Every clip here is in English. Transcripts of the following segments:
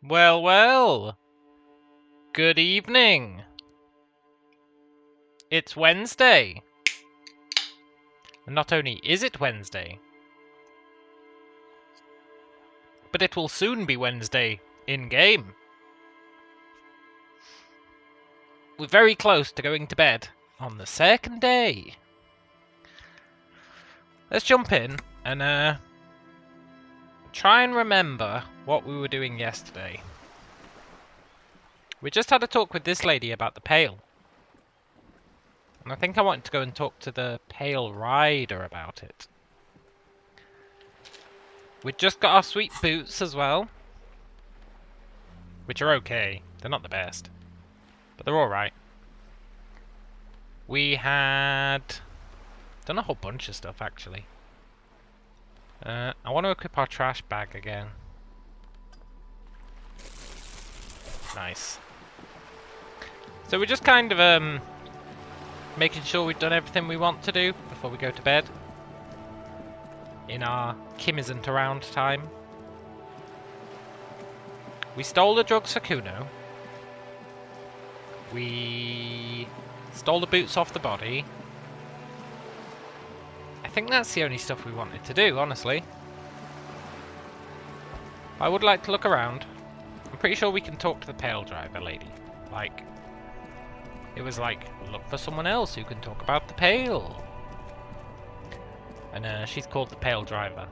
Well, well. Good evening. It's Wednesday. And not only is it Wednesday, but it will soon be Wednesday in-game. We're very close to going to bed on the second day. Let's jump in and try and remember what we were doing yesterday. We just had a talk with this lady about the pail. And I think I wanted to go and talk to the pail rider about it. We've just got our sweet boots as well. Which are okay. They're not the best. But they're alright. We had done a whole bunch of stuff actually. I want to equip our trash bag again. Nice. So we're just kind of making sure we've done everything we want to do before we go to bed. In our Kim isn't around time. We stole the drugs for Cuno. We stole the boots off the body. I think that's the only stuff we wanted to do, honestly. I would like to look around. I'm pretty sure we can talk to the pail driver lady. Like, it was like, look for someone else who can talk about the pail. And she's called the pail driver.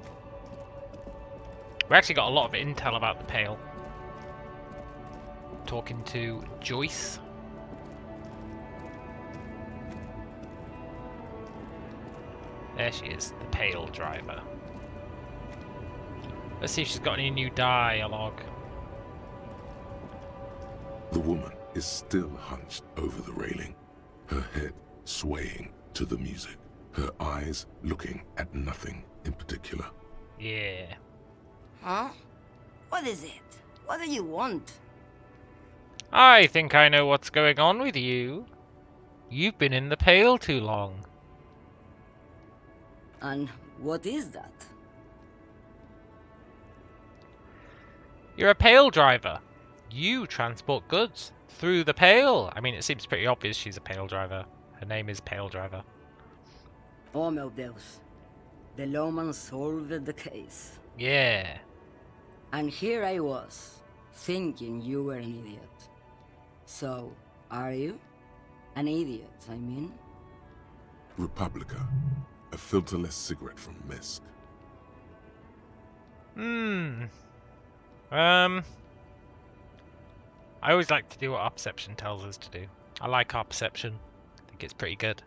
We actually got a lot of intel about the pail. Talking to Joyce. There she is, the pail driver. Let's see if she's got any new dialogue. The woman is still hunched over the railing, her head swaying to the music, her eyes looking at nothing in particular. Yeah. Huh? What is it? What do you want? I think I know what's going on with you. You've been in the pail too long. And what is that? You're a pail driver. You transport goods through the pail. I mean, it seems pretty obvious she's a pail driver. Her name is Pail Driver. Oh meu Deus. The lawman solved the case. Yeah. And here I was, thinking you were an idiot. So, are you? An idiot, I mean? Republica, a filterless cigarette from Misk. I always like to do what our perception tells us to do. I like our perception. I think it's pretty good.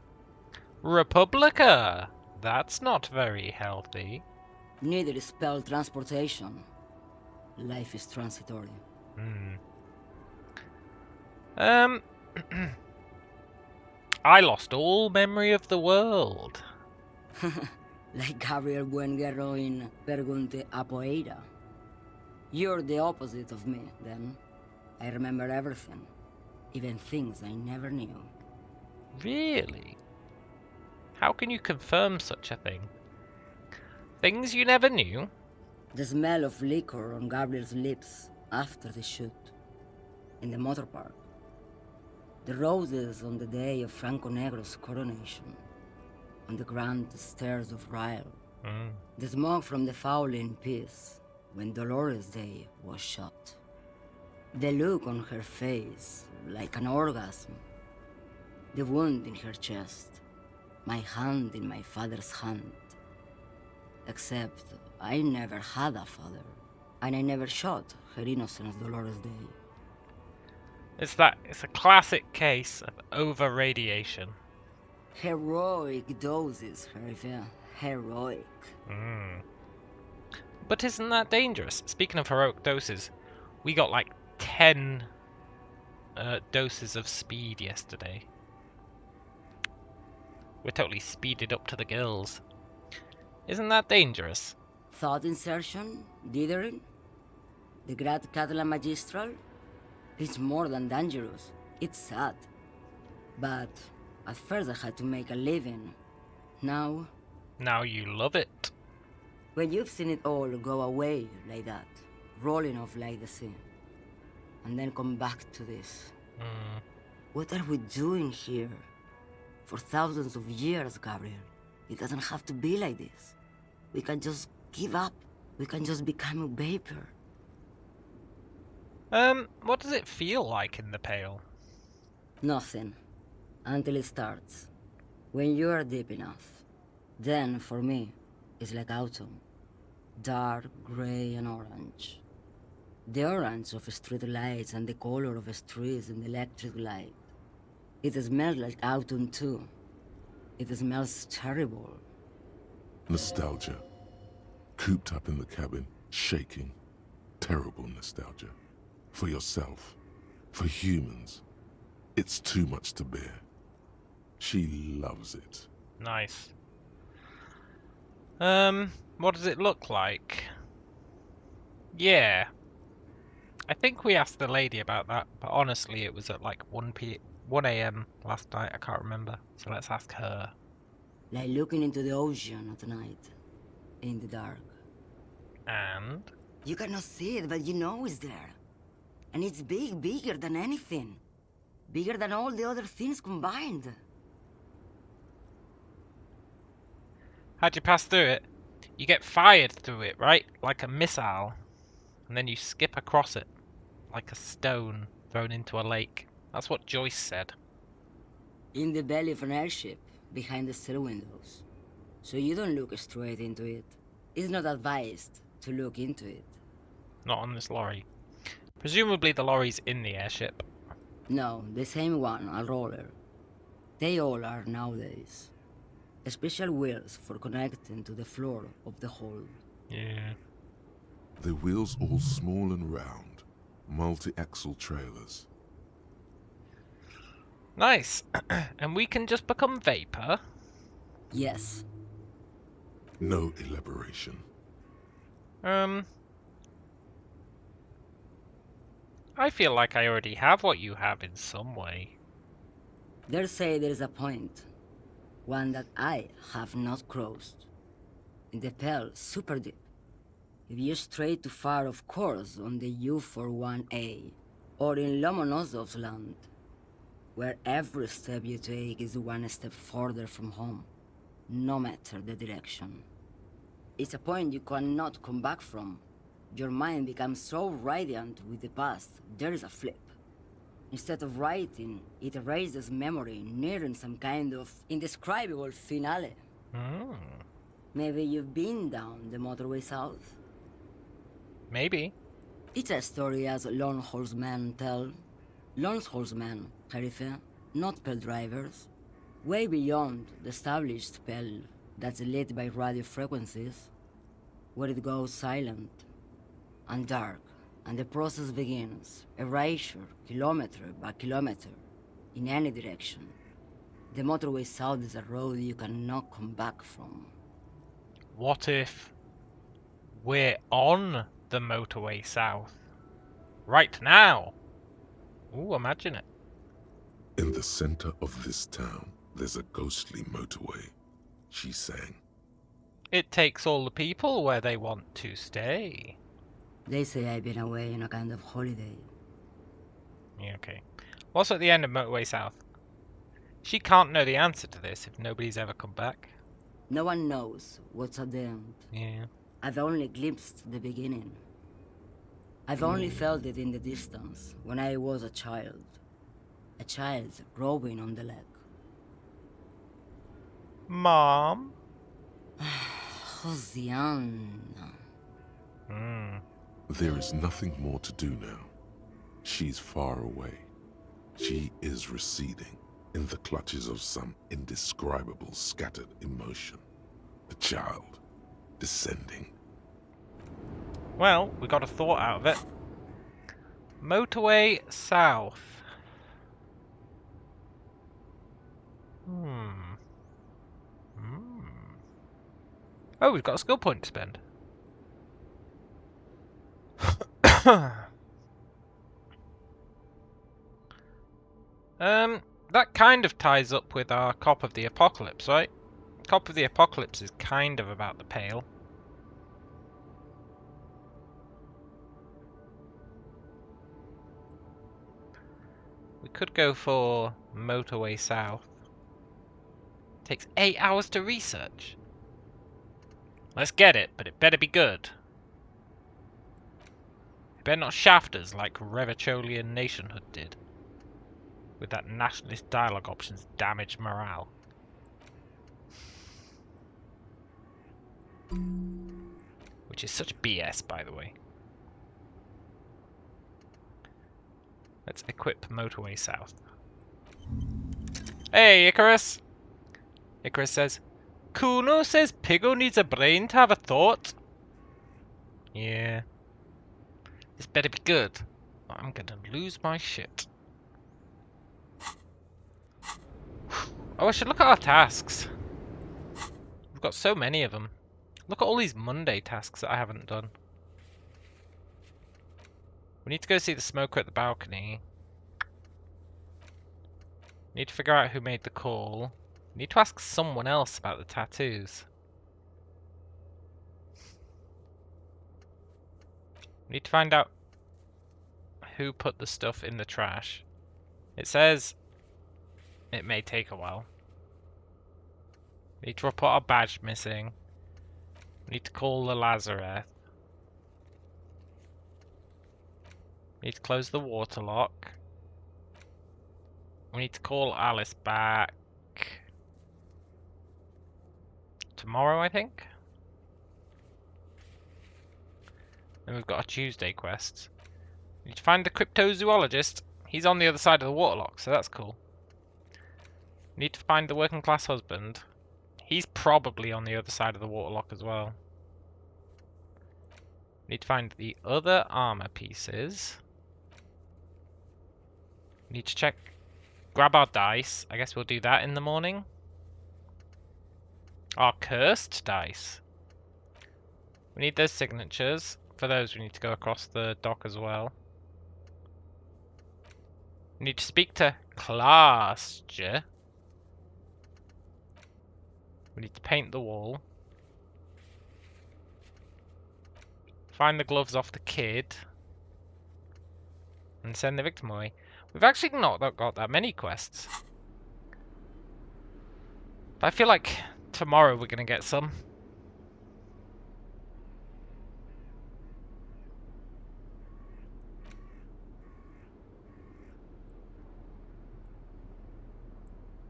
Republica! That's not very healthy. Neither is spell transportation. Life is transitory. I lost all memory of the world. Like Gabriel Buenguerro in Pergunte a Poeira. You're the opposite of me, then. I remember everything. Even things I never knew. Really? How can you confirm such a thing? Things you never knew? The smell of liquor on Gabriel's lips after the shoot. In the motor park. The roses on the day of Franco Negro's coronation. On the grand stairs of Ryle. The smoke from the Fowling piece when Dolores Day was shot. The look on her face, like an orgasm. The wound in her chest. My hand in my father's hand. Except I never had a father. And I never shot her innocent Dolores Day. It's a classic case of over-radiation. Heroic doses, Hervé. Heroic. But isn't that dangerous? Speaking of heroic doses, we got like 10 doses of speed yesterday. We're totally speeded up to the gills. Isn't that dangerous? Thought insertion? Dithering? The Grad Catalan Magistral? It's more than dangerous. It's sad. But at first I had to make a living. Now you love it. when you've seen it all go away like that, rolling off like the sea, and then come back to this. Hmm. What are we doing here? For thousands of years, Gabriel. It doesn't have to be like this. We can just give up. We can just become a vapor. What does it feel like in the Pale? Nothing. Until it starts. When you are deep enough. Then, for me, it's like autumn. Dark, grey, and orange. The orange of street lights and the color of streets in the electric light. It smells like autumn too. It smells terrible. Nostalgia. Cooped up in the cabin, shaking. Terrible nostalgia. For yourself. For humans. It's too much to bear. She loves it. Nice. What does it look like? Yeah. I think we asked the lady about that, but honestly it was at like 1 a.m. last night, I can't remember. So let's ask her. Like looking into the ocean at night. In the dark. And? You cannot see it, but you know it's there. And it's big, bigger than anything. Bigger than all the other things combined. How'd you pass through it? You get fired through it, right? Like a missile. And then you skip across it. Like a stone thrown into a lake. That's what Joyce said. In the belly of an airship, behind the stair windows. So you don't look straight into it. It's not advised to look into it. Not on this lorry. Presumably the lorry's in the airship. No, the same one, a roller. They all are nowadays. Special wheels for connecting to the floor of the hold. Yeah. The wheels all small and round. Multi-axle trailers. Nice. And we can just become vapor? Yes. No elaboration. I feel like I already have what you have in some way. They say there is a point. One that I have not crossed. In the Pale, super deep. If you stray too far, of course, on the U41A, or in Lomonosov's land, where every step you take is one step further from home, no matter the direction. It's a point you cannot come back from. Your mind becomes so radiant with the past, there is a flip. Instead of writing, it erases memory, nearing some kind of indescribable finale. Maybe you've been down the motorway south? Maybe. It's a story as lone horsemen tell. Lone horsemen, Jerife, not Pale drivers. Way beyond the established Pale that's lit by radio frequencies, where it goes silent and dark, and the process begins, erasure, kilometer by kilometer, in any direction. The motorway south is a road you cannot come back from. What if we're on the motorway south? Right now! Ooh, imagine it. In the center of this town, there's a ghostly motorway, she sang. It takes all the people where they want to stay. They say I've been away on a kind of holiday. Yeah, okay. What's at the end of Motorway South? She can't know the answer to this if nobody's ever come back. No one knows what's at the end. Yeah. I've only glimpsed the beginning. I've only felt it in the distance, when I was a child. A child rowing on the lake. Mom? Josiana. There is nothing more to do now. She's far away. She is receding in the clutches of some indescribable scattered emotion. The child descending. Well, we got a thought out of it. Motorway South. Oh, we've got a skill point to spend. That kind of ties up with our Cop of the Apocalypse, right? Cop of the Apocalypse is kind of about the Pale. could go for motorway south. Takes 8 hours to research. Let's get it, but it better be good. It better not shaft us like Revacholian nationhood did. With that nationalist dialogue option's damaged morale. Which is such BS, by the way. Let's equip motorway south. Hey, Icarus! Icarus says, Cuno says Pigo needs a brain to have a thought. Yeah. This better be good. I'm gonna lose my shit. Oh, I should look at our tasks. We've got so many of them. Look at all these Monday tasks that I haven't done. We need to go see the smoker at the balcony. Need to figure out who made the call. Need to ask someone else about the tattoos. Need to find out who put the stuff in the trash. It says it may take a while. Need to report our badge missing. Need to call the Lazareth. Need to close the water lock. We need to call Alice back tomorrow, I think. Then we've got our Tuesday quests. We need to find the cryptozoologist. He's on the other side of the water lock, so that's cool. Need to find the working class husband. He's probably on the other side of the water lock as well. Need to find the other armor pieces. Need to check. Grab our dice. I guess we'll do that in the morning. Our cursed dice. We need those signatures. For those, we need to go across the dock as well. We need to speak to Klasje. We need to paint the wall. Find the gloves off the kid. And send the victim away. We've actually not got that many quests. But I feel like tomorrow we're going to get some.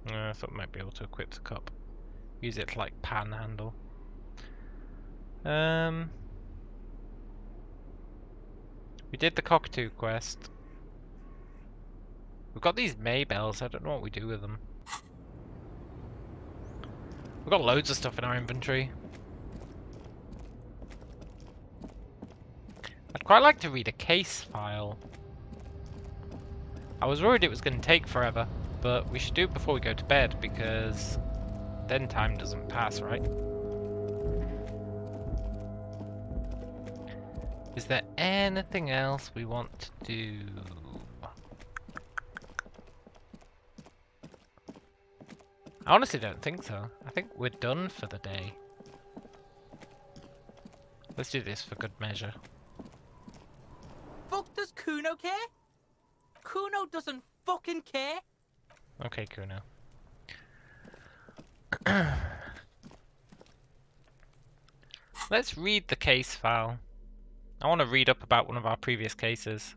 I thought we might be able to equip the cup. Use it to like panhandle. We did the cockatoo quest. We've got these Maybells, I don't know what we do with them. We've got loads of stuff in our inventory. I'd quite like to read a case file. I was worried it was going to take forever, but we should do it before we go to bed because then time doesn't pass, right? Is there anything else we want to do? I honestly don't think so. I think we're done for the day. Let's do this for good measure. Fuck does Cuno care? Cuno doesn't fucking care. Okay, Cuno. Let's read the case file. I want to read up about one of our previous cases.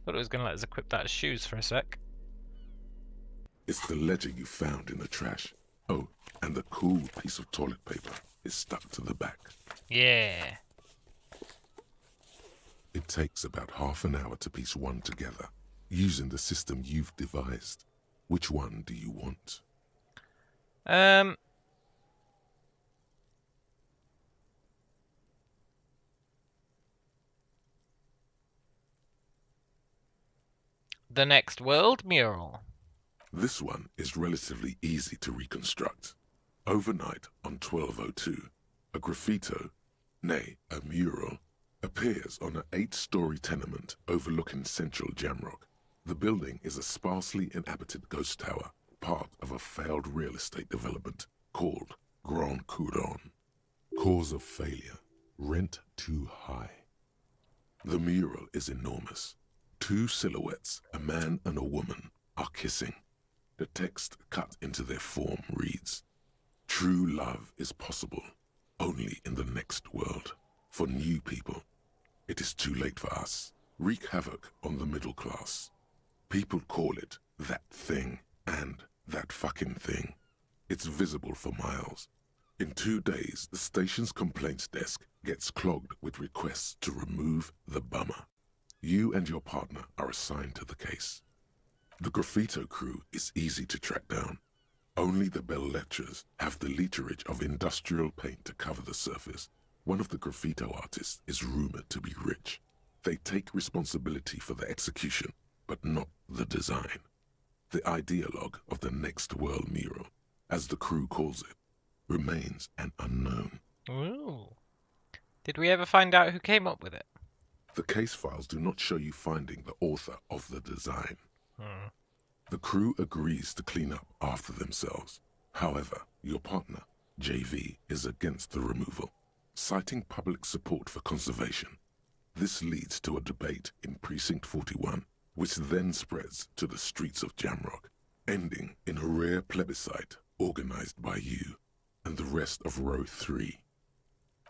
Thought it was going to let us equip that as shoes for a sec. It's the ledger you found in the trash. Oh, and the cool piece of toilet paper is stuck to the back. Yeah. It takes about half an hour to piece one together, using the system you've devised. Which one do you want? The Next World mural. This one is relatively easy to reconstruct. Overnight on 1202, a graffito, nay, a mural, appears on an 8-story tenement overlooking central Jamrock. The building is a sparsely inhabited ghost tower, part of a failed real estate development. called Grand Couron. Cause of failure, rent too high. The mural is enormous. 2 silhouettes, a man and a woman, are kissing. The text cut into their form reads, "True love is possible only in the next world. For new people, it is too late for us. Wreak havoc on the middle class. People call it that thing and that fucking thing. It's visible for miles. In 2 days, the station's complaints desk gets clogged with requests to remove the bummer. You and your partner are assigned to the case. The graffito crew is easy to track down. Only the belles-lettres have the literage of industrial paint to cover the surface. One of the graffito artists is rumored to be rich. They take responsibility for the execution, but not the design. The ideologue of the next world mural, as the crew calls it, remains an unknown. Ooh. Did we ever find out who came up with it? The case files do not show you finding the author of the design. The crew agrees to clean up after themselves. However, your partner, JV, is against the removal, citing public support for conservation. This leads to a debate in Precinct 41, which then spreads to the streets of Jamrock, ending in a rare plebiscite organized by you and the rest of Row 3.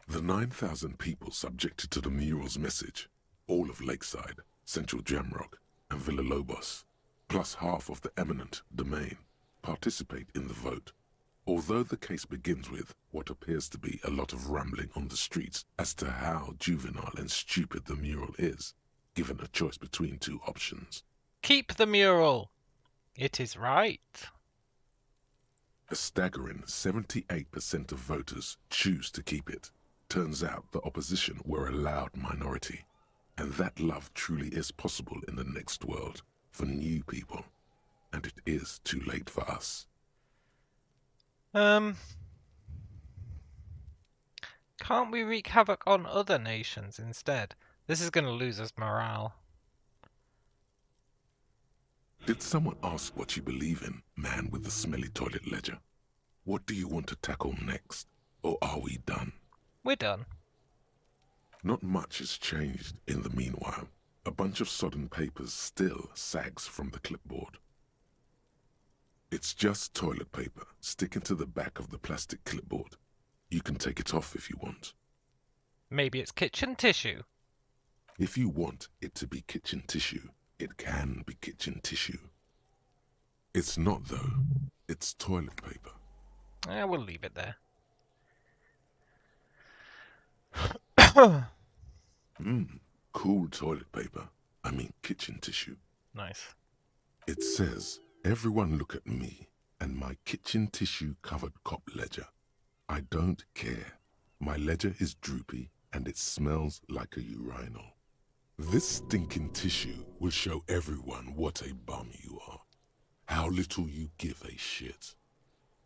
The 9,000 people subjected to the mural's message, all of Lakeside, Central Jamrock, and Villalobos, plus half of the eminent domain, participate in the vote. Although the case begins with what appears to be a lot of rambling on the streets as to how juvenile and stupid the mural is, given a choice between 2 options. Keep the mural! It is right. A staggering 78% of voters choose to keep it. Turns out the opposition were a loud minority, and that love truly is possible in the next world for new people, and it is too late for us. Can't we wreak havoc on other nations instead? This is going to lose us morale. Did someone ask what you believe in, man with the smelly toilet ledger? What do you want to tackle next? Or are we done? We're done. Not much has changed in the meanwhile. A bunch of sodden papers still sags from the clipboard. It's just toilet paper sticking to the back of the plastic clipboard. You can take it off if you want. Maybe it's kitchen tissue. If you want it to be kitchen tissue, it can be kitchen tissue. It's not, though. It's toilet paper. We'll leave it there. Cool toilet paper. I mean kitchen tissue. Nice. It says, "Everyone look at me and my kitchen tissue covered cop ledger. I don't care. My ledger is droopy and it smells like a urinal. This stinking tissue will show everyone what a bum you are. How little you give a shit.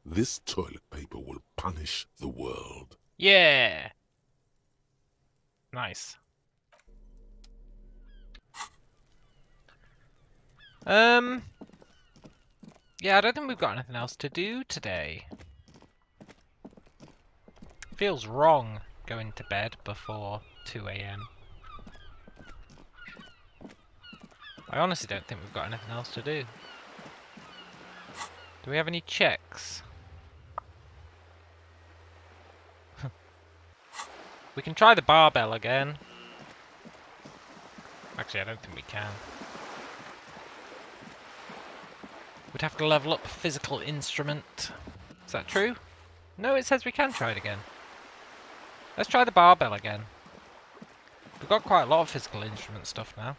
This toilet paper will punish the world." Yeah! Nice. Yeah, I don't think we've got anything else to do today. Feels wrong going to bed before 2 AM. I honestly don't think we've got anything else to do. Do we have any checks? We can try the barbell again. Actually, I don't think we can. We'd have to level up physical instrument. Is that true? No, it says we can try it again. Let's try the barbell again. We've got quite a lot of physical instrument stuff now.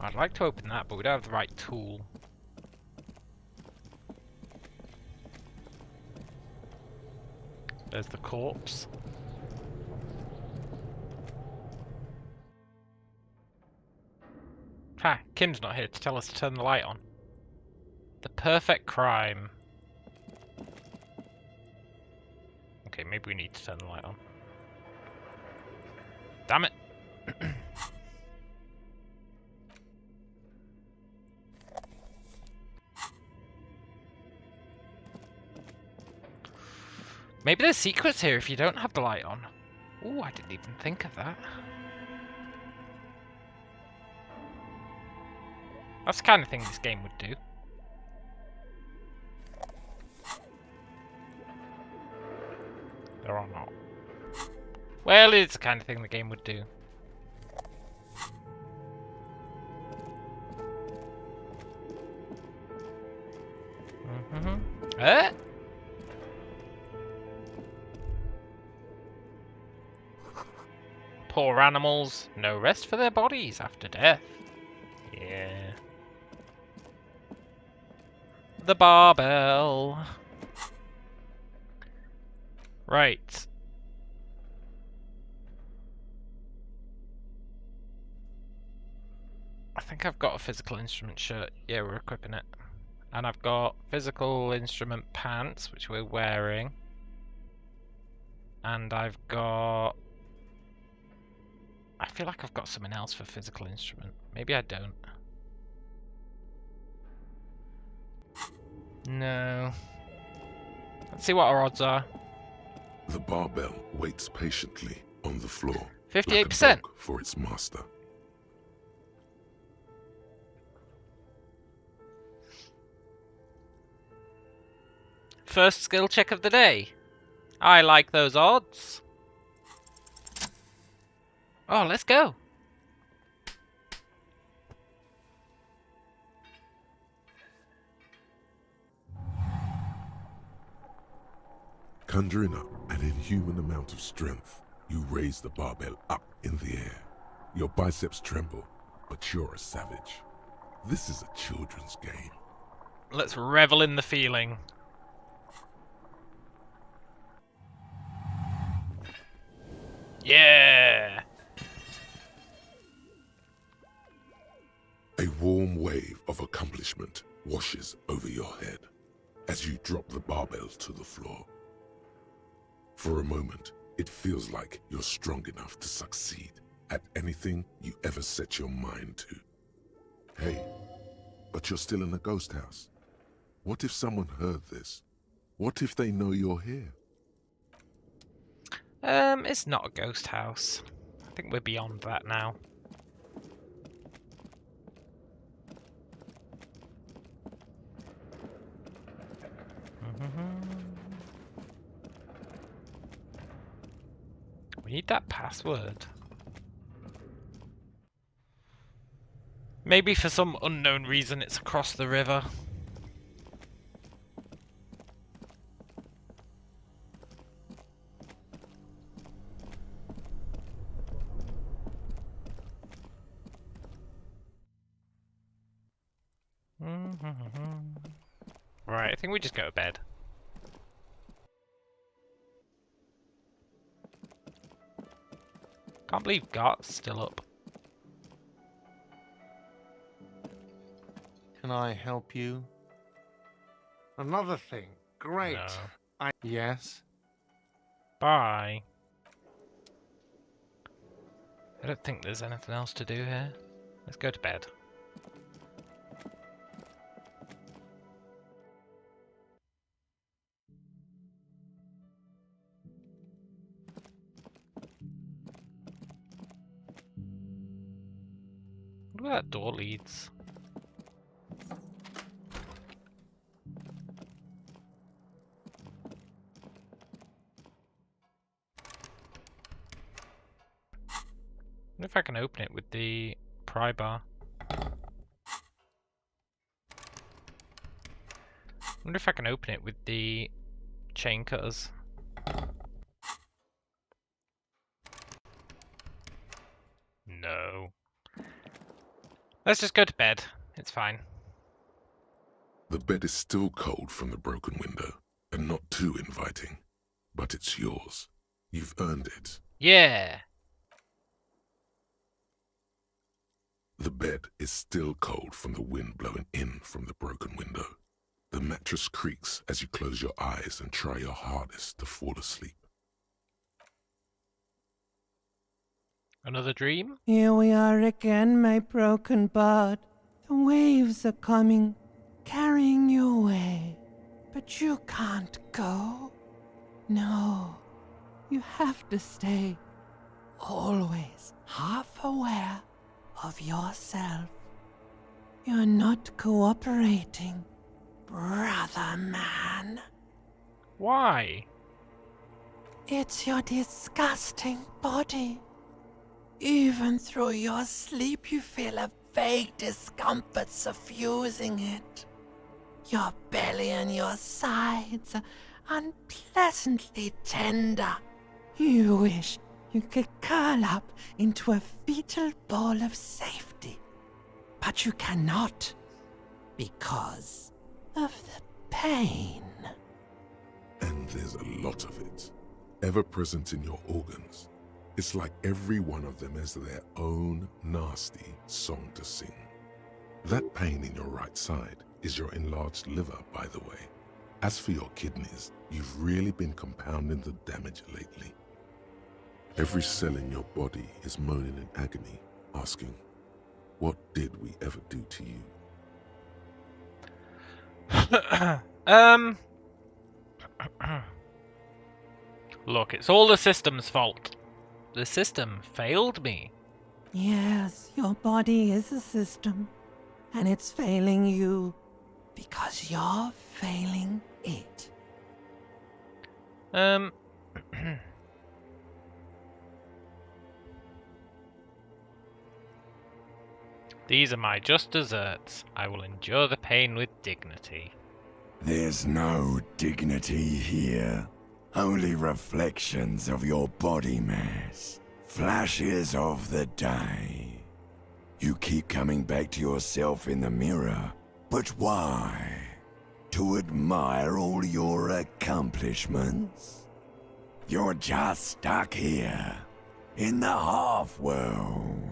I'd like to open that, but we don't have the right tool. There's the corpse. Ha! Kim's not here to tell us to turn the light on. The perfect crime. Okay, maybe we need to turn the light on. Damn it. Maybe there's secrets here if you don't have the light on. Ooh, I didn't even think of that. That's the kind of thing this game would do. There are not. Well, it's the kind of thing the game would do. Poor animals, no rest for their bodies after death. Yeah. The barbell. Right. I think I've got a physical instrument shirt. Yeah, we're equipping it. And I've got physical instrument pants, which we're wearing. And I've got... I feel like I've got something else for physical instrument. Maybe I don't. No. Let's see what our odds are. The barbell waits patiently on the floor. 58%. Like a dog for its master. First skill check of the day. I like those odds. Oh, let's go. Conjuring up an inhuman amount of strength, you raise the barbell up in the air. Your biceps tremble, but you're a savage. This is a children's game. Let's revel in the feeling. Yeah! A warm wave of accomplishment washes over your head as you drop the barbell to the floor. For a moment, it feels like you're strong enough to succeed at anything you ever set your mind to. Hey, but you're still in a ghost house. What if someone heard this? What if they know you're here? It's not a ghost house. I think we're beyond that now. We need that password. Maybe for some unknown reason it's across the river. Right, I think we just go to bed. Can't believe Gart's still up. Can I help you? Another thing. Great. No. Yes? Bye. I don't think there's anything else to do here. Let's go to bed. Where that door leads. I wonder if I can open it with the pry bar. I wonder if I can open it with the chain cutters. No. Let's just go to bed. It's fine. The bed is still cold from the broken window, and not too inviting. But it's yours. You've earned it. Yeah! The bed is still cold from the wind blowing in from the broken window. The mattress creaks as you close your eyes and try your hardest to fall asleep. Another dream? Here we are again, my broken bud. The waves are coming, carrying you away. But you can't go. No, you have to stay. Always half aware of yourself. You're not cooperating, brother man. Why? It's your disgusting body. Even through your sleep, you feel a vague discomfort suffusing it. Your belly and your sides are unpleasantly tender. You wish you could curl up into a fetal ball of safety. But you cannot, because of the pain. And there's a lot of it, ever present in your organs. It's like every one of them has their own nasty song to sing. That pain in your right side is your enlarged liver, by the way. As for your kidneys, you've really been compounding the damage lately. Every cell in your body is moaning in agony, asking, what did we ever do to you? Look, it's all the system's fault. The system failed me. Yes, your body is a system, and it's failing you because you're failing it. These are my just desserts. I will endure the pain with dignity. There's no dignity here. Only reflections of your body mass. Flashes of the day. You keep coming back to yourself in the mirror. But why? To admire all your accomplishments? You're just stuck here, in the half-world.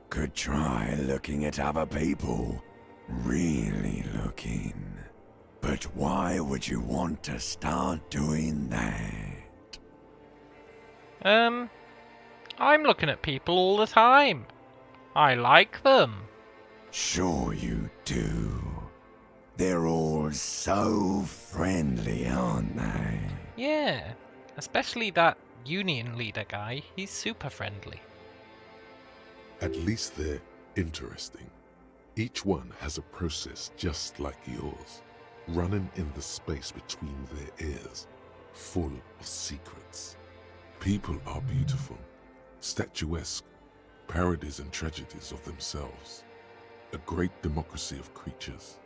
Could try looking at other people. Really looking. But why would you want to start doing that? I'm looking at people all the time. I like them. Sure you do. They're all so friendly, aren't they? Yeah, especially that union leader guy. He's super friendly. At least they're interesting. Each one has a process just like yours, running in the space between their ears, full of secrets. People are beautiful, statuesque, parodies and tragedies of themselves. A great democracy of creatures.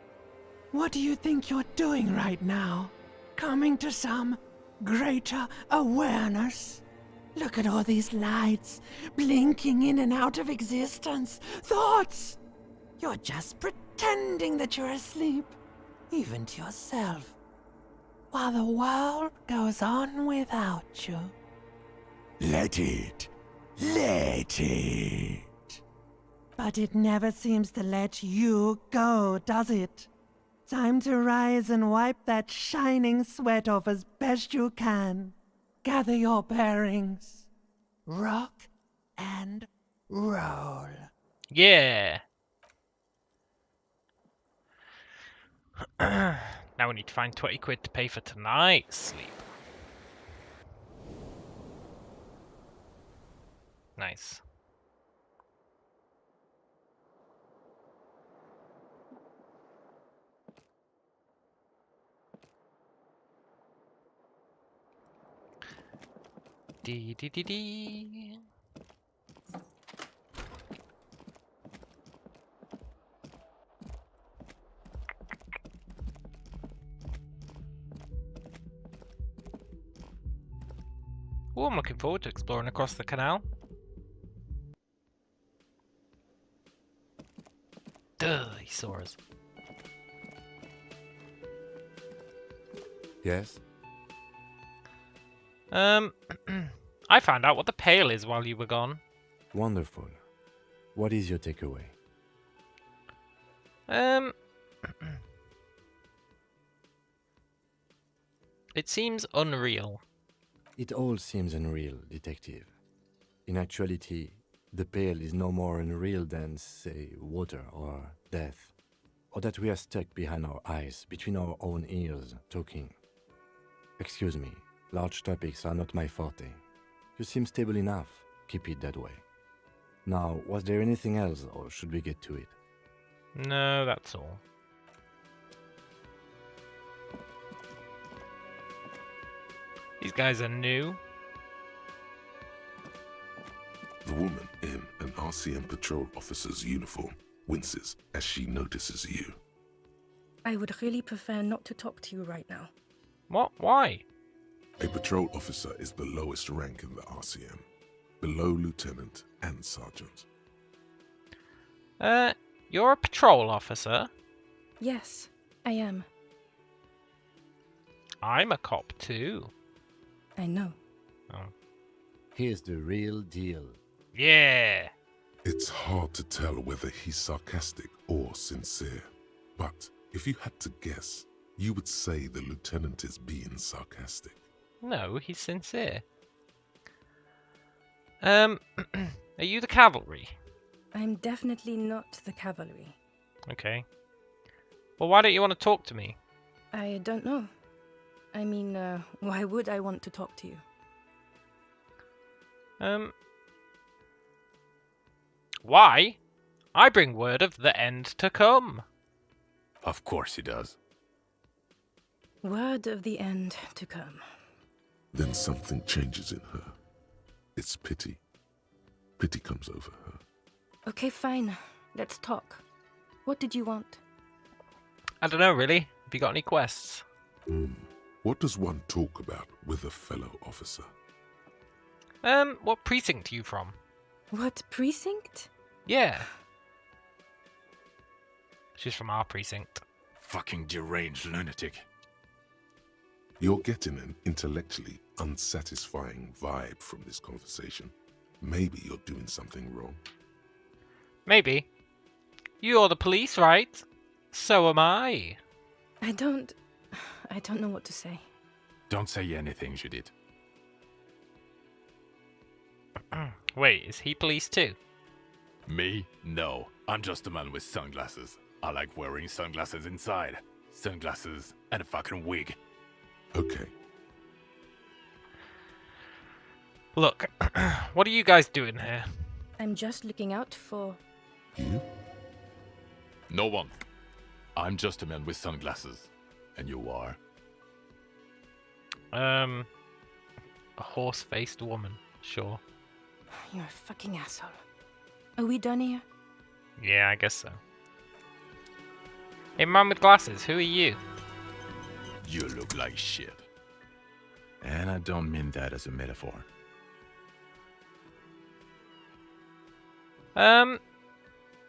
What do you think you're doing right now? Coming to some greater awareness? Look at all these lights, blinking in and out of existence. Thoughts! You're just pretending that you're asleep, even to yourself, while the world goes on without you. Let it. Let it. But it never seems to let you go, does it? Time to rise and wipe that shining sweat off as best you can. Gather your bearings. Rock and roll. Yeah. Now we need to find 20 quid to pay for tonight's sleep. Nice. Dee dee dee dee. Oh, I'm looking forward to exploring across the canal. Duh, he saw us. Yes? I found out what the Pale is while you were gone. Wonderful. What is your takeaway? It seems unreal. It all seems unreal, detective. In actuality, the Pale is no more unreal than, say, water or death. Or that we are stuck behind our eyes, between our own ears, talking. Excuse me, large topics are not my forte. You seem stable enough. Keep it that way. Now, was there anything else, or should we get to it? No, that's all. These guys are new. The woman in an RCM patrol officer's uniform winces as she notices you. I would really prefer not to talk to you right now. What? Why? A patrol officer is the lowest rank in the RCM, below lieutenant and sergeant. You're a patrol officer? Yes, I am. I'm a cop too. I know. Oh. Here's the real deal. Yeah! It's hard to tell whether he's sarcastic or sincere, but if you had to guess, you would say the lieutenant is being sarcastic. No, he's sincere. Are you the cavalry? I'm definitely not the cavalry. Okay. Well, why don't you want to talk to me? I don't know. I mean, why would I want to talk to you? Why? I bring word of the end to come. Of course he does. Word of the end to come. Then something changes in her. It's pity. Pity comes over her. Okay, fine. Let's talk. What did you want? I don't know, really. Have you got any quests? What does one talk about with a fellow officer? What precinct are you from? What precinct? Yeah. She's from our precinct. Fucking deranged lunatic. You're getting an intellectually unsatisfying vibe from this conversation. Maybe you're doing something wrong. Maybe. You're the police, right? So am I. I don't know what to say. Don't say anything, Judith. Wait, is he police too? Me? No. I'm just a man with sunglasses. I like wearing sunglasses inside. Sunglasses and a fucking wig. Okay. Look, what are you guys doing here? I'm just looking out for... You? No one. I'm just a man with sunglasses. And you are? A horse-faced woman, sure. You're a fucking asshole. Are we done here? Yeah, I guess so. Hey, man with glasses, who are you? You look like shit. And I don't mean that as a metaphor.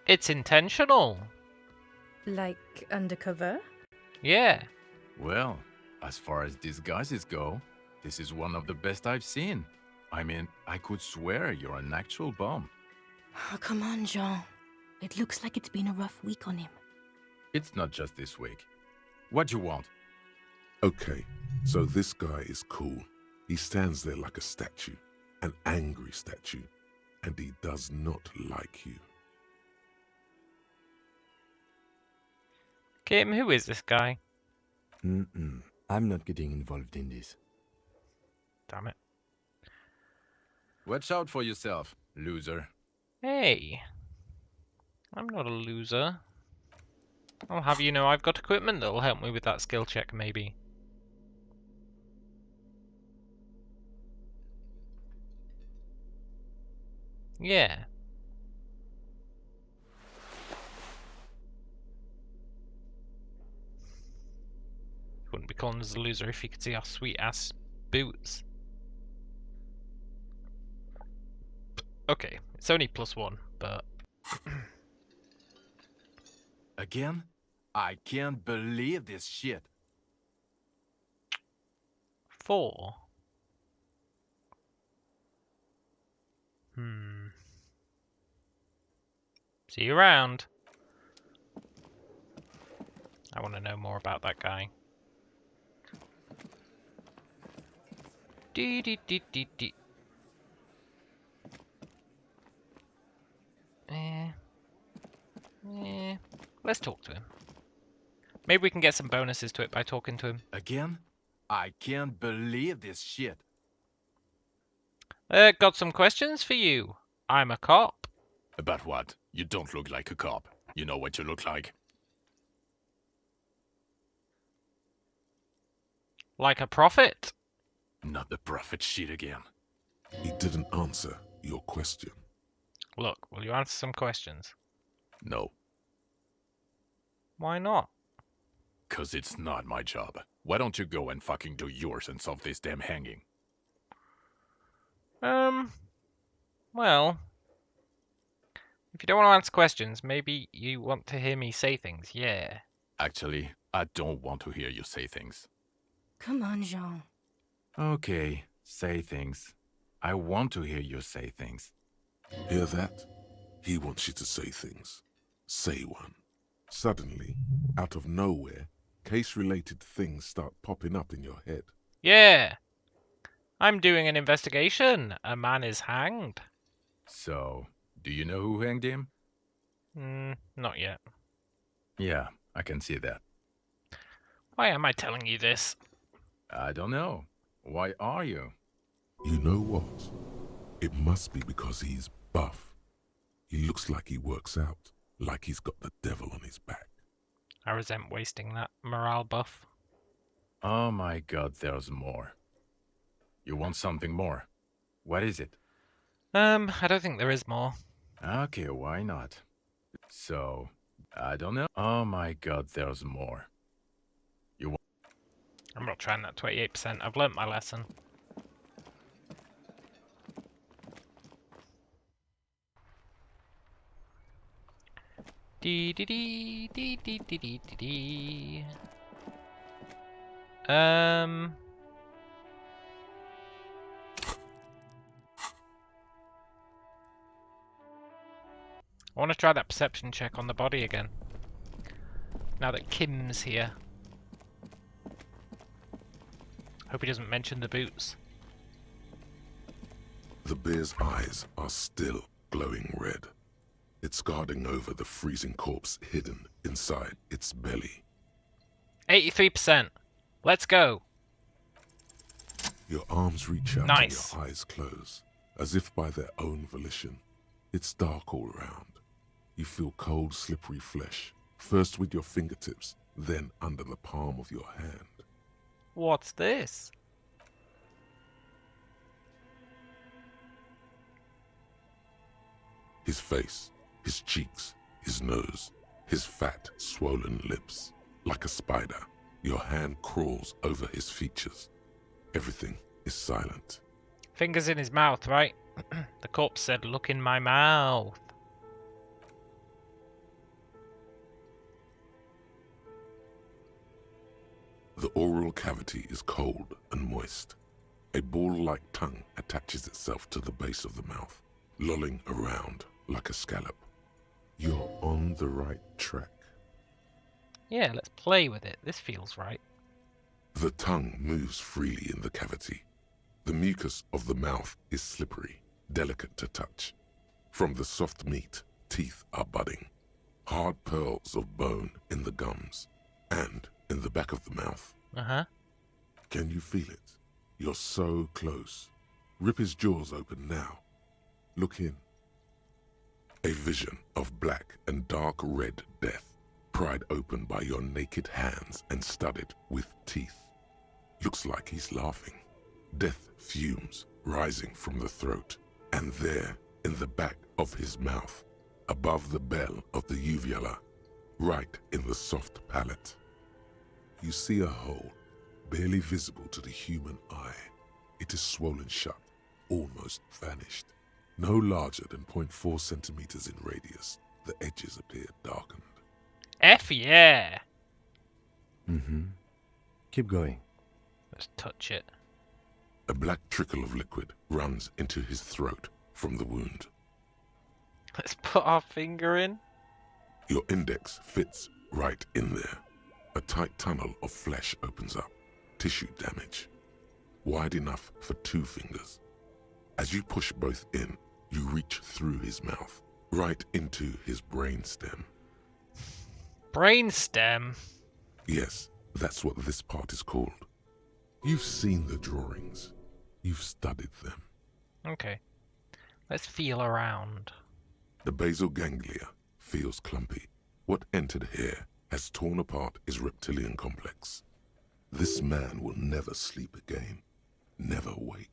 It's intentional. Like undercover? Yeah. Well, as far as disguises go, this is one of the best I've seen. I mean, I could swear you're an actual bum. Oh, come on, Jean. It looks like it's been a rough week on him. It's not just this week. What do you want? Okay, so this guy is cool. He stands there like a statue, an angry statue, and he does not like you. Kim, who is this guy? I'm not getting involved in this. Damn it. Watch out for yourself, loser. Hey. I'm not a loser. I'll have you know I've got equipment that'll help me with that skill check, maybe. Yeah. He wouldn't be calling us a loser if he could see our sweet ass boots. Okay, it's only +1, but... Again? I can't believe this shit. 4. See you around. I want to know more about that guy. Dee dee dee dee dee. Let's talk to him. Maybe we can get some bonuses to it by talking to him. Again? I can't believe this shit. Got some questions for you. I'm a cop. About what? You don't look like a cop. You know what you look like? Like a prophet? Not the prophet shit again. He didn't answer your question. Look, will you answer some questions? No, Why not? 'cause it's not my job. Why don't you go and fucking do yours and solve this damn hanging? Well, if you don't want to answer questions, maybe you want to hear me say things, yeah. Actually, I don't want to hear you say things. Come on, Jean. Okay, say things. I want to hear you say things. Hear that? He wants you to say things. Say one. Suddenly, out of nowhere, case-related things start popping up in your head. Yeah! I'm doing an investigation. A man is hanged. So, do you know who hanged him? Not yet. Yeah, I can see that. Why am I telling you this? I don't know. Why are you? You know what? It must be because he's buff. He looks like he works out, like he's got the devil on his back. I resent wasting that morale buff. Oh my god, there's more. You want something more? What is it? I don't think there is more. Okay, why not? So, I don't know. Oh my god, there's more. I'm not trying that 28%. I've learnt my lesson. Dee dee dee dee dee dee dee dee dee. I want to try that perception check on the body again. Now that Kim's here. Hope he doesn't mention the boots. The bear's eyes are still glowing red. It's guarding over the freezing corpse hidden inside its belly. 83%. Let's go. Your arms reach out Nice. and your eyes close, as if by their own volition. It's dark all around. You feel cold, slippery flesh, first with your fingertips, then under the palm of your hand. What's this? His face, his cheeks, his nose, his fat, swollen lips. Like a spider, your hand crawls over his features. Everything is silent. Fingers in his mouth, right? The corpse said, "Look in my mouth." The oral cavity is cold and moist. A ball-like tongue attaches itself to the base of the mouth, lolling around like a scallop. You're on the right track. Yeah, let's play with it. This feels right. The tongue moves freely in the cavity. The mucus of the mouth is slippery, delicate to touch. From the soft meat, teeth are budding. Hard pearls of bone in the gums and in the back of the mouth. Uh-huh. Can you feel it? You're so close. Rip his jaws open now. Look in. A vision of black and dark red death, pried open by your naked hands and studded with teeth. Looks like he's laughing. Death fumes rising from the throat, and there, in the back of his mouth, above the bell of the uvula, right in the soft palate, you see a hole, barely visible to the human eye. It is swollen shut, almost vanished. No larger than 0.4 centimeters in radius, the edges appear darkened. F yeah! Mm-hmm. Keep going. Let's touch it. A black trickle of liquid runs into his throat from the wound. Let's put our finger in. Your index fits right in there. A tight tunnel of flesh opens up. Tissue damage. Wide enough for 2 fingers. As you push both in, you reach through his mouth, right into his brainstem. Brainstem? Yes, that's what this part is called. You've seen the drawings. You've studied them. Okay. Let's feel around. The basal ganglia feels clumpy. What entered here has torn apart his reptilian complex. This man will never sleep again. Never wake.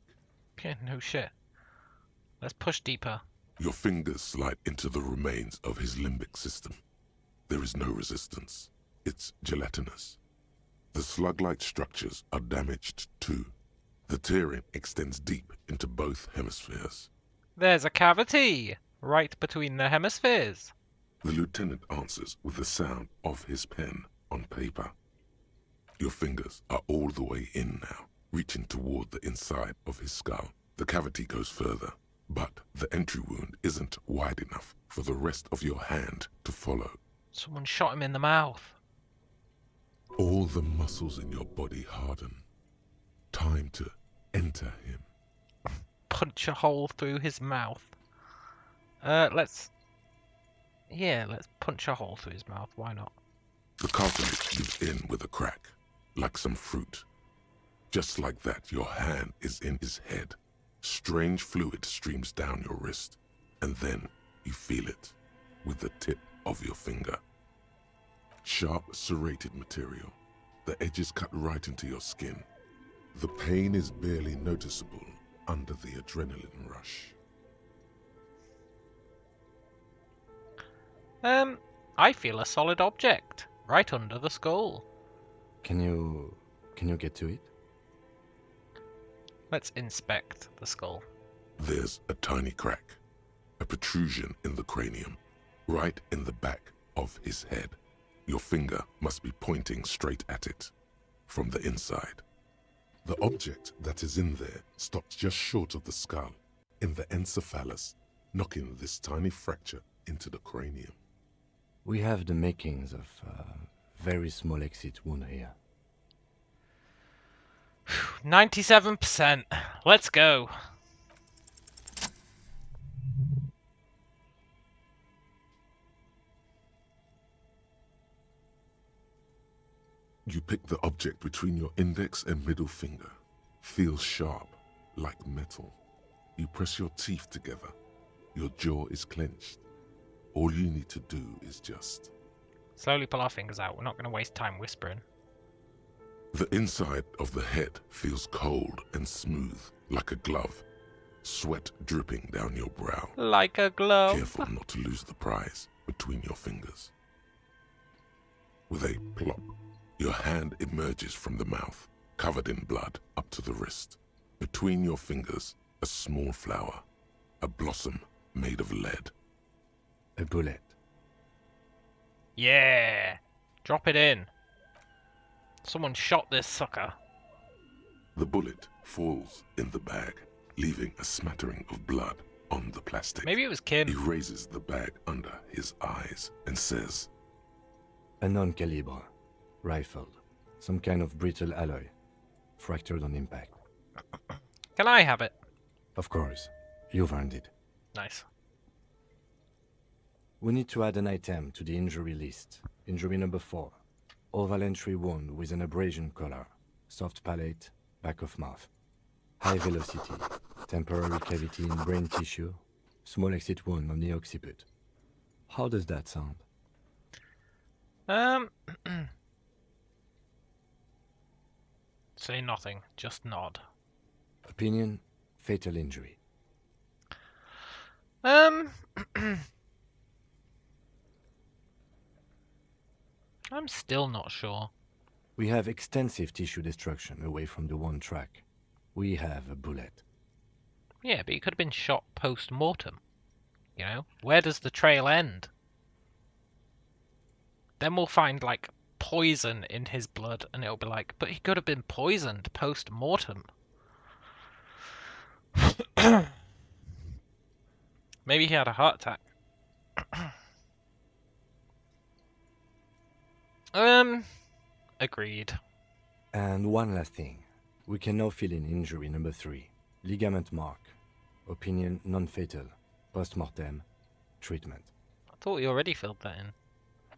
Yeah, no shit. Let's push deeper. Your fingers slide into the remains of his limbic system. There is no resistance. It's gelatinous. The slug-like structures are damaged too. The tearing extends deep into both hemispheres. There's a cavity! Right between the hemispheres. The lieutenant answers with the sound of his pen on paper. Your fingers are all the way in now, reaching toward the inside of his skull. The cavity goes further, but the entry wound isn't wide enough for the rest of your hand to follow. Someone shot him in the mouth. All the muscles in your body harden. Time to enter him. Punch a hole through his mouth. Let's punch a hole through his mouth. Why not? The cartilage gives in with a crack, like some fruit. Just like that, your hand is in his head. Strange fluid streams down your wrist, and then you feel it with the tip of your finger. Sharp, serrated material. The edges cut right into your skin. The pain is barely noticeable under the adrenaline rush. I feel a solid object right under the skull. Can you get to it? Let's inspect the skull. There's a tiny crack, a protrusion in the cranium, right in the back of his head. Your finger must be pointing straight at it, from the inside. The object that is in there stops just short of the skull, in the encephalus, knocking this tiny fracture into the cranium. We have the makings of a very small exit wound here. 97%. Let's go. You pick the object between your index and middle finger. Feels sharp, like metal. You press your teeth together. Your jaw is clenched. All you need to do is just... Slowly pull our fingers out. We're not going to waste time whispering. The inside of the head feels cold and smooth, like a glove. Sweat dripping down your brow. Like a glove. Careful not to lose the prize between your fingers. With a plop, your hand emerges from the mouth, covered in blood up to the wrist. Between your fingers, a small flower, a blossom made of lead. A bullet. Yeah! Drop it in. Someone shot this sucker. The bullet falls in the bag, leaving a smattering of blood on the plastic. Maybe it was Kim. He raises the bag under his eyes and says, A non-caliber. Rifled. Some kind of brittle alloy. Fractured on impact. Can I have it? Of course. You've earned it. Nice. We need to add an item to the injury list. Injury number 4. Oval entry wound with an abrasion collar. Soft palate, back of mouth. High velocity. Temporary cavity in brain tissue. Small exit wound on the occiput. How does that sound? Say nothing, just nod. Opinion, fatal injury. I'm still not sure. We have extensive tissue destruction away from the wound track. We have a bullet. Yeah, but he could have been shot post-mortem. You know? Where does the trail end? Then we'll find, like, poison in his blood, and it'll be like, but he could have been poisoned post-mortem. Maybe he had a heart attack. Agreed. And one last thing. We can now fill in injury number 3. Ligament mark. Opinion non-fatal. Post-mortem. Treatment. I thought we already filled that in.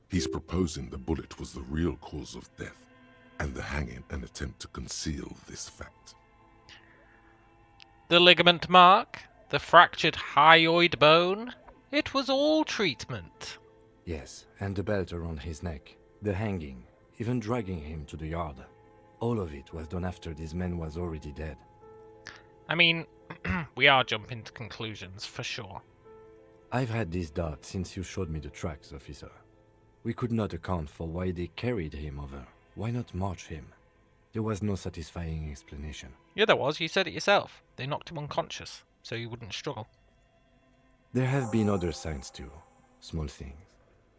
He's proposing the bullet was the real cause of death, and the hanging an attempt to conceal this fact. The ligament mark, the fractured hyoid bone, it was all treatment. Yes, and the belt around his neck, the hanging, even dragging him to the yard. All of it was done after this man was already dead. I mean, we are jumping to conclusions, for sure. I've had this doubt since you showed me the tracks, officer. We could not account for why they carried him over. Why not march him? There was no satisfying explanation. Yeah, there was. You said it yourself. They knocked him unconscious, so he wouldn't struggle. There have been other signs too. Small things.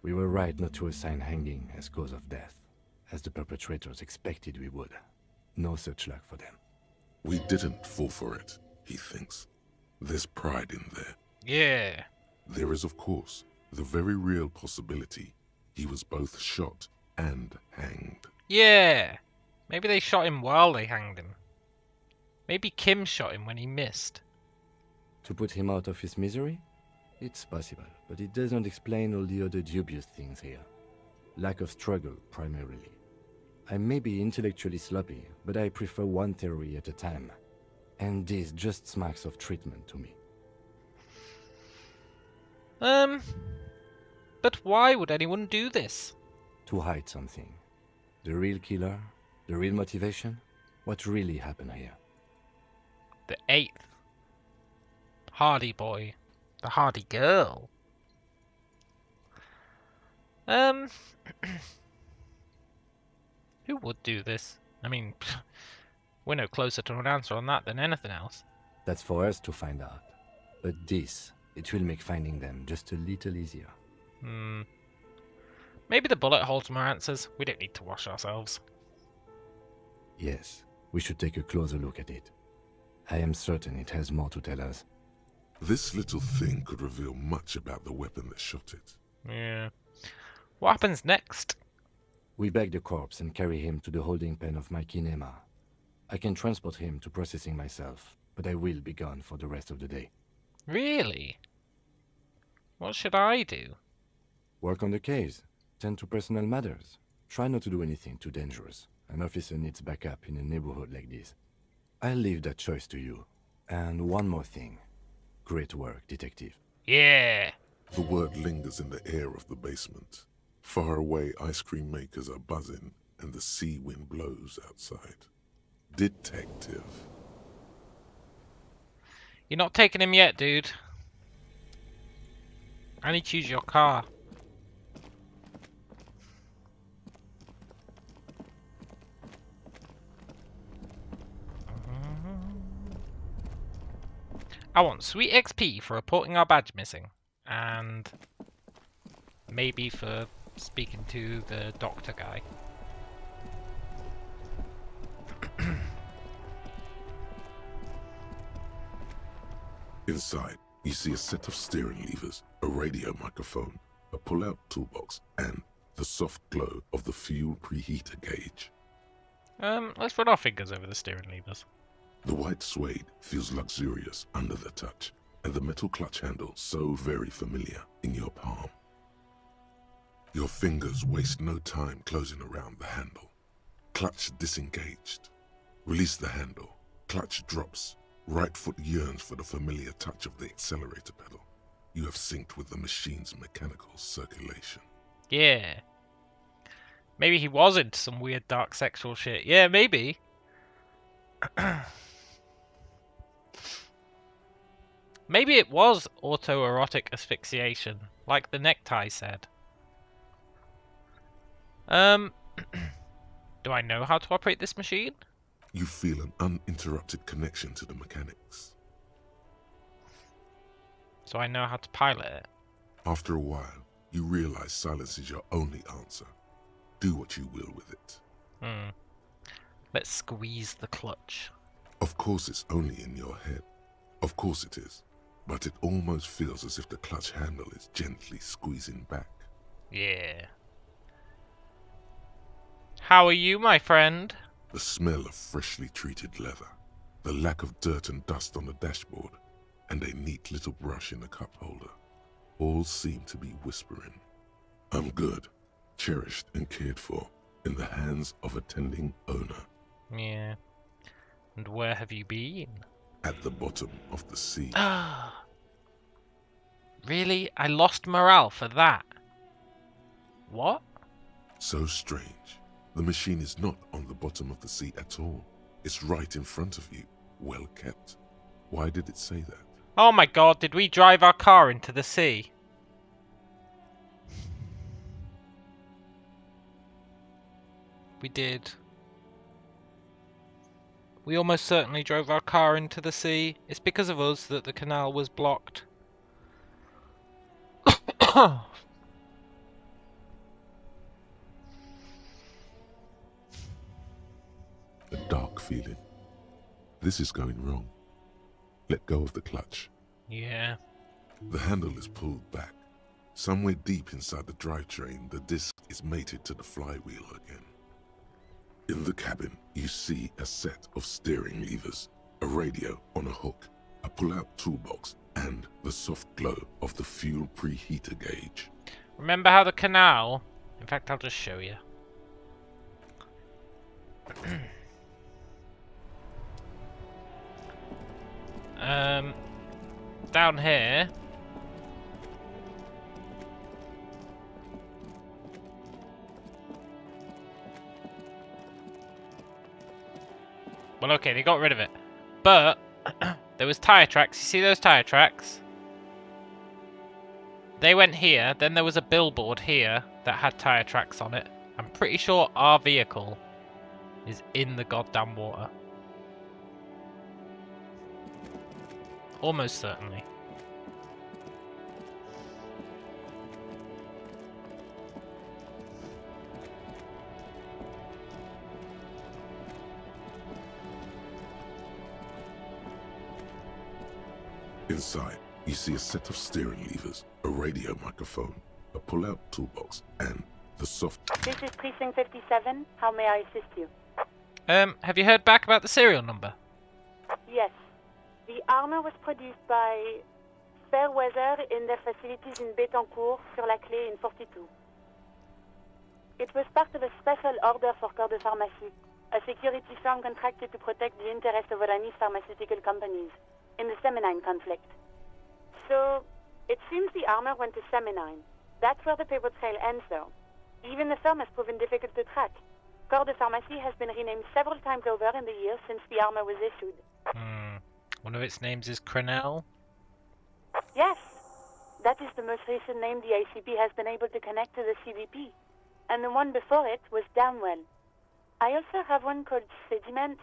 We were right not to assign hanging as cause of death, as the perpetrators expected we would. No such luck for them. We didn't fall for it, he thinks. There's pride in there. Yeah. There is, of course, the very real possibility he was both shot and hanged. Yeah. Maybe they shot him while they hanged him. Maybe Kim shot him when he missed. To put him out of his misery? It's possible, but it doesn't explain all the other dubious things here. Lack of struggle, primarily. I may be intellectually sloppy, but I prefer one theory at a time. And this just smacks of treatment to me. But why would anyone do this? To hide something. The real killer? The real motivation? What really happened here? The 8th. Hardy boy. The Hardy girl. Who would do this? I mean, we're no closer to an answer on that than anything else. That's for us to find out. But this, it will make finding them just a little easier. Maybe the bullet holds more answers. We don't need to wash ourselves. Yes, we should take a closer look at it. I am certain it has more to tell us. This little thing could reveal much about the weapon that shot it. Yeah. What happens next? We bag the corpse and carry him to the holding pen of my kinema. I can transport him to processing myself, but I will be gone for the rest of the day. Really? What should I do? Work on the case. Tend to personal matters. Try not to do anything too dangerous. An officer needs backup in a neighborhood like this. I'll leave that choice to you. And one more thing. Great work, detective. Yeah. The word lingers in the air of the basement. Far away, ice cream makers are buzzing, and the sea wind blows outside. Detective. You're not taking him yet, dude. I need to choose your car. I want sweet XP for reporting our badge missing. And maybe for speaking to the doctor guy. Inside, you see a set of steering levers, a radio microphone, a pull-out toolbox, and the soft glow of the fuel preheater gauge. Let's run our fingers over the steering levers. The white suede feels luxurious under the touch, and the metal clutch handle so very familiar in your palm. Your fingers waste no time closing around the handle. Clutch disengaged. Release the handle. Clutch drops. Right foot yearns for the familiar touch of the accelerator pedal. You have synced with the machine's mechanical circulation. Yeah. Maybe he was into some weird dark sexual shit. Yeah, maybe. Maybe it was autoerotic asphyxiation, like the necktie said. Do I know how to operate this machine? You feel an uninterrupted connection to the mechanics. So I know how to pilot it. After a while, you realize silence is your only answer. Do what you will with it. Let's squeeze the clutch. Of course it's only in your head. Of course it is. But it almost feels as if the clutch handle is gently squeezing back. Yeah. How are you, my friend? The smell of freshly treated leather, the lack of dirt and dust on the dashboard, and a neat little brush in the cup holder, all seem to be whispering, "I'm good. cherished and cared for in the hands of a tending owner. Yeah. And where have you been? At the bottom of the sea. Ah. Really? I lost morale for that. What? So strange. The machine is not on the bottom of the sea at all. It's right in front of you, well kept. Why did it say that? Oh my god, did we drive our car into the sea? We did. We almost certainly drove our car into the sea. It's because of us that the canal was blocked. A dark feeling. This is going wrong. Let go of the clutch. Yeah. The handle is pulled back. Somewhere deep inside the drivetrain, the disc is mated to the flywheel again. In the cabin, you see a set of steering levers, a radio on a hook, a pull-out toolbox, and the soft glow of the fuel preheater gauge. Remember how the canal... In fact, I'll just show you. Down here... Well, okay, they got rid of it. But, there was tyre tracks. You see those tyre tracks? They went here. Then there was a billboard here that had tyre tracks on it. I'm pretty sure our vehicle is in the goddamn water. Almost certainly. Inside, you see a set of steering levers, a radio microphone, a pull-out toolbox, and the soft... This is Precinct 57. How may I assist you? Have you heard back about the serial number? Yes. The armor was produced by Fairweather in their facilities in Bétancourt, sur la Clé in 42. It was part of a special order for Corps de Pharmacie, a security firm contracted to protect the interests of Oranese pharmaceutical companies in the Seminine conflict. So, it seems the armor went to Seminine. That's where the paper trail ends, though. Even the firm has proven difficult to track. Corps de Pharmacie has been renamed several times over in the years since the armor was issued. One of its names is Canal. Yes, that is the most recent name the ICP has been able to connect to the CVP. And the one before it was Downwell. I also have one called Sediment,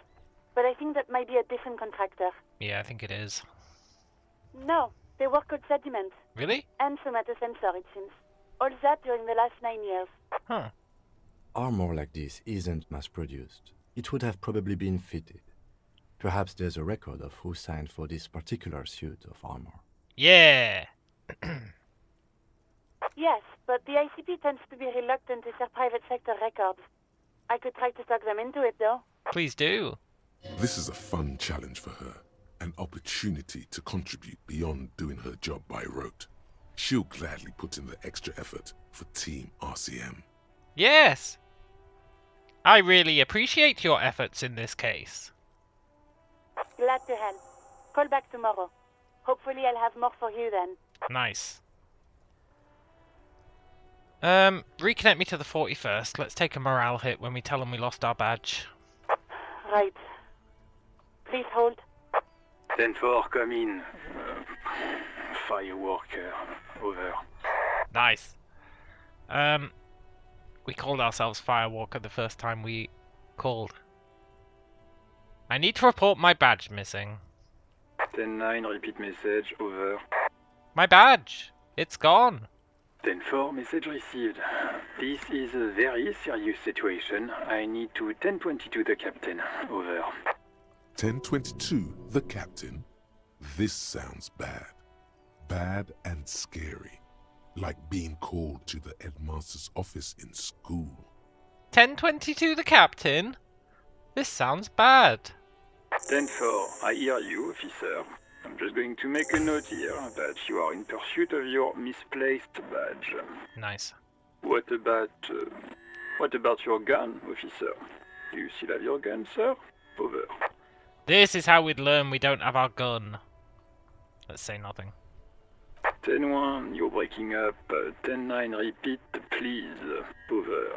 but I think that might be a different contractor. Yeah, I think it is. No, they work called Sediment. Really? And Somatosensor, it seems. All that during the last 9 years. Huh. Armor like this isn't mass-produced. It would have probably been fitted. Perhaps there's a record of who signed for this particular suit of armor. Yeah! Yes, but the ICP tends to be reluctant to share private sector records. I could try to talk them into it, though. Please do. This is a fun challenge for her. An opportunity to contribute beyond doing her job by rote. She'll gladly put in the extra effort for Team RCM. Yes! I really appreciate your efforts in this case. Glad to help. Call back tomorrow. Hopefully I'll have more for you then. Nice. Reconnect me to the 41st. Let's take a morale hit when we tell them we lost our badge. Right. Please hold. 10-4, come in. Fireworker, over. Nice. We called ourselves Firewalker the first time we called. I need to report my badge missing. 10-9, repeat message, over. My badge! It's gone. 10-4, message received. This is a very serious situation. I need to 1022 the captain, over. 1022, the captain? This sounds bad. Bad and scary. Like being called to the headmaster's office in school. 1022 the captain? This sounds bad. 10-4, I hear you, officer. I'm just going to make a note here that you are in pursuit of your misplaced badge. Nice. What about your gun, officer? Do you still have your gun, sir? Over. This is how we'd learn we don't have our gun. Let's say nothing. 10-1, you're breaking up. 10-9, repeat, please. Over.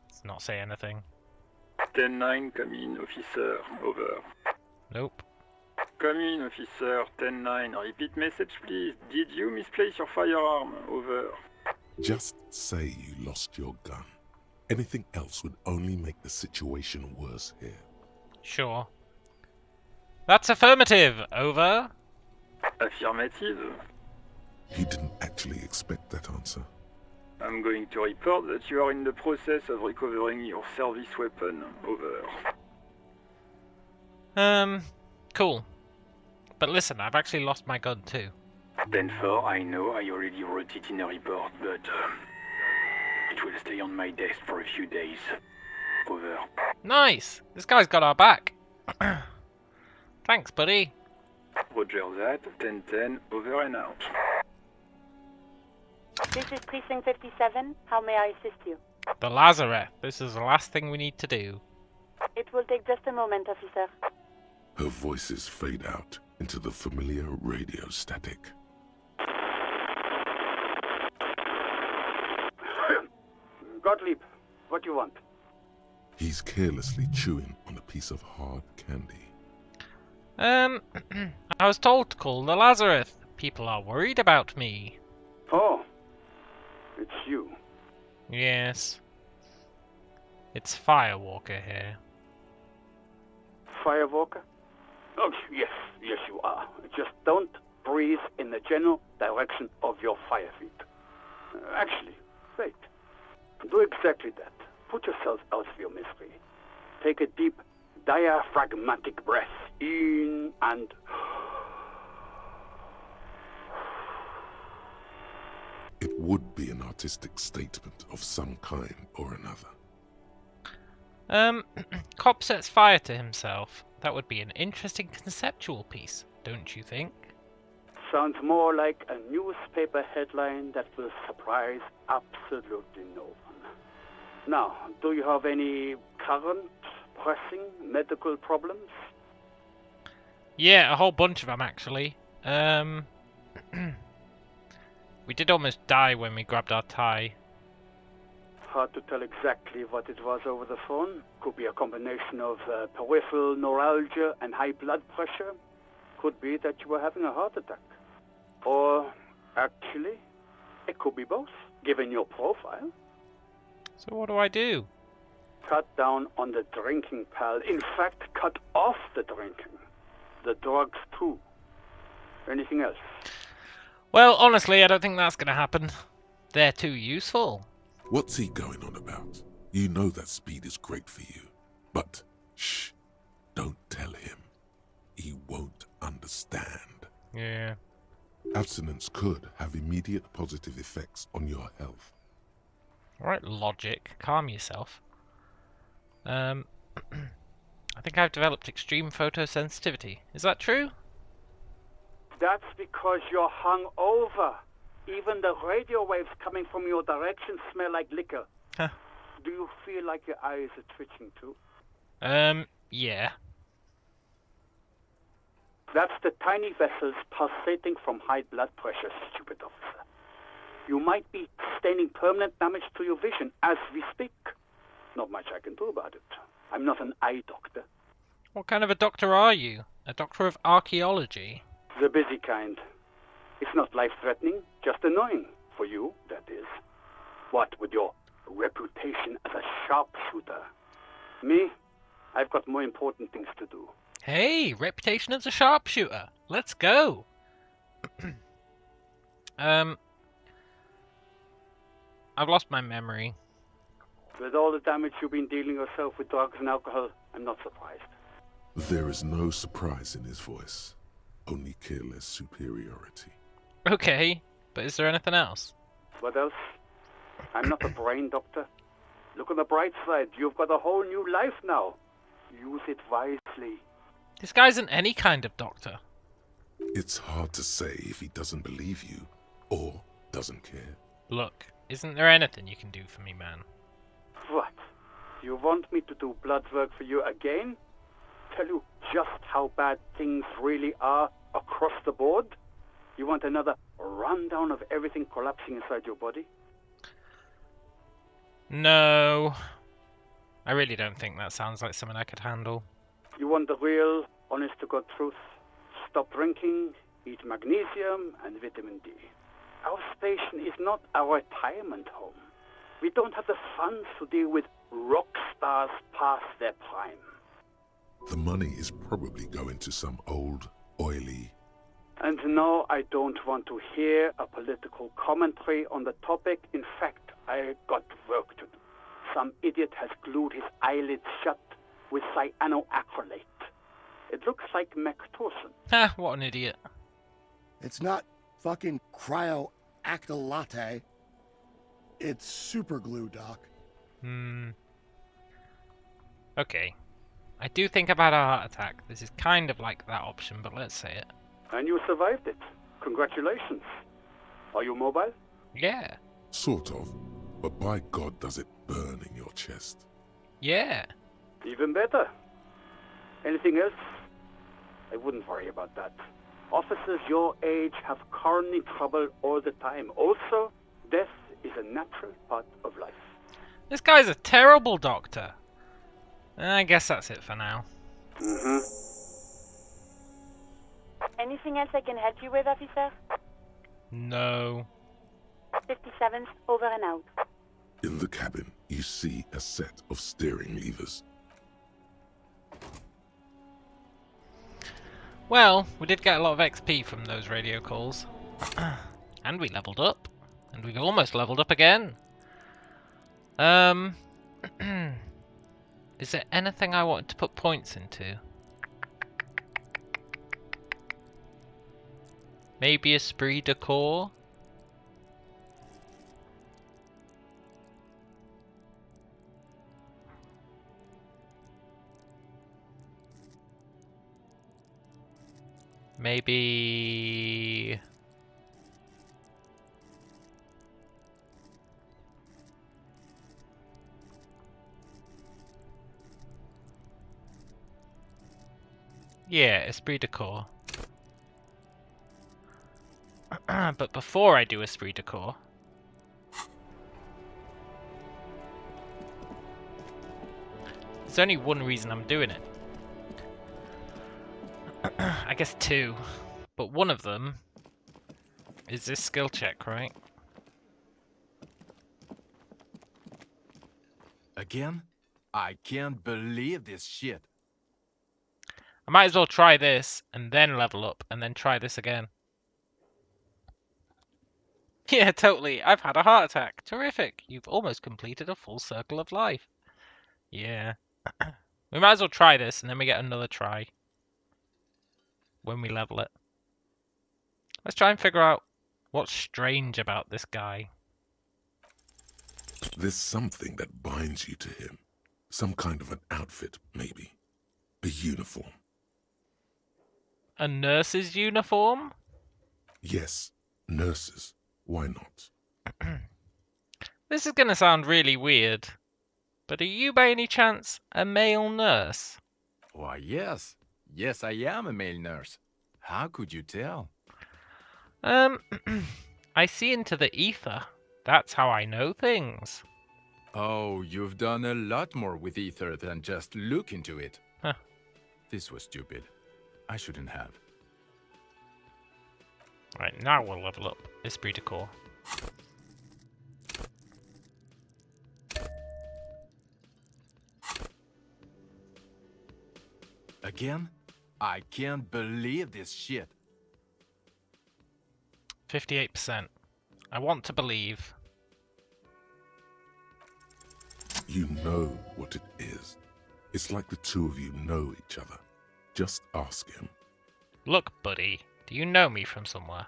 Let's not say anything. 10-9, come in, officer. Over. Nope. Come in, officer. 10-9, repeat message, please. Did you misplace your firearm? Over. Just say you lost your gun. Anything else would only make the situation worse here. Sure. That's affirmative. Over. Affirmative. He didn't actually expect that answer. I'm going to report that you are in the process of recovering your service weapon. Over. Cool. But listen, I've actually lost my gun too. 10-4, I know I already wrote it in a report, but it will stay on my desk for a few days. Over. Nice! This guy's got our back. Thanks, buddy. Roger that. 10-10, over and out. This is Precinct 57. How may I assist you? The Lazareth. This is the last thing we need to do. It will take just a moment, officer. Her voices fade out into the familiar radio static. Gottlieb, what do you want? He's carelessly chewing on a piece of hard candy. I was told to call the Lazareth. People are worried about me. Oh, it's you. Yes. It's Firewalker here. Firewalker? Oh, yes, you are. Just don't breathe in the general direction of your fire feet. Actually, wait. Do exactly that. Put yourself out of your misery. Take a deep, diaphragmatic breath in and... It would be an artistic statement of some kind or another. Cop sets fire to himself. That would be an interesting conceptual piece, don't you think? Sounds more like a newspaper headline that will surprise absolutely no one. Now, do you have any current, pressing medical problems? Yeah, a whole bunch of them, actually. We did almost die when we grabbed our tie. Hard to tell exactly what it was over the phone. Could be a combination of peripheral neuralgia and high blood pressure. Could be that you were having a heart attack. Or, actually, it could be both, given your profile. So what do I do? Cut down on the drinking, pal. In fact, cut off the drinking. The drugs, too. Anything else? Well, honestly, I don't think that's going to happen. They're too useful. What's he going on about? You know that speed is great for you. But, shh, don't tell him. He won't understand. Yeah. Abstinence could have immediate positive effects on your health. Alright, logic. Calm yourself. I think I've developed extreme photosensitivity. Is that true? That's because you're hungover. Even the radio waves coming from your direction smell like liquor. Huh. Do you feel like your eyes are twitching too? Yeah. That's the tiny vessels pulsating from high blood pressure, stupid officer. You might be sustaining permanent damage to your vision as we speak. Not much I can do about it. I'm not an eye doctor. What kind of a doctor are you? A doctor of archaeology? The busy kind. It's not life-threatening, just annoying. For you, that is. What with your reputation as a sharpshooter? Me? I've got more important things to do. Hey, reputation as a sharpshooter. Let's go. I've lost my memory. With all the damage you've been dealing yourself with drugs and alcohol, I'm not surprised. There is no surprise in his voice, only careless superiority. Okay, but is there anything else? What else? I'm not a brain doctor. Look on the bright side, you've got a whole new life now. Use it wisely. This guy isn't any kind of doctor. It's hard to say if he doesn't believe you, or doesn't care. Look, Isn't there anything you can do for me, man? What? You want me to do blood work for you again? Tell you just how bad things really are across the board? You want another rundown of everything collapsing inside your body? No. I really don't think that sounds like something I could handle. You want the real, honest-to-God truth? Stop drinking, eat magnesium and vitamin D. Our station is not a retirement home. We don't have the funds to deal with rock stars past their prime. The money is probably going to some old, oily... And no, I don't want to hear a political commentary on the topic. In fact, I got work to do. Some idiot has glued his eyelids shut with cyanoacrylate. It looks like Mactorson. Ha, what an idiot. It's not fucking cryoacrylate. It's super glue, Doc. Okay. I do think I've had a heart attack. This is kind of like that option, but let's say it. And you survived it. Congratulations. Are you mobile? Yeah. Sort of. But by God does it burn in your chest. Yeah. Even better. Anything else? I wouldn't worry about that. Officers your age have coronary trouble all the time. Also, death is a natural part of life. This guy's a terrible doctor. I guess that's it for now. Anything else I can help you with, officer? No. 57th, over and out. In the cabin, you see a set of steering levers. Well, we did get a lot of XP from those radio calls. And we leveled up. And we've almost leveled up again. Is there anything I wanted to put points into? Maybe esprit de corps? Maybe... yeah, esprit de corps. But before I do esprit de corps, there's only one reason I'm doing it. I guess two, but one of them is this skill check, right? Again? I can't believe this shit. I might as well try this and then level up and then try this again. Yeah, totally. I've had a heart attack. Terrific. You've almost completed a full circle of life. Yeah. We might as well try this and then we get another try when we level it. Let's try and figure out what's strange about this guy. There's something that binds you to him. Some kind of an outfit, maybe. A uniform. A nurse's uniform? Yes, nurses. Why not? This is going to sound really weird, but are you by any chance a male nurse? Why, yes. Yes, I am a male nurse. How could you tell? I see into the ether. That's how I know things. Oh, you've done a lot more with ether than just look into it. Huh. This was stupid. I shouldn't have. Right, now we'll level up esprit de corps. Again? I can't believe this shit. 58%. I want to believe. You know what it is. It's like the two of you know each other. Just ask him. Look, buddy, do you know me from somewhere?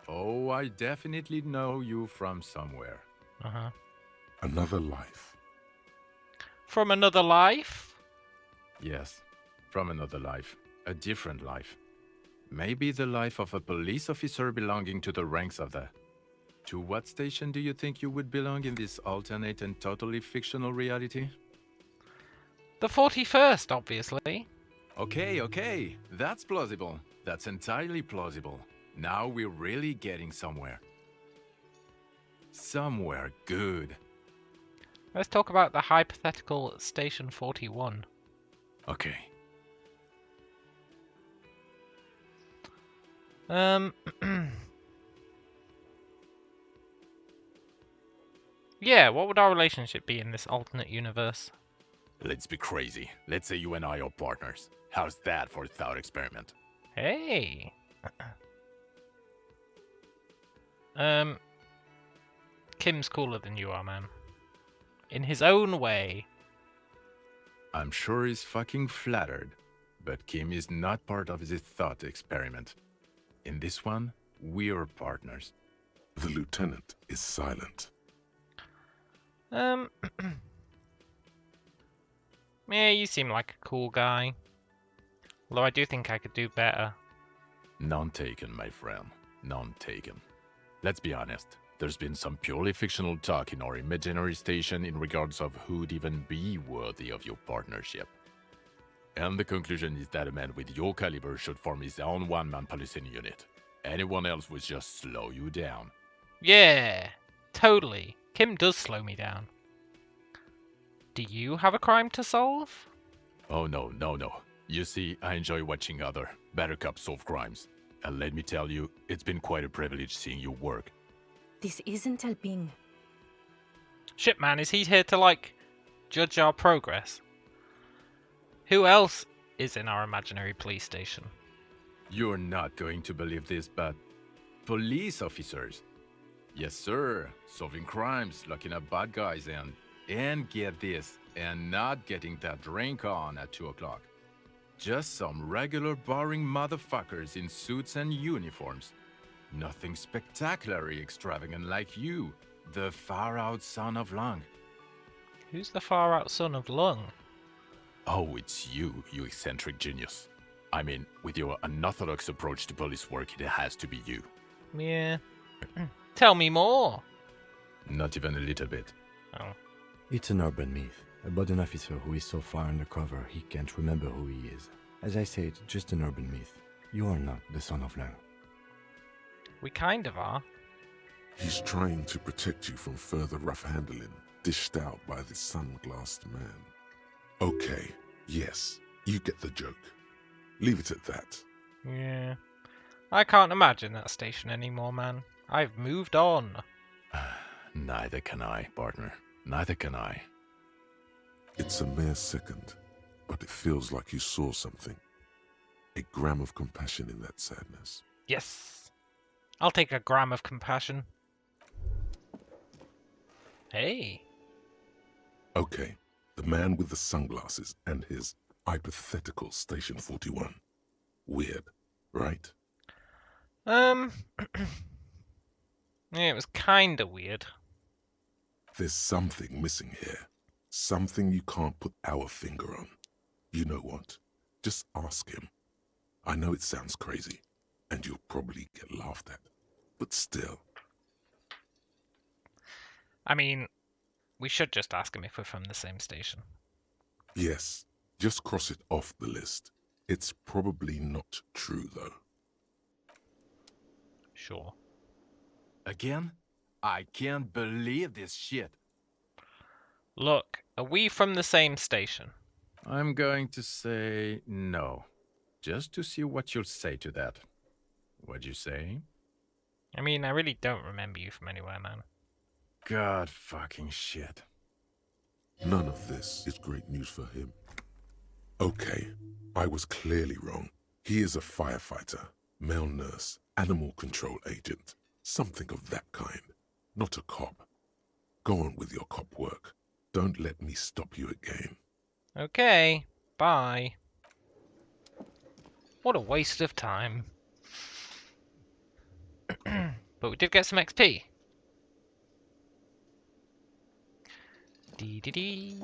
Oh, I definitely know you from somewhere. Uh-huh. Another life. From another life? Yes, from another life. A different life. Maybe the life of a police officer belonging to the ranks of the To what station do you think you would belong in this alternate and totally fictional reality? The 41st, obviously. Okay. That's plausible. That's entirely plausible. Now we're really getting somewhere. Somewhere good. Let's talk about the hypothetical Station 41. Okay. Yeah, what would our relationship be in this alternate universe? Let's be crazy. Let's say you and I are partners. How's that for a thought experiment? Hey. Kim's cooler than you are, man. In his own way. I'm sure he's fucking flattered, but Kim is not part of this thought experiment. In this one, we're partners. The lieutenant is silent. Yeah, you seem like a cool guy. Although I do think I could do better. None taken, my friend. None taken. Let's be honest. There's been some purely fictional talk in our imaginary station in regards of who'd even be worthy of your partnership. And the conclusion is that a man with your caliber should form his own one-man policing unit. Anyone else would just slow you down. Yeah, totally. Kim does slow me down. Do you have a crime to solve? Oh no. You see, I enjoy watching other better cops solve crimes. And let me tell you, it's been quite a privilege seeing you work. This isn't helping. Shit, man, is he here to, like, judge our progress? Who else is in our imaginary police station? You're not going to believe this, but police officers. Yes, sir. Solving crimes, locking up bad guys, and get this, and not getting that drink on at 2 o'clock. Just some regular boring motherfuckers in suits and uniforms. Nothing spectacularly extravagant like you, the far-out son of Lung. Who's the far-out son of Lung? Oh, it's you eccentric genius. I mean, with your unorthodox approach to police work, it has to be you. Yeah. Tell me more. Not even a little bit. Oh. It's an urban myth about an officer who is so far undercover he can't remember who he is. As I said, just an urban myth. You are not the son of Lang. We kind of are. He's trying to protect you from further rough handling, dished out by this sunglassed man. Okay, yes, you get the joke. Leave it at that. Yeah. I can't imagine that station anymore, man. I've moved on. Neither can I, partner. Neither can I. It's a mere second, but it feels like you saw something. A gram of compassion in that sadness. Yes. I'll take a gram of compassion. Hey. Okay, the man with the sunglasses and his hypothetical Station 41. Weird, right? Yeah, it was kinda weird. There's something missing here. Something you can't put our finger on. You know what? Just ask him. I know it sounds crazy, and you'll probably get laughed at. But still. I mean, we should just ask him if we're from the same station. Yes, just cross it off the list. It's probably not true, though. Sure. Again? I can't believe this shit. Look, are we from the same station? I'm going to say no. Just to see what you'll say to that. What'd you say? I mean, I really don't remember you from anywhere, man. God fucking shit. None of this is great news for him. Okay, I was clearly wrong. He is a firefighter, male nurse, animal control agent, something of that kind. Not a cop. Go on with your cop work. Don't let me stop you again. Okay, bye. What a waste of time. But we did get some XP. Dee.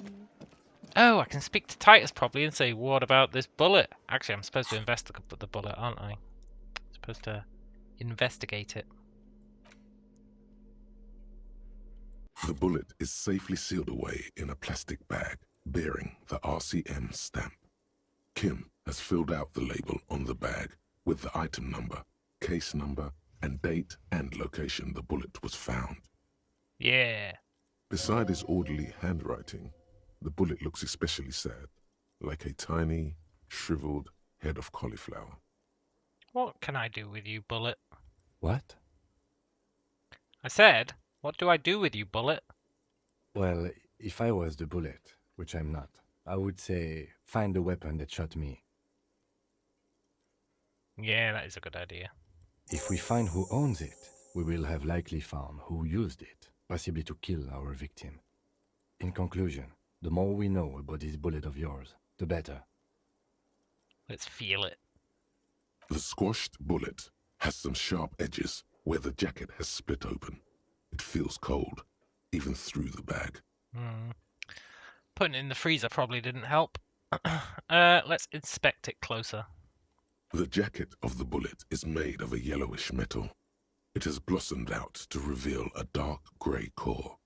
Oh, I can speak to Titus probably and say, what about this bullet? Actually, I'm supposed to investigate the bullet, aren't I? Supposed to investigate it. The bullet is safely sealed away in a plastic bag bearing the RCM stamp. Kim has filled out the label on the bag with the item number, case number, and date and location the bullet was found. Yeah. Beside his orderly handwriting, the bullet looks especially sad, like a tiny, shriveled head of cauliflower. What can I do with you, Bullet? What? I said, what do I do with you, Bullet? Well, if I was the bullet, which I'm not, I would say find the weapon that shot me. Yeah, that is a good idea. If we find who owns it, we will have likely found who used it, possibly to kill our victim. In conclusion, the more we know about this bullet of yours, the better. Let's feel it. The squashed bullet has some sharp edges where the jacket has split open. It feels cold, even through the bag. Putting it in the freezer probably didn't help. Let's inspect it closer. The jacket of the bullet is made of a yellowish metal. It has blossomed out to reveal a dark grey core.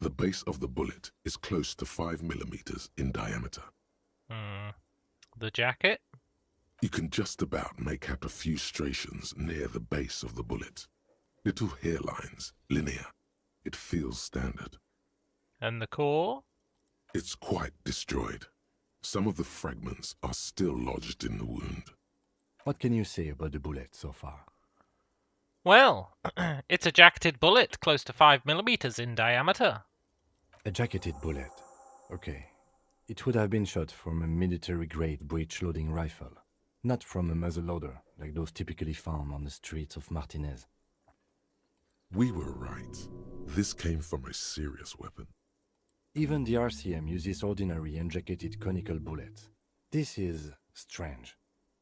The base of the bullet is close to 5 millimeters in diameter. The jacket? You can just about make out a few striations near the base of the bullet. Little hairlines, linear. It feels standard. And the core? It's quite destroyed. Some of the fragments are still lodged in the wound. What can you say about the bullet so far? Well, it's a jacketed bullet, close to 5 millimeters in diameter. A jacketed bullet. Okay. It would have been shot from a military-grade breech-loading rifle, not from a muzzleloader like those typically found on the streets of Martinez. We were right. This came from a serious weapon. Even the RCM uses ordinary unjacketed conical bullets. This is strange.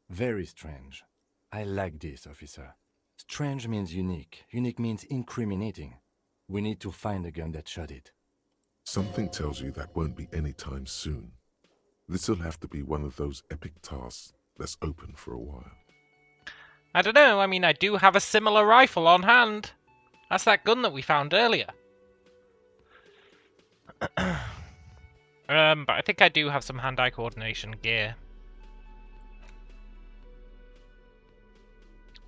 Very strange. I like this, officer. Strange means unique. Unique means incriminating. We need to find the gun that shot it. Something tells you that won't be any time soon. This'll have to be one of those epic tasks that's open for a while. I don't know, I mean, I do have a similar rifle on hand. That's that gun that we found earlier. But I think I do have some hand-eye coordination gear.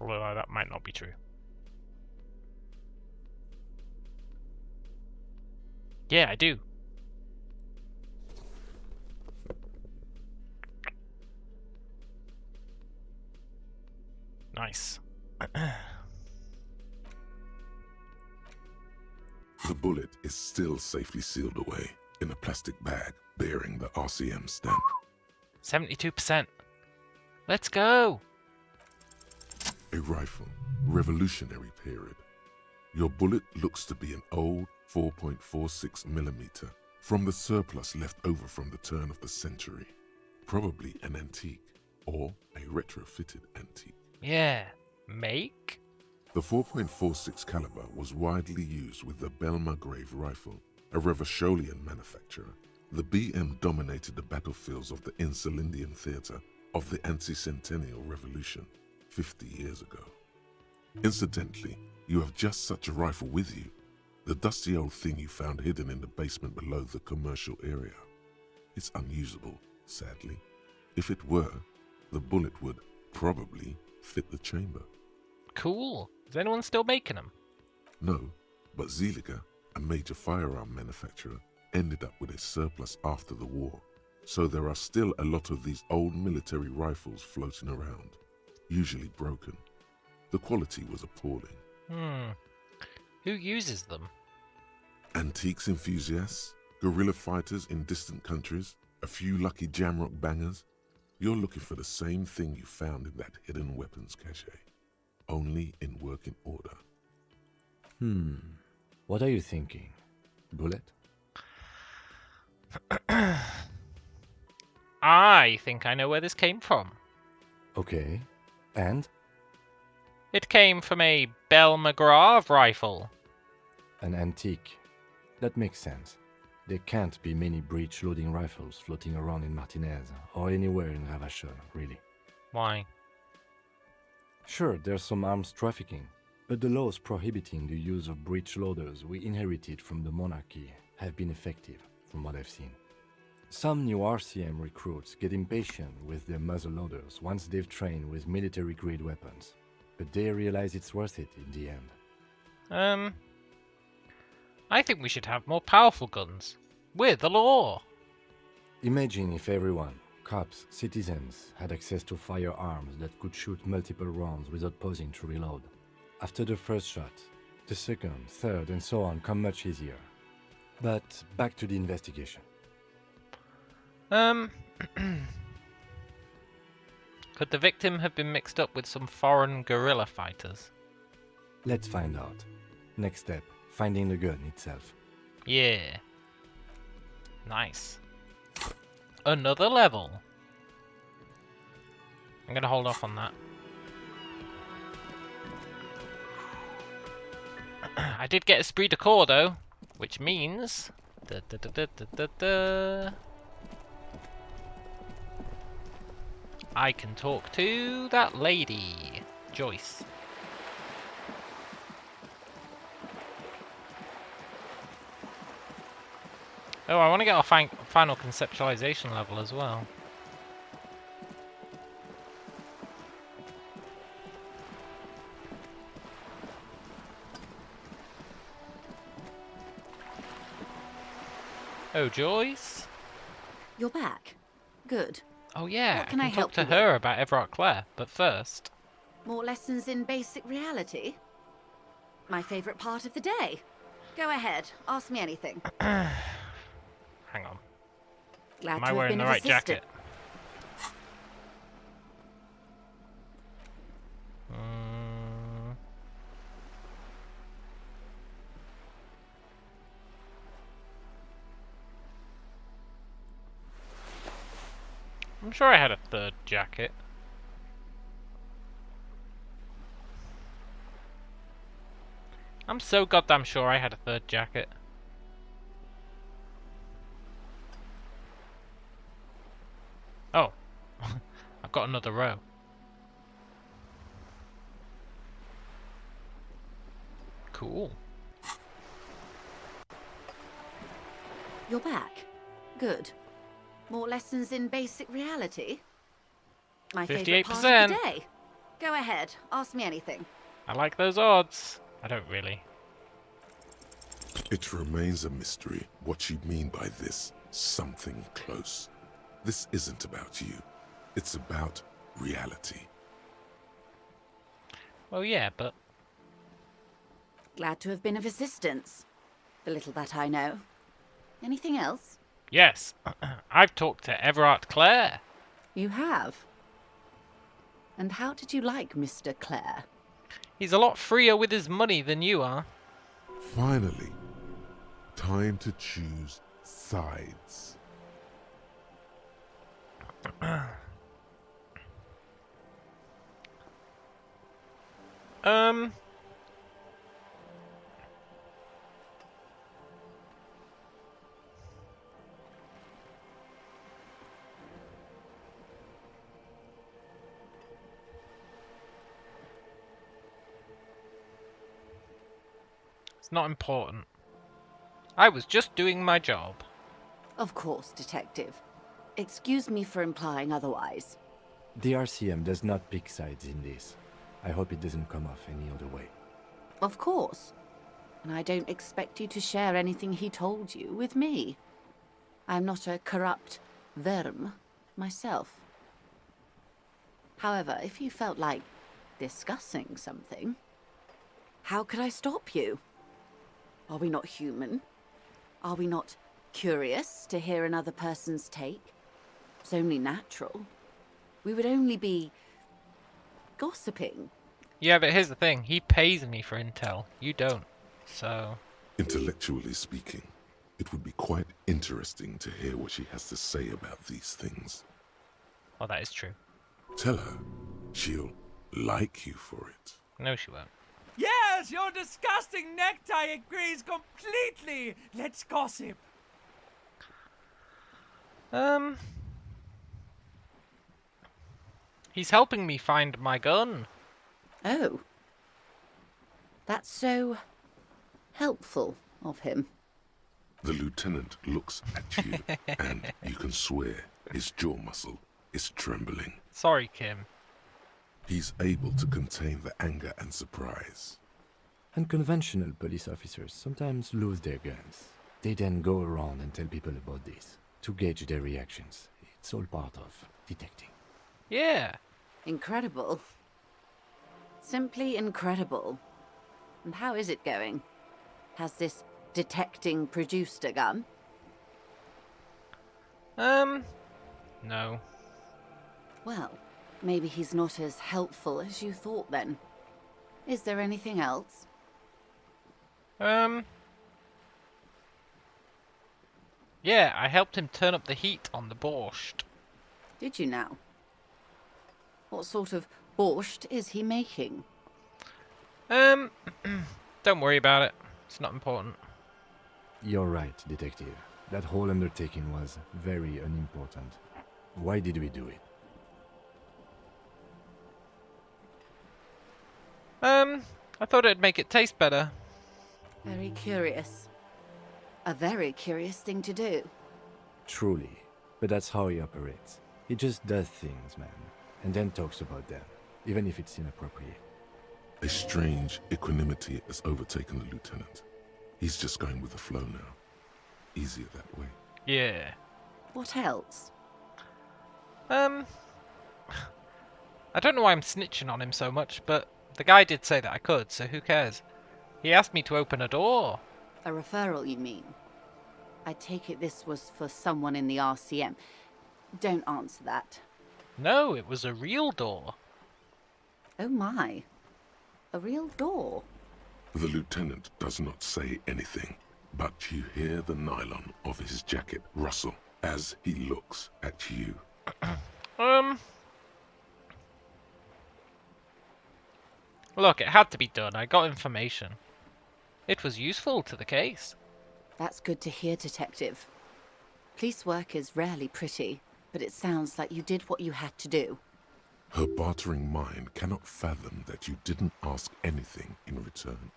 Although that might not be true. Yeah, I do. Nice. The bullet is still safely sealed away in a plastic bag bearing the RCM stamp. 72%. Let's go! A rifle, revolutionary period. Your bullet looks to be an old 4.46 millimeter from the surplus left over from the turn of the century. Probably an antique or a retrofitted antique. Yeah. Make? The 4.46 caliber was widely used with the Belmargrave rifle, a Revacholian manufacturer. The BM dominated the battlefields of the Insulindian theater of the anti-centennial revolution 50 years ago. Incidentally, you have just such a rifle with you, the dusty old thing you found hidden in the basement below the commercial area. It's unusable, sadly. If it were, the bullet would probably fit the chamber. Cool. Is anyone still making them? No, but Zeliger, a major firearm manufacturer, ended up with a surplus after the war. So there are still a lot of these old military rifles floating around, usually broken. The quality was appalling. Who uses them? Antiques enthusiasts, guerrilla fighters in distant countries, a few lucky jamrock bangers. You're looking for the same thing you found in that hidden weapons cache, only in working order. What are you thinking? Bullet? I think I know where this came from. Okay. And? It came from a Belmargrave rifle. An antique. That makes sense. There can't be many breech-loading rifles floating around in Martinez, or anywhere in Ravachol, really. Why? Sure, there's some arms trafficking, But the laws prohibiting the use of breech loaders we inherited from the monarchy have been effective, from what I've seen. Some new RCM recruits get impatient with their muzzle loaders once they've trained with military-grade weapons, but they realize it's worth it in the end. I think we should have more powerful guns. We're the law. Imagine if everyone, cops, citizens, had access to firearms that could shoot multiple rounds without pausing to reload. After the first shot, the second, third, and so on come much easier. But back to the investigation. Could the victim have been mixed up with some foreign guerrilla fighters? Let's find out. Next step, finding the gun itself. Yeah. Nice. Another level. I'm gonna hold off on that. I did get esprit de corps though, which means I can talk to that lady, Joyce. Oh, I want to get our final conceptualization level as well. Oh, Joyce? You're back. Good. Oh yeah, What can I talk help to you her about Everard Clare, but first... More lessons in basic reality? My favorite part of the day. Go ahead, ask me anything. Hang on. Glad Am to I have wearing been the of right assistance. jacket? I'm sure I had a third jacket. I'm so goddamn sure I had a third jacket. Oh. I've got another row. Cool. You're back. Good. More lessons in basic reality? My favorite part of 58%. the day. Go ahead, ask me anything. I like those odds. I don't really. It remains a mystery what you mean by this something close. This isn't about you. It's about reality. Well, yeah, but... Glad to have been of assistance. The little that I know. Anything else? Yes, I've talked to Everard Clare. You have? And how did you like Mr. Clare? He's a lot freer with his money than you are. Finally, time to choose sides. It's not important. I was just doing my job. Of course, Detective. Excuse me for implying otherwise. The RCM does not pick sides in this. I hope it doesn't come off any other way. Of course. And I don't expect you to share anything he told you with me. I'm not a corrupt verm myself. However, if you felt like discussing something, how could I stop you? Are we not human? Are we not curious to hear another person's take? It's only natural. We would only be gossiping. Yeah, but here's the thing. He pays me for intel. You don't. So... Intellectually speaking, it would be quite interesting to hear what she has to say about these things. Oh, that is true. Tell her she'll like you for it. No, she won't. Yes, your disgusting necktie agrees completely. Let's gossip. He's helping me find my gun. Oh. That's so helpful of him. The lieutenant looks at you, and you can swear his jaw muscle is trembling. Sorry, Kim. He's able to contain the anger and surprise. Unconventional police officers sometimes lose their guns. They then go around and tell people about this, to gauge their reactions. It's all part of detecting. Yeah. Incredible. Simply incredible. And how is it going? Has this detecting produced a gun? No. Well, maybe he's not as helpful as you thought then. Is there anything else? Yeah, I helped him turn up the heat on the borscht. Did you now? What sort of borscht is he making? Don't worry about it. It's not important. You're right, detective. That whole undertaking was very unimportant. Why did we do it? I thought it'd make it taste better. Very curious. A very curious thing to do. Truly. But that's how he operates. He just does things, man. And then talks about them, even if it's inappropriate. A strange equanimity has overtaken the lieutenant. He's just going with the flow now. Easier that way. Yeah. What else? I don't know why I'm snitching on him so much, but the guy did say that I could, so who cares? He asked me to open a door. A referral, you mean? I take it this was for someone in the RCM. Don't answer that. No, it was a real door. Oh my. A real door? The lieutenant does not say anything, but you hear the nylon of his jacket rustle as he looks at you. Look, it had to be done. I got information. It was useful to the case. That's good to hear, Detective. Police work is rarely pretty, but it sounds like you did what you had to do. Her bartering mind cannot fathom that you didn't ask anything in return.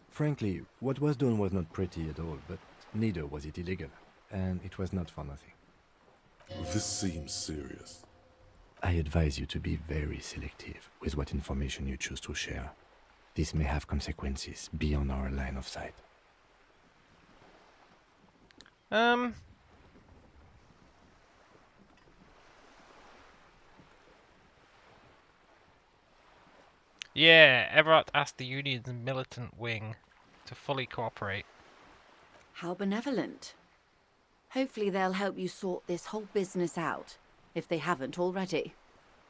Frankly, what was done was not pretty at all, but neither was it illegal, and it was not for nothing. This seems serious. I advise you to be very selective with what information you choose to share. This may have consequences beyond our line of sight. Yeah, Everett asked the union's militant wing to fully cooperate. How benevolent. Hopefully they'll help you sort this whole business out, if they haven't already.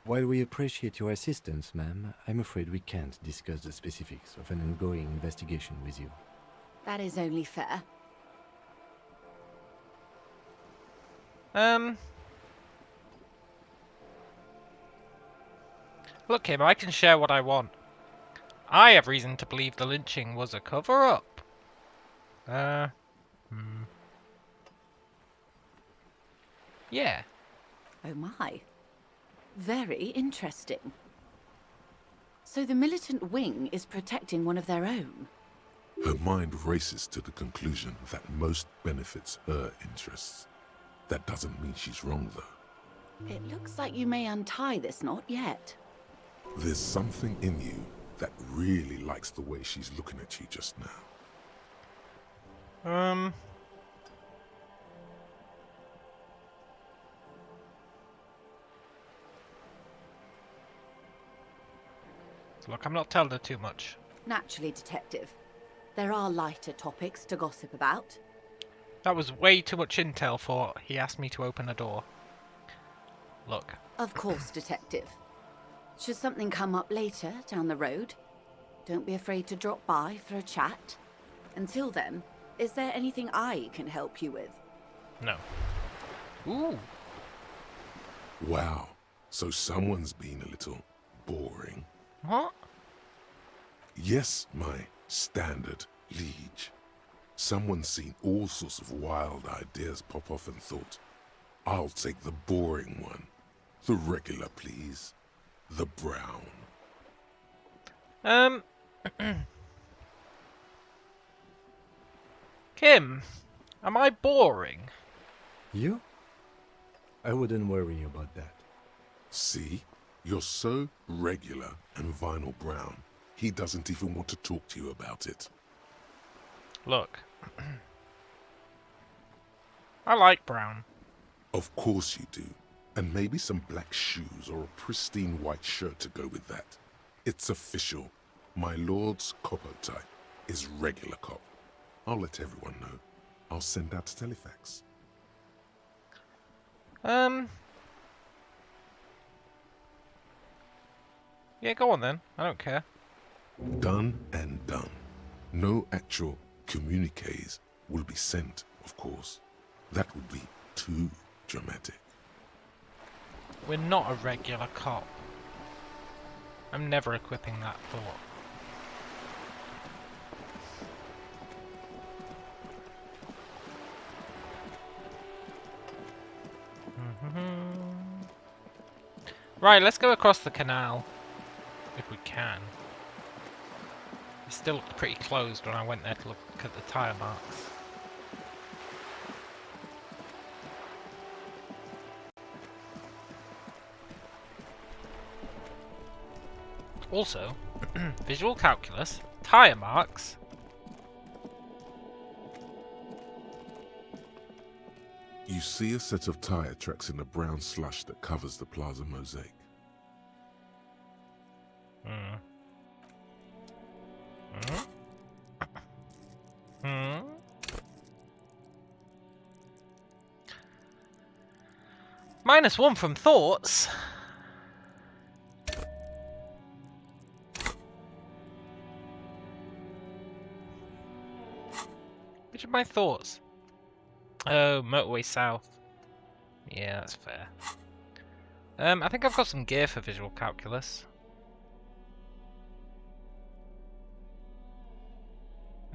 While we appreciate your assistance, ma'am, I'm afraid we can't discuss the specifics of an ongoing investigation with you. That is only fair. Look, Kim, I can share what I want. I have reason to believe the lynching was a cover-up. Yeah. Oh my. Very interesting. So the militant wing is protecting one of their own? Her mind races to the conclusion that most benefits her interests. That doesn't mean she's wrong, though. It looks like you may untie this knot yet. There's something in you that really likes the way she's looking at you just now. Look, I'm not telling her too much. Naturally, Detective. There are lighter topics to gossip about. That was way too much intel for he asked me to open a door. Look. Of course, Detective. Should something come up later down the road, don't be afraid to drop by for a chat. Until then, is there anything I can help you with? No. Ooh. Wow. So someone's been a little boring. What? Yes, my standard liege. Someone's seen all sorts of wild ideas pop off and thought, I'll take the boring one. The regular, please. The brown. Kim, am I boring? You? I wouldn't worry about that. See? You're so regular and vinyl brown. He doesn't even want to talk to you about it. Look. I like brown. Of course you do. And maybe some black shoes or a pristine white shirt to go with that. It's official. My lord's Coppo type is regular cop. I'll let everyone know. I'll send out a telefax. Yeah, go on then. I don't care. Done and done. No actual communiques will be sent, of course. That would be too dramatic. We're not a regular cop. I'm never equipping that thought. Right, let's go across the canal. If we can. It still looked pretty closed when I went there to look at the tyre marks. Also, visual calculus, tyre marks. You see a set of tire tracks in the brown slush that covers the plaza mosaic. -1 from thoughts. Which of my thoughts? Oh, motorway south. Yeah, that's fair. I think I've got some gear for visual calculus.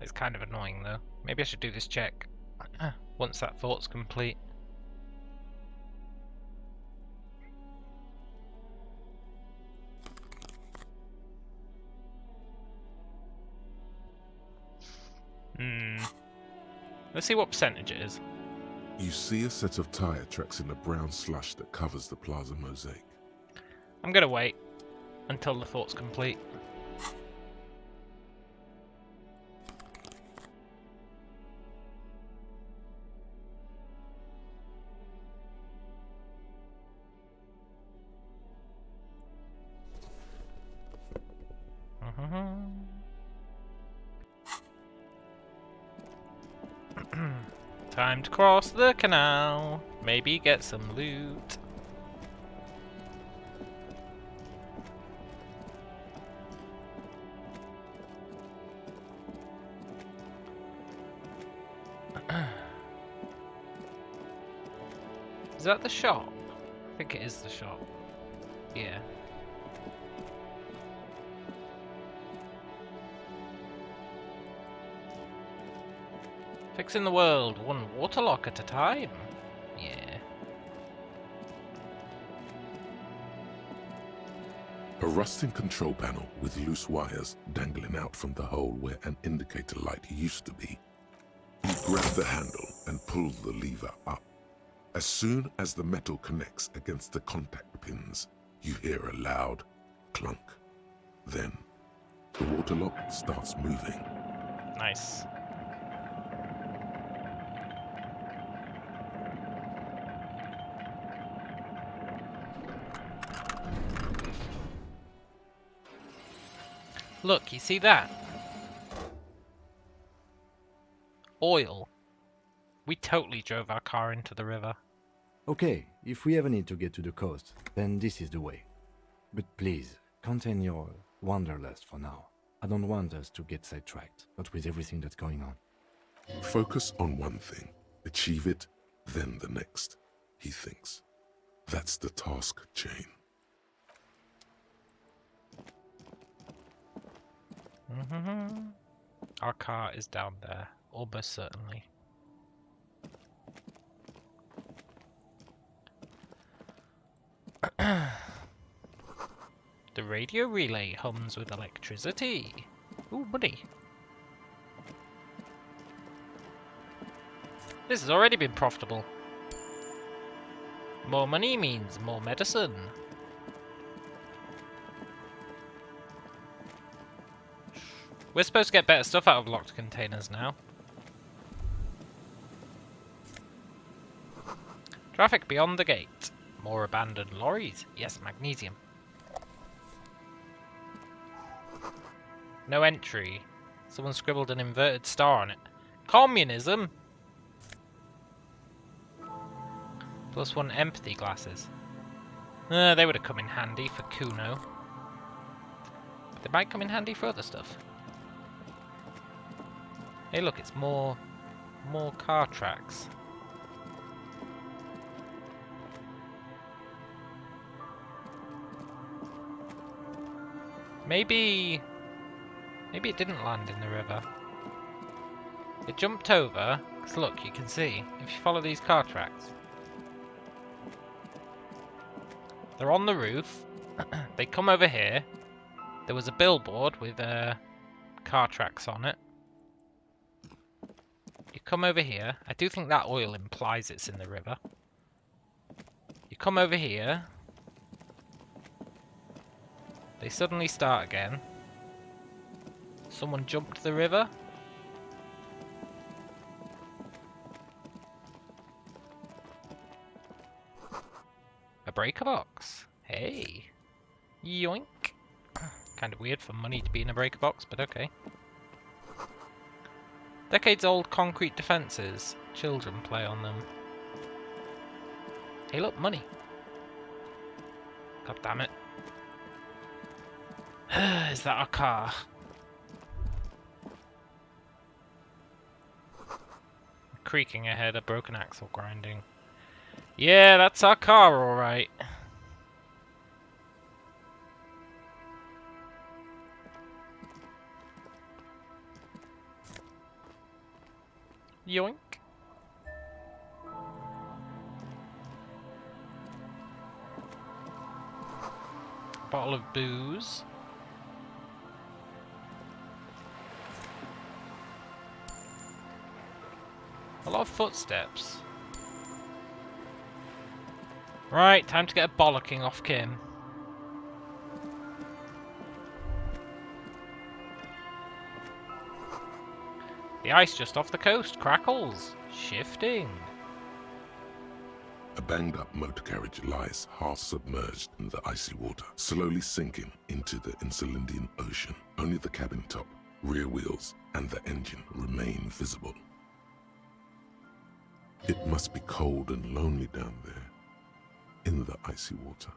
It's kind of annoying though. Maybe I should do this check once that thought's complete. Let's see what percentage it is. You see a set of tire tracks in the brown slush that covers the plaza mosaic. I'm gonna wait until the thought's complete. Time to cross the canal. Maybe get some loot. Is that the shop? I think it is the shop. Yeah. Fixing the world, one waterlock at a time. Yeah. A rusting control panel with loose wires dangling out from the hole where an indicator light used to be. You grab the handle and pull the lever up. As soon as the metal connects against the contact pins, you hear a loud clunk. Then, the waterlock starts moving. Nice. Look, you see that? Oil. We totally drove our car into the river. Okay, if we ever need to get to the coast, then this is the way. But please, contain your wanderlust for now. I don't want us to get sidetracked, not with everything that's going on. Focus on one thing. Achieve it, then the next, he thinks. That's the task chain. Our car is down there, almost certainly. The radio relay hums with electricity. Ooh, money. This has already been profitable. More money means more medicine. We're supposed to get better stuff out of locked containers now. Traffic beyond the gate. More abandoned lorries. Yes, magnesium. No entry. Someone scribbled an inverted star on it. Communism! +1 empathy glasses. They would have come in handy for Cuno. But they might come in handy for other stuff. Hey look, it's more car tracks. Maybe it didn't land in the river. It jumped over, because look, you can see, if you follow these car tracks. They're on the roof, they come over here, there was a billboard with car tracks on it. You come over here, I do think that oil implies it's in the river. You come over here, they suddenly start again. Someone jumped the river. A breaker box. Hey. Yoink. Kind of weird for money to be in a breaker box, but okay. Decades old concrete defences. Children play on them. Hey look, money. God damn it. Is that our car? Creaking ahead, a broken axle grinding. Yeah, that's our car, alright. Yoink. Bottle of booze. A lot of footsteps. Right, time to get a bollocking off Kim. The ice just off the coast crackles, shifting. A banged-up motor carriage lies half submerged in the icy water, slowly sinking into the Insulindian Ocean. Only the cabin top, rear wheels, and the engine remain visible. It must be cold and lonely down there, in the icy water.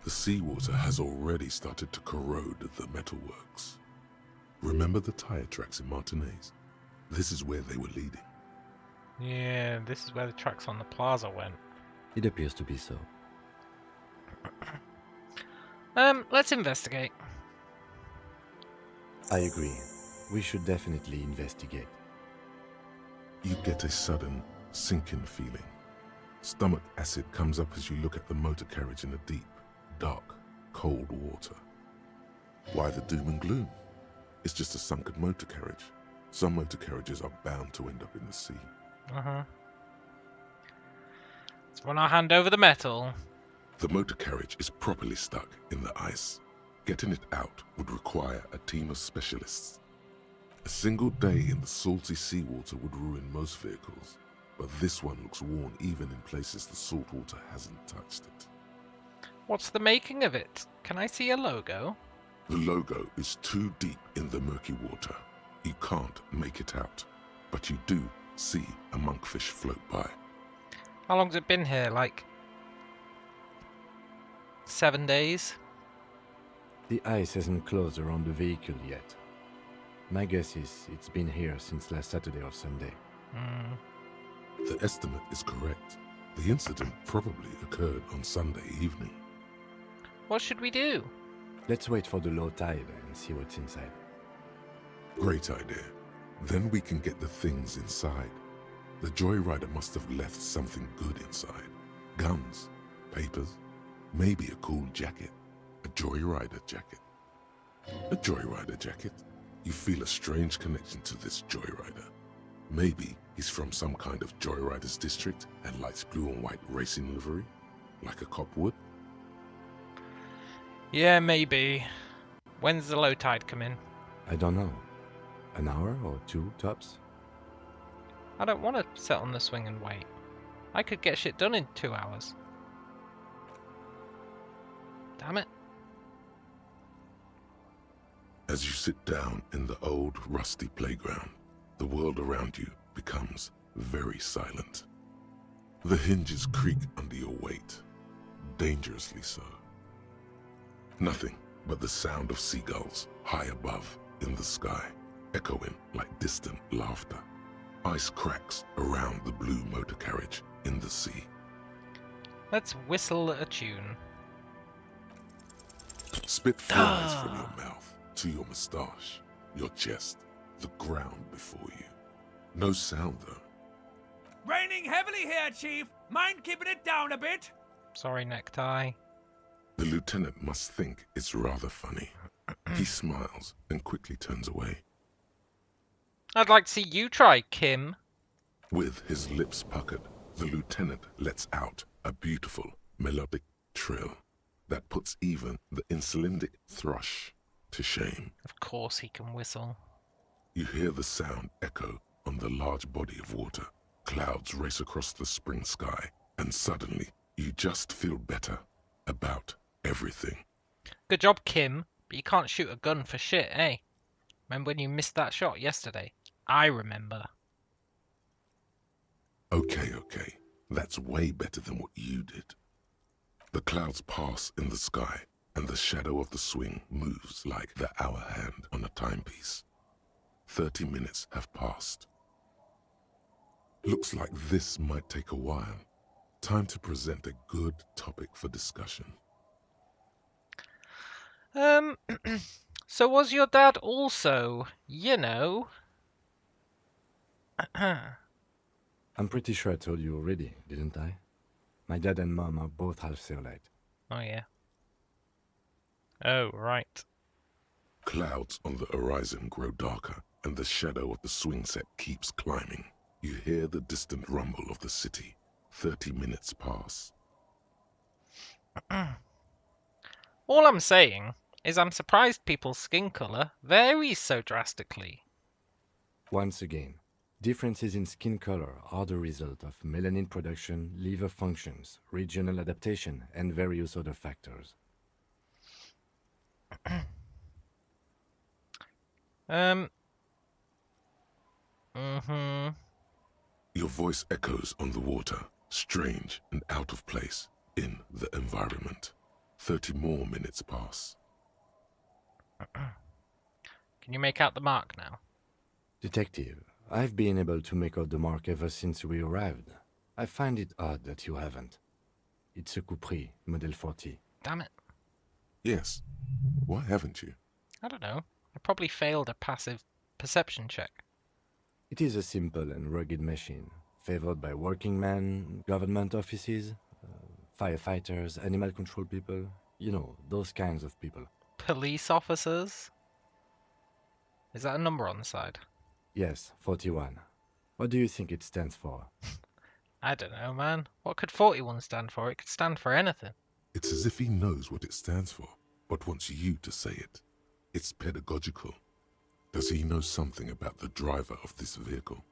The seawater has already started to corrode the metalworks. Remember the tire tracks in Martinez? This is where they were leading. Yeah, this is where the tracks on the plaza went. It appears to be so. Let's investigate. I agree. We should definitely investigate. You get a sudden, sinking feeling. Stomach acid comes up as you look at the motor carriage in the deep, dark, cold water. Why the doom and gloom? It's just a sunken motor carriage. Some motor carriages are bound to end up in the sea. Let's run our hand over the metal. The motor carriage is properly stuck in the ice. Getting it out would require a team of specialists. A single day in the salty seawater would ruin most vehicles, but this one looks worn even in places the salt water hasn't touched it. What's the making of it? Can I see a logo? The logo is too deep in the murky water. You can't make it out, but you do see a monkfish float by. How long's it been here? Like 7 days? The ice hasn't closed around the vehicle yet. My guess is it's been here since last Saturday or Sunday. The estimate is correct. The incident probably occurred on Sunday evening. What should we do? Let's wait for the low tide and see what's inside. Great idea. Then we can get the things inside. The joyrider must have left something good inside. Guns, papers, maybe a cool jacket. A joyrider jacket. A joyrider jacket? You feel a strange connection to this joyrider. Maybe he's from some kind of joyriders district and likes blue and white racing livery, like a cop would. Yeah, maybe. When's the low tide come in? I don't know. An hour or two, tops? I don't want to sit on the swing and wait. I could get shit done in 2 hours. Damn it. As you sit down in the old, rusty playground, the world around you becomes very silent. The hinges creak under your weight, dangerously so. Nothing but the sound of seagulls high above in the sky, echoing like distant laughter. Ice cracks around the blue motor carriage in the sea. Let's whistle a tune. Spit flies from your mouth to your moustache, your chest, the ground before you. No sound though. Raining heavily here, Chief. Mind keeping it down a bit? Sorry, Necktie. The lieutenant must think it's rather funny. He smiles and quickly turns away. I'd like to see you try, Kim. With his lips puckered, the lieutenant lets out a beautiful melodic trill that puts even the insulindic thrush to shame. Of course he can whistle. You hear the sound echo on the large body of water. Clouds race across the spring sky, and suddenly you just feel better about everything. Good job, Kim, but you can't shoot a gun for shit, eh? Remember when you missed that shot yesterday? I remember. Okay. That's way better than what you did. The clouds pass in the sky, and the shadow of the swing moves like the hour hand on a timepiece. 30 minutes have passed. Looks like this might take a while. Time to present a good topic for discussion. So was your dad also, you know... I'm pretty sure I told you already, didn't I? My dad and mom are both half Seolite. Oh, yeah. Oh, right. Clouds on the horizon grow darker, and the shadow of the swing set keeps climbing. You hear the distant rumble of the city. 30 minutes pass. All I'm saying is I'm surprised people's skin color varies so drastically. Once again, differences in skin color are the result of melanin production, liver functions, regional adaptation, and various other factors. Your voice echoes on the water, strange and out of place in the environment. 30 more minutes pass. Can you make out the mark now? Detective, I've been able to make out the mark ever since we arrived. I find it odd that you haven't. It's a Coupris, Model 40. Damn it. Yes. Why haven't you? I don't know. I probably failed a passive perception check. It is a simple and rugged machine, favored by working men, government offices, firefighters, animal control people, you know, those kinds of people. Police officers? Is that a number on the side? Yes, 41. What do you think it stands for? I don't know, man. What could 41 stand for? It could stand for anything. It's as if he knows what it stands for, but wants you to say it. It's pedagogical. Does he know something about the driver of this vehicle?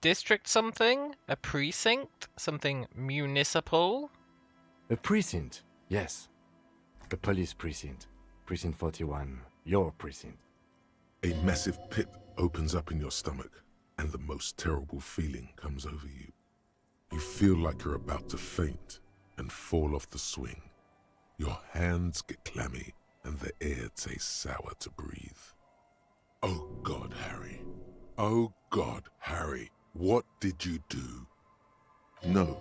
District something? A precinct? Something municipal? A precinct, yes. A police precinct. Precinct 41, your precinct. A massive pit opens up in your stomach, and the most terrible feeling comes over you. You feel like you're about to faint and fall off the swing. Your hands get clammy, and the air tastes sour to breathe. Oh God, Harry. Oh God, Harry. What did you do? No.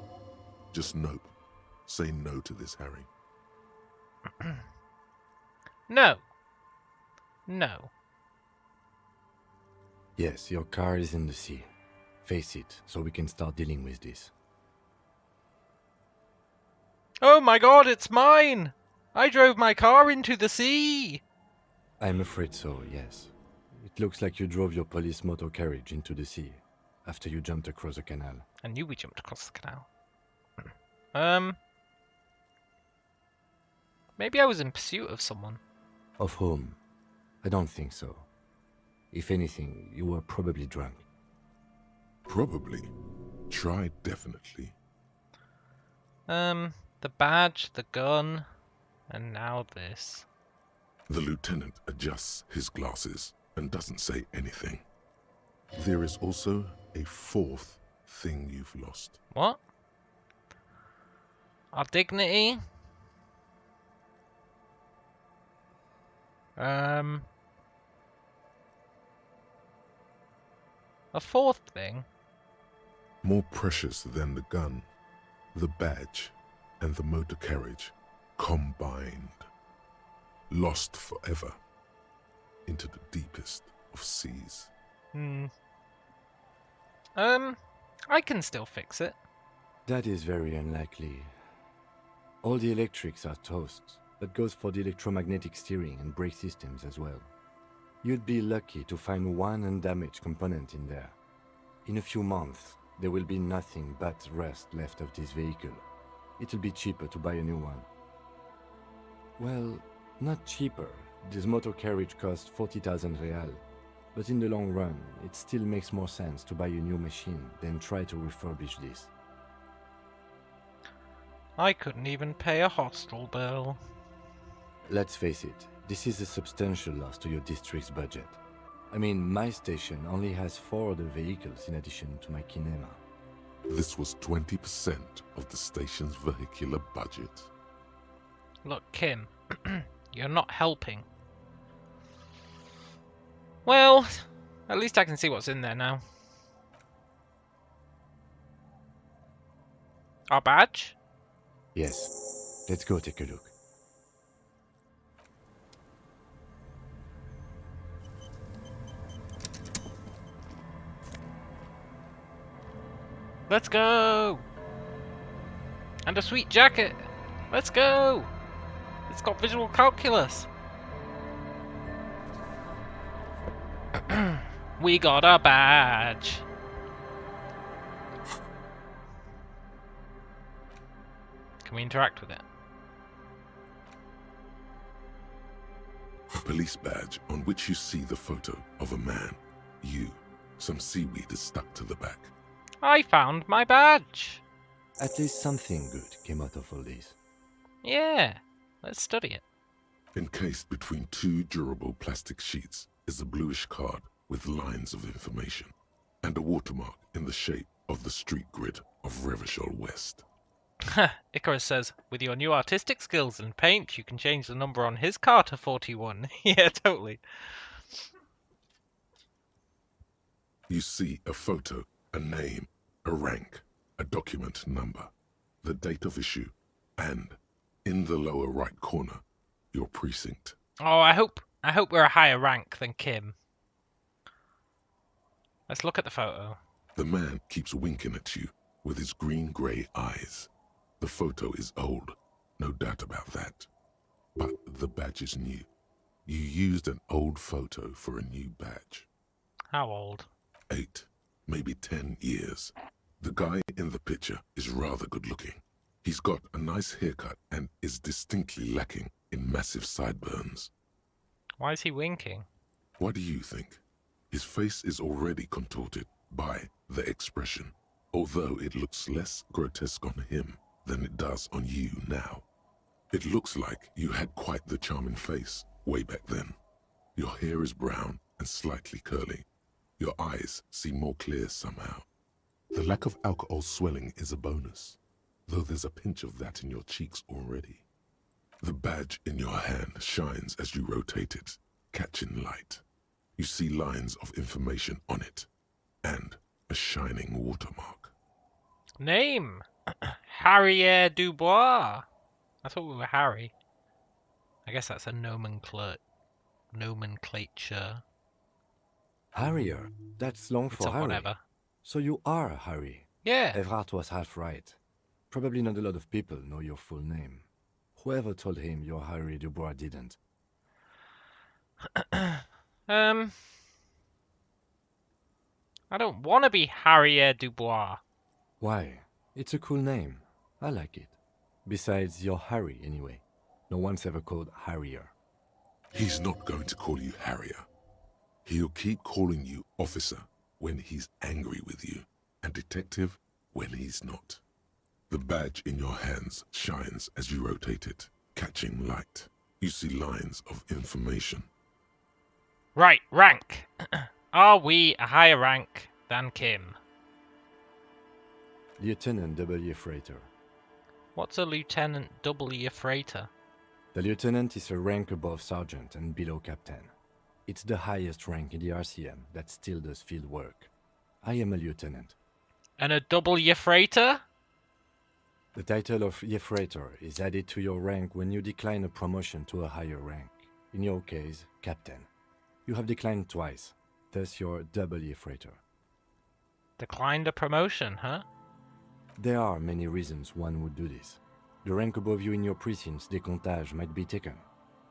Just nope. Say no to this, Harry. No. No. Yes, your car is in the sea. Face it, so we can start dealing with this. Oh my god, it's mine! I drove my car into the sea! I'm afraid so, yes. It looks like you drove your police motor carriage into the sea, after you jumped across the canal. I knew we jumped across the canal. Maybe I was in pursuit of someone. Of whom? I don't think so. If anything, you were probably drunk. Probably. Tried definitely. The badge, the gun, and now this. The lieutenant adjusts his glasses and doesn't say anything. There is also a fourth thing you've lost. What? Our dignity? A fourth thing? More precious than the gun, the badge, and the motor carriage combined. Lost forever into the deepest of seas. I can still fix it. That is very unlikely. All the electrics are toast. That goes for the electromagnetic steering and brake systems as well. You'd be lucky to find one undamaged component in there. In a few months, there will be nothing but rust left of this vehicle. It'll be cheaper to buy a new one. Well, not cheaper. This motor carriage costs 40,000 real. But in the long run, it still makes more sense to buy a new machine than try to refurbish this. I couldn't even pay a hostel bill. Let's face it, this is a substantial loss to your district's budget. I mean, my station only has 4 other vehicles in addition to my kinema. This was 20% of the station's vehicular budget. Look, Kim, you're not helping. Well, at least I can see what's in there now. Our badge? Yes. Let's go take a look. Let's go! And a sweet jacket! Let's go! It's got visual calculus! We got a badge! Can we interact with it? A police badge on which you see the photo of a man. You. Some seaweed is stuck to the back. I found my badge! At least something good came out of all this. Yeah, let's study it. Encased between 2 durable plastic sheets is a bluish card with lines of information and a watermark in the shape of the street grid of Revachol West. Icarus says, with your new artistic skills and paint, you can change the number on his car to 41. Yeah, totally. You see a photo, a name, a rank, a document number, the date of issue, and, in the lower right corner, your precinct. Oh, I hope we're a higher rank than Kim. Let's look at the photo. The man keeps winking at you with his green-grey eyes. The photo is old, no doubt about that. But the badge is new. You used an old photo for a new badge. How old? 8, maybe 10 years. The guy in the picture is rather good-looking. He's got a nice haircut and is distinctly lacking in massive sideburns. Why is he winking? What do you think? His face is already contorted by the expression, although it looks less grotesque on him than it does on you now. It looks like you had quite the charming face way back then. Your hair is brown and slightly curly. Your eyes seem more clear somehow. The lack of alcohol swelling is a bonus, though there's a pinch of that in your cheeks already. The badge in your hand shines as you rotate it, catching light. You see lines of information on it, and a shining watermark. Name? Harrier Dubois. I thought we were Harry. I guess that's a nomenclature. Harrier? That's long It's for a Harry. whatever. So you are Harry. Yeah. Everard was half right. Probably not a lot of people know your full name. Whoever told him you're Harry Dubois didn't. I don't want to be Harrier Dubois. Why? It's a cool name. I like it. Besides, you're Harry anyway. No one's ever called Harrier. He's not going to call you Harrier. He'll keep calling you officer when he's angry with you, and detective when he's not. The badge in your hands shines as you rotate it, catching light. You see lines of information. Right, rank. Are we a higher rank than Kim? Lieutenant W. Freighter. What's a Lieutenant W. Freighter? The lieutenant is a rank above sergeant and below captain. It's the highest rank in the RCM that still does field work. I am a lieutenant. And a W. Freighter? The title of Freighter is added to your rank when you decline a promotion to a higher rank. In your case, captain. You have declined twice, thus you're W. Freighter. Declined a promotion, huh? There are many reasons one would do this. The rank above you in your precinct's decomptage might be taken,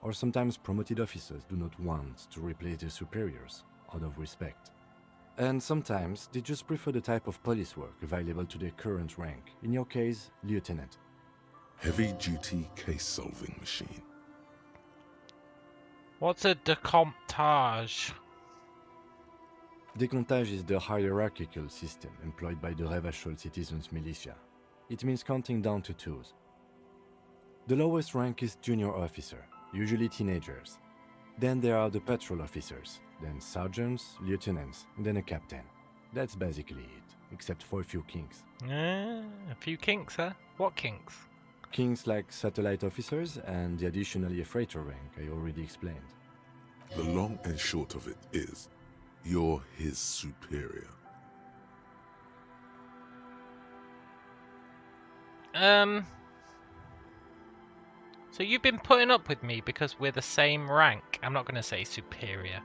or sometimes promoted officers do not want to replace their superiors, out of respect. And sometimes they just prefer the type of police work available to their current rank, in your case, lieutenant. Heavy-duty case-solving machine. What's a decomptage? Decomptage is the hierarchical system employed by the Revachol citizens' militia. It means counting down to twos. The lowest rank is junior officer, usually teenagers. Then there are the patrol officers, then sergeants, lieutenants, and then a captain. That's basically it, except for a few kinks. A few kinks, huh? What kinks? Kinks like satellite officers and the additional freighter rank I already explained. The long and short of it is, you're his superior. So you've been putting up with me because we're the same rank. I'm not going to say superior.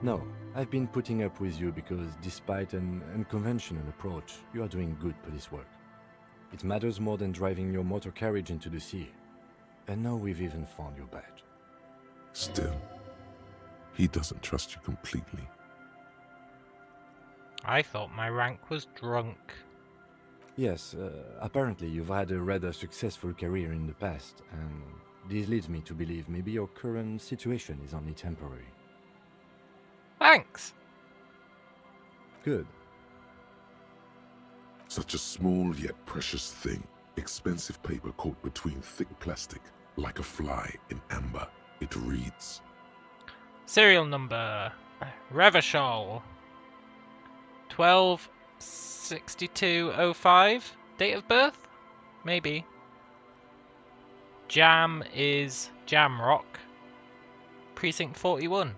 No, I've been putting up with you because despite an unconventional approach, you are doing good police work. It matters more than driving your motor carriage into the sea. And now we've even found your badge. Still, he doesn't trust you completely. I thought my rank was drunk. Yes, apparently you've had a rather successful career in the past, and this leads me to believe maybe your current situation is only temporary. Thanks! Good. Such a small yet precious thing. Expensive paper caught between thick plastic, like a fly in amber. It reads... Serial number... Revachol... 126205. Date of birth? Maybe. Jam is Jamrock. Precinct 41.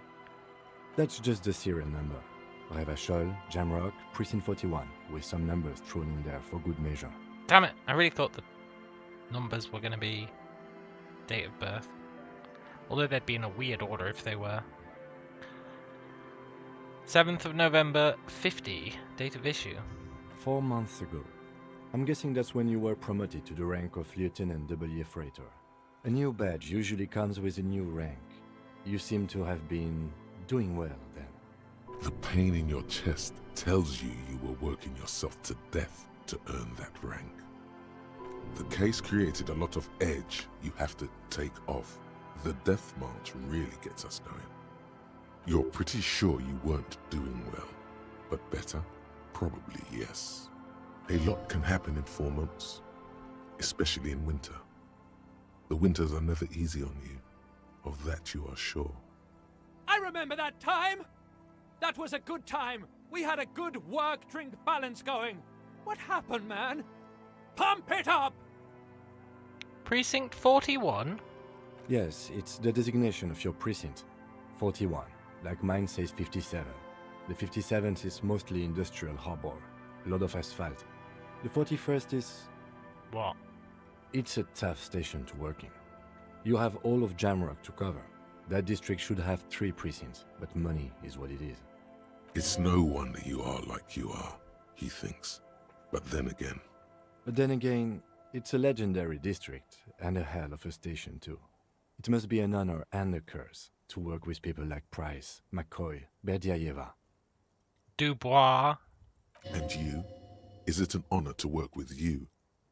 That's just the serial number. Revachol, Jamrock, Precinct 41, with some numbers thrown in there for good measure. Damn it, I really thought the numbers were going to be date of birth. Although they'd be in a weird order if they were. 7th of November, 50. Date of issue. 4 months ago. I'm guessing that's when you were promoted to the rank of Lieutenant W. Freighter. A new badge usually comes with a new rank. You seem to have been doing well then. The pain in your chest tells you you were working yourself to death to earn that rank. The case created a lot of edge you have to take off. The death march really gets us going. You're pretty sure you weren't doing well, but better? Probably yes. A lot can happen in 4 months, especially in winter. The winters are never easy on you, of that you are sure. I remember that time! That was a good time. We had a good work-drink balance going. What happened, man? Pump it up! Precinct 41? Yes, it's the designation of your precinct. 41. Like mine says 57. The 57th is mostly industrial harbor. A lot of asphalt. The 41st is... What? It's a tough station to work in. You have all of Jamrock to cover. That district should have 3 precincts, but money is what it is. It's no wonder you are like you are, he thinks. But then again, it's a legendary district, and a hell of a station too. It must be an honor and a curse to work with people like Price, McCoy, Berdiaeva. Dubois. And you? Is it an honor to work with you?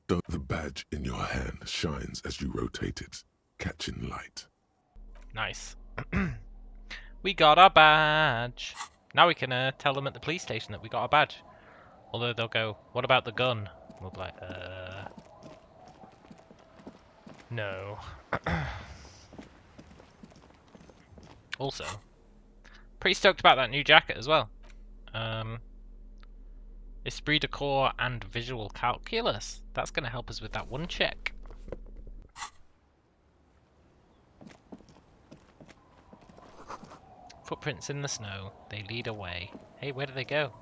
Don't the badge in your hand shines as you rotate it, catching light. Nice. We got our badge. Now we can tell them at the police station that we got our badge. Although they'll go, what about the gun? We'll be like, no. Also, pretty stoked about that new jacket as well. Esprit de corps and visual calculus. That's going to help us with that one check. Footprints in the snow. They lead away. Hey, where do they go?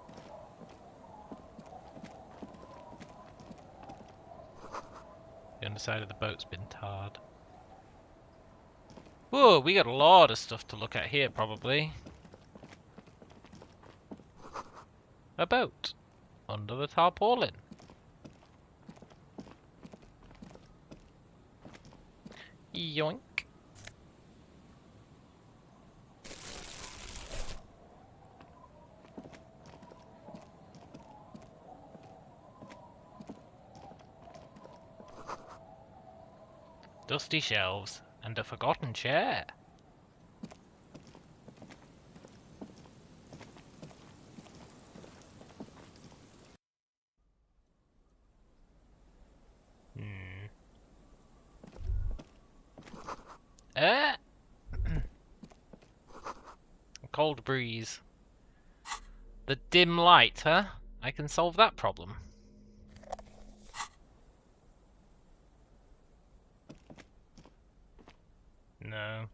The underside of the boat's been tarred. Whoa, we got a lot of stuff to look at here, probably. A boat. Under the tarpaulin. Yoink. Dusty shelves and a forgotten chair. A cold breeze. The dim light, huh? I can solve that problem. No.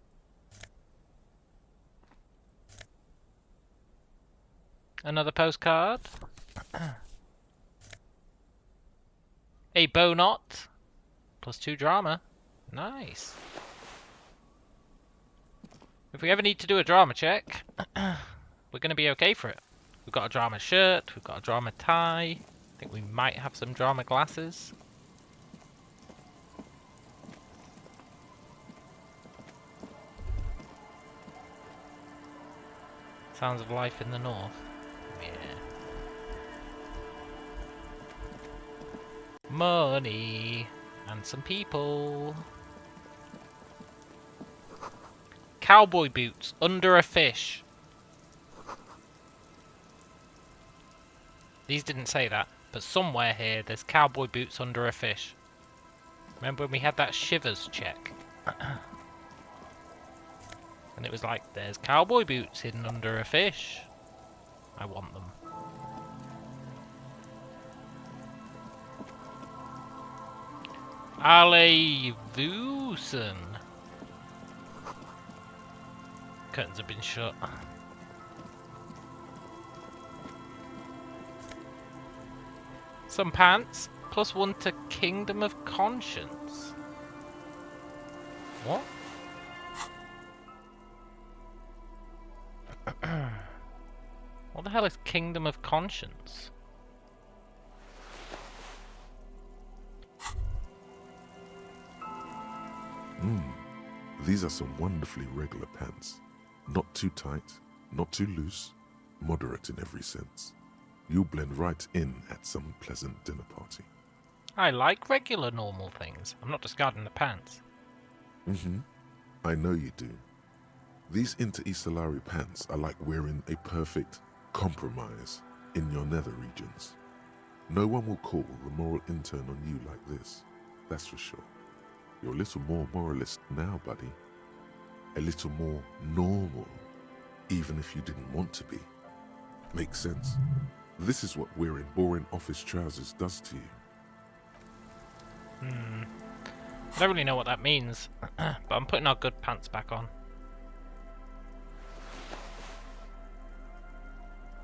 Another postcard. A bow knot. +2 drama. Nice. If we ever need to do a drama check, we're going to be okay for it. We've got a drama shirt, we've got a drama tie. I think we might have some drama glasses. Sounds of life in the north. Yeah. Money. And some people. Cowboy boots under a fish. These didn't say that, but somewhere here there's cowboy boots under a fish. Remember when we had that shivers check? And it was like, there's cowboy boots hidden under a fish. I want them. Elysium. Curtains have been shut. Some pants, +1 to Kingdom of Conscience. What? What the hell is Kingdom of Conscience? These are some wonderfully regular pants. Not too tight, not too loose, moderate in every sense. You'll blend right in at some pleasant dinner party. I like regular normal things. I'm not discarding the pants. I know you do. These inter-Isolari pants are like wearing a perfect compromise in your nether regions. No one will call the moral intern on you like this, that's for sure. You're a little more moralist now, buddy. A little more normal, even if you didn't want to be. Makes sense? This is what wearing boring office trousers does to you. I don't really know what that means, but I'm putting our good pants back on.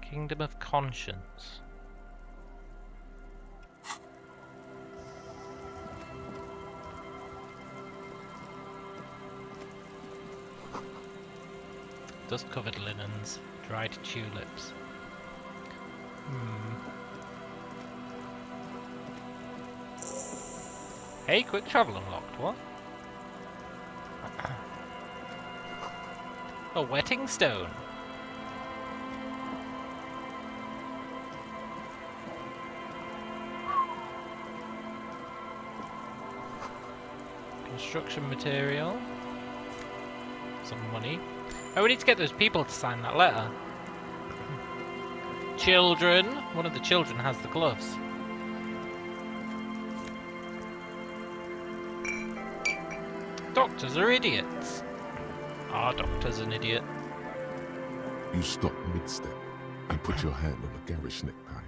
Kingdom of Conscience. Dust-covered linens, dried tulips. Hey, quick travel unlocked. What? A wetting stone. Construction material. Some money. Oh, we need to get those people to sign that letter. Children. One of the children has the gloves. Doctors are idiots. Our doctor's an idiot. You stop mid-step and put your hand on the garish necktie.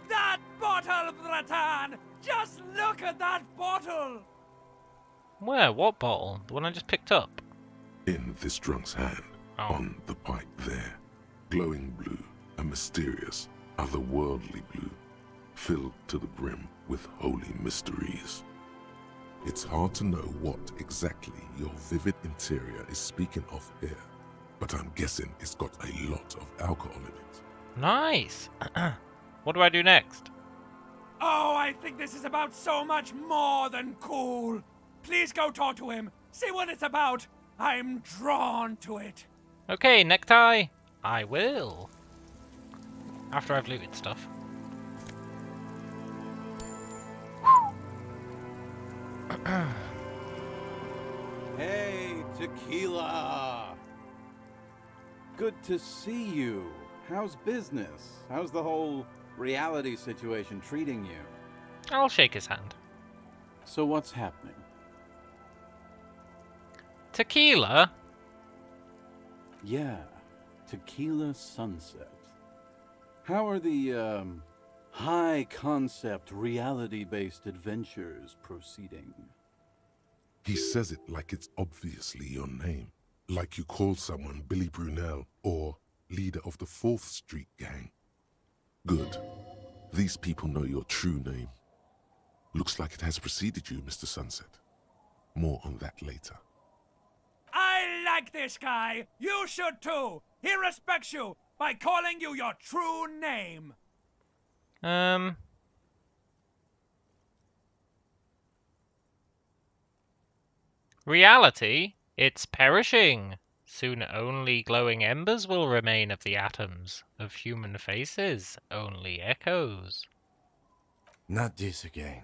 That bottle, Bratan! Just look at that bottle! Where? What bottle? The one I just picked up? In this drunk's hand, on the pipe there. Glowing blue, a mysterious, otherworldly blue, filled to the brim with holy mysteries. It's hard to know what exactly your vivid interior is speaking of here, but I'm guessing it's got a lot of alcohol in it. Nice! What do I do next? Oh, I think this is about so much more than cool. Please go talk to him. See what it's about. I'm drawn to it. Okay, necktie. I will. After I've looted stuff. Hey, Tequila! Good to see you. How's business? How's the whole reality situation treating you? I'll shake his hand. So what's happening? Tequila? Yeah, Tequila Sunset. How are the, high-concept, reality-based adventures proceeding? He says it like it's obviously your name. Like you call someone Billy Brunel or leader of the 4th Street Gang. Good. These people know your true name. Looks like it has preceded you, Mr. Sunset. More on that later. I like this guy. You should too. He respects you by calling you your true name. Reality? It's perishing. Soon only glowing embers will remain of the atoms. Of human faces, only echoes. Not this again.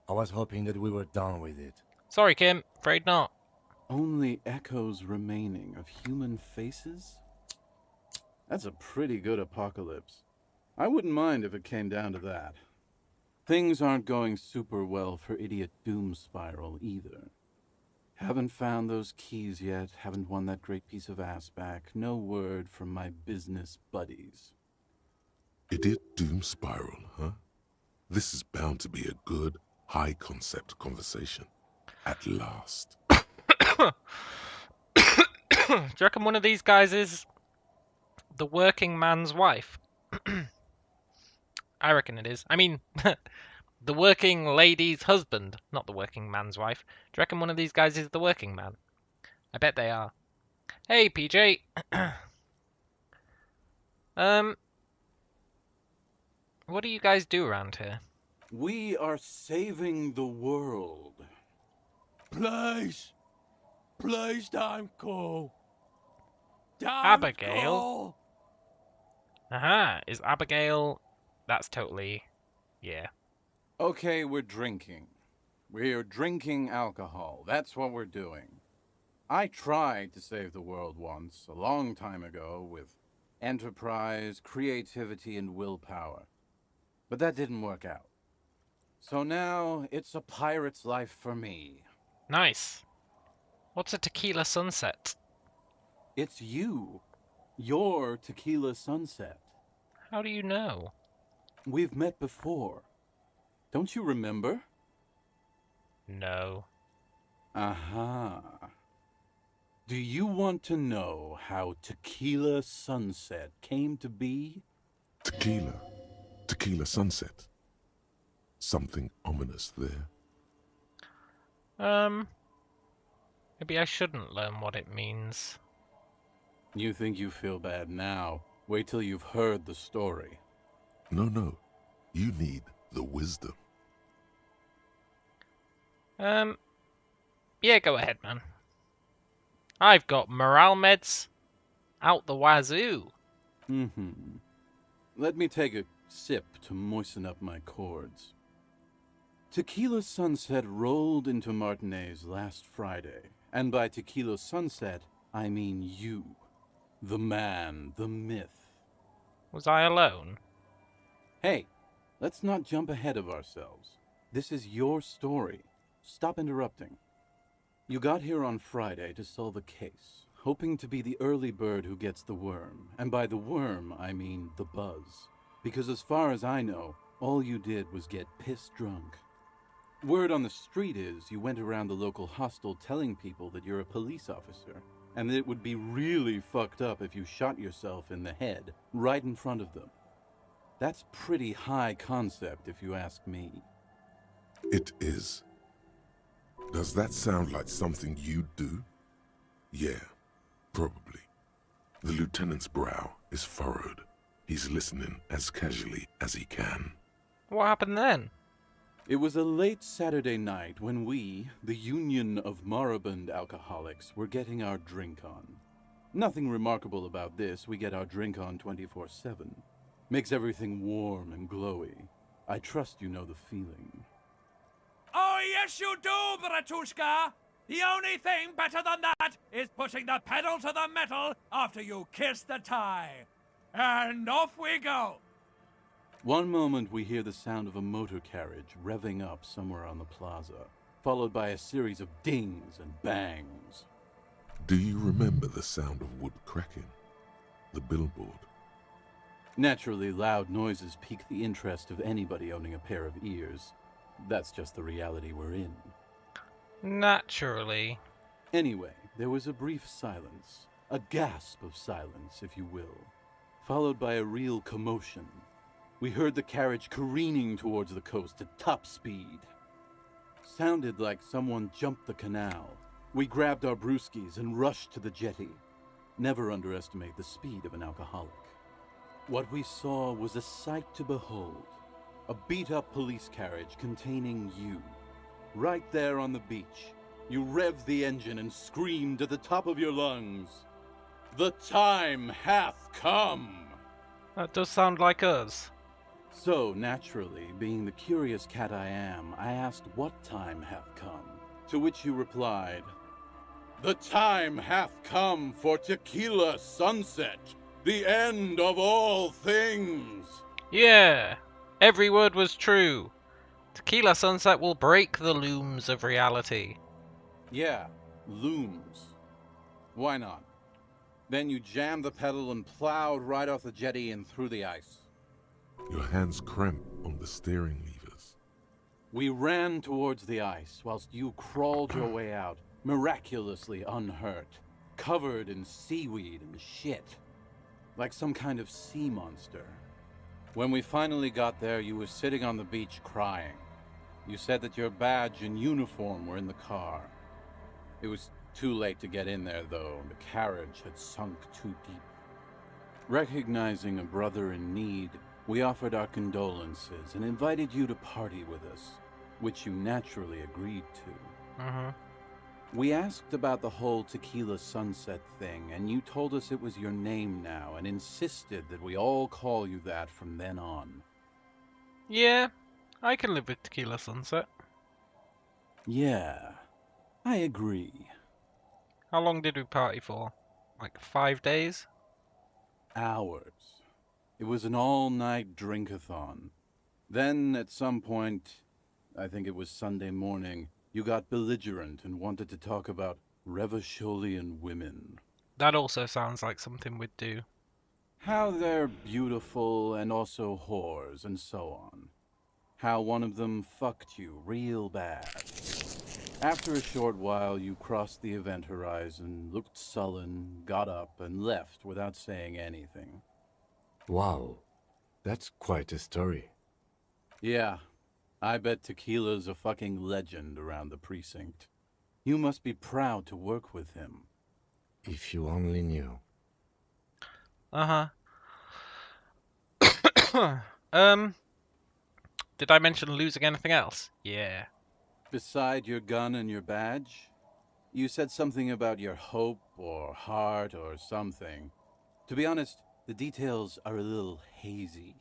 I was hoping that we were done with it. Sorry, Kim. Afraid not. Only echoes remaining of human faces? That's a pretty good apocalypse. I wouldn't mind if it came down to that. Things aren't going super well for Idiot Doom Spiral either. Haven't found those keys yet, haven't won that great piece of ass back. No word from my business buddies. Idiot Doom Spiral, huh? This is bound to be a good, high-concept conversation. At last. Do you reckon one of these guys is the working man's wife? I reckon it is. I mean, the working lady's husband, not the working man's wife. Do you reckon one of these guys is the working man? I bet they are. Hey, PJ. What do you guys do around here? We are saving the world. Please. Please don't go. Don't Abigail? go. Aha, is Abigail... That's totally... yeah. Okay, we're drinking. We're drinking alcohol. That's what we're doing. I tried to save the world once, a long time ago, with enterprise, creativity, and willpower. But that didn't work out. So now, it's a pirate's life for me. Nice. What's a tequila sunset? It's you. You're Tequila Sunset. How do you know? We've met before. Don't you remember? No. Aha. Do you want to know how Tequila Sunset came to be? Tequila. Tequila Sunset. Something ominous there. Maybe I shouldn't learn what it means. You think you feel bad now. Wait till you've heard the story. No. You need the wisdom. Yeah, go ahead, man. I've got morale meds out the wazoo. Let me take a sip to moisten up my cords. Tequila Sunset rolled into Martinez last Friday, and by Tequila Sunset, I mean you. The man, the myth. Was I alone? Hey, let's not jump ahead of ourselves. This is your story. Stop interrupting. You got here on Friday to solve a case, hoping to be the early bird who gets the worm. And by the worm, I mean the buzz. Because as far as I know, all you did was get piss drunk. Word on the street is you went around the local hostel telling people that you're a police officer, and that it would be really fucked up if you shot yourself in the head right in front of them. That's pretty high concept, if you ask me. It is. Does that sound like something you'd do? Yeah, probably. The lieutenant's brow is furrowed. He's listening as casually as he can. What happened then? It was a late Saturday night when we, the Union of Moribund Alcoholics, were getting our drink on. Nothing remarkable about this, we get our drink on 24/7. Makes everything warm and glowy. I trust you know the feeling. Oh, yes you do, Bratushka! The only thing better than that is putting the pedal to the metal after you kiss the tie. And off we go! One moment we hear the sound of a motor carriage revving up somewhere on the plaza, followed by a series of dings and bangs. Do you remember the sound of wood cracking? The billboard? Naturally, loud noises pique the interest of anybody owning a pair of ears. That's just the reality we're in. Naturally. Anyway, there was a brief silence. A gasp of silence, if you will. Followed by a real commotion. We heard the carriage careening towards the coast at top speed. Sounded like someone jumped the canal. We grabbed our brewskis and rushed to the jetty. Never underestimate the speed of an alcoholic. What we saw was a sight to behold. A beat-up police carriage containing you. Right there on the beach. You revved the engine and screamed at the top of your lungs. The time hath come! That does sound like us. So, naturally, being the curious cat I am, I asked what time hath come. To which you replied, the time hath come for Tequila Sunset, the end of all things. Yeah, every word was true. Tequila Sunset will break the looms of reality. Yeah, looms. Why not? Then you jammed the pedal and plowed right off the jetty and through the ice. Your hands cramp on the steering levers. We ran towards the ice whilst you crawled your way out, miraculously unhurt, covered in seaweed and shit, like some kind of sea monster. When we finally got there, you were sitting on the beach crying. You said that your badge and uniform were in the car. It was too late to get in there, though. The carriage had sunk too deep. Recognizing a brother in need, we offered our condolences and invited you to party with us, which you naturally agreed to. We asked about the whole Tequila Sunset thing, and you told us it was your name now and insisted that we all call you that from then on. Yeah, I can live with Tequila Sunset. Yeah, I agree. How long did we party for? Like 5 days? Hours. It was an all-night drink-a-thon. Then, at some point, I think it was Sunday morning, you got belligerent and wanted to talk about Revacholian women. That also sounds like something we'd do. How they're beautiful and also whores and so on. How one of them fucked you real bad. After a short while, you crossed the event horizon, looked sullen, got up, and left without saying anything. Wow, that's quite a story. Yeah, I bet Tequila's a fucking legend around the precinct. You must be proud to work with him. If you only knew. Did I mention losing anything else? Yeah. Beside your gun and your badge? You said something about your hope or heart or something. To be honest, the details are a little hazy.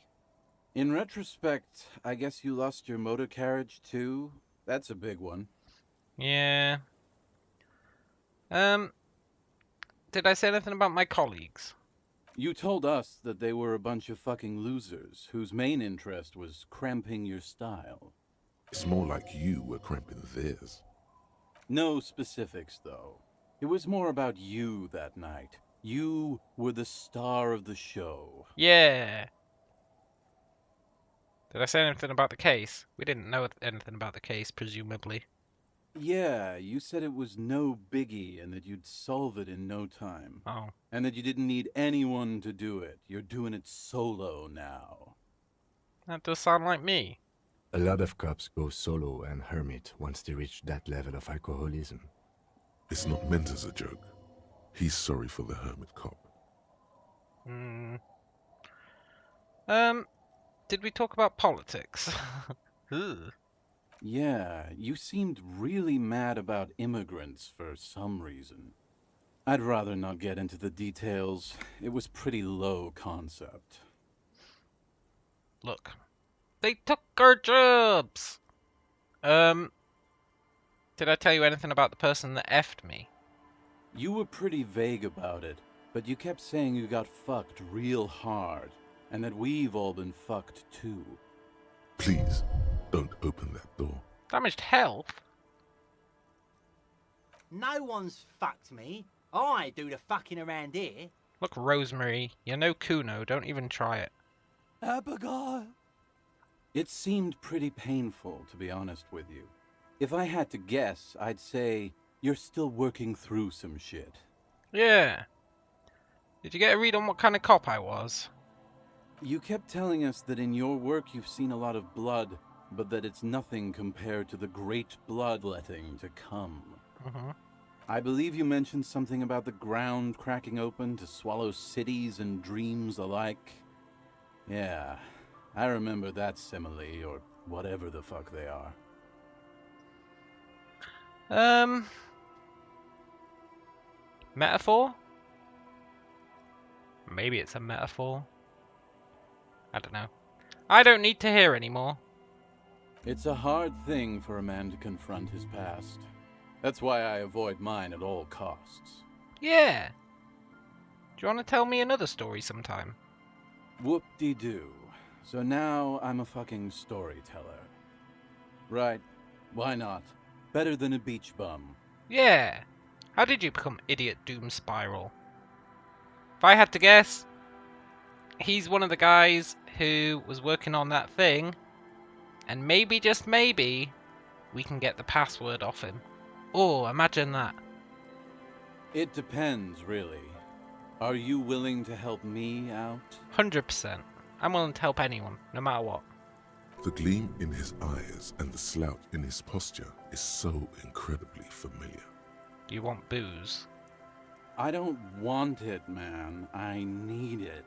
In retrospect, I guess you lost your motor carriage too? That's a big one. Yeah. Did I say anything about my colleagues? You told us that they were a bunch of fucking losers whose main interest was cramping your style. It's more like you were cramping theirs. No specifics, though. It was more about you that night. You were the star of the show. Yeah. Did I say anything about the case? We didn't know anything about the case, presumably. Yeah, you said it was no biggie and that you'd solve it in no time. Oh. And that you didn't need anyone to do it. You're doing it solo now. That does sound like me. A lot of cops go solo and hermit once they reach that level of alcoholism. It's not meant as a joke. He's sorry for the hermit cop. Did we talk about politics? Yeah, you seemed really mad about immigrants for some reason. I'd rather not get into the details. It was pretty low concept. Look. They took our jobs! Did I tell you anything about the person that effed me? You were pretty vague about it, but you kept saying you got fucked real hard, and that we've all been fucked too. Please, don't open that door. Damaged health? No one's fucked me. I do the fucking around here. Look, Rosemary, you're no Cuno. Don't even try it. Abigail! It seemed pretty painful, to be honest with you. If I had to guess, I'd say you're still working through some shit. Yeah. Did you get a read on what kind of cop I was? You kept telling us that in your work you've seen a lot of blood, but that it's nothing compared to the great bloodletting to come. I believe you mentioned something about the ground cracking open to swallow cities and dreams alike. Yeah, I remember that simile, or whatever the fuck they are. Metaphor? Maybe it's a metaphor. I don't know. I don't need to hear anymore. It's a hard thing for a man to confront his past. That's why I avoid mine at all costs. Yeah. Do you want to tell me another story sometime? Whoop-de-doo. So now I'm a fucking storyteller. Right. Why not? Better than a beach bum. Yeah. How did you become Idiot Doom Spiral? If I had to guess, he's one of the guys who was working on that thing, and maybe, just maybe, we can get the password off him. Oh, imagine that. It depends, really. Are you willing to help me out? 100%. I'm willing to help anyone, no matter what. The gleam in his eyes and the slouch in his posture is so incredibly familiar. Do you want booze? I don't want it, man. I need it.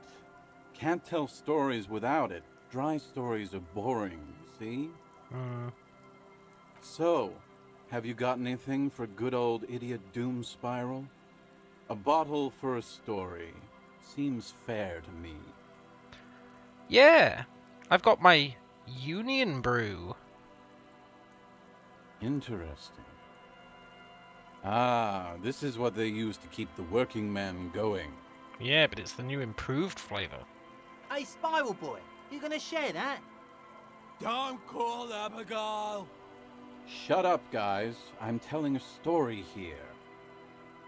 Can't tell stories without it. Dry stories are boring, see? So, have you got anything for good old Idiot Doom Spiral? A bottle for a story. Seems fair to me. Yeah, I've got my Union Brew. Interesting. Ah, this is what they use to keep the working men going. Yeah, but it's the new improved flavor. Hey, Spiral Boy, you gonna share that? Don't call Abigail! Shut up, guys. I'm telling a story here.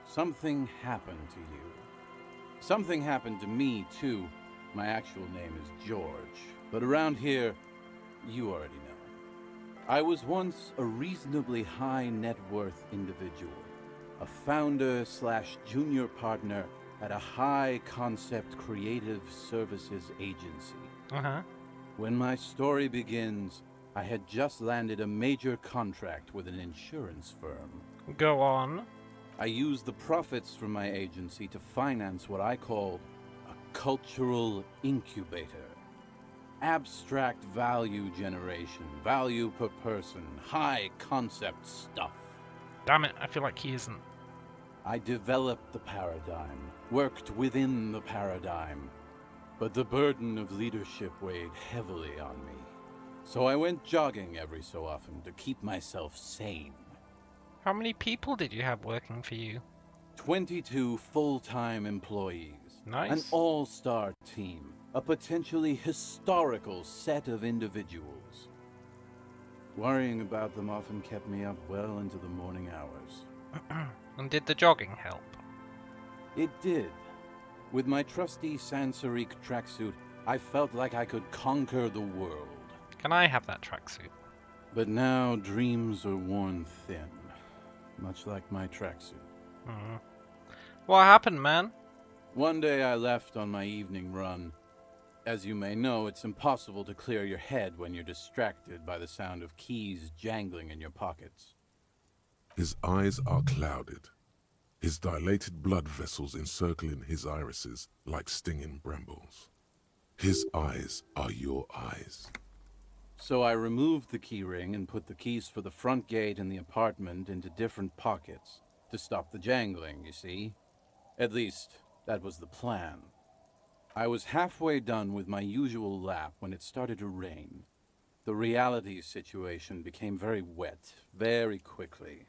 Something happened to you. Something happened to me, too. My actual name is George, but around here, you already know. I was once a reasonably high net worth individual, a founder / junior partner at a high concept creative services agency. When my story begins, I had just landed a major contract with an insurance firm. Go on. I used the profits from my agency to finance what I called a cultural incubator. Abstract value generation, value per person, high concept stuff. Damn it, I feel like he isn't. I developed the paradigm, worked within the paradigm, but the burden of leadership weighed heavily on me. So I went jogging every so often to keep myself sane. How many people did you have working for you? 22 full-time employees. Nice. An all-star team. A potentially historical set of individuals. Worrying about them often kept me up well into the morning hours. And did the jogging help? It did. With my trusty Sansariq tracksuit, I felt like I could conquer the world. Can I have that tracksuit? But now dreams are worn thin, much like my tracksuit. What happened, man? One day I left on my evening run. As you may know, it's impossible to clear your head when you're distracted by the sound of keys jangling in your pockets. His eyes are clouded, his dilated blood vessels encircling his irises like stinging brambles. His eyes are your eyes. So I removed the key ring and put the keys for the front gate and the apartment into different pockets to stop the jangling, you see? At least, that was the plan. I was halfway done with my usual lap when it started to rain. The reality situation became very wet, very quickly.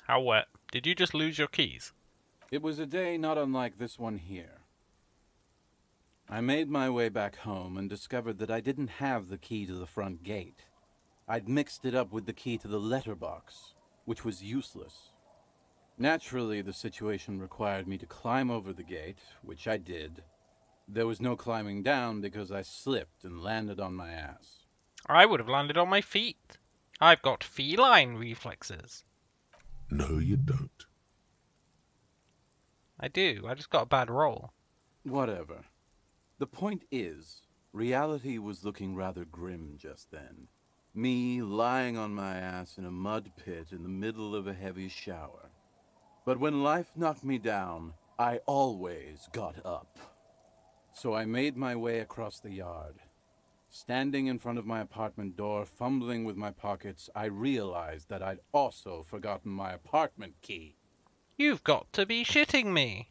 How wet? Did you just lose your keys? It was a day not unlike this one here. I made my way back home and discovered that I didn't have the key to the front gate. I'd mixed it up with the key to the letterbox, which was useless. Naturally, the situation required me to climb over the gate, which I did. There was no climbing down because I slipped and landed on my ass. I would have landed on my feet. I've got feline reflexes. No, you don't. I do. I just got a bad roll. Whatever. The point is, reality was looking rather grim just then. Me lying on my ass in a mud pit in the middle of a heavy shower. But when life knocked me down, I always got up. So I made my way across the yard. Standing in front of my apartment door, fumbling with my pockets, I realized that I'd also forgotten my apartment key. You've got to be shitting me.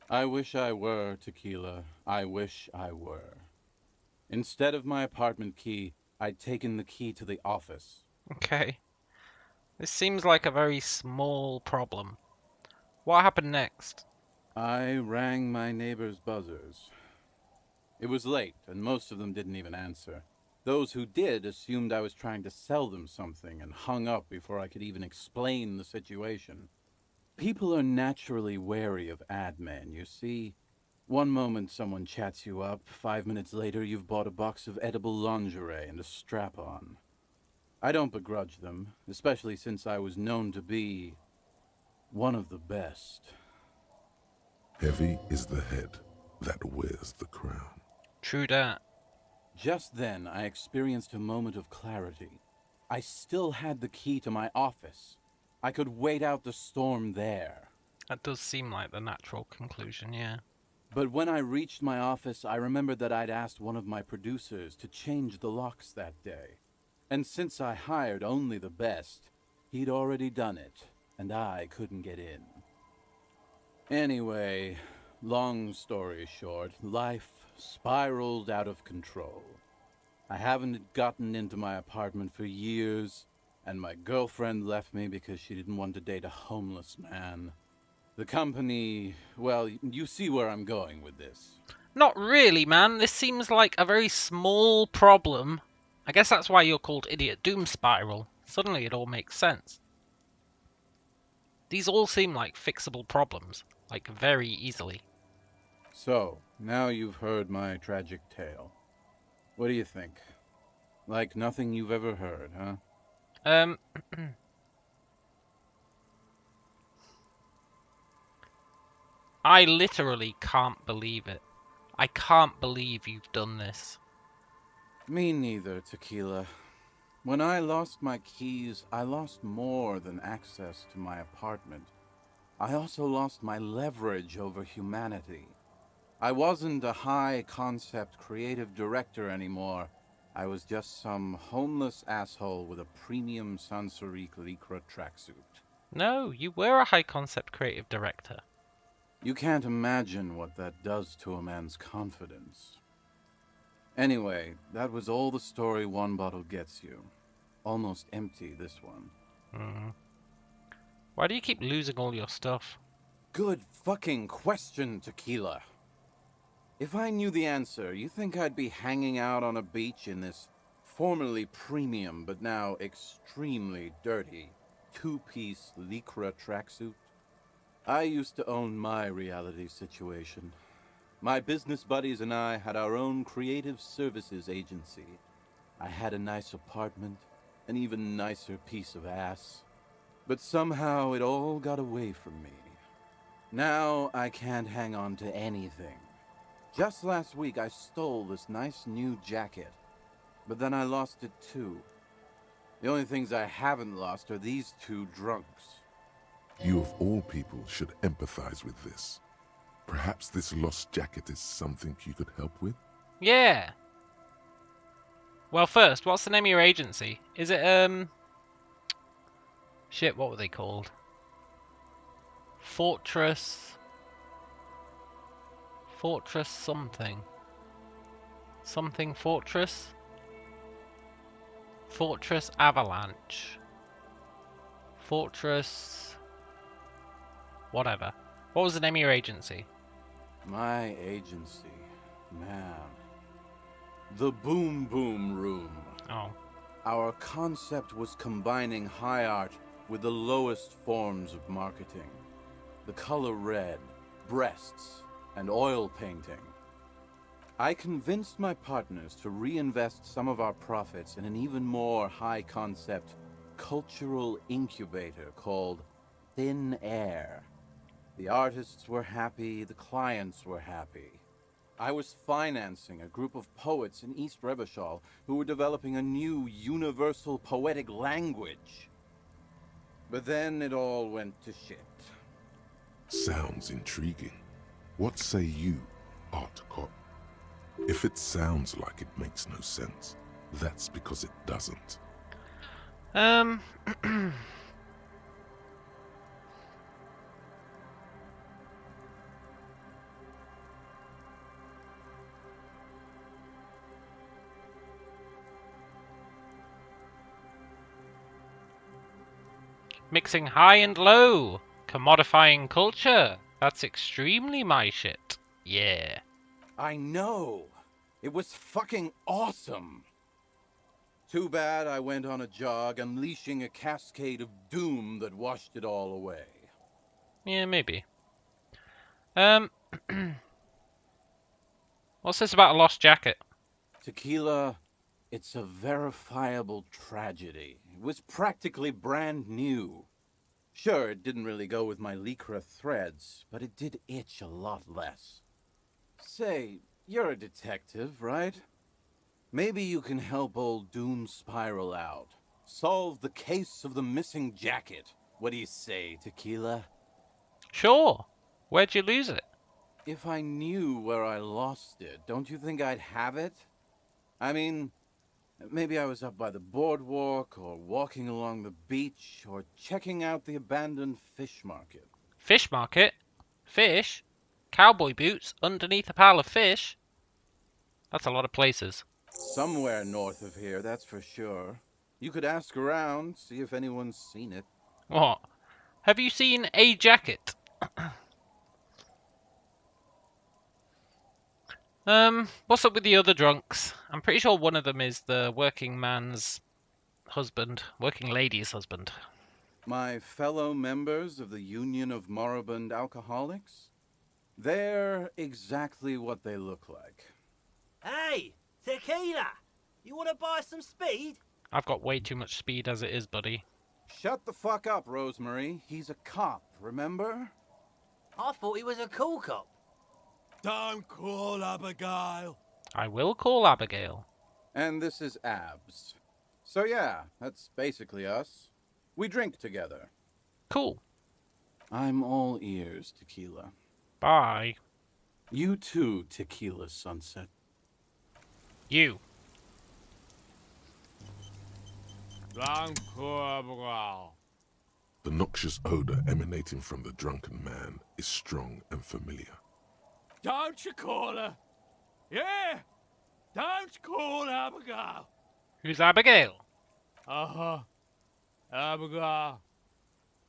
I wish I were, Tequila. I wish I were. Instead of my apartment key, I'd taken the key to the office. Okay. This seems like a very small problem. What happened next? I rang my neighbor's buzzers. It was late, and most of them didn't even answer. Those who did assumed I was trying to sell them something and hung up before I could even explain the situation. People are naturally wary of ad men, you see. One moment someone chats you up, 5 minutes later you've bought a box of edible lingerie and a strap-on. I don't begrudge them, especially since I was known to be one of the best. Heavy is the head that wears the crown. True that. Just then, I experienced a moment of clarity. I still had the key to my office. I could wait out the storm there. That does seem like the natural conclusion, yeah. But when I reached my office, I remembered that I'd asked one of my producers to change the locks that day. And since I hired only the best, he'd already done it, and I couldn't get in. Anyway, long story short, life spiraled out of control. I haven't gotten into my apartment for years, and my girlfriend left me because she didn't want to date a homeless man. The company, well, you see where I'm going with this. Not really, man. This seems like a very small problem. I guess that's why you're called Idiot Doom Spiral. Suddenly it all makes sense. These all seem like fixable problems, like very easily. So, now you've heard my tragic tale. What do you think? Like nothing you've ever heard, huh? I literally can't believe it. I can't believe you've done this. Me neither, Tequila. When I lost my keys, I lost more than access to my apartment. I also lost my leverage over humanity. I wasn't a high-concept creative director anymore. I was just some homeless asshole with a premium Sansorique Lycra tracksuit. No, you were a high-concept creative director. You can't imagine what that does to a man's confidence. Anyway, that was all the story one bottle gets you. Almost empty, this one. Why do you keep losing all your stuff? Good fucking question, Tequila. If I knew the answer, you think I'd be hanging out on a beach in this formerly premium but now extremely dirty two-piece Lycra tracksuit? I used to own my reality situation. My business buddies and I had our own creative services agency. I had a nice apartment, an even nicer piece of ass. But somehow it all got away from me. Now I can't hang on to anything. Just last week I stole this nice new jacket, but then I lost it too. The only things I haven't lost are these two drunks. You of all people should empathize with this. Perhaps this lost jacket is something you could help with? Yeah. Well, first, what's the name of your agency? Is it, shit, what were they called? Fortress something. Something Fortress? Fortress Avalanche. Fortress... whatever. What was the name of your agency? My agency, man. The Boom Boom Room. Oh. Our concept was combining high art with the lowest forms of marketing. The color red, breasts, and oil painting. I convinced my partners to reinvest some of our profits in an even more high-concept cultural incubator called Thin Air. The artists were happy, the clients were happy. I was financing a group of poets in East Revachol who were developing a new universal poetic language. But then it all went to shit. Sounds intriguing. What say you, Art Cop? If it sounds like it makes no sense, that's because it doesn't. Mixing high and low. Commodifying culture. That's extremely my shit. Yeah. I know. It was fucking awesome. Too bad I went on a jog, unleashing a cascade of doom that washed it all away. Yeah, maybe. What's this about a lost jacket? Tequila, it's a verifiable tragedy. It was practically brand new. Sure, it didn't really go with my Lycra threads, but it did itch a lot less. Say, you're a detective, right? Maybe you can help old Doom Spiral out. Solve the case of the missing jacket. What do you say, Tequila? Sure. Where'd you lose it? If I knew where I lost it, don't you think I'd have it? I mean, maybe I was up by the boardwalk, or walking along the beach, or checking out the abandoned fish market. Fish market? Fish? Cowboy boots underneath a pile of fish? That's a lot of places. Somewhere north of here, that's for sure. You could ask around, see if anyone's seen it. What? Have you seen a jacket? What's up with the other drunks? I'm pretty sure one of them is the working man's husband, working lady's husband. My fellow members of the Union of Moribund Alcoholics? They're exactly what they look like. Hey, Tequila! You want to buy some speed? I've got way too much speed as it is, buddy. Shut the fuck up, Rosemary. He's a cop, remember? I thought he was a cool cop. Don't call Abigail. I will call Abigail. And this is Abs. So yeah, that's basically us. We drink together. Cool. I'm all ears, Tequila. Bye. You too, Tequila Sunset. You. The noxious odor emanating from the drunken man is strong and familiar. Don't you call her? Yeah! Don't call Abigail! Who's Abigail? Uh-huh. Abigail.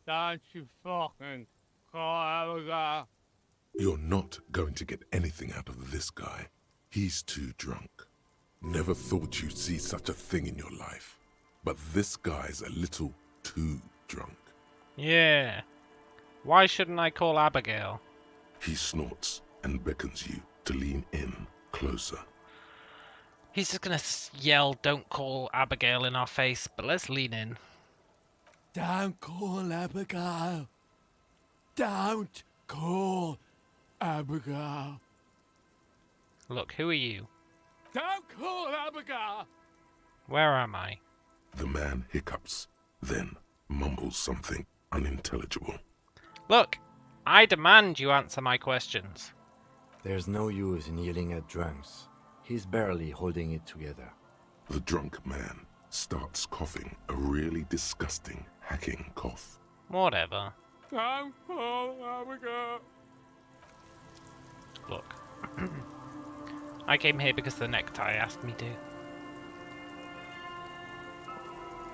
Don't you fucking call Abigail. You're not going to get anything out of this guy. He's too drunk. Never thought you'd see such a thing in your life. But this guy's a little too drunk. Yeah. Why shouldn't I call Abigail? He snorts and beckons you to lean in closer. He's just gonna yell, "Don't call Abigail" in our face, but let's lean in. Don't call Abigail. Don't call Abigail. Look, who are you? Don't call Abigail. Where am I? The man hiccups, then mumbles something unintelligible. Look, I demand you answer my questions. There's no use in yelling at drunks. He's barely holding it together. The drunk man starts coughing a really disgusting, hacking cough. Whatever. Don't call Abigail. Look. I came here because the necktie asked me to.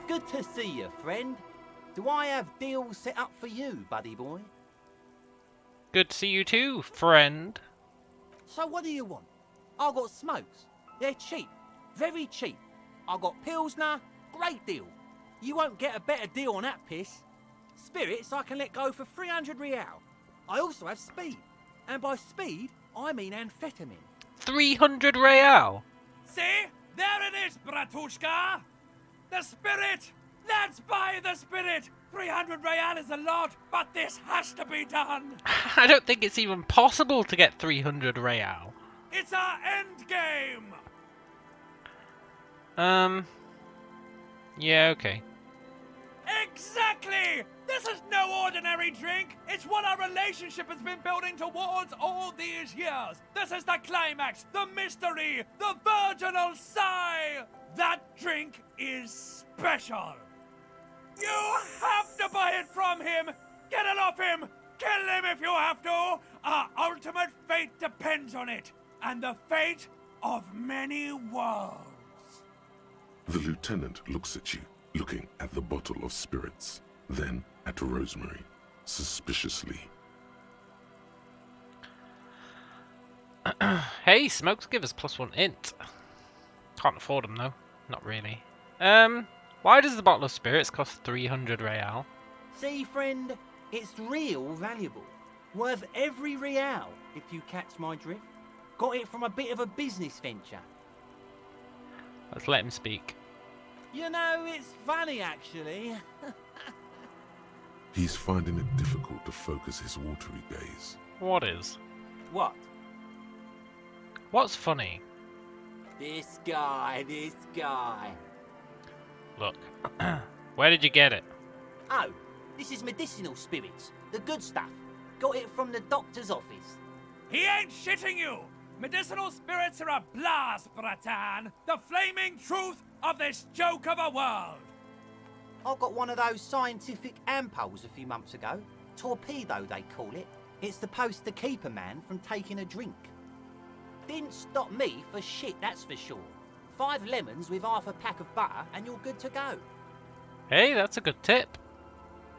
Good to see you, friend. Do I have deals set up for you, buddy boy? Good to see you too, friend. So what do you want? I got smokes. They're cheap. Very cheap. I got Pilsner. Great deal. You won't get a better deal on that piss. Spirits I can let go for 300 real. I also have speed. And by speed, I mean amphetamine. 300 real. See? There it is, Bratushka! The spirit! Let's buy the spirit! 300 real is a lot, but this has to be done! I don't think it's even possible to get 300 real. It's our end game! Yeah, okay. Exactly! This is no ordinary drink! It's what our relationship has been building towards all these years! This is the climax, the mystery, the virginal sigh! That drink is special! You have to buy it from him! Get it off him! Kill him if you have to! Our ultimate fate depends on it! And the fate of many worlds! The lieutenant looks at you, looking at the bottle of spirits, then at Rosemary, suspiciously. Hey, smokes give us +1 int. Can't afford them though. Not really. Why does the bottle of spirits cost 300 real? See, friend, it's real valuable. Worth every real, if you catch my drift. Got it from a bit of a business venture. Let's let him speak. You know, it's funny, actually. He's finding it difficult to focus his watery gaze. What is? What? What's funny? This guy. Look, where did you get it? Oh, this is medicinal spirits. The good stuff. Got it from the doctor's office. He ain't shitting you! Medicinal spirits are a blast, Bratan! The flaming truth of this joke of a world! I got one of those scientific ampoules a few months ago. Torpedo, they call it. It's supposed to keep a man from taking a drink. Didn't stop me for shit, that's for sure. 5 lemons with half a pack of butter and you're good to go. Hey, that's a good tip.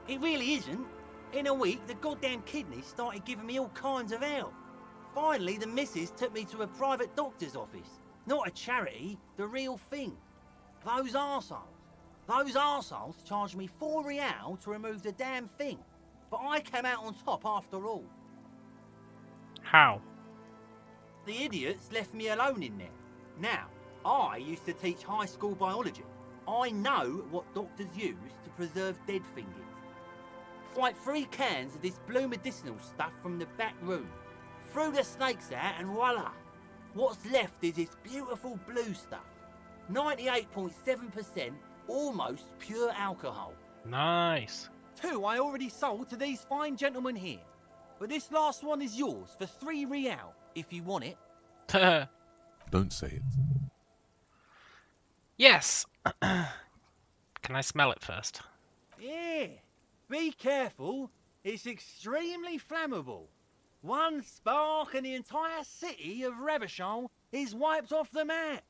It really isn't. In a week, the goddamn kidneys started giving me all kinds of hell. Finally, the missus took me to a private doctor's office. Not a charity, the real thing. Those arseholes charged me 4 real to remove the damn thing. But I came out on top after all. How? The idiots left me alone in there. Now, I used to teach high school biology. I know what doctors use to preserve dead fingers. Like 3 cans of this blue medicinal stuff from the back room. Threw the snakes out and voila! What's left is this beautiful blue stuff. 98.7% almost pure alcohol. Nice. 2 I already sold to these fine gentlemen here. But this last one is yours for 3 real. if you want it. Don't say it. Yes. Can I smell it first? Yeah, be careful. It's extremely flammable. One spark and the entire city of Revachol is wiped off the map.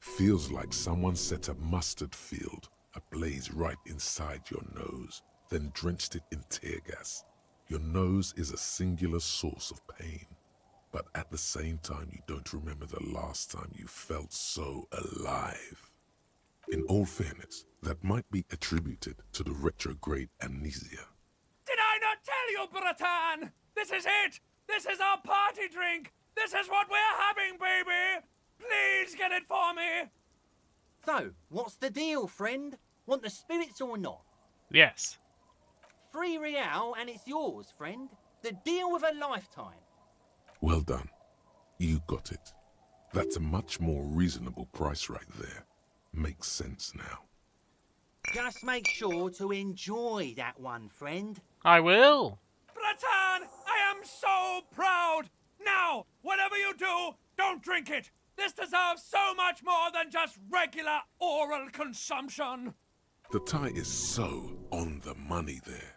Feels like someone set a mustard field ablaze right inside your nose, then drenched it in tear gas. Your nose is a singular source of pain, but at the same time you don't remember the last time you felt so alive. In all fairness, that might be attributed to the retrograde amnesia. Did I not tell you, Breton? This is it! This is our party drink! This is what we're having, baby! Please get it for me! So, what's the deal, friend? Want the spirits or not? Yes. £3 and it's yours, friend. The deal of a lifetime. Well done. You got it. That's a much more reasonable price right there. Makes sense now. Just make sure to enjoy that one, friend. I will. Breton, I am so proud! Now, whatever you do, don't drink it! This deserves so much more than just regular oral consumption! The tie is so on the money there.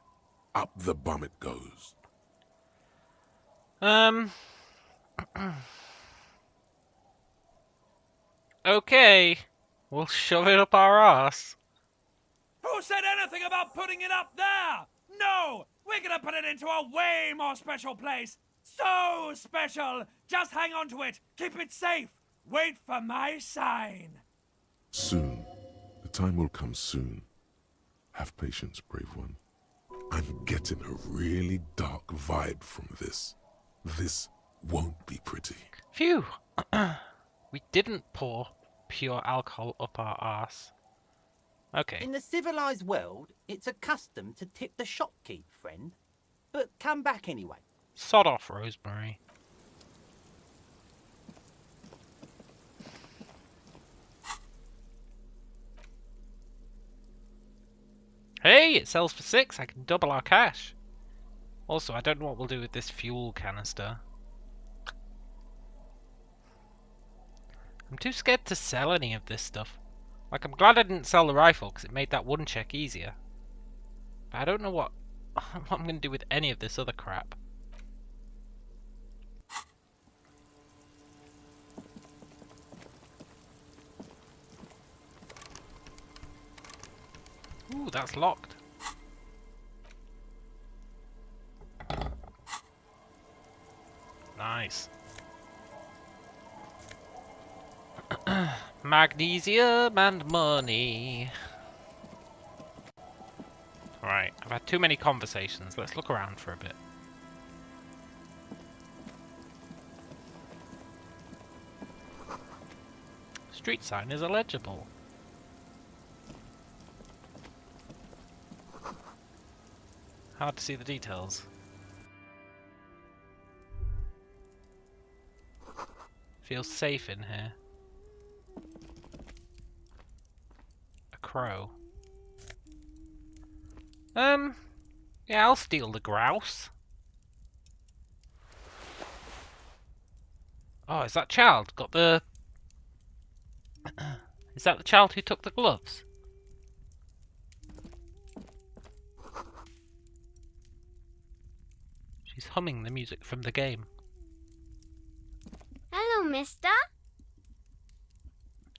Up the bum it goes. Okay. We'll shove it up our arse. Who said anything about putting it up there? No! We're gonna put it into a way more special place! So special! Just hang on to it! Keep it safe! Wait for my sign! Soon. The time will come soon. Have patience, brave one. I'm getting a really dark vibe from this. This won't be pretty. Phew. We didn't pour pure alcohol up our arse. Okay. In the civilized world, it's a custom to tip the shopkeep, friend. But come back anyway. Sod off, Rosemary. Hey, it sells for 6. I can double our cash. Also, I don't know what we'll do with this fuel canister. I'm too scared to sell any of this stuff. Like, I'm glad I didn't sell the rifle, because it made that one check easier. But I don't know what I'm going to do with any of this other crap. Ooh, that's locked. Nice. Magnesium and money. Alright, I've had too many conversations. Let's look around for a bit. Street sign is illegible. Hard to see the details. Feels safe in here. A crow. Yeah, I'll steal the grouse. Oh, is that child got the... Is that the child who took the gloves? She's humming the music from the game. Hello, mister.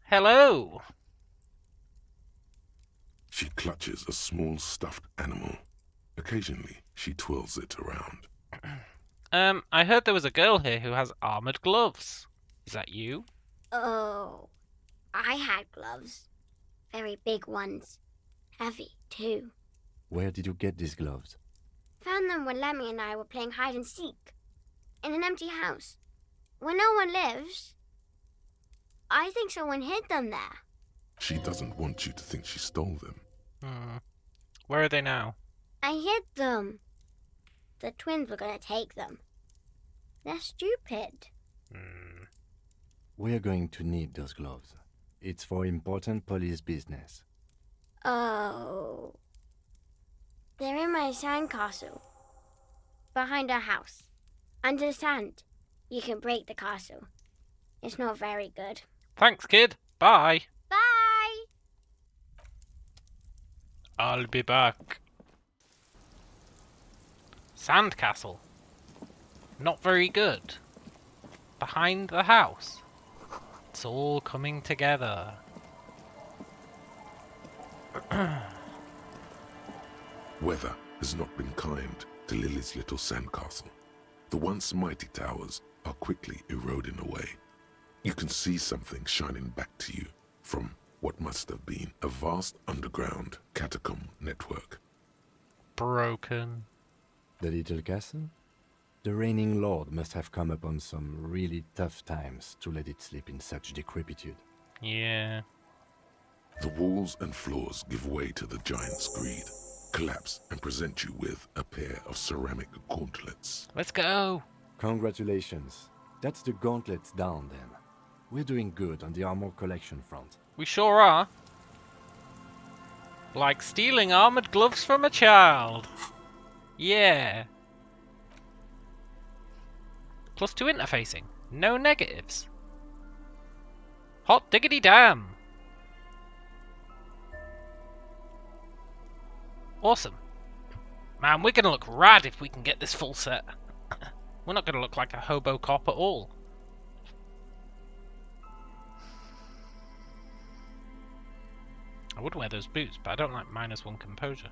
Hello! She clutches a small stuffed animal. Occasionally, she twirls it around. I heard there was a girl here who has armored gloves. Is that you? Oh, I had gloves. Very big ones. Heavy, too. Where did you get these gloves? Found them when Lemmy and I were playing hide and seek. In an empty house. Where no one lives. I think someone hid them there. She doesn't want you to think she stole them. Where are they now? I hid them. The twins were going to take them. They're stupid. We're going to need those gloves. It's for important police business. Oh. They're in my sandcastle. Behind our house. Under the sand. you can break the castle. It's not very good. Thanks, kid. Bye. Bye! I'll be back. Sandcastle. Not very good. Behind the house. It's all coming together. Weather has not been kind to Lily's little sandcastle. The once mighty towers are quickly eroding away. You can see something shining back to you from what must have been a vast underground catacomb network. Broken. The little castle? The reigning lord must have come upon some really tough times to let it sleep in such decrepitude. Yeah. The walls and floors give way to the giant's greed, collapse and present you with a pair of ceramic gauntlets. Let's go! Congratulations. That's the gauntlets down then. We're doing good on the armor collection front. We sure are. Like stealing armored gloves from a child. Yeah. +2 interfacing. No negatives. Hot diggity damn. Awesome. Man, we're gonna look rad if we can get this full set. We're not gonna look like a hobo cop at all. I would wear those boots, but I don't like -1 composure.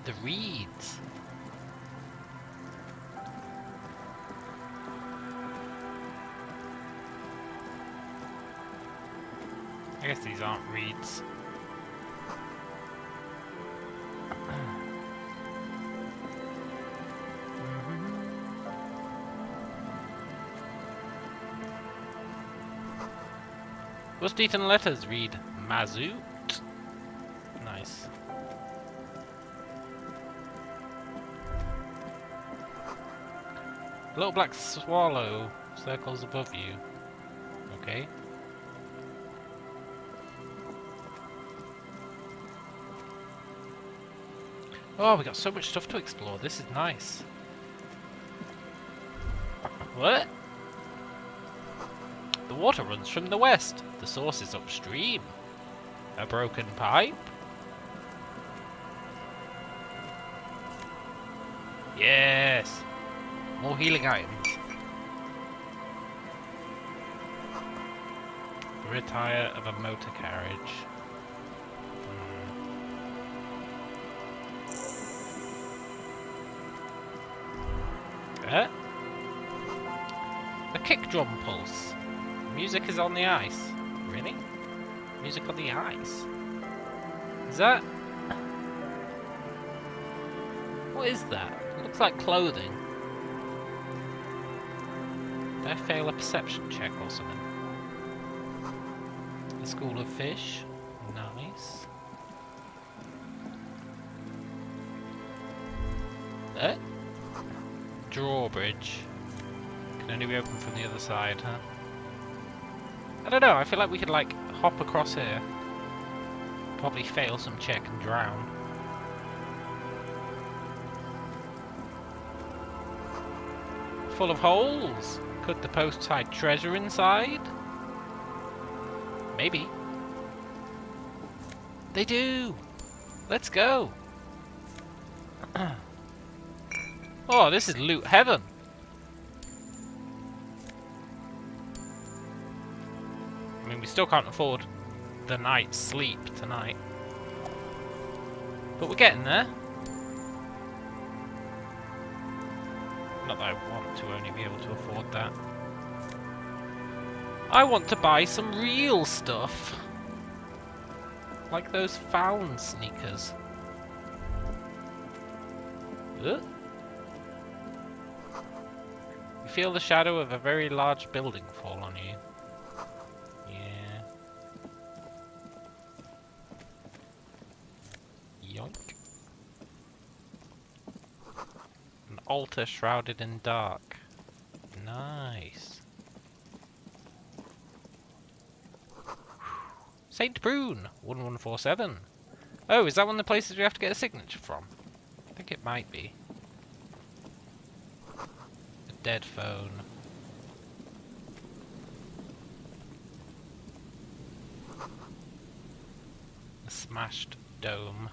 The reeds. I guess these aren't reeds. Rusty-eaten letters read Mazoot. Nice. Little black swallow circles above you. Okay. Oh, we got so much stuff to explore. This is nice. What? The water runs from the west. The source is upstream. A broken pipe? Yes! More healing items. The rear tire of a motor carriage. A kick drum pulse. Music is on the ice. Really? Music on the ice? Is that... What is that? It looks like clothing. Did I fail a perception check or something? A school of fish. Nice. Drawbridge. Can only be opened from the other side, huh? I don't know, I feel like we could like hop across here. Probably fail some check and drown. Full of holes. Could the posts hide treasure inside? Maybe. They do! Let's go! Oh, this is loot heaven! I mean, we still can't afford the night's sleep tonight. But we're getting there. Not that I want to only be able to afford that. I want to buy some real stuff. Like those found sneakers. You feel the shadow of a very large building fall on you. Yeah. Yoink. An altar shrouded in dark. Nice. St. Brune, 1147. Oh, is that one of the places we have to get a signature from? I think it might be. A dead phone. A smashed dome.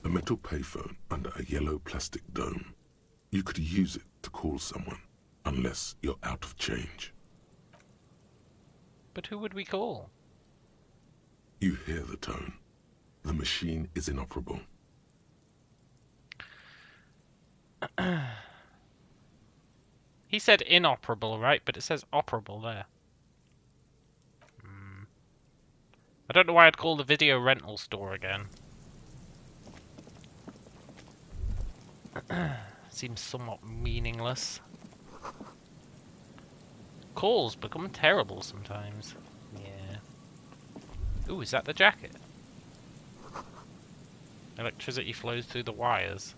A metal payphone under a yellow plastic dome. You could use it to call someone, unless you're out of change. But who would we call? You hear the tone. The machine is inoperable. He said inoperable, right? But it says operable there. I don't know why I'd call the video rental store again. Seems somewhat meaningless. Calls become terrible sometimes. Yeah. Ooh, is that the jacket? Electricity flows through the wires.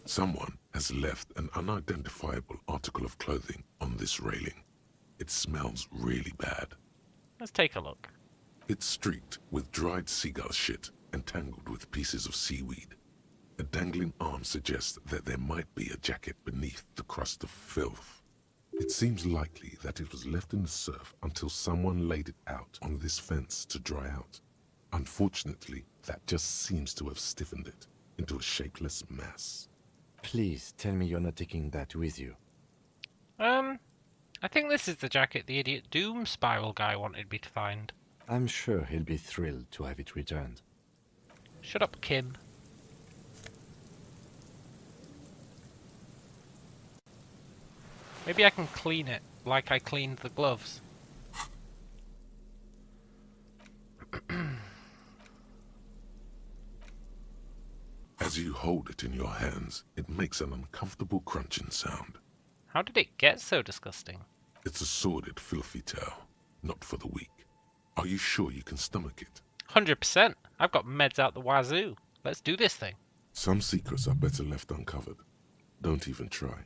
Someone has left an unidentifiable article of clothing on this railing. It smells really bad. Let's take a look. It's streaked with dried seagull shit and tangled with pieces of seaweed. A dangling arm suggests that there might be a jacket beneath the crust of filth. It seems likely that it was left in the surf until someone laid it out on this fence to dry out. Unfortunately, that just seems to have stiffened it into a shapeless mass. Please tell me you're not taking that with you. I think this is the jacket the idiot Doom Spiral guy wanted me to find. I'm sure he'll be thrilled to have it returned. Shut up, Kim. Maybe I can clean it like I cleaned the gloves. As you hold it in your hands, it makes an uncomfortable crunching sound. How did it get so disgusting? It's a sordid, filthy tale, not for the weak. Are you sure you can stomach it? 100%. I've got meds out the wazoo. Let's do this thing. Some secrets are better left uncovered. Don't even try.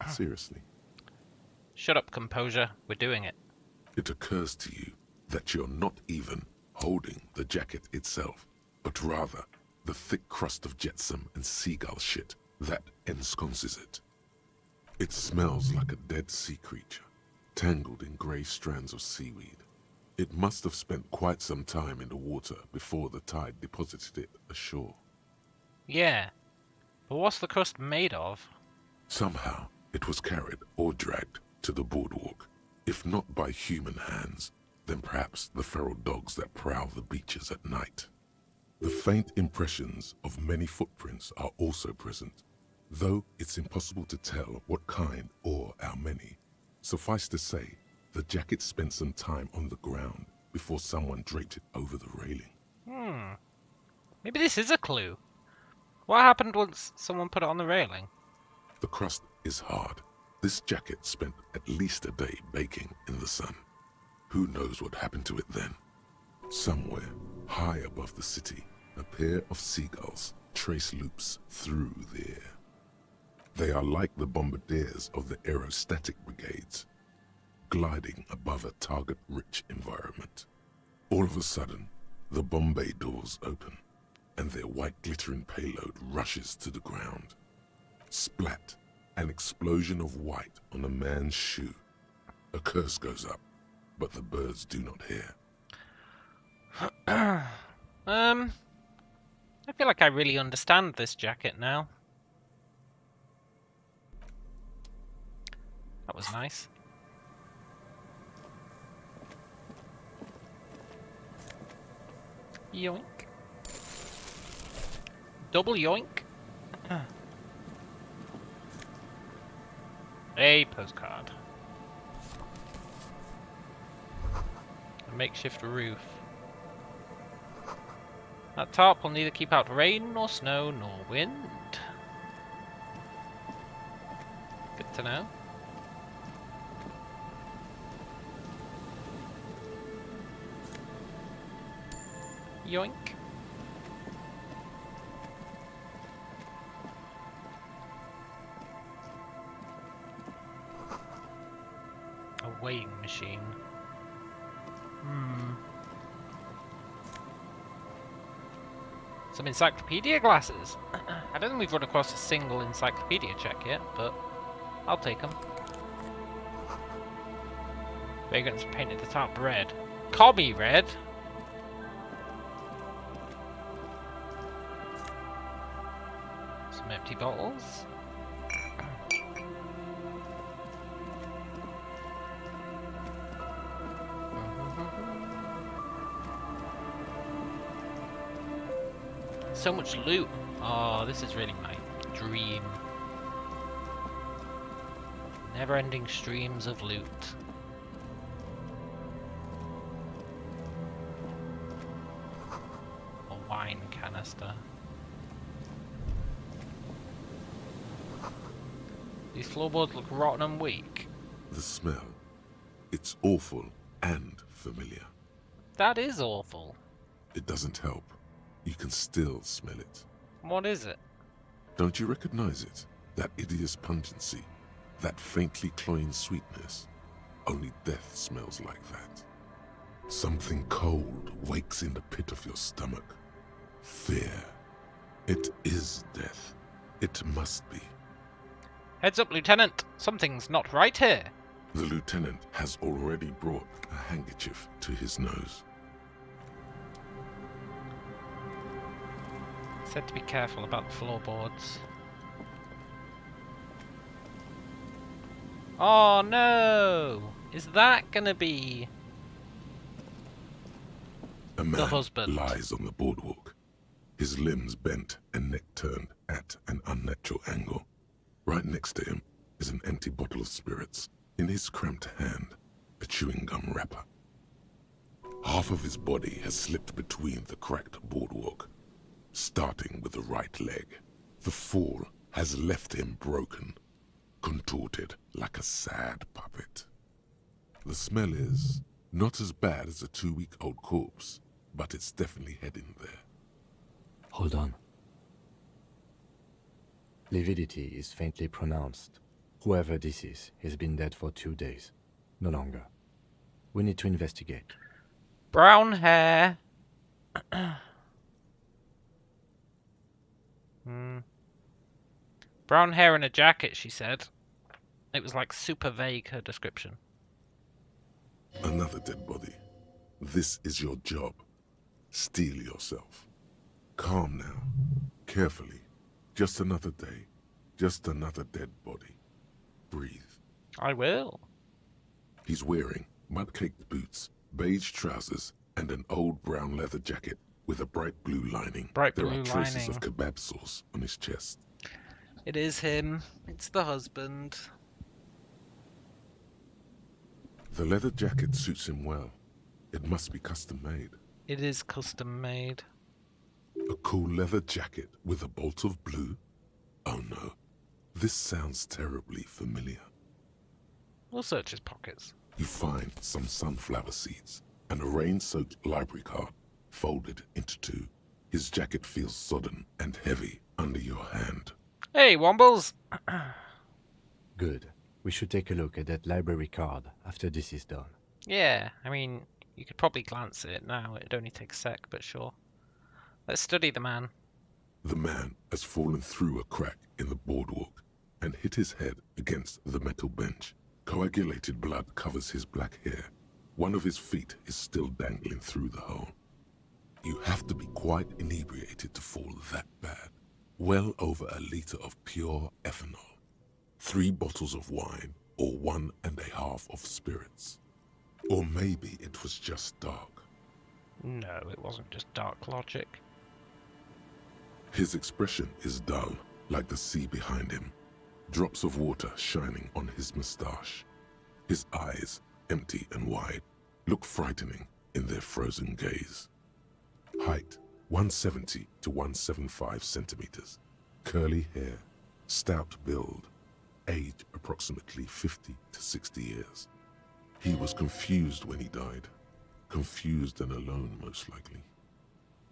Seriously. Shut up, composure. We're doing it. It occurs to you that you're not even holding the jacket itself, but rather the thick crust of jetsam and seagull shit that ensconces it. It smells like a dead sea creature, tangled in grey strands of seaweed. It must have spent quite some time in the water before the tide deposited it ashore. Yeah. But what's the crust made of? Somehow, it was carried or dragged to the boardwalk. If not by human hands, then perhaps the feral dogs that prowl the beaches at night. The faint impressions of many footprints are also present, though it's impossible to tell what kind or how many. Suffice to say, the jacket spent some time on the ground before someone draped it over the railing. Maybe this is a clue. What happened once someone put it on the railing? The crust is hard. This jacket spent at least a day baking in the sun. Who knows what happened to it then? Somewhere, high above the city, a pair of seagulls trace loops through the air. They are like the bombardiers of the aerostatic brigades, gliding above a target-rich environment. All of a sudden, the bomb bay doors open, and their white glittering payload rushes to the ground. Splat! An explosion of white on a man's shoe. A curse goes up, but the birds do not hear. I feel like I really understand this jacket now. That was nice. Yoink. Double yoink. A postcard. A makeshift roof. That tarp will neither keep out rain, nor snow, nor wind. Good to know. Yoink. A weighing machine. Some encyclopedia glasses. I don't think we've run across a single encyclopedia check yet, but I'll take them. Vagrants painted the top red. Commie red? Some empty bottles. So much loot. Oh, this is really my dream. Never-ending streams of loot. A wine canister. These floorboards look rotten and weak. The smell. It's awful and familiar. That is awful. It doesn't help. You can still smell it. What is it? Don't you recognize it? That hideous pungency. That faintly cloying sweetness. Only death smells like that. Something cold wakes in the pit of your stomach. Fear. It is death. It must be. Heads up, Lieutenant. Something's not right here. The lieutenant has already brought a handkerchief to his nose. Said to be careful about the floorboards. Oh no! Is that gonna be A man the husband? lies on the boardwalk, his limbs bent and neck turned at an unnatural angle. Right next to him is an empty bottle of spirits. In his cramped hand, a chewing gum wrapper. Half of his body has slipped between the cracked boardwalk, starting with the right leg. The fall has left him broken, contorted like a sad puppet. The smell is not as bad as a 2-week-old corpse, but it's definitely heading there. Hold on. Lividity is faintly pronounced. Whoever this is has been dead for 2 days. No longer. We need to investigate. Brown hair. Brown hair and a jacket, she said. It was like super vague, her description. Another dead body. This is your job. Steel yourself. Calm now. Carefully. Just another day. Just another dead body. Breathe. I will. He's wearing mud-caked boots, beige trousers, and an old brown leather jacket with a bright blue lining. Bright there blue are traces lining. of kebab sauce on his chest. It is him. It's the husband. The leather jacket suits him well. It must be custom made. It is custom made. A cool leather jacket with a bolt of blue? Oh no. This sounds terribly familiar. We'll search his pockets. You find some sunflower seeds and a rain-soaked library card folded into two. His jacket feels sodden and heavy under your hand. Hey, Wombles! Good. We should take a look at that library card after this is done. Yeah, I mean, you could probably glance at it now. It'd only take a sec, but sure. Let's study the man. The man has fallen through a crack in the boardwalk and hit his head against the metal bench. Coagulated blood covers his black hair. One of his feet is still dangling through the hole. You have to be quite inebriated to fall that bad. Well over a liter of pure ethanol. 3 bottles of wine, or 1.5 of spirits. Or maybe it was just dark. No, it wasn't just dark logic. His expression is dull, like the sea behind him. Drops of water shining on his moustache. His eyes, empty and wide, look frightening in their frozen gaze. Height, 170 to 175 centimeters. Curly hair, stout build. Age approximately 50 to 60 years. He was confused when he died. Confused and alone, most likely.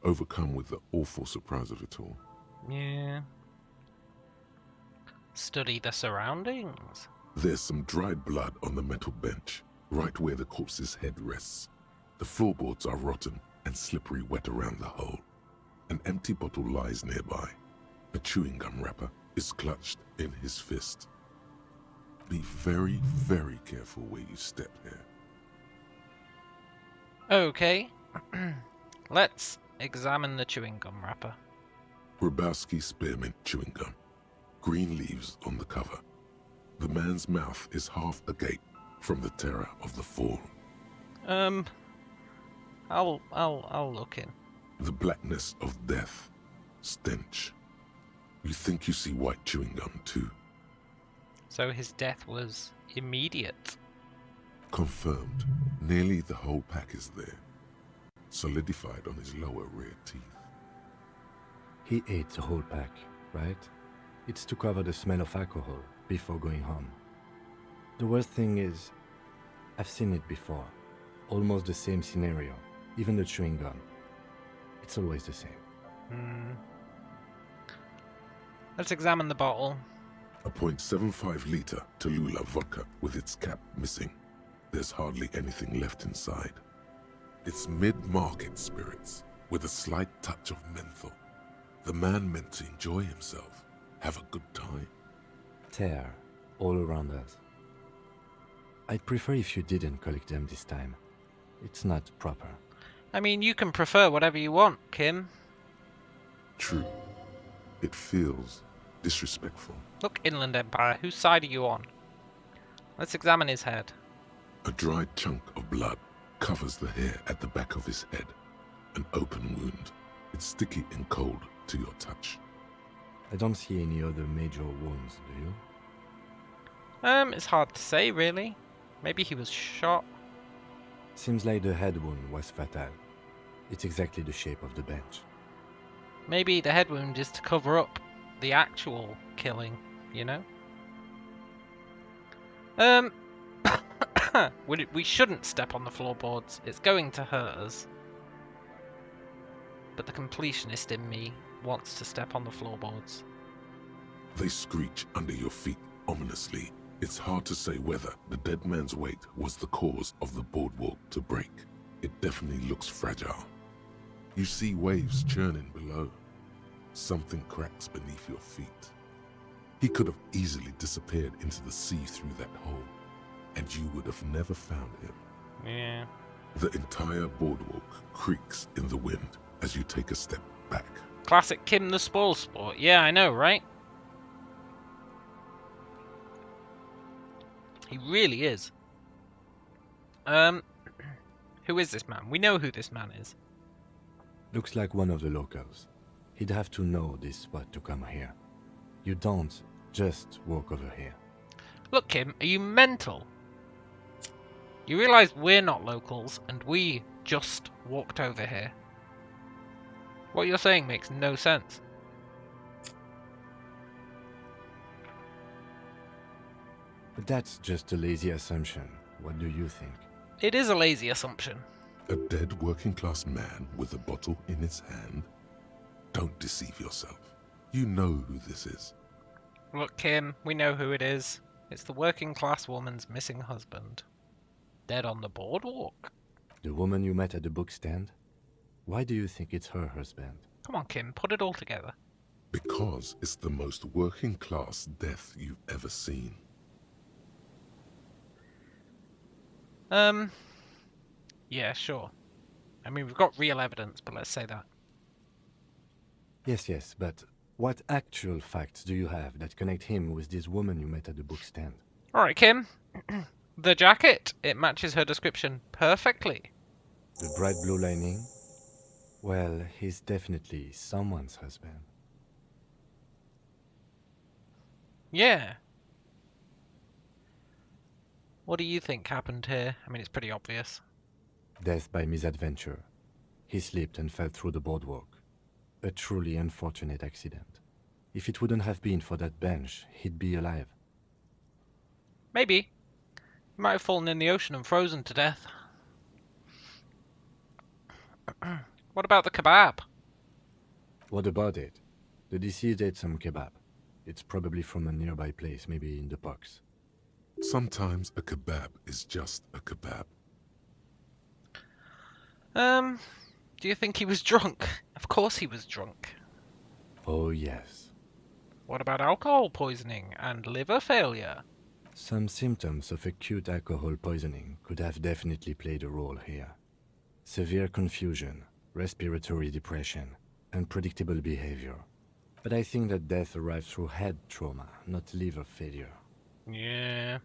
Overcome with the awful surprise of it all. Yeah. Study the surroundings. There's some dried blood on the metal bench. right where the corpse's head rests. The floorboards are rotten and slippery wet around the hole. An empty bottle lies nearby. A chewing gum wrapper is clutched in his fist. Be very, very careful where you step here. Okay. Let's examine the chewing gum wrapper. Grabowski spearmint chewing gum. Green leaves on the cover. The man's mouth is half agape from the terror of the fall. I'll look in. The blackness of death. Stench. You think you see white chewing gum too. So his death was immediate. Confirmed. Nearly the whole pack is there. Solidified on his lower rear teeth. He ate the whole pack, right? It's to cover the smell of alcohol before going home. The worst thing is, I've seen it before. Almost the same scenario. Even the chewing gum. It's always the same. Let's examine the bottle. A .75 liter Tallulah vodka with its cap missing. There's hardly anything left inside. It's mid-market spirits with a slight touch of menthol. The man meant to enjoy himself, have a good time. Tear all around us. I'd prefer if you didn't collect them this time. It's not proper. I mean, you can prefer whatever you want, Kim. True. It feels disrespectful. Look, Inland Empire, whose side are you on? Let's examine his head. A dried chunk of blood covers the hair at the back of his head. An open wound. It's sticky and cold to your touch. I don't see any other major wounds, do you? It's hard to say, really. Maybe he was shot. Seems like the head wound was fatal. It's exactly the shape of the bench. Maybe the head wound is to cover up the actual killing, you know? We shouldn't step on the floorboards. It's going to hurt us. But the completionist in me wants to step on the floorboards. They screech under your feet ominously. It's hard to say whether the dead man's weight was the cause of the boardwalk to break. It definitely looks fragile. You see waves churning below. Something cracks beneath your feet. He could have easily disappeared into the sea through that hole, and you would have never found him. Yeah. The entire boardwalk creaks in the wind as you take a step back. Classic Kim the Spoil Sport. Yeah, I know, right? He really is. Who is this man? We know who this man is. Looks like one of the locals. He'd have to know this spot to come here. You don't just walk over here. Look, Kim, are you mental? You realise we're not locals, and we just walked over here. What you're saying makes no sense. But that's just a lazy assumption. What do you think? It is a lazy assumption. A dead working-class man with a bottle in his hand? Don't deceive yourself. You know who this is. Look, Kim, we know who it is. It's the working-class woman's missing husband. Dead on the boardwalk. The woman you met at the book stand? Why do you think it's her husband? Come on, Kim, put it all together. Because it's the most working-class death you've ever seen. Yeah, sure. I mean, we've got real evidence, but let's say that. Yes, but what actual facts do you have that connect him with this woman you met at the book stand? Alright, Kim. The jacket. It matches her description perfectly. The bright blue lining? Well, he's definitely someone's husband. Yeah. What do you think happened here? I mean, it's pretty obvious. Death by misadventure. He slipped and fell through the boardwalk. A truly unfortunate accident. If it wouldn't have been for that bench, he'd be alive. Maybe. He might have fallen in the ocean and frozen to death. What about the kebab? What about it? The deceased ate some kebab. It's probably from a nearby place, maybe in the box. Sometimes a kebab is just a kebab. Do you think he was drunk? Of course he was drunk. Oh yes. What about alcohol poisoning and liver failure? Some symptoms of acute alcohol poisoning could have definitely played a role here. Severe confusion, respiratory depression, unpredictable behavior. But I think that death arrived through head trauma, not liver failure. Yeah.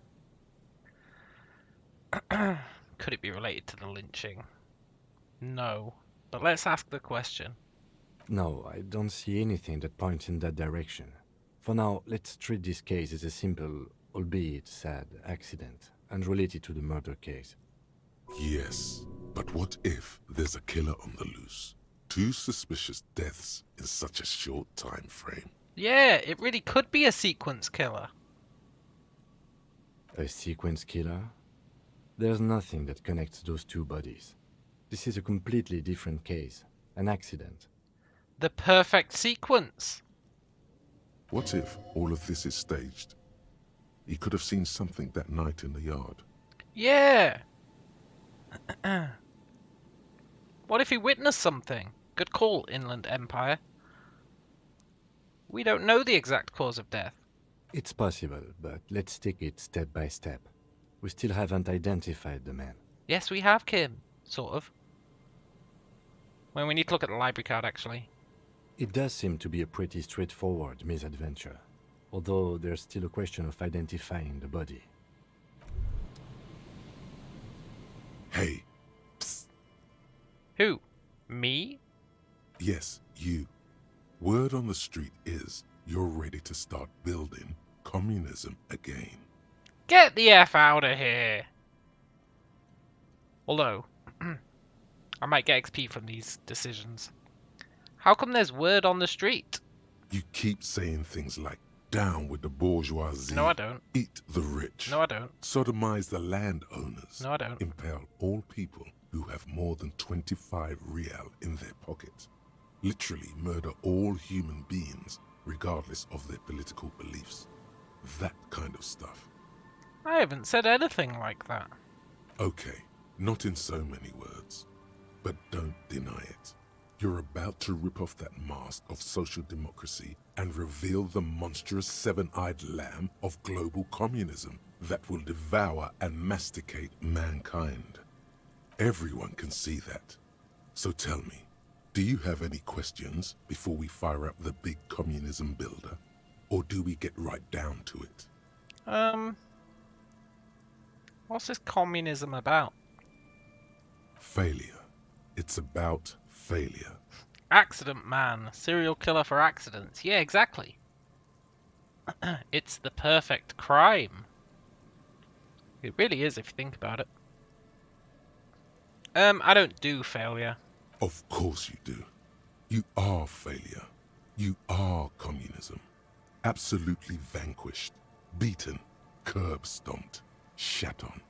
Could it be related to the lynching? No. But let's ask the question. No, I don't see anything that points in that direction. For now, let's treat this case as a simple, albeit sad, accident, unrelated to the murder case. Yes, but what if there's a killer on the loose? 2 suspicious deaths in such a short time frame. Yeah, it really could be a sequence killer. A sequence killer? There's nothing that connects those 2 bodies. This is a completely different case. An accident. The perfect sequence. What if all of this is staged? He could have seen something that night in the yard. Yeah. What if he witnessed something? Good call, Inland Empire. We don't know the exact cause of death. It's possible, but let's take it step by step. We still haven't identified the man. Yes, we have, Kim. Sort of. Well, we need to look at the library card, actually. It does seem to be a pretty straightforward misadventure, although there's still a question of identifying the body. Hey. Psst. Who? Me? Yes, you. Word on the street is you're ready to start building communism again. Get the F out of here! Although, I might get XP from these decisions. How come there's word on the street? You keep saying things like, down with the bourgeoisie. No, I don't. Eat the rich. No, I don't. Sodomize the landowners. No, I don't. Impale all people who have more than 25 real in their pocket. Literally murder all human beings, regardless of their political beliefs. That kind of stuff. I haven't said anything like that. Okay, not in so many words. But don't deny it. You're about to rip off that mask of social democracy and reveal the monstrous seven-eyed lamb of global communism that will devour and masticate mankind. Everyone can see that. So tell me, do you have any questions before we fire up the big communism builder? Or do we get right down to it? What's this communism about? Failure. It's about failure. Accident man. Serial killer for accidents. Yeah, exactly. It's the perfect crime. It really is if you think about it. I don't do failure. Of course you do. You are failure. You are communism. Absolutely vanquished, beaten, curb-stomped, shat on.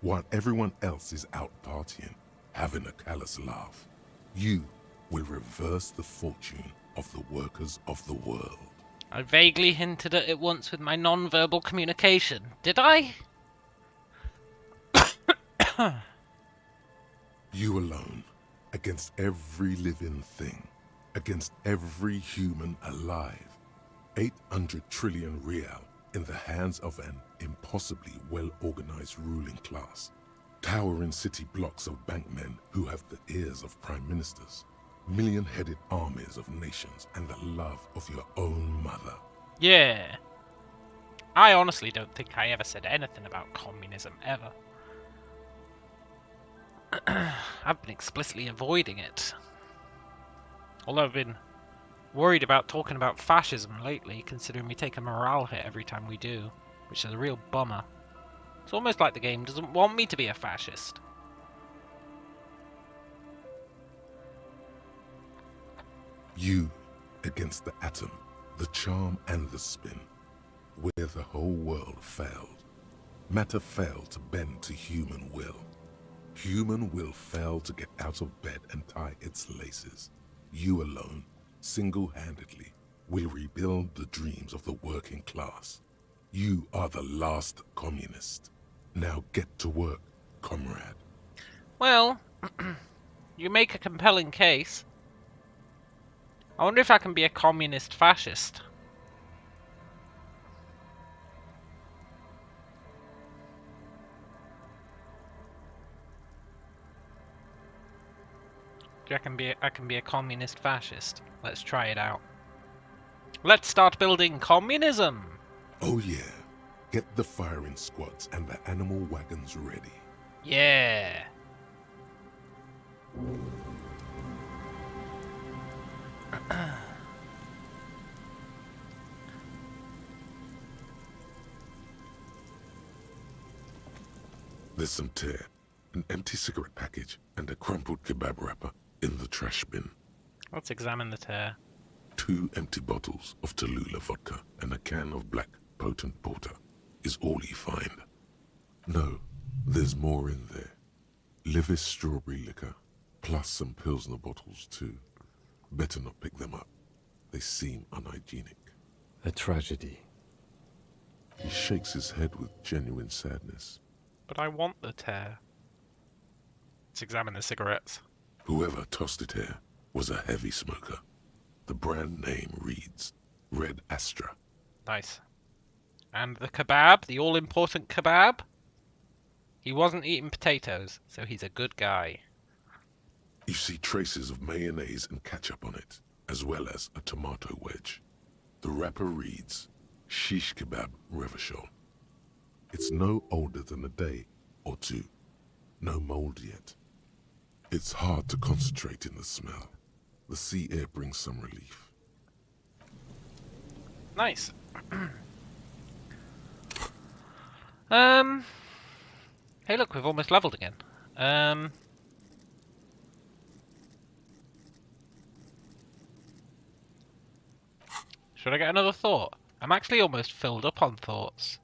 While everyone else is out partying, having a callous laugh, you will reverse the fortune of the workers of the world. I vaguely hinted at it once with my non-verbal communication. Did I? You alone, against every living thing, against every human alive. 800 trillion real in the hands of an impossibly well-organized ruling class. Towering city blocks of bankmen who have the ears of prime ministers. Million-headed armies of nations and the love of your own mother. Yeah. I honestly don't think I ever said anything about communism, ever. I've been explicitly avoiding it. Although I've been worried about talking about fascism lately, considering we take a morale hit every time we do, which is a real bummer. It's almost like the game doesn't want me to be a fascist. You against the atom, the charm and the spin, where the whole world failed. Matter failed to bend to human will. Human will failed to get out of bed and tie its laces. You alone, single-handedly, will rebuild the dreams of the working class. You are the last communist. Now get to work, comrade. Well, you make a compelling case. I wonder if I can be a communist fascist. Do you reckon I can be a communist fascist? Let's try it out. Let's start building communism! Oh yeah. Get the firing squads and the animal wagons ready. Yeah! There's some tear, an empty cigarette package, and a crumpled kebab wrapper in the trash bin. Let's examine the tear. 2 empty bottles of Tallulah vodka and a can of black potent porter is all you find. No, there's more in there. Livis strawberry liquor, plus some Pilsner bottles too. Better not pick them up. They seem unhygienic. A tragedy. He shakes his head with genuine sadness. But I want the tear. Let's examine the cigarettes. Whoever tossed it here was a heavy smoker. The brand name reads Red Astra. Nice. And the kebab, the all-important kebab? He wasn't eating potatoes, so he's a good guy. You see traces of mayonnaise and ketchup on it, as well as a tomato wedge. The wrapper reads Shish Kebab Revachol. It's no older than a day or two. No mold yet. It's hard to concentrate in the smell. The sea air brings some relief. Nice. Hey look, we've almost leveled again. Should I get another thought? I'm actually almost filled up on thoughts.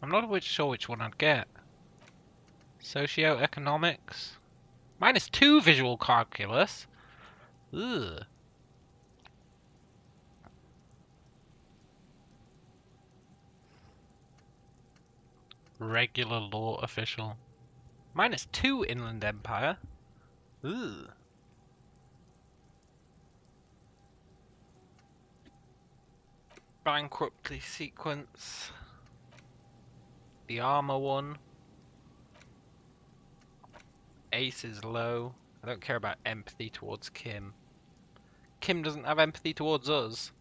I'm not sure which one I'd get. Socioeconomics. -2 visual calculus. Ugh. Regular law official. -2 Inland Empire. Ugh. Bankruptcy sequence. The armor one. Ace is low. I don't care about empathy towards Kim. Kim doesn't have empathy towards us.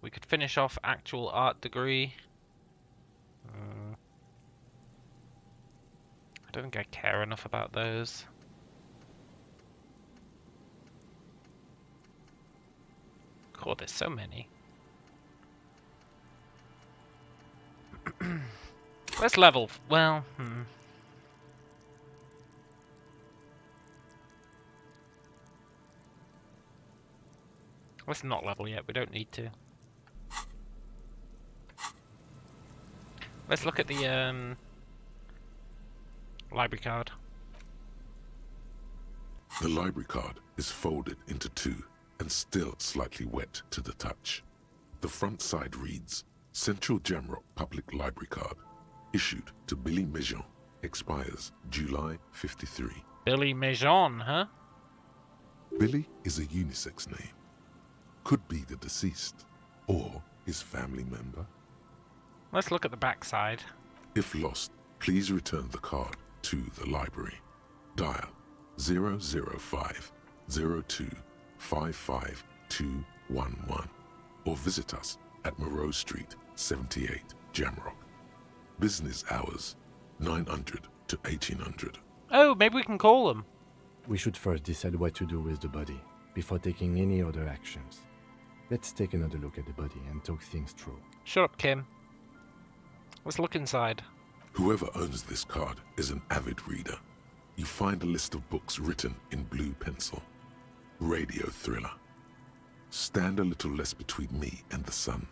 We could finish off actual art degree. I don't think I care enough about those. God, there's so many. Let's level. Well, let's not level yet. We don't need to. Let's look at the library card. The library card is folded into 2 and still slightly wet to the touch. The front side reads Central Jamrock Public Library Card, issued to Billy Mejean, expires July 53. Billy Mejean, huh? Billy is a unisex name. Could be the deceased, or his family member. Let's look at the back side. If lost, please return the card to the library. Dial 005 02 55211 or visit us at Moreau Street, 78, Jamrock. Business hours, 900 to 1800. Oh, maybe we can call them. We should first decide what to do with the body before taking any other actions. Let's take another look at the body and talk things through. Shut up, Kim. Let's look inside. Whoever owns this card is an avid reader. You find a list of books written in blue pencil. Radio thriller. Stand a little less between me and the sun.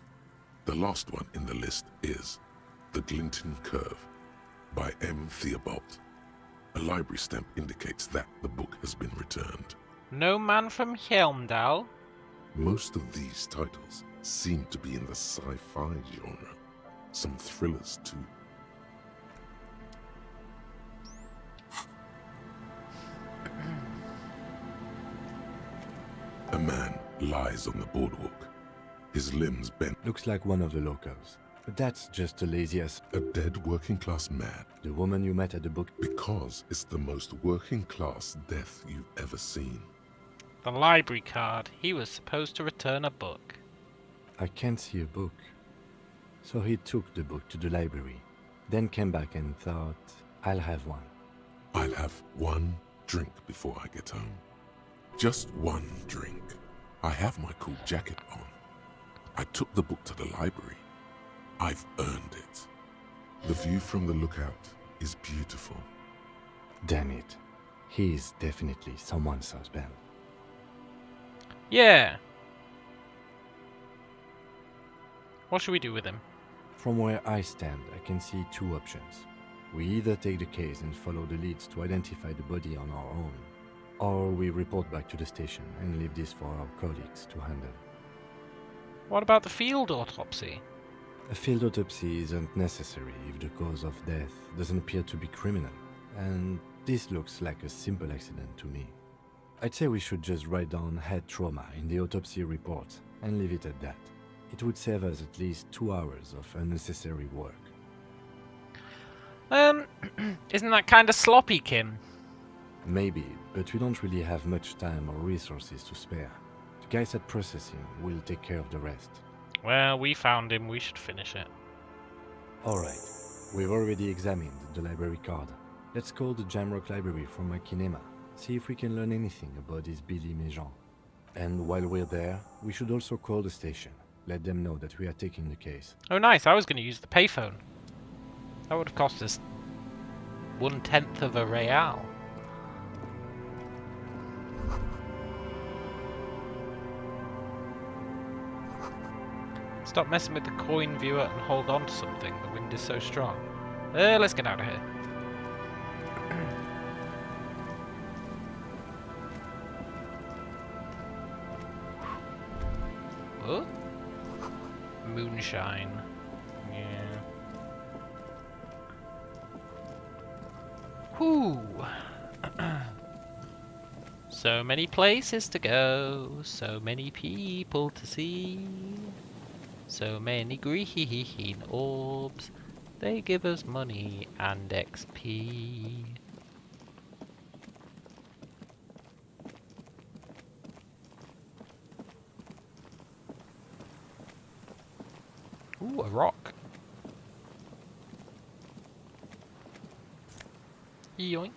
The last one in the list is The Glinton Curve by M. Theobald. A library stamp indicates that the book has been returned. No man from Helmdal? Most of these titles seem to be in the sci-fi genre. Some thrillers too. A man lies on the boardwalk, his limbs bent. Looks like one of the locals. But that's just the laziest. A dead working class man. The woman you met at the book. Because it's the most working class death you've ever seen. The library card. He was supposed to return a book. I can't see a book. So he took the book to the library, then came back and thought, I'll have one. I'll have one drink before I get home. Just one drink. I have my cool jacket on. I took the book to the library. I've earned it. The view from the lookout is beautiful. Damn it. He's definitely someone's husband. Yeah. What should we do with him? From where I stand, I can see two options. We either take the case and follow the leads to identify the body on our own, or we report back to the station and leave this for our colleagues to handle. What about the field autopsy? A field autopsy isn't necessary if the cause of death doesn't appear to be criminal, and this looks like a simple accident to me. I'd say we should just write down head trauma in the autopsy report and leave it at that. It would save us at least 2 hours of unnecessary work. Isn't that kind of sloppy, Kim? Maybe, but we don't really have much time or resources to spare. The guys at processing will take care of the rest. Well, we found him, we should finish it. Alright, we've already examined the library card. Let's call the Jamrock Library from my kinema, see if we can learn anything about this Billy Méjean. And while we're there, we should also call the station. Let them know that we are taking the case. Oh nice, I was going to use the payphone. That would have cost us 1/10 of a real. Stop messing with the coin viewer and hold on to something. The wind is so strong. Let's get out of here. Oh? Moonshine. Yeah. Whew. So many places to go, so many people to see, so many green orbs, they give us money and XP. Ooh, a rock. Yoink.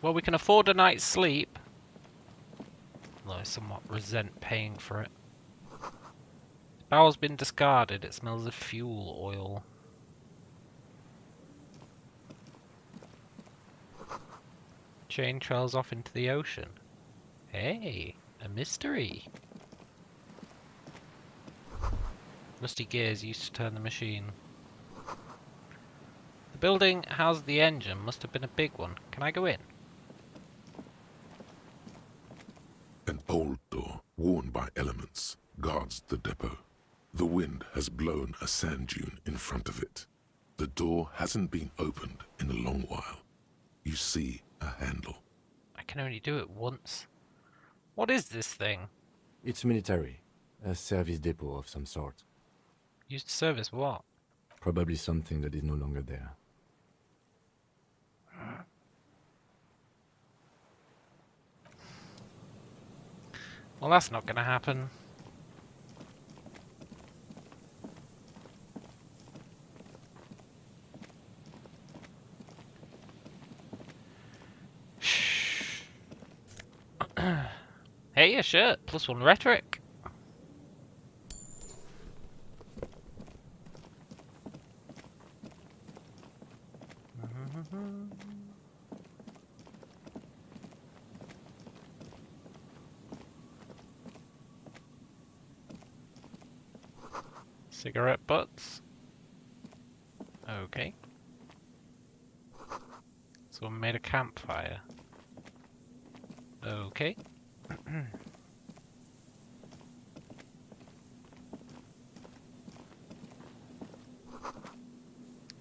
Well, we can afford a night's sleep. Though I somewhat resent paying for it. The barrel's been discarded. It smells of fuel oil. Chain trails off into the ocean. Hey, a mystery. Rusty gears used to turn the machine. The building housed the engine. Must have been a big one. Can I go in? An old door, worn by elements, guards the depot. The wind has blown a sand dune in front of it. The door hasn't been opened in a long while. You see a handle. I can only do it once. What is this thing? It's military. A service depot of some sort. Used to service what? Probably something that is no longer there. Well, that's not going to happen. Hey, a shirt. +1 rhetoric. Cigarette butts. Okay. Someone made a campfire. Okay. A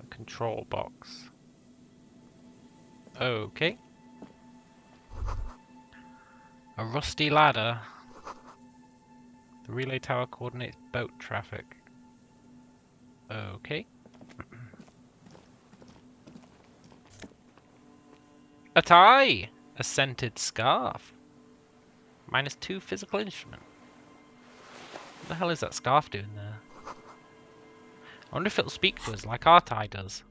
control box. Okay. A rusty ladder. The relay tower coordinates boat traffic. Okay. A tie! A scented scarf. -2 physical instrument. What the hell is that scarf doing there? I wonder if it'll speak to us like our tie does.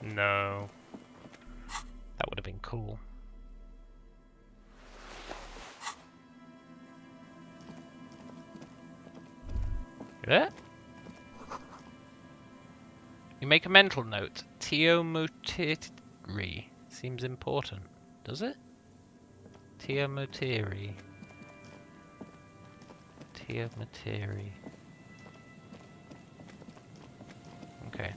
No. That would have been cool. Yeah? You make a mental note. Teomotiri seems important. Does it? Teomotiri. Teomotiri. Okay.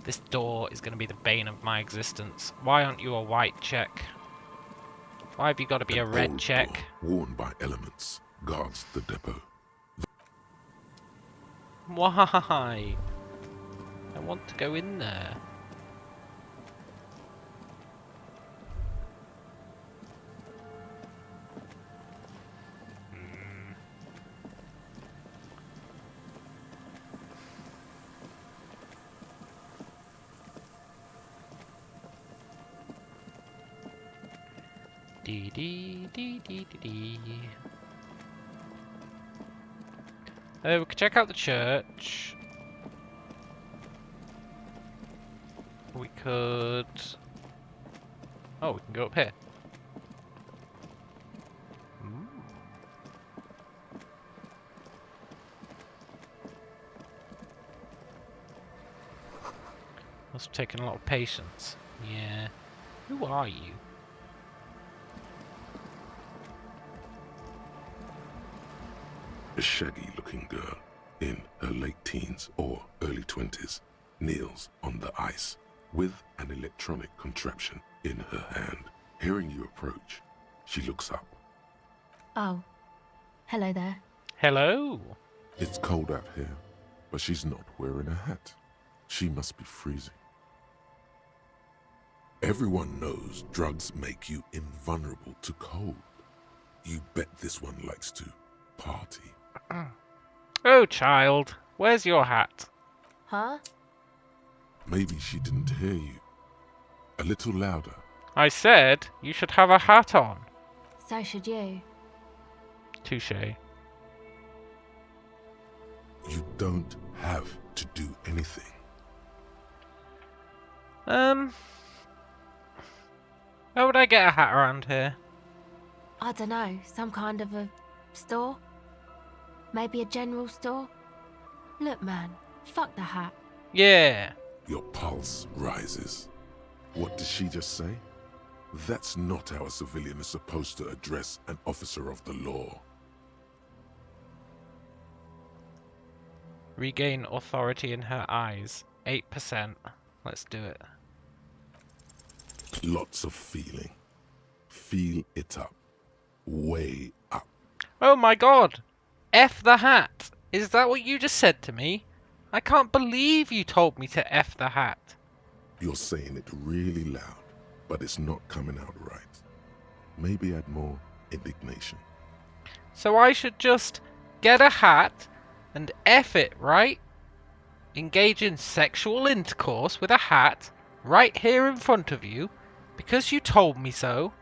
This door is going to be the bane of my existence. Why aren't you a white check? Why have you got to be a red old check? door, worn by elements, guards the depot. Why? I want to go in there. Dee dee dee dee dee dee. We could check out the church. We could... Oh, we can go up here. Must have taken a lot of patience. Yeah. Who are you? A shaggy-looking girl in her late teens or early 20s kneels on the ice with an electronic contraption in her hand. Hearing you approach, she looks up. Oh. Hello there. Hello. It's cold out here, but she's not wearing a hat. She must be freezing. Everyone knows drugs make you invulnerable to cold. You bet this one likes to party. Oh, child, where's your hat? Huh? Maybe she didn't hear you. A little louder. I said you should have a hat on. So should you. Touché. You don't have to do anything. Where would I get a hat around here? I don't know, some kind of a store? Maybe a general store? Look, man, fuck the hat. Yeah. Your pulse rises. What did she just say? That's not how a civilian is supposed to address an officer of the law. Regain authority in her eyes. 8%. Let's do it. Lots of feeling. Feel it up. Way up. Oh my god! F the hat! Is that what you just said to me? I can't believe you told me to F the hat. You're saying it really loud, but it's not coming out right. Maybe add more indignation. So I should just get a hat and F it, right? Engage in sexual intercourse with a hat right here in front of you because you told me so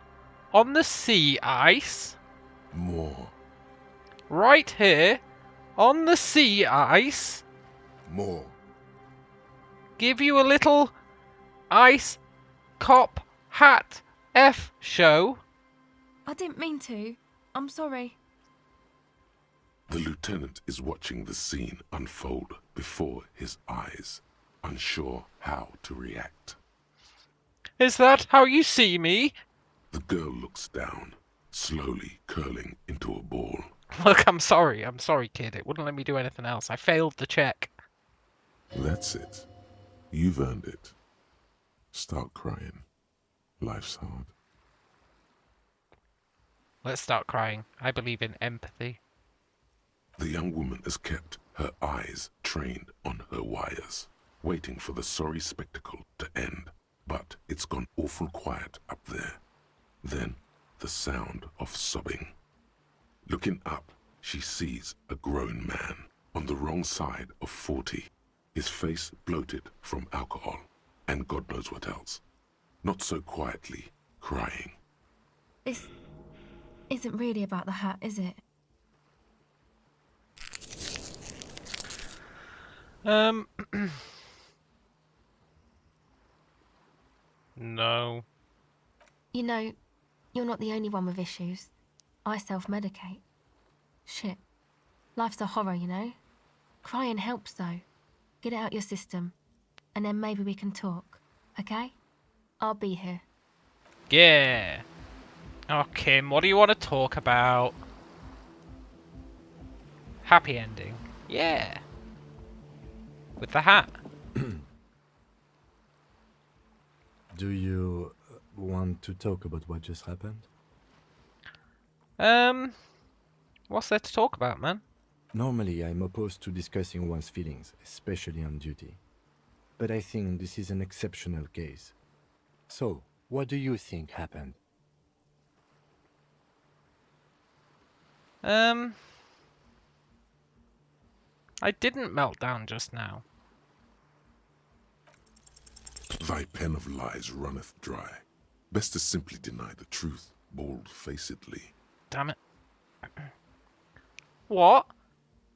on the sea ice. More. Right here on the sea ice. More. Give you a little ice cop hat F show. I didn't mean to. I'm sorry. The lieutenant is watching the scene unfold before his eyes, unsure how to react. Is that how you see me? The girl looks down, slowly curling into a ball. Look, I'm sorry, kid. It wouldn't let me do anything else. I failed the check. That's it. You've earned it. Start crying. Life's hard. Let's start crying. I believe in empathy. The young woman has kept her eyes trained on her wires, waiting for the sorry spectacle to end. But it's gone awful quiet up there. Then, the sound of sobbing. Looking up, she sees a grown man on the wrong side of 40, his face bloated from alcohol, and God knows what else. Not so quietly, crying. This isn't really about the hat, is it? No. You know, you're not the only one with issues. I self-medicate. Shit. Life's a horror, you know? Crying helps, though. Get it out your system. And then maybe we can talk. Okay? I'll be here. Yeah. Oh, Kim, what do you want to talk about? Happy ending. Yeah. With the hat. Do you want to talk about what just happened? What's there to talk about, man? Normally, I'm opposed to discussing one's feelings, especially on duty. But I think this is an exceptional case. So, what do you think happened? I didn't melt down just now. Thy pen of lies runneth dry. Best to simply deny the truth, bald-facedly. Damn it. What?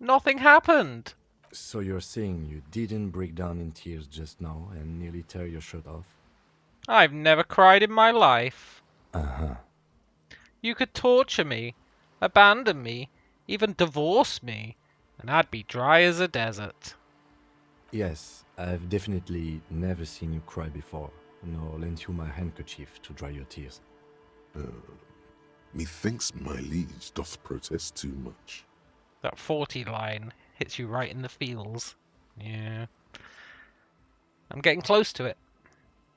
Nothing happened. So you're saying you didn't break down in tears just now and nearly tear your shirt off? I've never cried in my life. Uh-huh. You could torture me, abandon me, even divorce me, and I'd be dry as a desert. Yes, I've definitely never seen you cry before, nor lent you my handkerchief to dry your tears. Methinks my liege doth protest too much. That 40 line hits you right in the feels. Yeah. I'm getting close to it.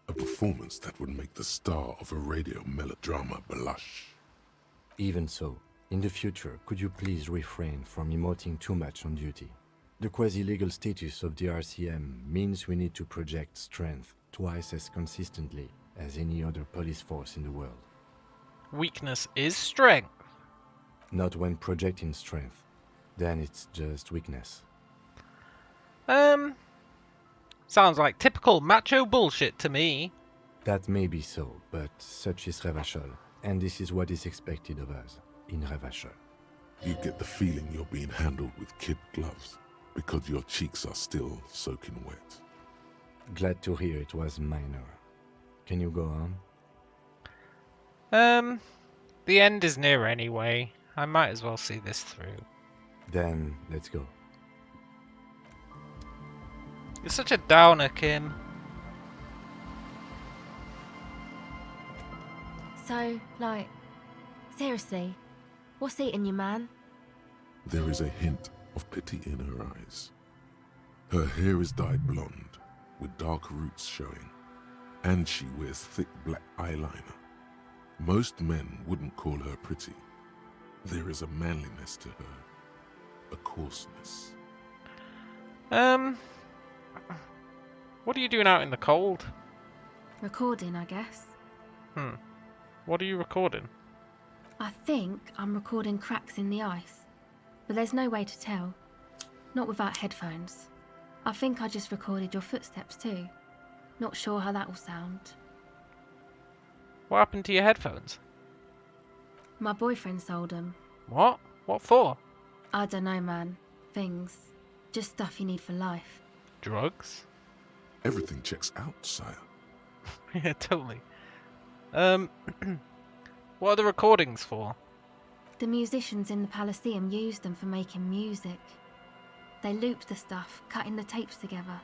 A performance that would make the star of a radio melodrama blush. Even so, in the future, could you please refrain from emoting too much on duty? The quasi-legal status of the RCM means we need to project strength twice as consistently as any other police force in the world. Weakness is strength. Not when projecting strength. Then it's just weakness. Sounds like typical macho bullshit to me. That may be so, but such is Revachol, and this is what is expected of us in Revachol. You get the feeling you're being handled with kid gloves, because your cheeks are still soaking wet. Glad to hear it was minor. Can you go on? The end is near anyway. I might as well see this through. Then, let's go. You're such a downer, Kim. So, like, seriously, what's eating you, man? There is a hint of pity in her eyes. Her hair is dyed blonde, with dark roots showing, and she wears thick black eyeliner. Most men wouldn't call her pretty. There is a manliness to her, a coarseness. What are you doing out in the cold? Recording, I guess. What are you recording? I think I'm recording cracks in the ice, but there's no way to tell. Not without headphones. I think I just recorded your footsteps too. Not sure how that will sound. What happened to your headphones? My boyfriend sold them. What? What for? I don't know, man. Things. Just stuff you need for life. Drugs? Everything checks out, sire. Yeah, totally. What are the recordings for? The musicians in the Elysium used them for making music. They looped the stuff, cutting the tapes together.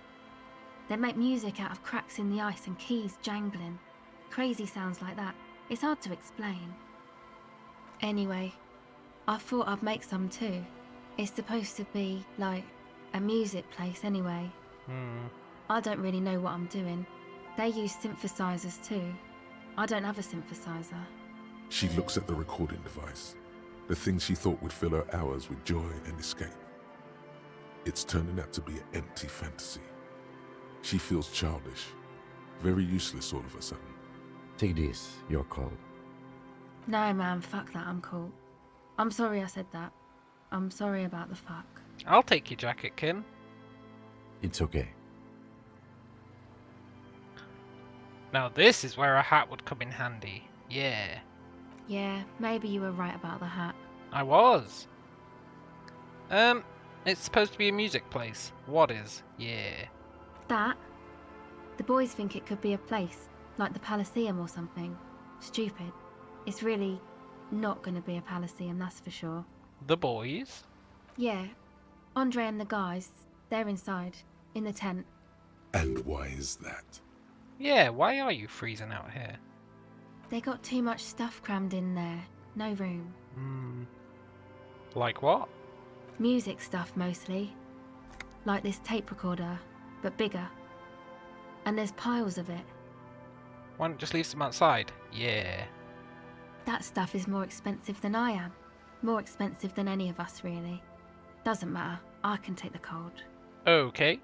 They make music out of cracks in the ice and keys jangling. Crazy sounds like that. It's hard to explain. Anyway, I thought I'd make some too. It's supposed to be, like, a music place anyway. I don't really know what I'm doing. They use synthesizers too. I don't have a synthesizer. She looks at the recording device, the thing she thought would fill her hours with joy and escape. It's turning out to be an empty fantasy. She feels childish, very useless all of a sudden. Take this, your call. No, man, fuck that, I'm cool. I'm sorry I said that. I'm sorry about the fuck. I'll take your jacket, Kim. It's okay. Now this is where a hat would come in handy. Yeah. Yeah, maybe you were right about the hat. I was. It's supposed to be a music place. What is? Yeah. That? The boys think it could be a place, like the Elysium or something. Stupid. It's really not going to be a Elysium, that's for sure. The boys? Yeah. Andre and the guys, they're inside, in the tent. And why is that? Yeah, why are you freezing out here? They got too much stuff crammed in there. No room. Like what? Music stuff, mostly. Like this tape recorder, but bigger. And there's piles of it. Why don't you just leave some outside? Yeah. That stuff is more expensive than I am. More expensive than any of us, really. Doesn't matter. I can take the cold. Okay.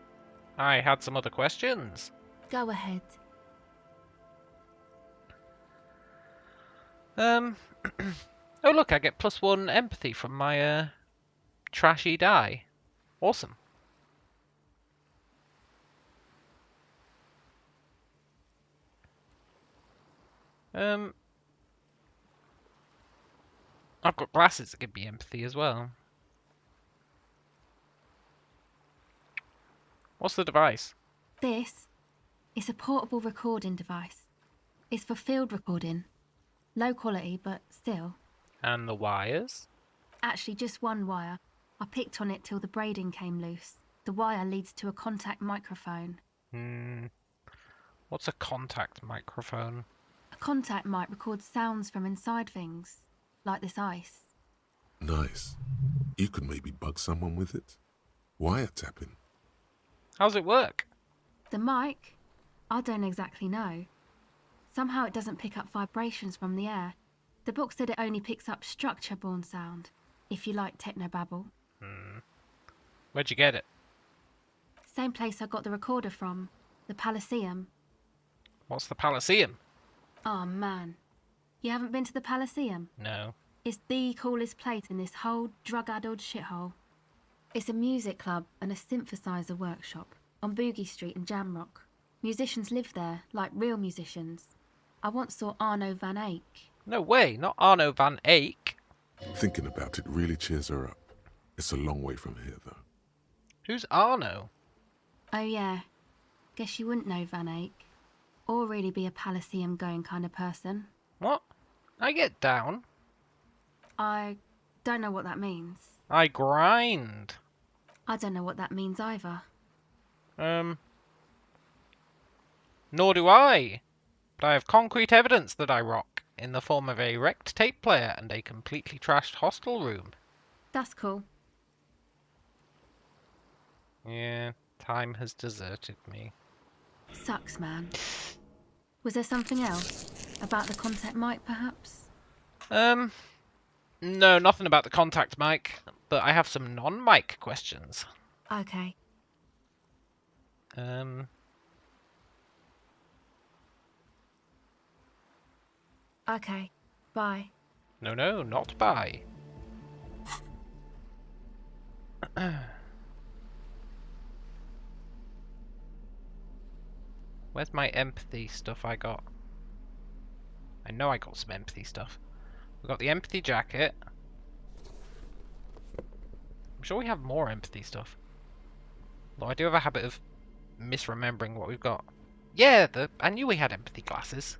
I had some other questions. Go ahead. Oh look, I get +1 empathy from my, trashy die. Awesome. I've got glasses that give me empathy as well. What's the device? This is a portable recording device. It's for field recording. Low quality, but still. And the wires? Actually, just one wire. I picked on it till the braiding came loose. The wire leads to a contact microphone. What's a contact microphone? A contact mic records sounds from inside things, like this ice. Nice. You could maybe bug someone with it. Wiretapping. How's it work? The mic? I don't exactly know. Somehow it doesn't pick up vibrations from the air. The book said it only picks up structure-borne sound, if you like technobabble. Where'd you get it? Same place I got the recorder from, the Elysium. What's the Elysium? Oh man. You haven't been to the Elysium? No. It's the coolest place in this whole drug-addled shithole. It's a music club and a synthesizer workshop on Boogie Street in Jamrock. Musicians live there, like real musicians. I once saw Arno van Eyck. No way, not Arno van Eyck. Thinking about it really cheers her up. It's a long way from here, though. Who's Arno? Oh yeah. Guess you wouldn't know Van Eyck. Or really be a Elysium going kind of person. What? I get down. I don't know what that means. I grind. I don't know what that means either. Nor do I. But I have concrete evidence that I rock, in the form of a wrecked tape player and a completely trashed hostel room. That's cool. Yeah, time has deserted me. Sucks, man. Was there something else? About the contact mic, perhaps? No, nothing about the contact mic, but I have some non-mic questions. Okay. Okay, bye. No, not bye. Where's my empathy stuff I got? I know I got some empathy stuff. We got the empathy jacket. I'm sure we have more empathy stuff. Though I do have a habit of misremembering what we've got. Yeah, I knew we had empathy glasses.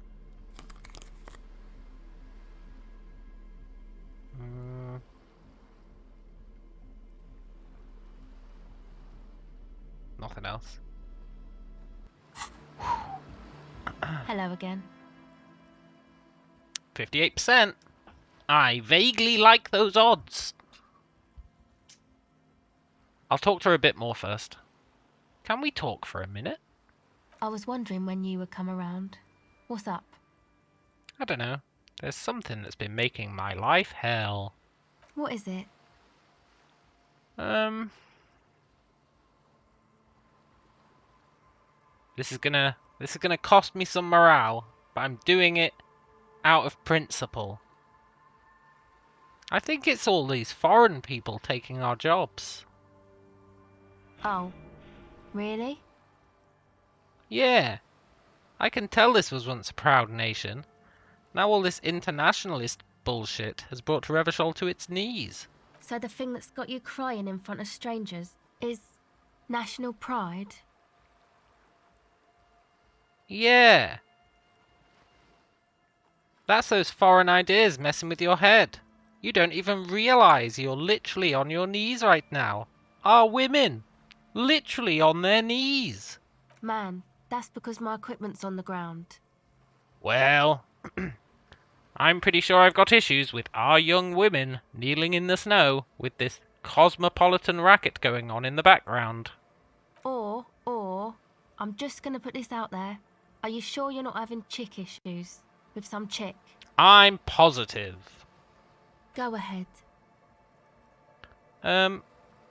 Nothing else. Hello again. 58%. I vaguely like those odds. I'll talk to her a bit more first. Can we talk for a minute? I was wondering when you would come around. What's up? I don't know. There's something that's been making my life hell. What is it? This is gonna cost me some morale, but I'm doing it out of principle. I think it's all these foreign people taking our jobs. Oh, really? Yeah. I can tell this was once a proud nation. Now all this internationalist bullshit has brought Revachol to its knees. So the thing that's got you crying in front of strangers is national pride? Yeah. That's those foreign ideas messing with your head. You don't even realize you're literally on your knees right now. Our women. Literally on their knees. Man, that's because my equipment's on the ground. Well, I'm pretty sure I've got issues with our young women kneeling in the snow with this cosmopolitan racket going on in the background. Or, I'm just gonna put this out there. Are you sure you're not having chick issues with some chick? I'm positive. Go ahead.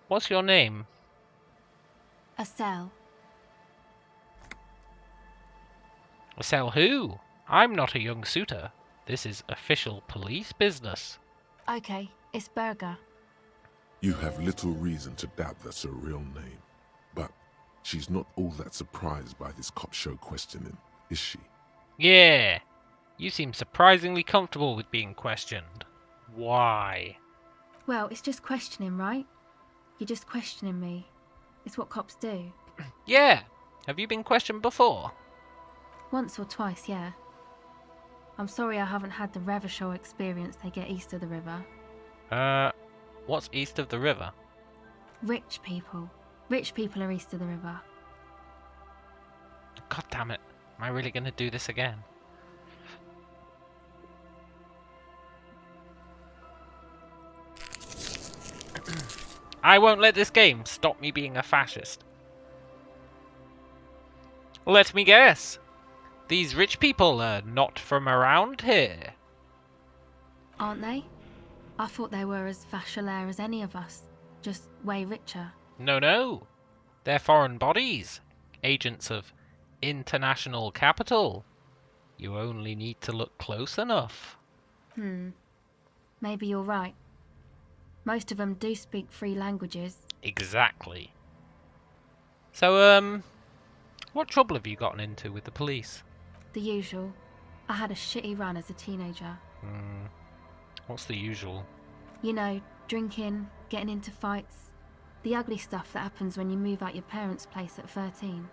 What's your name? Estelle. Sell who? I'm not a young suitor. This is official police business. Okay, it's Berger. You have little reason to doubt that's her real name. But she's not all that surprised by this cop show questioning, is she? Yeah. You seem surprisingly comfortable with being questioned. Why? Well, it's just questioning, right? You're just questioning me. It's what cops do. Yeah. Have you been questioned before? Once or twice, yeah. I'm sorry I haven't had the Revachol experience they get east of the river. What's east of the river? Rich people. Rich people are east of the river. God damn it. Am I really going to do this again? I won't let this game stop me being a fascist. Let me guess. These rich people are not from around here. Aren't they? I thought they were as fashionaire as any of us, just way richer. No. They're foreign bodies. Agents of international capital. You only need to look close enough. Maybe you're right. Most of them do speak 3 languages. Exactly. So, what trouble have you gotten into with the police? The usual. I had a shitty run as a teenager. What's the usual? You know, drinking, getting into fights. The ugly stuff that happens when you move out your parents' place at 13.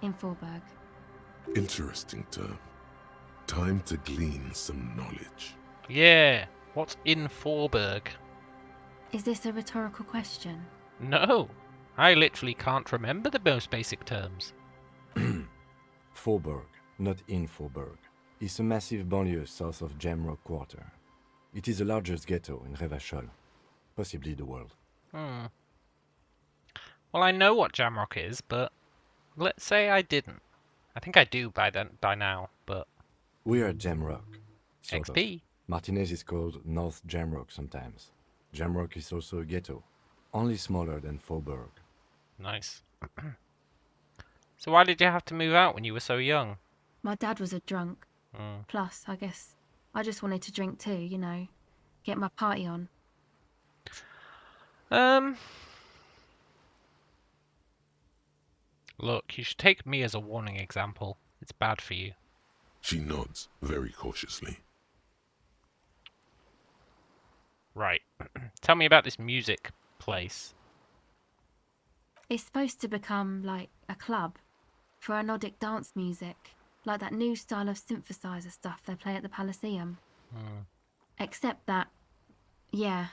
In Forberg. Interesting term. Time to glean some knowledge. Yeah, what's in Forberg? Is this a rhetorical question? No, I literally can't remember the most basic terms. Forberg, not in Forberg, is a massive banlieue south of Jamrock Quarter. It is the largest ghetto in Revachol, possibly the world. Well, I know what Jamrock is, but let's say I didn't. I think I do by now, but... We are Jamrock. XP. Of. Martinez is called North Jamrock sometimes. Jamrock is also a ghetto, only smaller than Forberg. Nice. So why did you have to move out when you were so young? My dad was a drunk. Plus, I guess, I just wanted to drink too, you know. Get my party on. Look, you should take me as a warning example. It's bad for you. She nods very cautiously. Right. Tell me about this music place. It's supposed to become like a club for anodic dance music, like that new style of synthesizer stuff they play at the Elysium. Except that, yeah.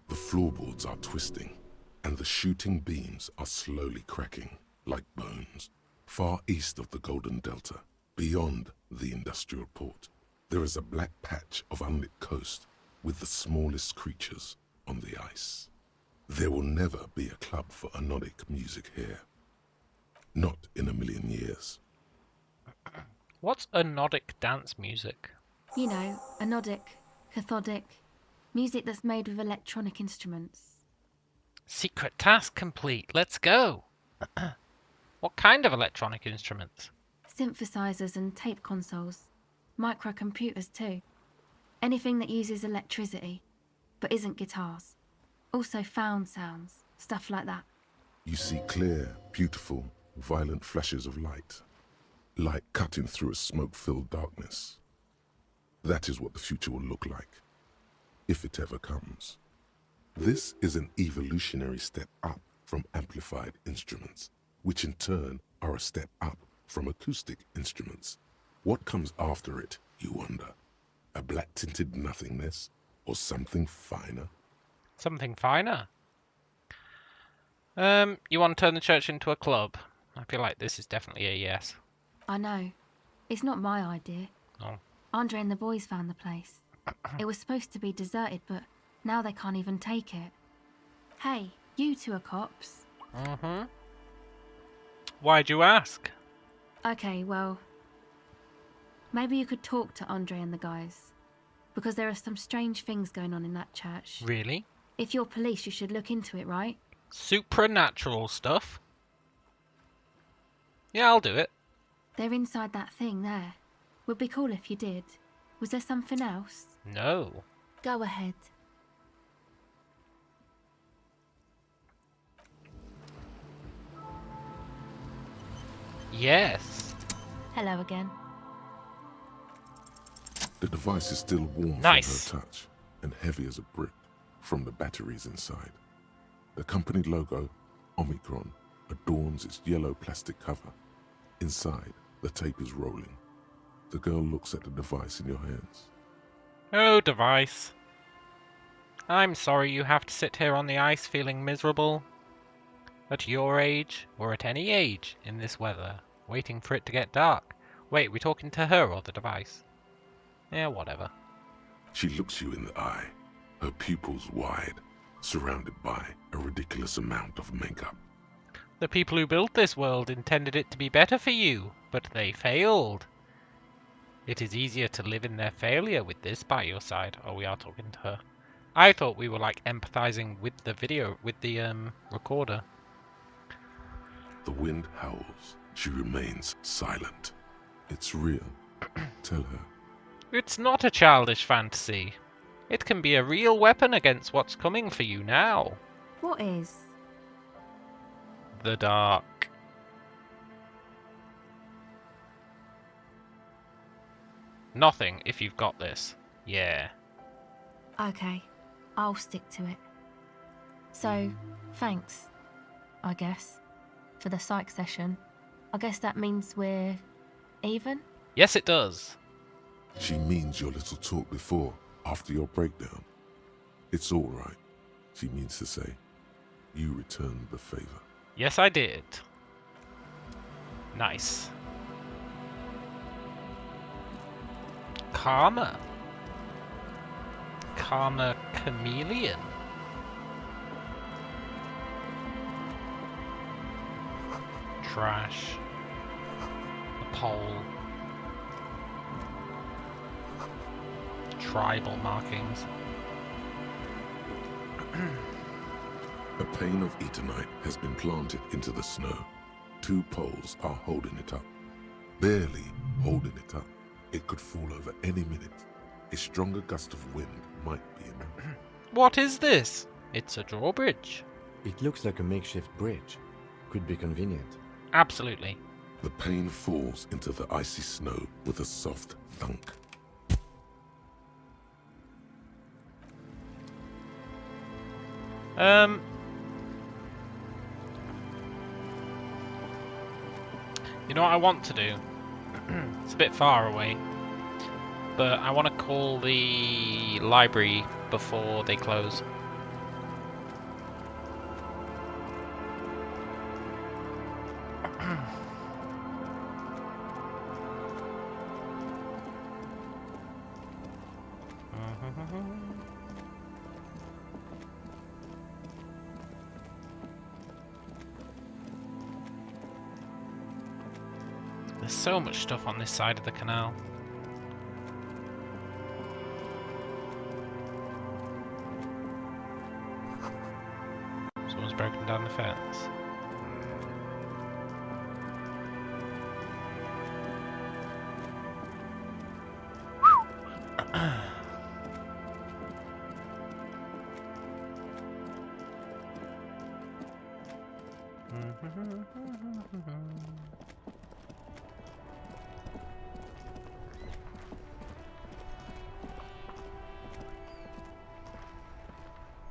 The floorboards are twisting, and the shooting beams are slowly cracking, like bones, far east of the Golden Delta, beyond the industrial port. There is a black patch of unlit coast with the smallest creatures on the ice. There will never be a club for anodic music here. Not in a million years. What's anodic dance music? You know, anodic, cathodic, music that's made with electronic instruments. Secret task complete. Let's go. What kind of electronic instruments? Synthesizers and tape consoles. Microcomputers too. Anything that uses electricity, but isn't guitars. Also found sounds, stuff like that. You see clear, beautiful, violent flashes of light. Light cutting through a smoke-filled darkness. That is what the future will look like, if it ever comes. This is an evolutionary step up from amplified instruments, which in turn are a step up from acoustic instruments. What comes after it, you wonder? A black-tinted nothingness, or something finer? Something finer? You want to turn the church into a club? I feel like this is definitely a yes. I know. It's not my idea. Oh. Andre and the boys found the place. It was supposed to be deserted, but now they can't even take it. Hey, you two are cops. Mm-hmm. Why'd you ask? Okay, well, maybe you could talk to Andre and the guys. Because there are some strange things going on in that church. Really? If you're police, you should look into it, right? Supernatural stuff? Yeah, I'll do it. They're inside that thing there. Would be cool if you did. Was there something else? No. Go ahead. Yes. Hello again. The device is still warm Nice. from her touch and heavy as a brick from the batteries inside. The company logo, Omicron, adorns its yellow plastic cover. Inside, the tape is rolling. The girl looks at the device in your hands. Oh, device. I'm sorry you have to sit here on the ice feeling miserable. At your age, or at any age in this weather, waiting for it to get dark. Wait, we talking to her or the device? Yeah, whatever. She looks you in the eye, her pupils wide, surrounded by a ridiculous amount of makeup. The people who built this world intended it to be better for you, but they failed. It is easier to live in their failure with this by your side. Oh, we are talking to her. I thought we were like empathizing with the video, with the recorder. The wind howls. She remains silent. It's real. Tell her. It's not a childish fantasy. It can be a real weapon against what's coming for you now. What is? The dark. Nothing if you've got this. Yeah. Okay, I'll stick to it. So, thanks, I guess, for the psych session. I guess that means we're even? Yes, it does. She means your little talk before, after your breakdown. It's all right, she means to say. You returned the favor. Yes, I did. Nice. Karma. Karma chameleon. Trash. A pole. Tribal markings. A pane of Eternite has been planted into the snow. 2 poles are holding it up. Barely holding it up. It could fall over any minute. A stronger gust of wind might be enough. What is this? It's a drawbridge. It looks like a makeshift bridge. Could be convenient. Absolutely. The pane falls into the icy snow with a soft thunk. You know what I want to do? It's a bit far away, but I want to call the library before they close. There's so much stuff on this side of the canal. Someone's broken down the fence.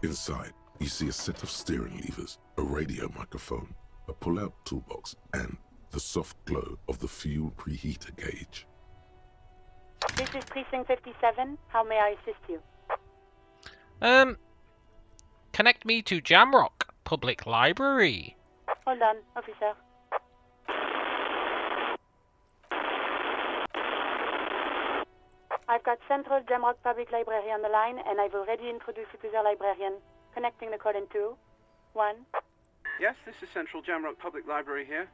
Inside, you see a set of steering levers, a radio microphone, a pull-out toolbox, and the soft glow of the fuel preheater gauge. This is Precinct 57. How may I assist you? Connect me to Jamrock Public Library. Hold on, officer. I've got Central Jamrock Public Library on the line, and I've already introduced you to their librarian. Connecting the call in 2, 1. Yes, this is Central Jamrock Public Library here.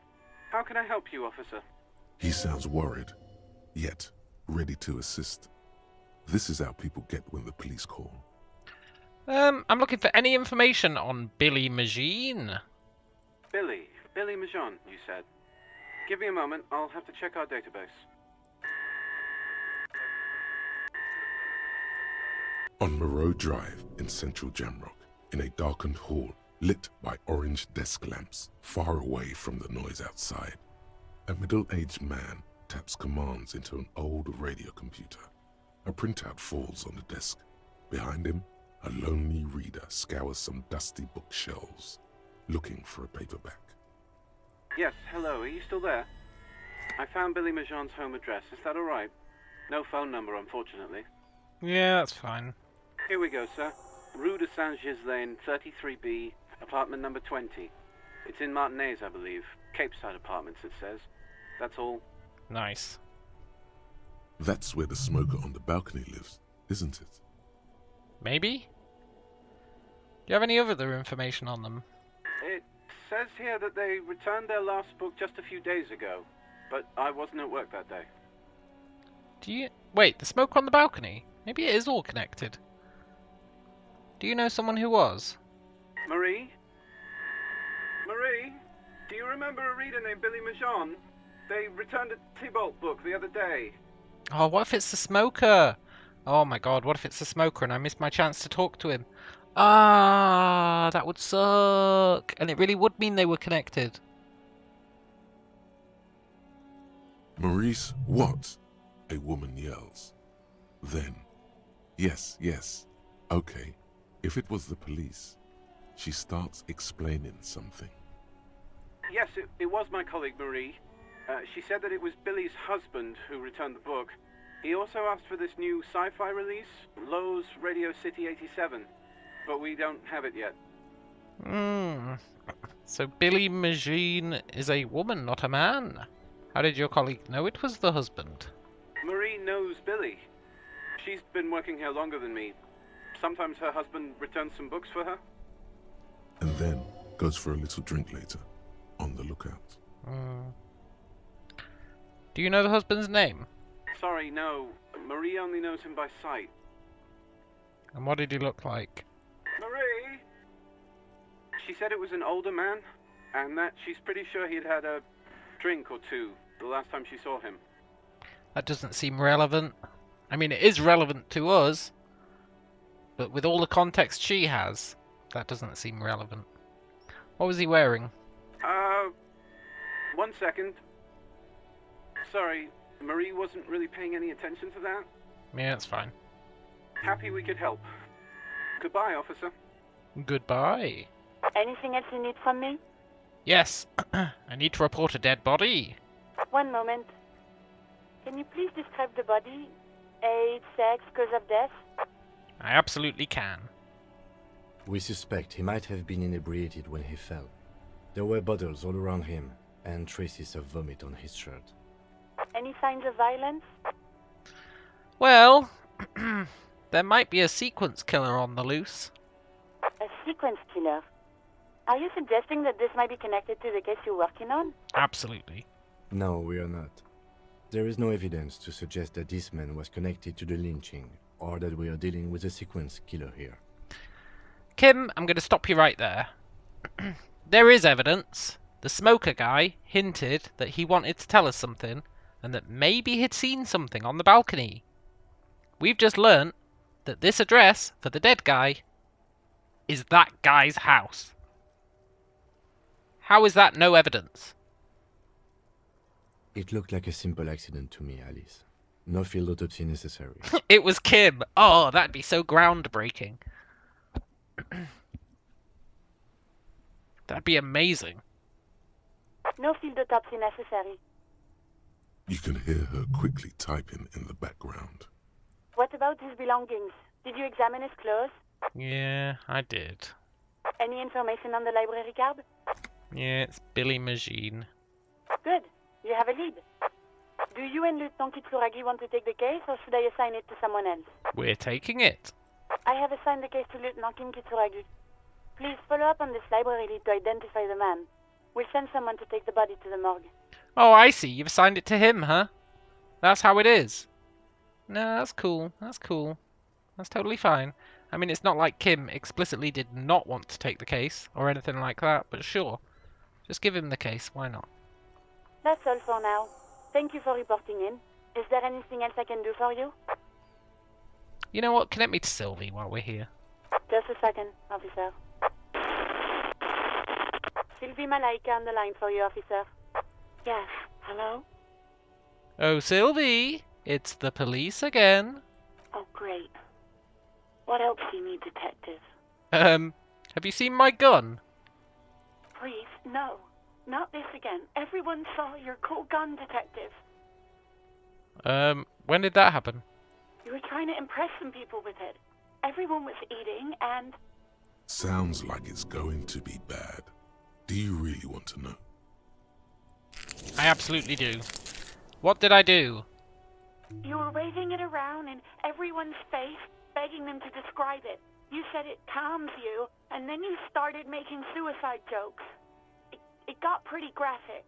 How can I help you, officer? He sounds worried, yet ready to assist. This is how people get when the police call. I'm looking for any information on Billy Magine. Billy Majon, you said. Give me a moment, I'll have to check our database. On Moreau Drive in central Jamrock, in a darkened hall lit by orange desk lamps far away from the noise outside, a middle-aged man taps commands into an old radio computer. A printout falls on the desk. Behind him, a lonely reader scours some dusty bookshelves, looking for a paperback. Yes, hello, are you still there? I found Billy Majon's home address, is that alright? No phone number, unfortunately. Yeah, that's fine. Here we go, sir. Rue de Saint-Gilles Lane, 33B, apartment number 20. It's in Martinez, I believe. Cape Side Apartments, it says. That's all. Nice. That's where the smoker on the balcony lives, isn't it? Maybe? Do you have any other information on them? It says here that they returned their last book just a few days ago, but I wasn't at work that day. Do you... Wait, the smoker on the balcony? Maybe it is all connected. Do you know someone who was? Marie? Marie? Do you remember a reader named Billy Majon? They returned a Tybalt book the other day. Oh, what if it's the smoker? Oh my god, what if it's the smoker and I missed my chance to talk to him? Ah, that would suck. And it really would mean they were connected. Maurice, what? A woman yells. Then, yes, okay. If it was the police, she starts explaining something. Yes, it was my colleague Marie. She said that it was Billy's husband who returned the book. He also asked for this new sci-fi release, Lowe's Radio City 87, but we don't have it yet. So Billy Magine is a woman, not a man. How did your colleague know it was the husband? Marie knows Billy. She's been working here longer than me. Sometimes her husband returns some books for her. And then goes for a little drink later, on the lookout. Do you know the husband's name? Sorry, no. Marie only knows him by sight. And what did he look like? Marie! She said it was an older man, and that she's pretty sure he'd had a drink or two the last time she saw him. That doesn't seem relevant. I mean, it is relevant to us, but with all the context she has, that doesn't seem relevant. What was he wearing? 1 second. Sorry, Marie wasn't really paying any attention to that. Yeah, that's fine. Happy we could help. Goodbye, officer. Goodbye. Anything else you need from me? Yes, I need to report a dead body. 1 moment. Can you please describe the body? Age, sex, cause of death? I absolutely can. We suspect he might have been inebriated when he fell. There were bottles all around him, and traces of vomit on his shirt. Any signs of violence? Well, there might be a sequence killer on the loose. A sequence killer? Are you suggesting that this might be connected to the case you're working on? Absolutely. No, we are not. There is no evidence to suggest that this man was connected to the lynching, or that we are dealing with a sequence killer here. Kim, I'm going to stop you right there. There is evidence. The smoker guy hinted that he wanted to tell us something, and that maybe he'd seen something on the balcony. We've just learnt that this address for the dead guy is that guy's house. How is that no evidence? It looked like a simple accident to me, Alice. No field autopsy necessary. It was Kim. Oh, that'd be so groundbreaking. That'd be amazing. No field autopsy necessary. You can hear her quickly typing in the background. What about his belongings? Did you examine his clothes? Yeah, I did. Any information on the library card? Yeah, it's Billy Magine. Good. You have a lead. Do you and Lieutenant Kitsuragi want to take the case, or should I assign it to someone else? We're taking it. I have assigned the case to Lieutenant Kim Kitsuragi. Please follow up on this library lead to identify the man. We'll send someone to take the body to the morgue. Oh, I see. You've assigned it to him, huh? That's how it is. No, that's cool. That's cool. That's totally fine. I mean, it's not like Kim explicitly did not want to take the case, or anything like that, but sure. Just give him the case. Why not? That's all for now. Thank you for reporting in. Is there anything else I can do for you? You know what? Connect me to Sylvie while we're here. Just a second, officer. Sylvie Malaika on the line for you, officer. Yes, hello? Oh, Sylvie! It's the police again. Oh, great. What else do you need, detective? Have you seen my gun? Please, no. Not this again. Everyone saw your cool gun, detective. When did that happen? You were trying to impress some people with it. Everyone was eating and... Sounds like it's going to be bad. Do you really want to know? I absolutely do. What did I do? You were waving it around in everyone's face, begging them to describe it. You said it calms you, and then you started making suicide jokes. It got pretty graphic.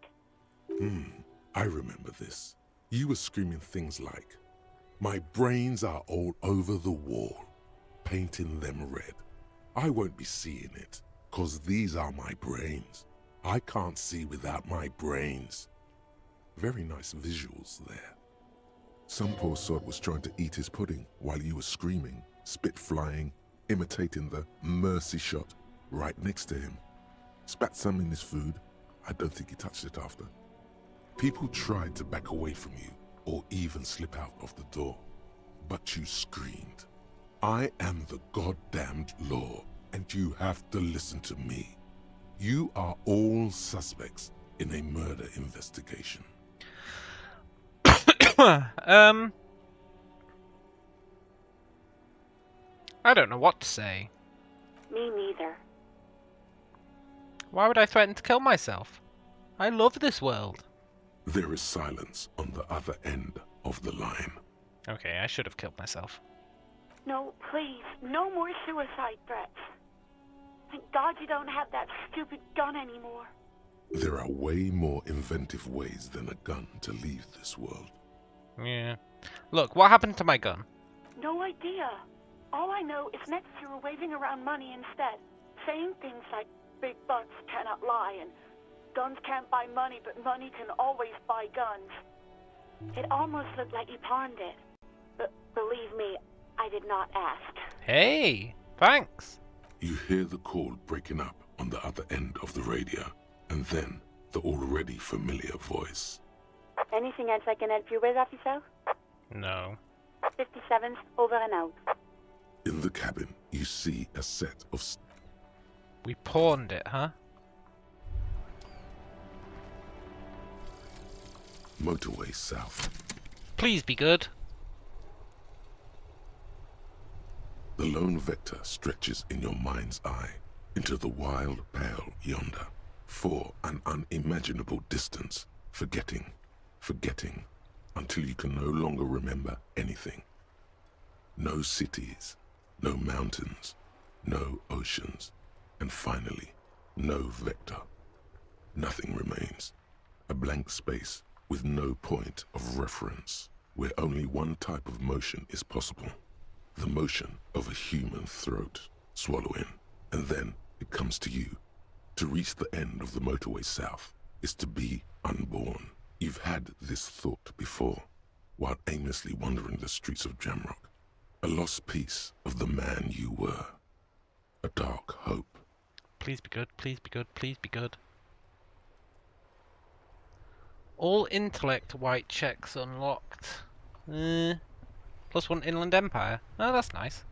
I remember this. You were screaming things like, "My brains are all over the wall, painting them red. I won't be seeing it, 'cause these are my brains. I can't see without my brains." Very nice visuals there. Some poor sod was trying to eat his pudding while you were screaming, spit flying, imitating the mercy shot right next to him. Spat some in his food. I don't think he touched it after. People tried to back away from you or even slip out of the door, but you screamed, "I am the goddamned law, and you have to listen to me. You are all suspects in a murder investigation." I don't know what to say. Me neither. Why would I threaten to kill myself? I love this world. There is silence on the other end of the line. Okay, I should have killed myself. No, please, no more suicide threats. Thank God you don't have that stupid gun anymore. There are way more inventive ways than a gun to leave this world. Yeah. Look, what happened to my gun? No idea. All I know is next you were waving around money instead, saying things like big bucks cannot lie and guns can't buy money, but money can always buy guns. It almost looked like you pawned it. But believe me, I did not ask. Hey, thanks. You hear the call breaking up on the other end of the radio, and then the already familiar voice. Anything else I can help you with, officer? No. 57's over and out. In the cabin, you see a set of... We pawned it, huh? Motorway south. Please be good. The lone vector stretches in your mind's eye into the wild pale yonder, for an unimaginable distance, forgetting, until you can no longer remember anything. No cities, no mountains, no oceans, and finally, no vector. Nothing remains. A blank space with no point of reference, where only one type of motion is possible. The motion of a human throat. Swallow in, and then it comes to you. To reach the end of the motorway south is to be unborn. You've had this thought before, while aimlessly wandering the streets of Jamrock. A lost piece of the man you were. A dark hope. Please be good, please be good, please be good. All intellect white checks unlocked. +1 Inland Empire. Oh, that's nice.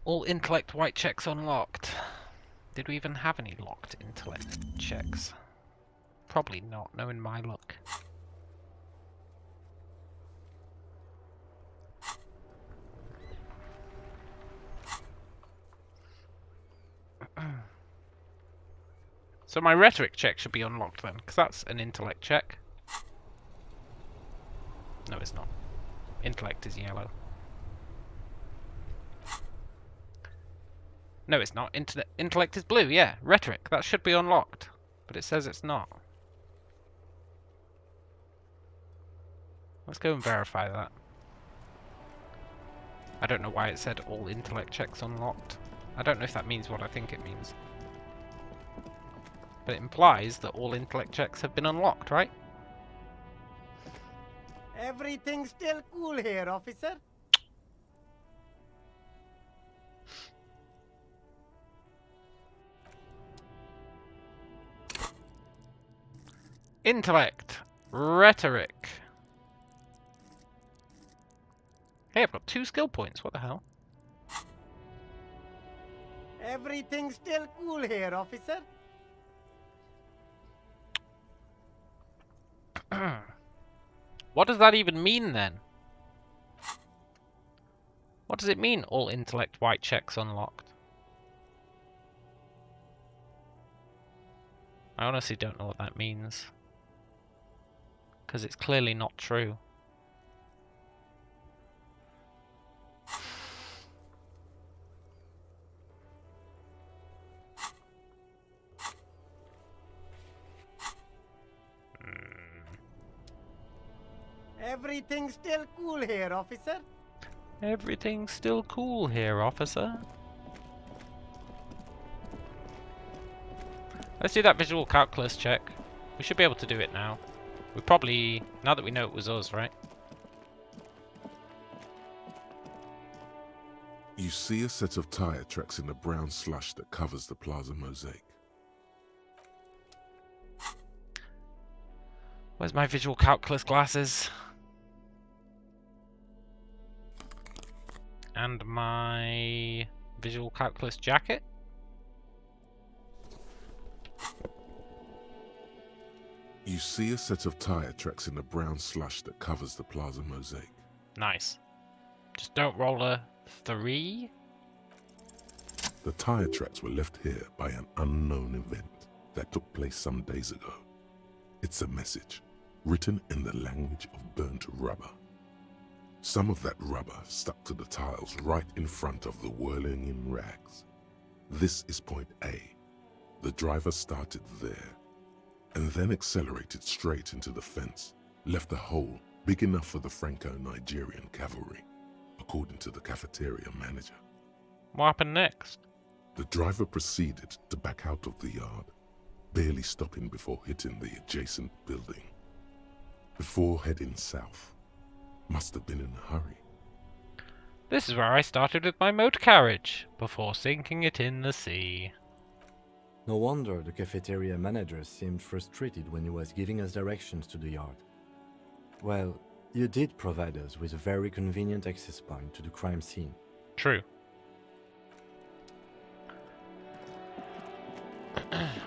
All intellect white checks unlocked. Did we even have any locked intellect checks? Probably not, knowing my luck. So my rhetoric check should be unlocked then, because that's an intellect check. No, it's not. Intellect is yellow. No, it's not. Intellect is blue, yeah. Rhetoric, that should be unlocked. But it says it's not. Let's go and verify that. I don't know why it said all intellect checks unlocked. I don't know if that means what I think it means. But it implies that all intellect checks have been unlocked, right? Everything's still cool here, officer. Intellect. Rhetoric. Hey, I've got 2 skill points. What the hell? Everything's still cool here, officer. What does that even mean then? What does it mean, all intellect white checks unlocked? I honestly don't know what that means. Because it's clearly not true. Everything's still cool here, officer. Everything's still cool here, officer. Let's do that visual calculus check. We should be able to do it now. We probably, now that we know it was us, right? You see a set of tire tracks in the brown slush that covers the plaza mosaic. Where's my visual calculus glasses? And my visual calculus jacket? You see a set of tire tracks in the brown slush that covers the plaza mosaic. Nice. Just don't roll a 3. The tire tracks were left here by an unknown event that took place some days ago. It's a message, written in the language of burnt rubber. Some of that rubber stuck to the tiles right in front of the whirling in rags. This is point A. The driver started there, and then accelerated straight into the fence, left a hole big enough for the Franco-Nigerian cavalry, according to the cafeteria manager. What happened next? The driver proceeded to back out of the yard, barely stopping before hitting the adjacent building. Before heading south, must have been in a hurry. This is where I started with my motor carriage, before sinking it in the sea. No wonder the cafeteria manager seemed frustrated when he was giving us directions to the yard. Well, you did provide us with a very convenient access point to the crime scene. True.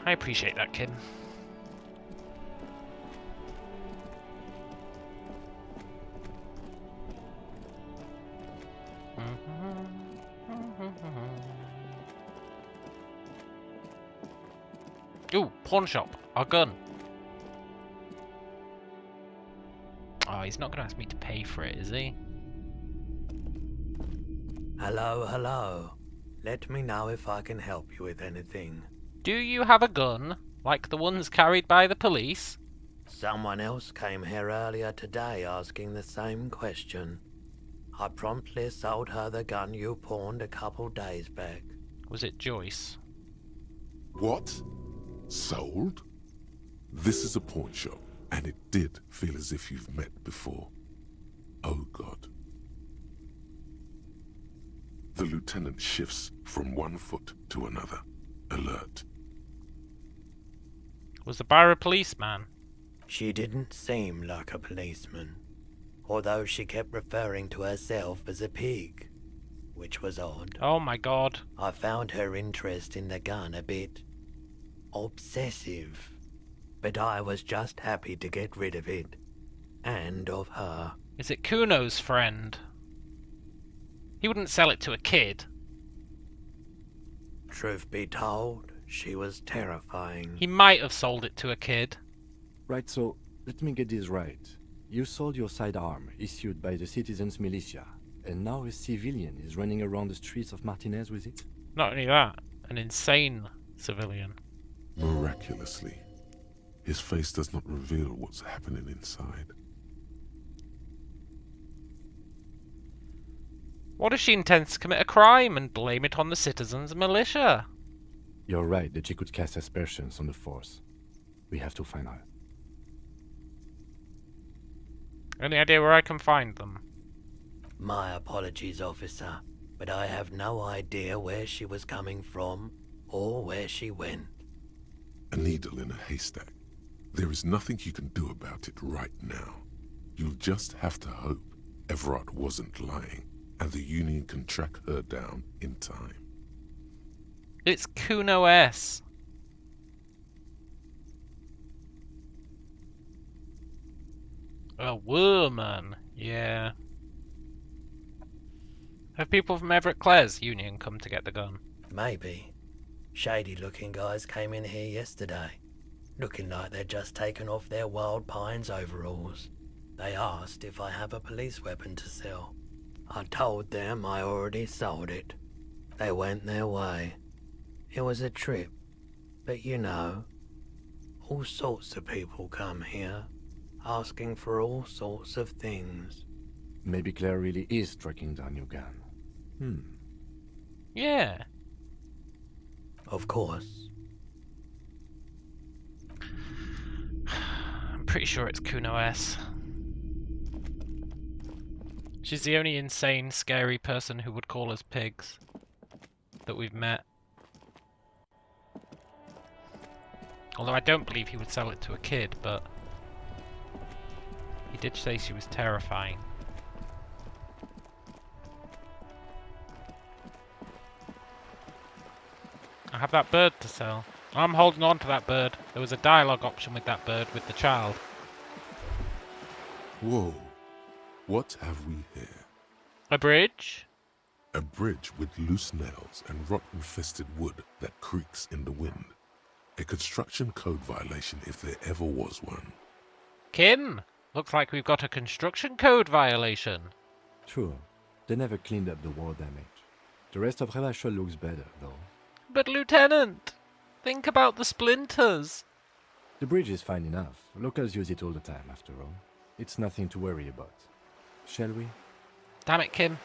I appreciate that, Kim. Ooh, pawn shop. Our gun. Oh, he's not going to ask me to pay for it, is he? Hello, hello. Let me know if I can help you with anything. Do you have a gun? Like the ones carried by the police? Someone else came here earlier today asking the same question. I promptly sold her the gun you pawned a couple days back. Was it Joyce? What? Sold? This is a pawn shop, and it did feel as if you've met before. Oh God. The lieutenant shifts from one foot to another. Alert. Was the bar a policeman? She didn't seem like a policeman, although she kept referring to herself as a pig, which was odd. Oh my God. I found her interest in the gun a bit obsessive, but I was just happy to get rid of it, and of her. Is it Cuno's friend? He wouldn't sell it to a kid. Truth be told, she was terrifying. He might have sold it to a kid. Right, so let me get this right. You sold your sidearm, issued by the citizens' militia, and now a civilian is running around the streets of Martinez with it? Not only that, an insane civilian. Miraculously, his face does not reveal what's happening inside. What if she intends to commit a crime and blame it on the citizens' militia? You're right that she could cast aspersions on the force. We have to find her. Any idea where I can find them? My apologies, officer, but I have no idea where she was coming from or where she went. A needle in a haystack. There is nothing you can do about it right now. You'll just have to hope Everard wasn't lying, and the Union can track her down in time. It's Cuno S. A woman, yeah. Have people from Everett Clare's Union come to get the gun? Maybe. Shady-looking guys came in here yesterday, looking like they'd just taken off their Wild Pines overalls. They asked if I have a police weapon to sell. I told them I already sold it. They went their way. It was a trip, but you know, all sorts of people come here, asking for all sorts of things. Maybe Claire really is tracking down your gun. Yeah. Of course. I'm pretty sure it's Cuno S. She's the only insane, scary person who would call us pigs that we've met. Although I don't believe he would sell it to a kid, but he did say she was terrifying. I have that bird to sell. I'm holding on to that bird. There was a dialogue option with that bird with the child. Whoa. What have we here? A bridge? A bridge with loose nails and rot-infested wood that creaks in the wind. A construction code violation if there ever was one. Kim! Looks like we've got a construction code violation. True. They never cleaned up the war damage. The rest of Revachol looks better, though. But Lieutenant! Think about the splinters! The bridge is fine enough. Locals use it all the time, after all. It's nothing to worry about. Shall we? Damn it, Kim.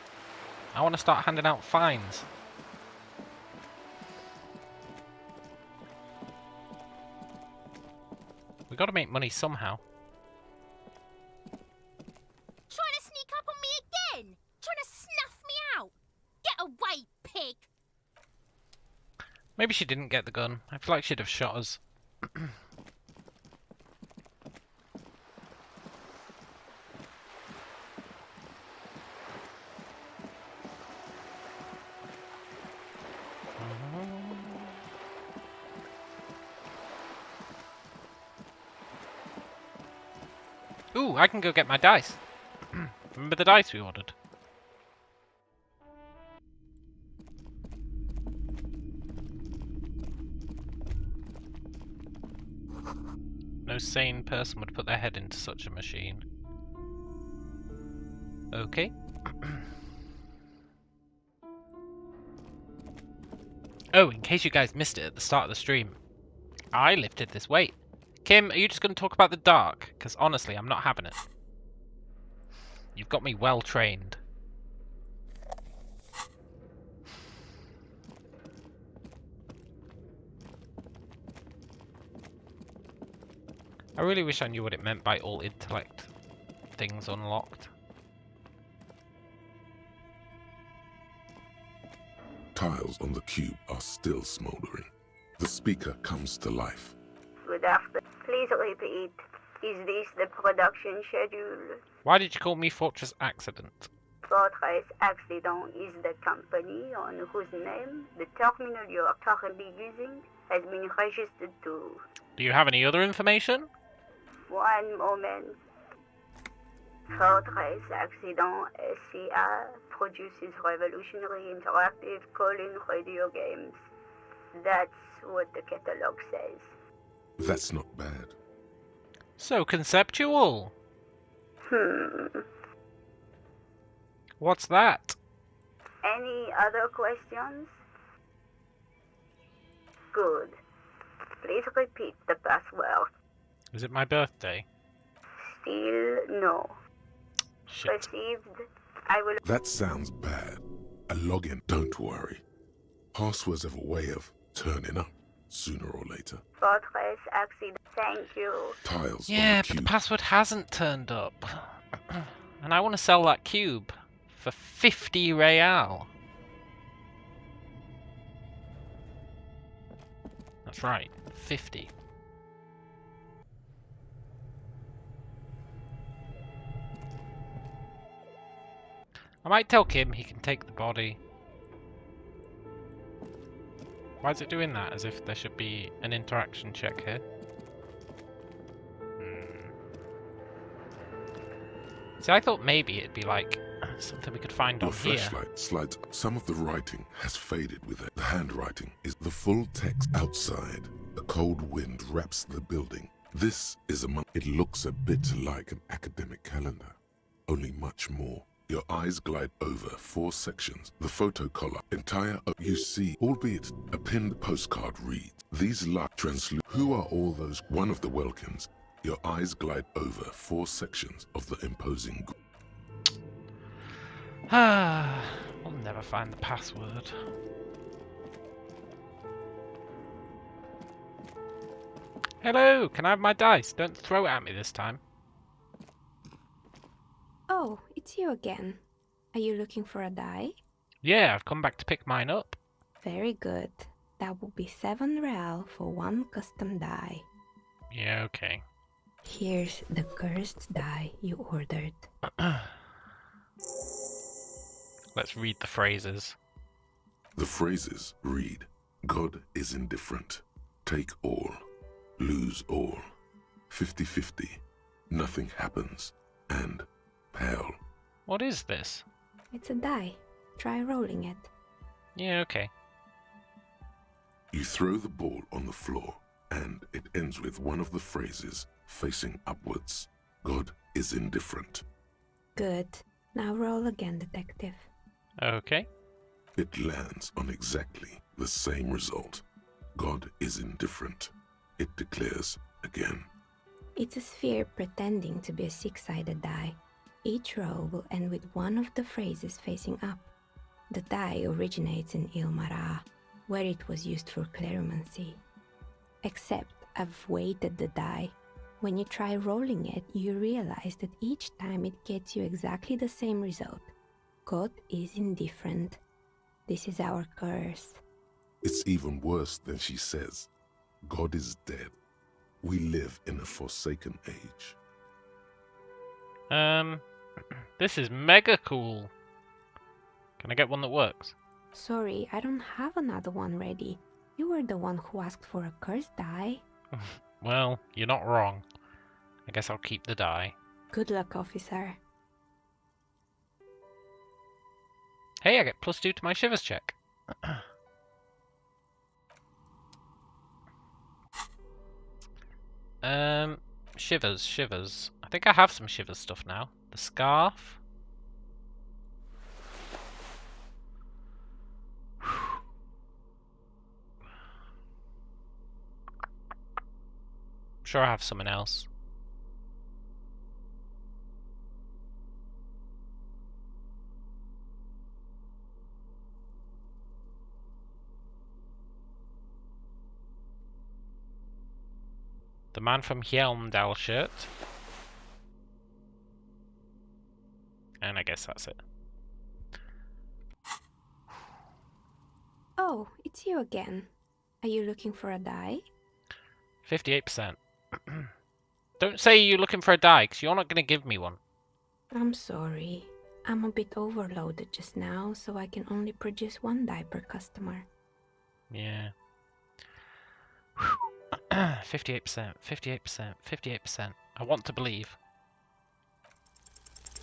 I want to start handing out fines. We gotta make money somehow. Trying to sneak up on me again? Trying to snuff me out? Get away, pig! Maybe she didn't get the gun. I feel like she'd have shot us. Ooh, I can go get my dice. Remember the dice we ordered? No sane person would put their head into such a machine. Okay. Oh, in case you guys missed it at the start of the stream, I lifted this weight. Kim, are you just going to talk about the dark? Because honestly, I'm not having it. You've got me well trained. I really wish I knew what it meant by all intellect things unlocked. Tiles on the cube are still smoldering. The speaker comes to life. Good afternoon. Please repeat. Is this the production schedule? Why did you call me Fortress Accident? Fortress Accident is the company on whose name the terminal you are currently using has been registered to. Do you have any other information? One moment. Fortress Accident SCA produces revolutionary interactive call-in radio games. That's what the catalog says. That's not bad. So conceptual. What's that? Any other questions? Good. Please repeat the password. Is it my birthday? Still no. Shit. Received. I will. That sounds bad. A login, don't worry. Passwords have a way of turning up sooner or later. Fortress Accident. Thank you. Tiles Yeah, on the but the cube. password hasn't turned up. And I want to sell that cube for 50 real. That's right, 50. I might tell Kim he can take the body. Why is it doing that? As if there should be an interaction check here. See, I thought maybe it'd be like something we could find Your on here. flashlight slides. Some of the writing has faded with it. The handwriting is the full text outside. A cold wind wraps the building. This is a month. It looks a bit like an academic calendar, only much more. Your eyes glide over 4 sections. The photo color, entire you see, albeit a pinned postcard reads, these light translucent. Who are all those? One of the Welkins. Your eyes glide over 4 sections of the imposing. Ah, we'll never find the password. Hello, can I have my dice? Don't throw it at me this time. Oh, it's you again. Are you looking for a die? Yeah, I've come back to pick mine up. Very good. That will be 7 real for 1 custom die. Yeah, okay. Here's the cursed die you ordered. Let's read the phrases. The phrases read, God is indifferent. Take all. Lose all. 50-50. Nothing happens. And pale. What is this? It's a die. Try rolling it. Yeah, okay. You throw the ball on the floor, and it ends with one of the phrases facing upwards. God is indifferent. Good. Now roll again, detective. Okay. It lands on exactly the same result. God is indifferent. It declares again. It's a sphere pretending to be a 6-sided die. Each roll will end with one of the phrases facing up. The die originates in Ilmara, where it was used for cleromancy. Except I've weighted the die. When you try rolling it, you realize that each time it gets you exactly the same result. God is indifferent. This is our curse. It's even worse than she says. God is dead. We live in a forsaken age. This is mega cool. Can I get one that works? Sorry, I don't have another one ready. You were the one who asked for a cursed die. Well, you're not wrong. I guess I'll keep the die. Good luck, officer. Hey, I get +2 to my shivers check. Shivers. I think I have some shivers stuff now. The scarf. sure I have something else. The man from Hjelmdal shirt. And I guess that's it. Oh, it's you again. Are you looking for a die? 58%. Don't say you're looking for a die, because you're not going to give me one. I'm sorry. I'm a bit overloaded just now, so I can only produce one die per customer. Yeah. 58%, 58%, 58%. I want to believe.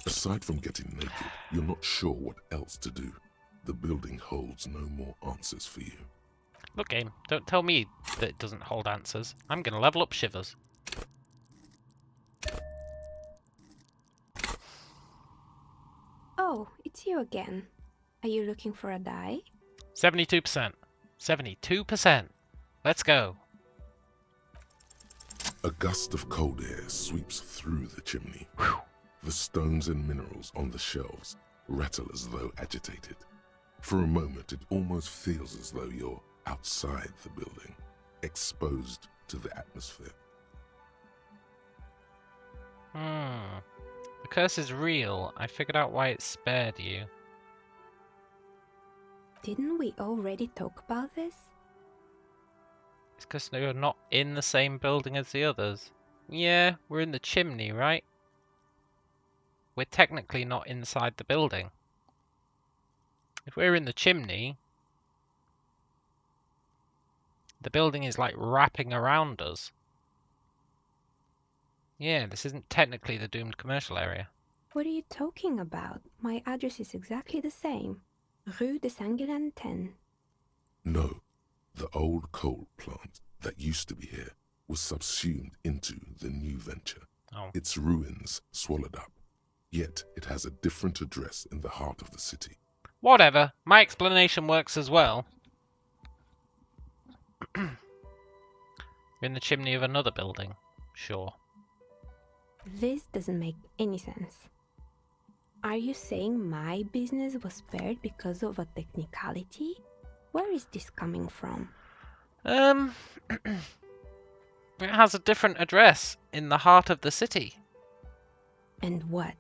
Aside from getting naked, you're not sure what else to do. The building holds no more answers for you. Look, game, don't tell me that it doesn't hold answers. I'm going to level up Shivers. Oh, it's you again. Are you looking for a die? 72%. 72%. Let's go. A gust of cold air sweeps through the chimney. The stones and minerals on the shelves rattle as though agitated. For a moment, it almost feels as though you're outside the building, exposed to the atmosphere. The curse is real. I figured out why it spared you. Didn't we already talk about this? It's because you're not in the same building as the others. Yeah, we're in the chimney, right? We're technically not inside the building. If we're in the chimney, the building is like wrapping around us. Yeah, this isn't technically the doomed commercial area. What are you talking about? My address is exactly the same. Rue de Saint-Guilain 10. No, the old coal plant that used to be here was subsumed into the new venture. Oh. Its ruins swallowed up. Yet it has a different address in the heart of the city. Whatever, my explanation works as well. We're in the chimney of another building, sure. This doesn't make any sense. Are you saying my business was spared because of a technicality? Where is this coming from? It has a different address in the heart of the city. And what?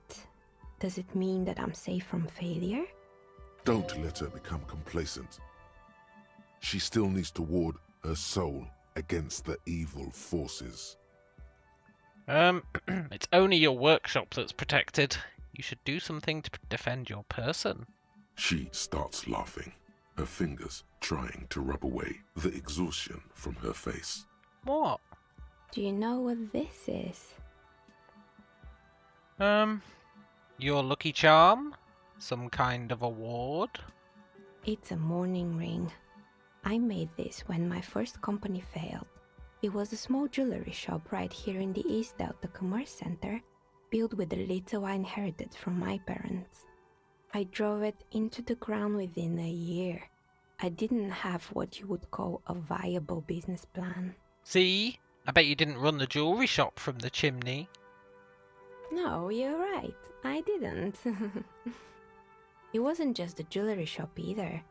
Does it mean that I'm safe from failure? Don't let her become complacent. She still needs to ward her soul against the evil forces. It's only your workshop that's protected. You should do something to defend your person. She starts laughing, her fingers trying to rub away the exhaustion from her face. What? Do you know what this is? Your lucky charm? Some kind of award? It's a mourning ring. I made this when my first company failed. It was a small jewelry shop right here in the East Delta Commerce Center, built with the little I inherited from my parents. I drove it into the ground within a year. I didn't have what you would call a viable business plan. See? I bet you didn't run the jewelry shop from the chimney. No, you're right. I didn't. It wasn't just the jewelry shop either.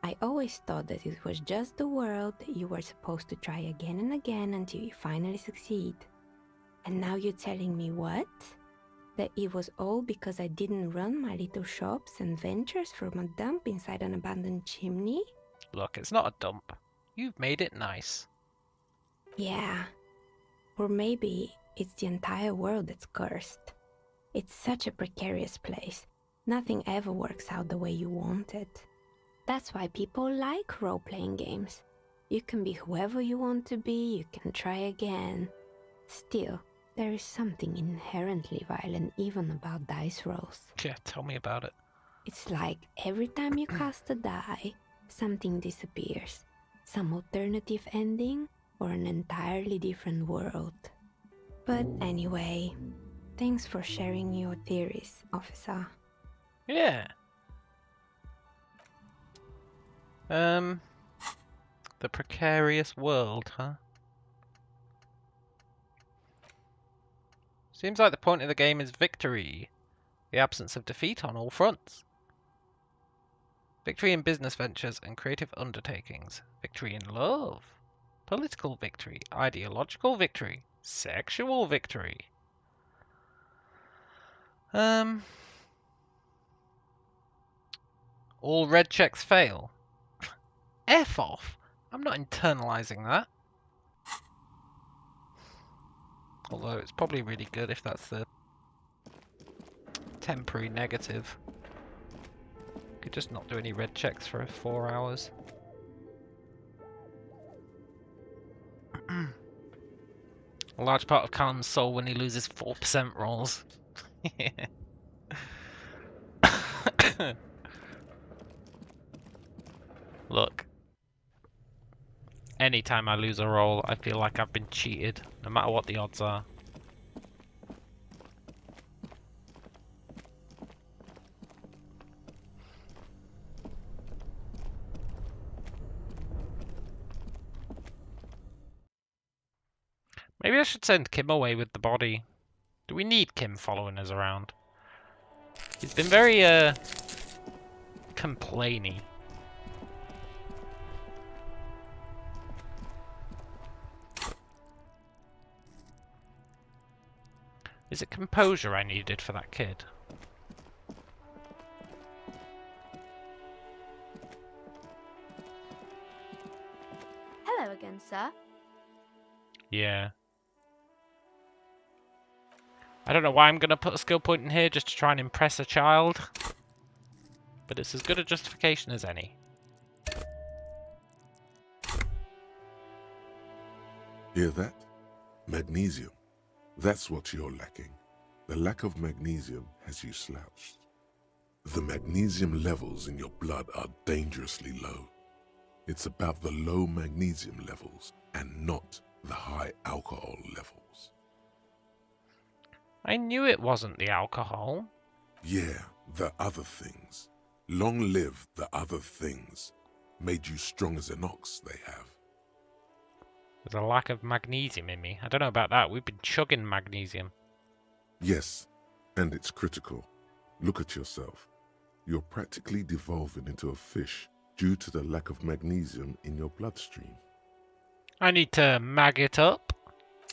I always thought that it was just the world that you were supposed to try again and again until you finally succeed. And now you're telling me what? That it was all because I didn't run my little shops and ventures from a dump inside an abandoned chimney? Look, it's not a dump. You've made it nice. Yeah. Or maybe it's the entire world that's cursed. It's such a precarious place. Nothing ever works out the way you want it. That's why people like role-playing games. You can be whoever you want to be, you can try again. Still, there is something inherently violent even about dice rolls. Yeah, tell me about it. It's like every time you cast a die, something disappears. Some alternative ending or an entirely different world. But anyway, thanks for sharing your theories, officer. Yeah. The precarious world, huh? Seems like the point of the game is victory. The absence of defeat on all fronts. Victory in business ventures and creative undertakings. Victory in love. Political victory. Ideological victory. Sexual victory. All red checks fail. F off. I'm not internalizing that. Although it's probably really good if that's the temporary negative. Could just not do any red checks for 4 hours. A large part of Callum's soul when he loses 4% rolls. Look. Anytime I lose a roll, I feel like I've been cheated, no matter what the odds are. Maybe I should send Kim away with the body. Do we need Kim following us around? He's been very, complainy. Is it composure I needed for that kid? Hello again, sir. Yeah. I don't know why I'm going to put a skill point in here just to try and impress a child. But it's as good a justification as any. Hear that? Magnesium. That's what you're lacking. The lack of magnesium has you slouched. The magnesium levels in your blood are dangerously low. It's about the low magnesium levels and not the high alcohol levels. I knew it wasn't the alcohol. Yeah, the other things. Long live the other things. Made you strong as an ox, they have. There's a lack of magnesium in me. I don't know about that. We've been chugging magnesium. Yes, and it's critical. Look at yourself. You're practically devolving into a fish due to the lack of magnesium in your bloodstream. I need to mag it up.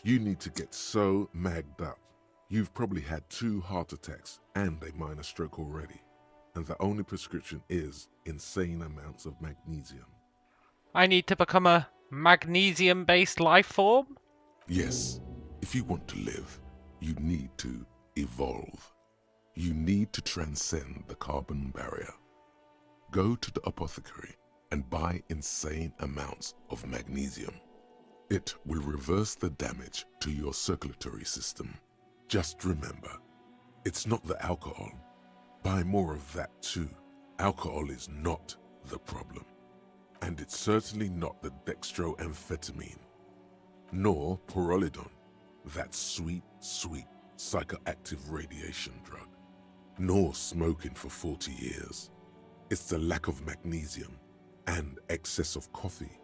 You need to get so magged up. You've probably had 2 heart attacks and a minor stroke already. And the only prescription is insane amounts of magnesium. I need to become a magnesium-based life form? Yes. If you want to live, you need to evolve. You need to transcend the carbon barrier. Go to the apothecary and buy insane amounts of magnesium. It will reverse the damage to your circulatory system. Just remember, it's not the alcohol. Buy more of that too. Alcohol is not the problem. And it's certainly not the dextroamphetamine, nor porolidon, that sweet, sweet psychoactive radiation drug, nor smoking for 40 years. It's the lack of magnesium and excess of coffee.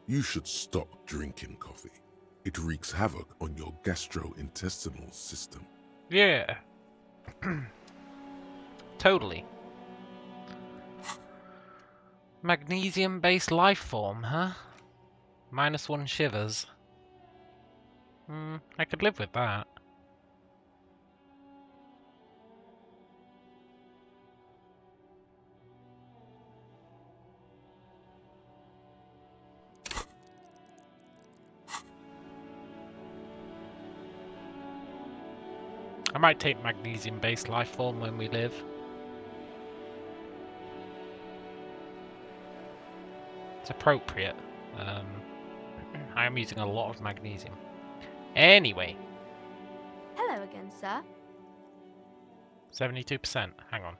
You should stop drinking coffee. It wreaks havoc on your gastrointestinal system. Yeah. Totally. Magnesium-based life form, huh? -1 shivers. I could live with that. I might take magnesium-based life form when we live. It's appropriate. I am using a lot of magnesium. Anyway. Hello again, sir. 72%. Hang on.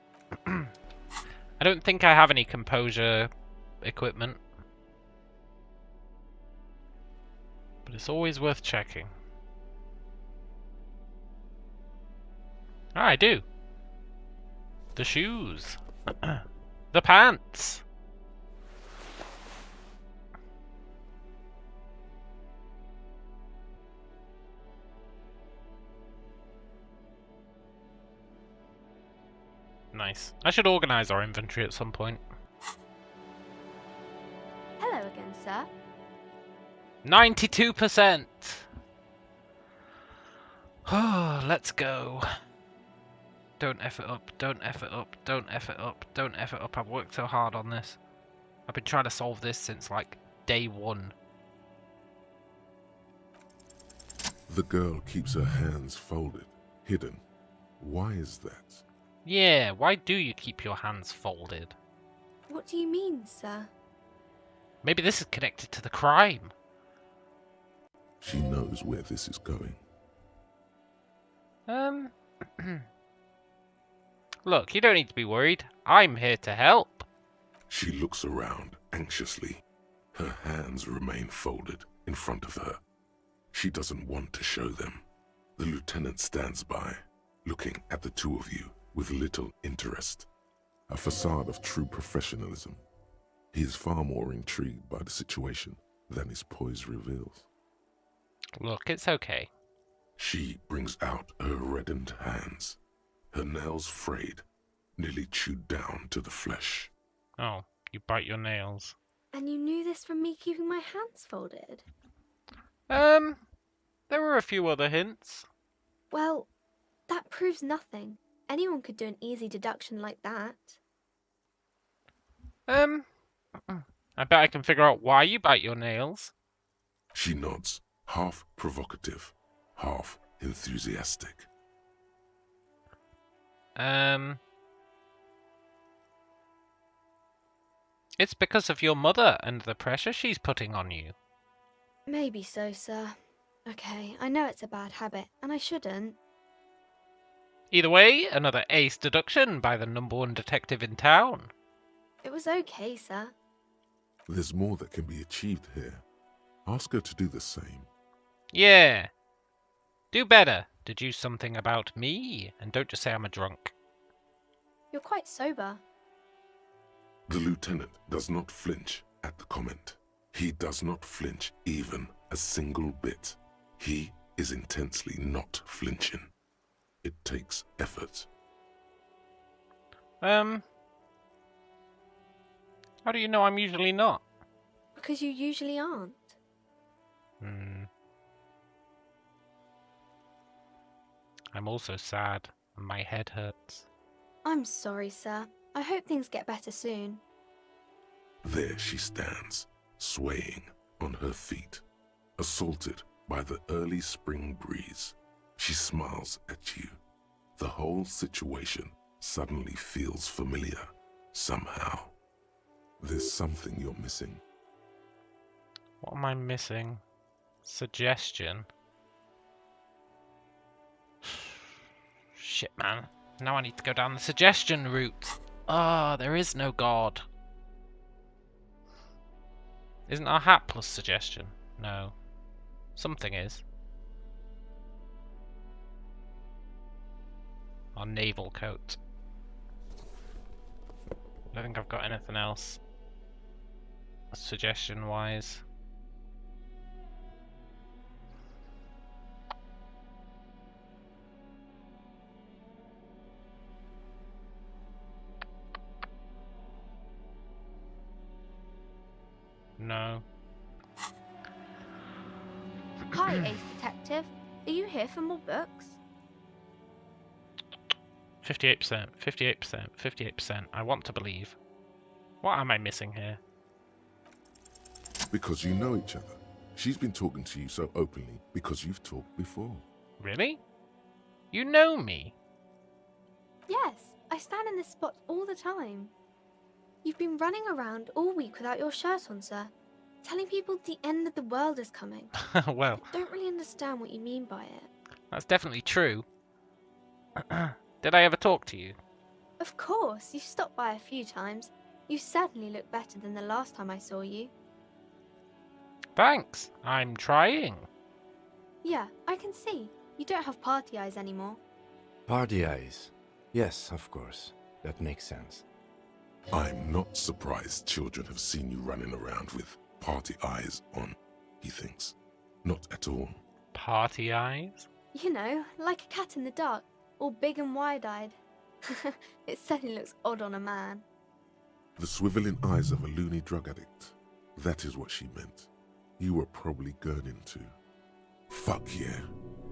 I don't think I have any composure equipment. But it's always worth checking. Ah, I do. The shoes. The pants. Nice. I should organise our inventory at some point. Hello again, sir. 92%! Oh, let's go. Don't F it up, don't F it up, don't F it up, don't F it up. I've worked so hard on this. I've been trying to solve this since, like, day one. The girl keeps her hands folded, hidden. Why is that? Yeah, why do you keep your hands folded? What do you mean, sir? Maybe this is connected to the crime. She knows where this is going. Look, you don't need to be worried. I'm here to help. She looks around anxiously. Her hands remain folded in front of her. She doesn't want to show them. The lieutenant stands by, looking at the two of you with little interest. A facade of true professionalism. He is far more intrigued by the situation than his poise reveals. Look, it's okay. She brings out her reddened hands, her nails frayed, nearly chewed down to the flesh. Oh, you bite your nails. And you knew this from me keeping my hands folded? There were a few other hints. Well, that proves nothing. Anyone could do an easy deduction like that. I bet I can figure out why you bite your nails. She nods, half provocative, half enthusiastic. It's because of your mother and the pressure she's putting on you. Maybe so, sir. Okay, I know it's a bad habit, and I shouldn't. Either way, another ace deduction by the #1 detective in town. It was okay, sir. There's more that can be achieved here. Ask her to do the same. Yeah. Do better. Deduce something about me, and don't just say I'm a drunk. You're quite sober. The lieutenant does not flinch at the comment. He does not flinch even a single bit. He is intensely not flinching. It takes effort. How do you know I'm usually not? Because you usually aren't. I'm also sad, and my head hurts. I'm sorry, sir. I hope things get better soon. There she stands, swaying on her feet, assaulted by the early spring breeze. She smiles at you. The whole situation suddenly feels familiar, somehow. There's something you're missing. What am I missing? Suggestion? Shit, man. Now I need to go down the suggestion route. Ah, there is no god. Isn't our hat plus suggestion? No. Something is. Our naval coat. I don't think I've got anything else suggestion-wise. No. Hi, Ace Detective. Are you here for more books? 58%, 58%, 58%. I want to believe. What am I missing here? Because you know each other. She's been talking to you so openly because you've talked before. Really? You know me? Yes, I stand in this spot all the time. You've been running around all week without your shirt on, sir. Telling people the end of the world is coming. Well, I don't really understand what you mean by it. that's definitely true. Did I ever talk to you? Of course, you've stopped by a few times. You certainly look better than the last time I saw you. Thanks. I'm trying. Yeah, I can see. You don't have party eyes anymore. Party eyes. Yes, of course. That makes sense. I'm not surprised children have seen you running around with party eyes on, he thinks. Not at all. Party eyes? You know, like a cat in the dark, all big and wide-eyed. It certainly looks odd on a man. The swiveling eyes of a loony drug addict. That is what she meant. You were probably gurning too. Fuck yeah.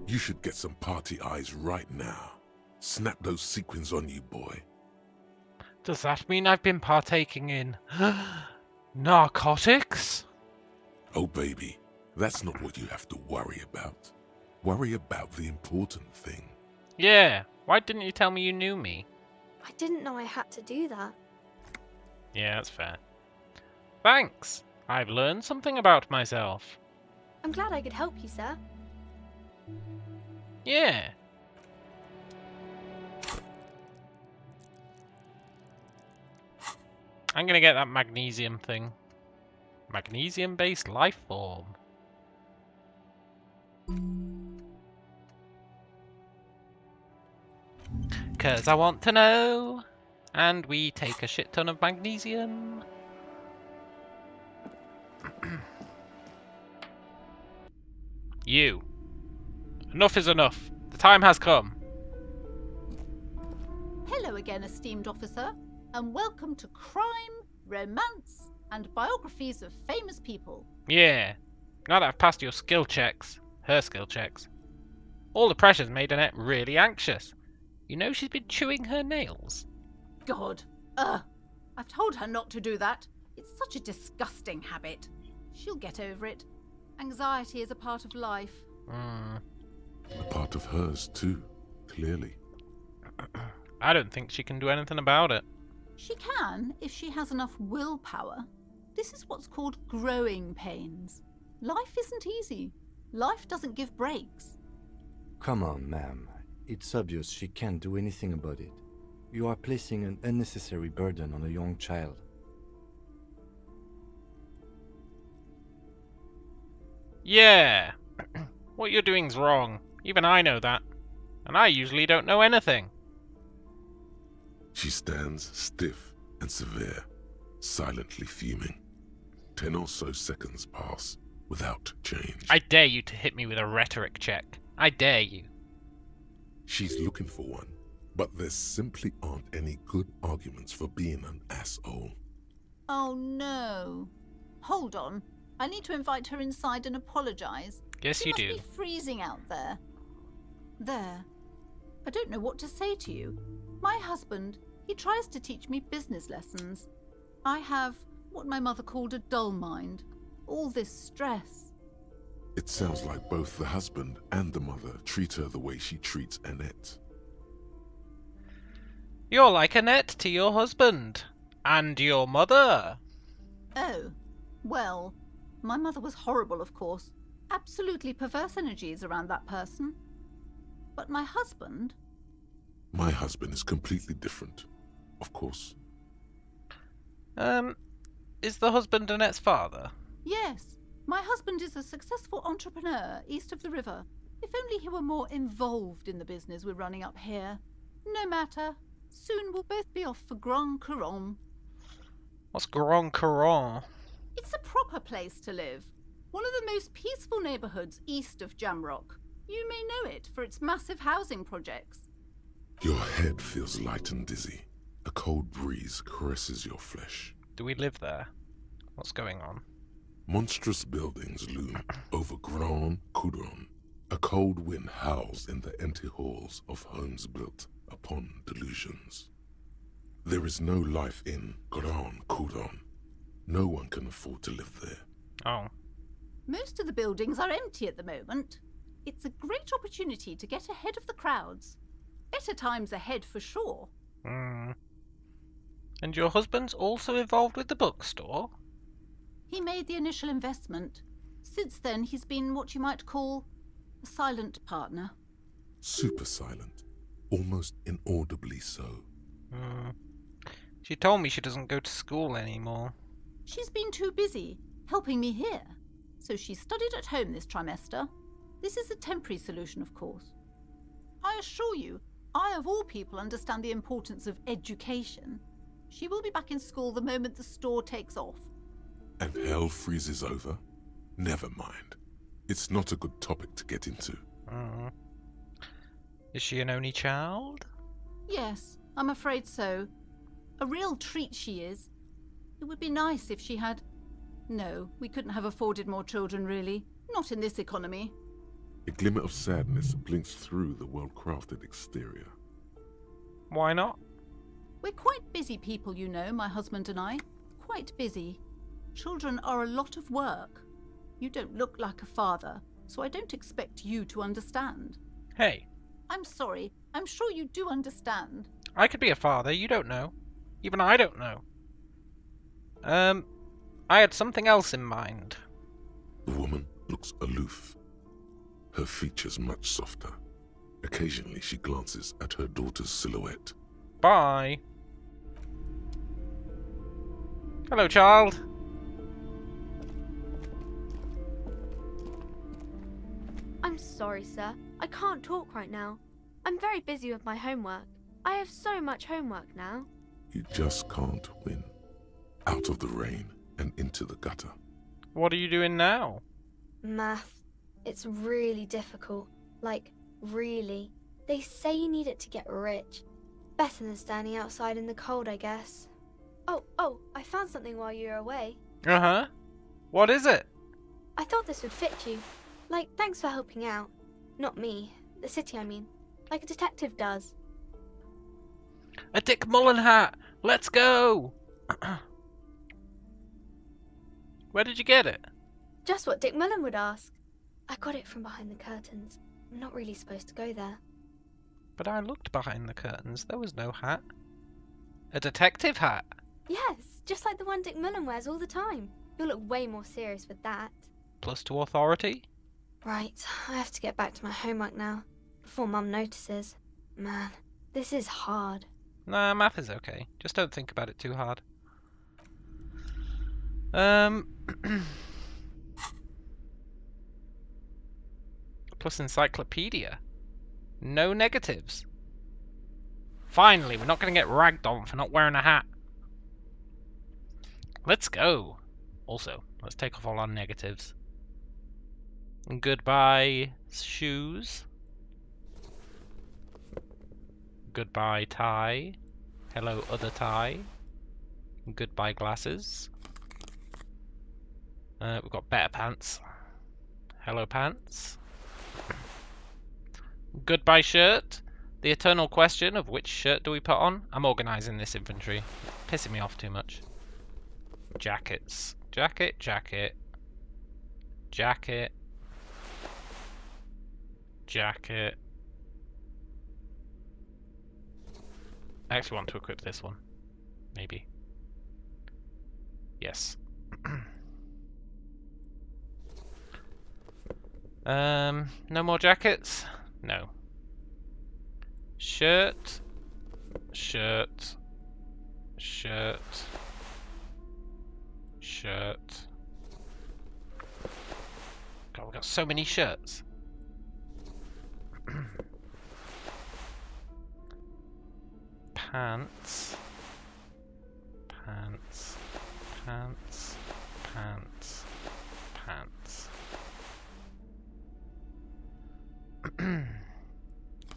You should get some party eyes right now. Snap those sequins on you, boy. Does that mean I've been partaking in narcotics? Oh, baby, that's not what you have to worry about. Worry about the important thing. Yeah, why didn't you tell me you knew me? I didn't know I had to do that. Yeah, that's fair. Thanks. I've learned something about myself. I'm glad I could help you, sir. Yeah. I'm gonna get that magnesium thing. Magnesium-based life form. Cause I want to know. And we take a shit ton of magnesium. You. Enough is enough. The time has come. Hello again, esteemed officer, and welcome to Crime, Romance, and Biographies of Famous People. Yeah. Now that I've passed your skill checks, her skill checks, all the pressure's made Annette really anxious. You know she's been chewing her nails. God. I've told her not to do that. It's such a disgusting habit. She'll get over it. Anxiety is a part of life. A part of hers too, clearly. I don't think she can do anything about it. She can, if she has enough willpower. This is what's called growing pains. Life isn't easy. Life doesn't give breaks. Come on, ma'am. It's obvious she can't do anything about it. You are placing an unnecessary burden on a young child. Yeah. What you're doing's wrong. Even I know that. And I usually don't know anything. She stands stiff and severe, silently fuming. 10 or so seconds pass without change. I dare you to hit me with a rhetoric check. I dare you. She's looking for one, but there simply aren't any good arguments for being an asshole. Oh no. Hold on. I need to invite her inside and apologize. Yes, you do. She must be freezing out there. There. I don't know what to say to you. My husband, he tries to teach me business lessons. I have what my mother called a dull mind. All this stress. It sounds like both the husband and the mother treat her the way she treats Annette. You're like Annette to your husband. And your mother. Oh. Well, my mother was horrible, of course. Absolutely perverse energies around that person. But my husband... My husband is completely different, of course. Is the husband Annette's father? Yes. My husband is a successful entrepreneur east of the river. If only he were more involved in the business we're running up here. No matter. Soon we'll both be off for Grand Couronne. What's Grand Couronne? It's a proper place to live. One of the most peaceful neighbourhoods east of Jamrock. You may know it for its massive housing projects. Your head feels light and dizzy. A cold breeze caresses your flesh. Do we live there? What's going on? Monstrous buildings loom over Grand Couronne. A cold wind howls in the empty halls of homes built upon delusions. There is no life in Grand Couronne. No one can afford to live there. Oh. Most of the buildings are empty at the moment. It's a great opportunity to get ahead of the crowds. Better times ahead for sure. And your husband's also involved with the bookstore? He made the initial investment. Since then, he's been what you might call a silent partner. Super silent. Almost inaudibly so. She told me she doesn't go to school anymore. She's been too busy helping me here. So she studied at home this trimester. This is a temporary solution, of course. I assure you, I of all people understand the importance of education. She will be back in school the moment the store takes off. And hell freezes over? Never mind. It's not a good topic to get into. Is she an only child? Yes, I'm afraid so. A real treat she is. It would be nice if she had... No, we couldn't have afforded more children, really. Not in this economy. A glimmer of sadness blinks through the well-crafted exterior. Why not? We're quite busy people, you know, my husband and I. Quite busy. Children are a lot of work. You don't look like a father, so I don't expect you to understand. Hey. I'm sorry. I'm sure you do understand. I could be a father, you don't know. Even I don't know. I had something else in mind. The woman looks aloof. Her features much softer. Occasionally she glances at her daughter's silhouette. Bye. Hello, child. I'm sorry, sir. I can't talk right now. I'm very busy with my homework. I have so much homework now. You just can't win. Out of the rain and into the gutter. What are you doing now? Math. It's really difficult. Like, really. They say you need it to get rich. Better than standing outside in the cold, I guess. Oh, I found something while you were away. Uh-huh. What is it? I thought this would fit you. Like, thanks for helping out. Not me. The city, I mean. Like a detective does. A Dick Mullen hat! Let's go! Where did you get it? Just what Dick Mullen would ask. I got it from behind the curtains. I'm not really supposed to go there. But I looked behind the curtains. There was no hat. A detective hat? Yes, just like the one Dick Mullen wears all the time. You'll look way more serious with that. +2 authority? Right, I have to get back to my homework now. Before Mum notices. Man, this is hard. Nah, math is okay. Just don't think about it too hard. Plus encyclopedia. No negatives. Finally, we're not going to get ragged on for not wearing a hat. Let's go. Also, let's take off all our negatives. Goodbye, shoes. Goodbye, tie. Hello, other tie. Goodbye, glasses. We've got better pants. Hello, pants. Goodbye, shirt. The eternal question of which shirt do we put on? I'm organising this inventory. Pissing me off too much. Jackets. Jacket, jacket. Jacket. Jacket. I actually want to equip this one. Maybe. Yes. No more jackets? No. Shirt. Shirt. Shirt. Shirt. God, we've got so many shirts. Pants. Pants. Pants. Pants. Pants.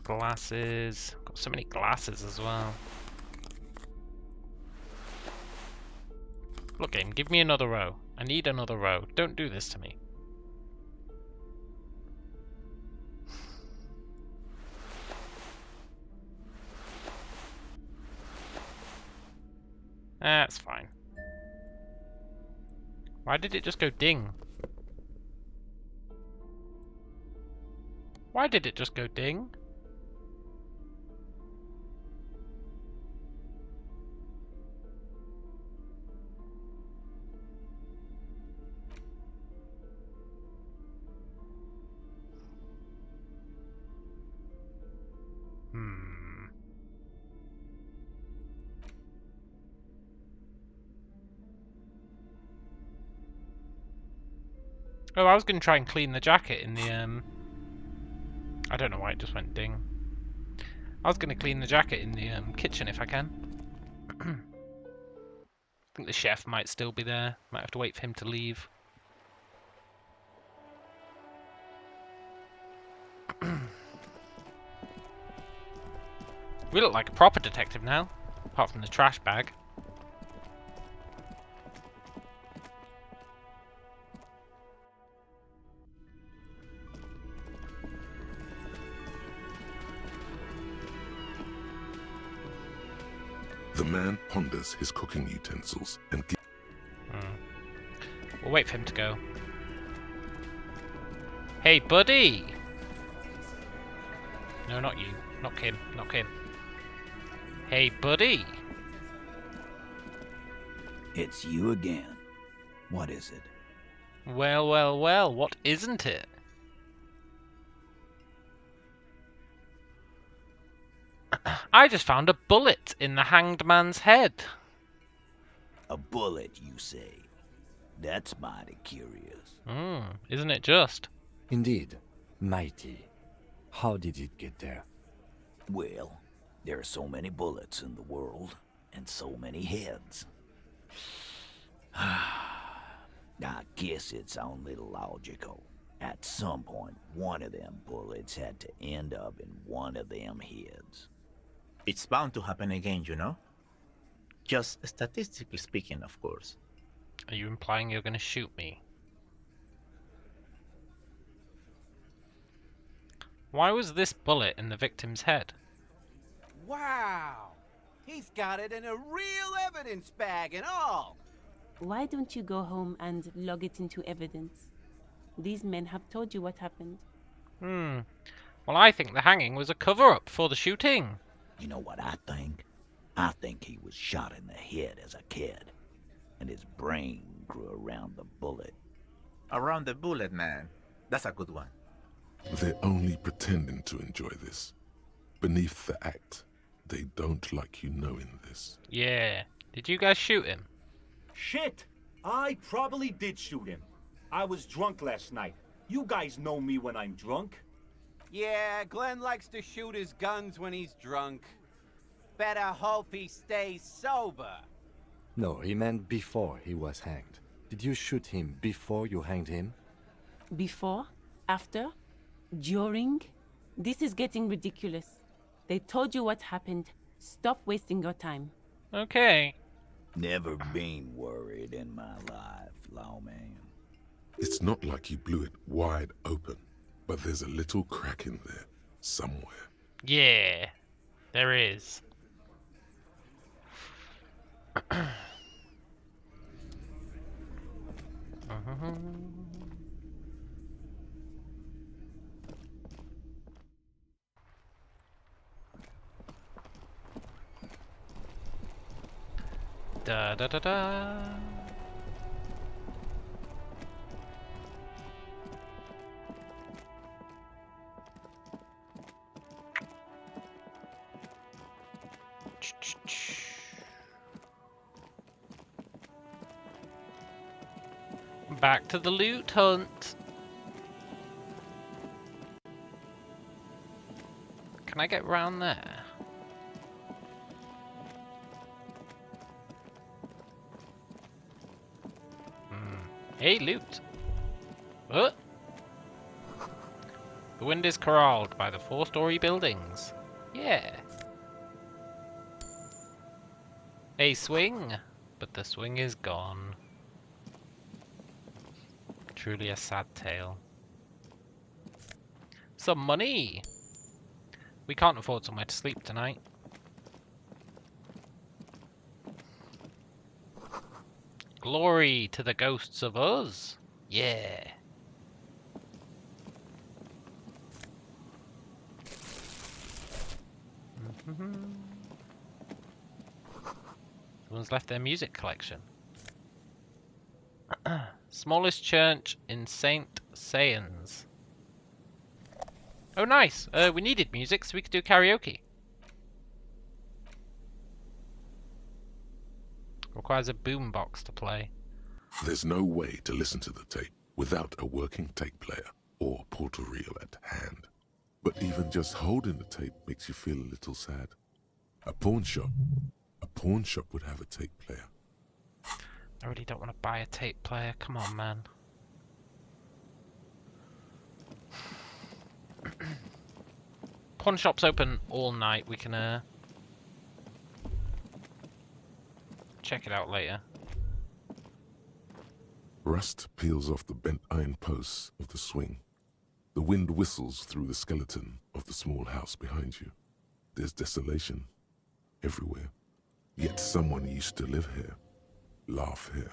Glasses. Got so many glasses as well. Look, game, give me another row. I need another row. Don't do this to me. That's fine. Why did it just go ding? Why did it just go ding? Oh, I was going to try and clean the jacket in the, I don't know why it just went ding. I was going to clean the jacket in the kitchen if I can. I think the chef might still be there. Might have to wait for him to leave. We look like a proper detective now, apart from the trash bag. The man ponders his cooking utensils and We'll wait for him to go. Hey, buddy! No, not you. Not Kim. Not Kim. Hey, buddy! It's you again. What is it? Well, well, well, what isn't it? I just found a bullet in the hanged man's head. A bullet, you say? That's mighty curious. Isn't it just? Indeed. Mighty. How did it get there? Well, there are so many bullets in the world, and so many heads. I guess it's only logical. At some point, one of them bullets had to end up in one of them heads. It's bound to happen again, you know? Just statistically speaking, of course. Are you implying you're going to shoot me? Why was this bullet in the victim's head? Wow! He's got it in a real evidence bag and all! Why don't you go home and log it into evidence? These men have told you what happened. Well, I think the hanging was a cover-up for the shooting. You know what I think? I think he was shot in the head as a kid, and his brain grew around the bullet. Around the bullet, man. That's a good one. they're only pretending to enjoy this. Beneath the act, they don't like you knowing this. Yeah. Did you guys shoot him? Shit! I probably did shoot him. I was drunk last night. You guys know me when I'm drunk. Yeah, Glenn likes to shoot his guns when he's drunk. Better hope he stays sober. No, he meant before he was hanged. Did you shoot him before you hanged him? Before? After? During? This is getting ridiculous. They told you what happened. Stop wasting your time. Okay. Never been worried in my life, lawman. It's not like you blew it wide open, but there's a little crack in there, somewhere. Yeah, there is. Da da da da. Back to the loot hunt. Can I get round there? Hey, loot. What? The wind is corralled by the 4-story buildings. Yeah. A swing, but the swing is gone. Truly a sad tale. Some money! We can't afford somewhere to sleep tonight. Glory to the ghosts of us! Yeah! Someone's left their music collection. Smallest church in St. Sayans. Oh, nice! We needed music so we could do karaoke. Requires a boombox to play. There's no way to listen to the tape without a working tape player or portal reel at hand. But even just holding the tape makes you feel a little sad. A pawn shop would have a tape player. I really don't want to buy a tape player. Come on, man. Pawn shop's open all night. We can check it out later. Rust peels off the bent iron posts of the swing. The wind whistles through the skeleton of the small house behind you. There's desolation everywhere. Yet someone used to live here, laugh here.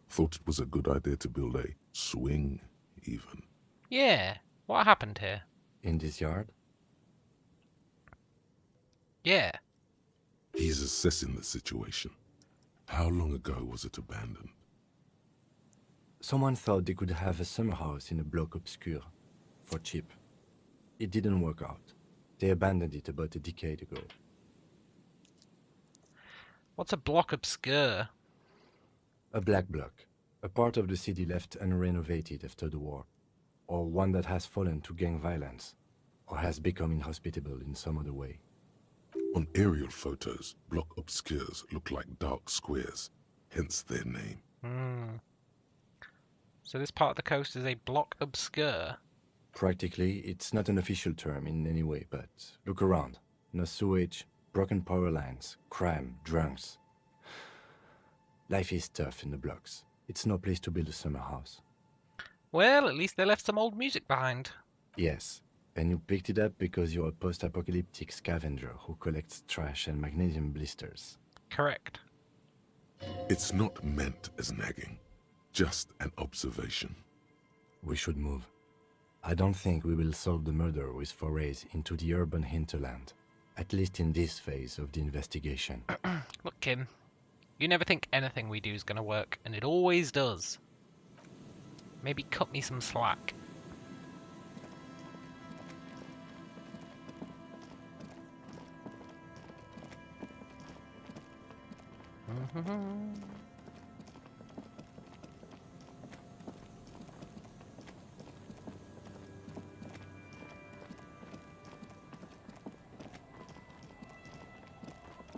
Thought it was a good idea to build a swing, even. Yeah, what happened here? In this yard? Yeah. He's assessing the situation. How long ago was it abandoned? Someone thought they could have a summer house in a bloc obscure, for cheap. It didn't work out. They abandoned it about a decade ago. What's a block obscure? A black bloc. A part of the city left unrenovated after the war. Or one that has fallen to gang violence. Or has become inhospitable in some other way. On aerial photos, block obscures look like dark squares, hence their name. So this part of the coast is a block obscure? Practically, it's not an official term in any way, but look around. No sewage, broken power lines, crime, drunks. Life is tough in the blocks. It's no place to build a summer house. Well, at least they left some old music behind. Yes, and you picked it up because you're a post-apocalyptic scavenger who collects trash and magnesium blisters. Correct. It's not meant as nagging, just an observation. We should move. I don't think we will solve the murder with forays into the urban hinterland, at least in this phase of the investigation. Look, Kim, you never think anything we do is going to work, and it always does. Maybe cut me some slack.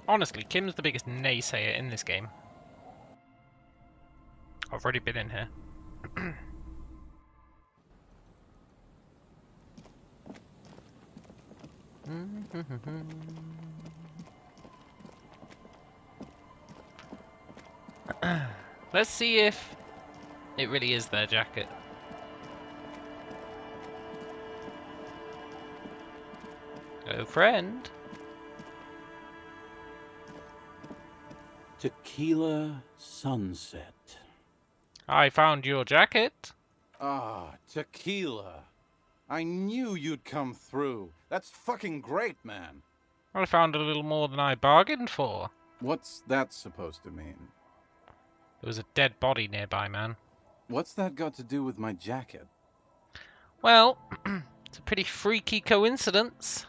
Honestly, Kim's the biggest naysayer in this game. I've already been in here. Let's see if it really is their jacket. Hello, friend. Tequila sunset. I found your jacket. Ah, tequila. I knew you'd come through. That's fucking great, man. I found a little more than I bargained for. What's that supposed to mean? There was a dead body nearby, man. What's that got to do with my jacket? Well, it's a pretty freaky coincidence.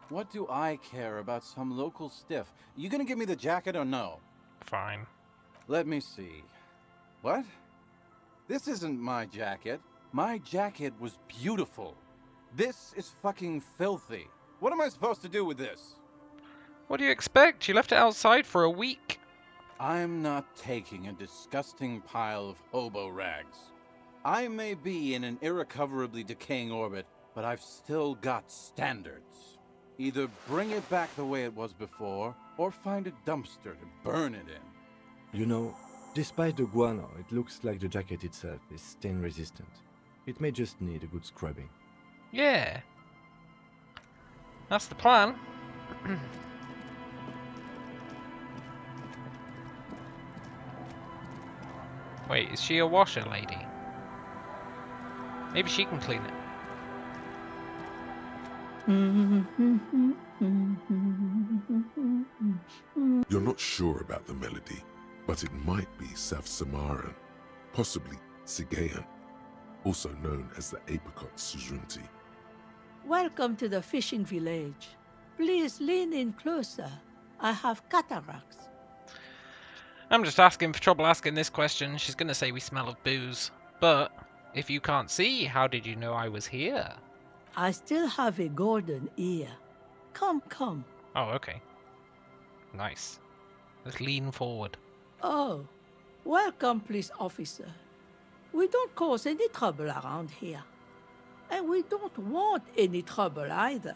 What do I care about some local stiff? You gonna give me the jacket or no? Fine. Let me see. What? This isn't my jacket. My jacket was beautiful. This is fucking filthy. What am I supposed to do with this? What do you expect? You left it outside for a week. I'm not taking a disgusting pile of hobo rags. I may be in an irrecoverably decaying orbit, but I've still got standards. Either bring it back the way it was before, or find a dumpster to burn it in. You know, despite the guano, it looks like the jacket itself is stain resistant. It may just need a good scrubbing. Yeah. That's the plan. Wait, is she a washer lady? Maybe she can clean it. You're not sure about the melody, but it might be South Samaran, possibly Sigayan, also known as the apricot suzunti. Welcome to the fishing village. Please lean in closer. I have cataracts. I'm just asking for trouble asking this question. She's gonna say we smell of booze. But if you can't see, how did you know I was here? I still have a golden ear. Come, come. Oh, okay. Nice. Let's lean forward. Oh, welcome, police officer. We don't cause any trouble around here. And we don't want any trouble either.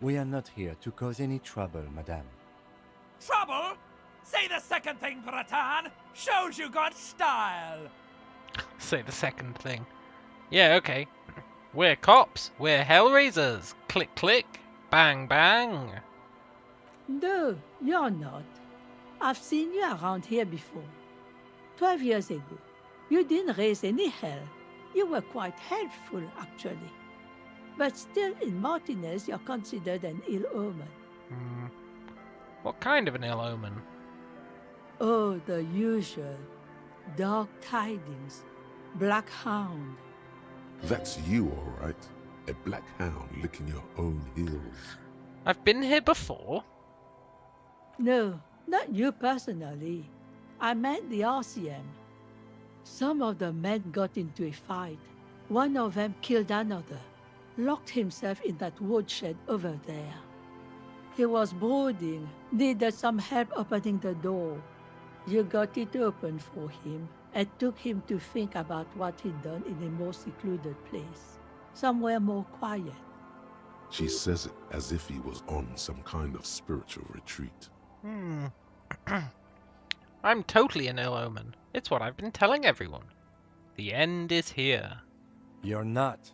We are not here to cause any trouble, madame. Trouble? Say the second thing, Bratan. Shows you got style. Say the second thing. Yeah, okay. We're cops. We're hellraisers. Click, click. Bang, bang. No, you're not. I've seen you around here before. 12 years ago. You didn't raise any hell. You were quite helpful, actually. But still, in Martinez, you're considered an ill omen. What kind of an ill omen? Oh, the usual. Dark tidings. Black hound. That's you, all right. A black hound licking your own heels. I've been here before. No, not you personally. I meant the RCM. Some of the men got into a fight. One of them killed another, locked himself in that woodshed over there. He was brooding, needed some help opening the door. You got it open for him and took him to think about what he'd done in a more secluded place, somewhere more quiet. She says it as if he was on some kind of spiritual retreat. I'm totally an ill omen. It's what I've been telling everyone. The end is here. You're not.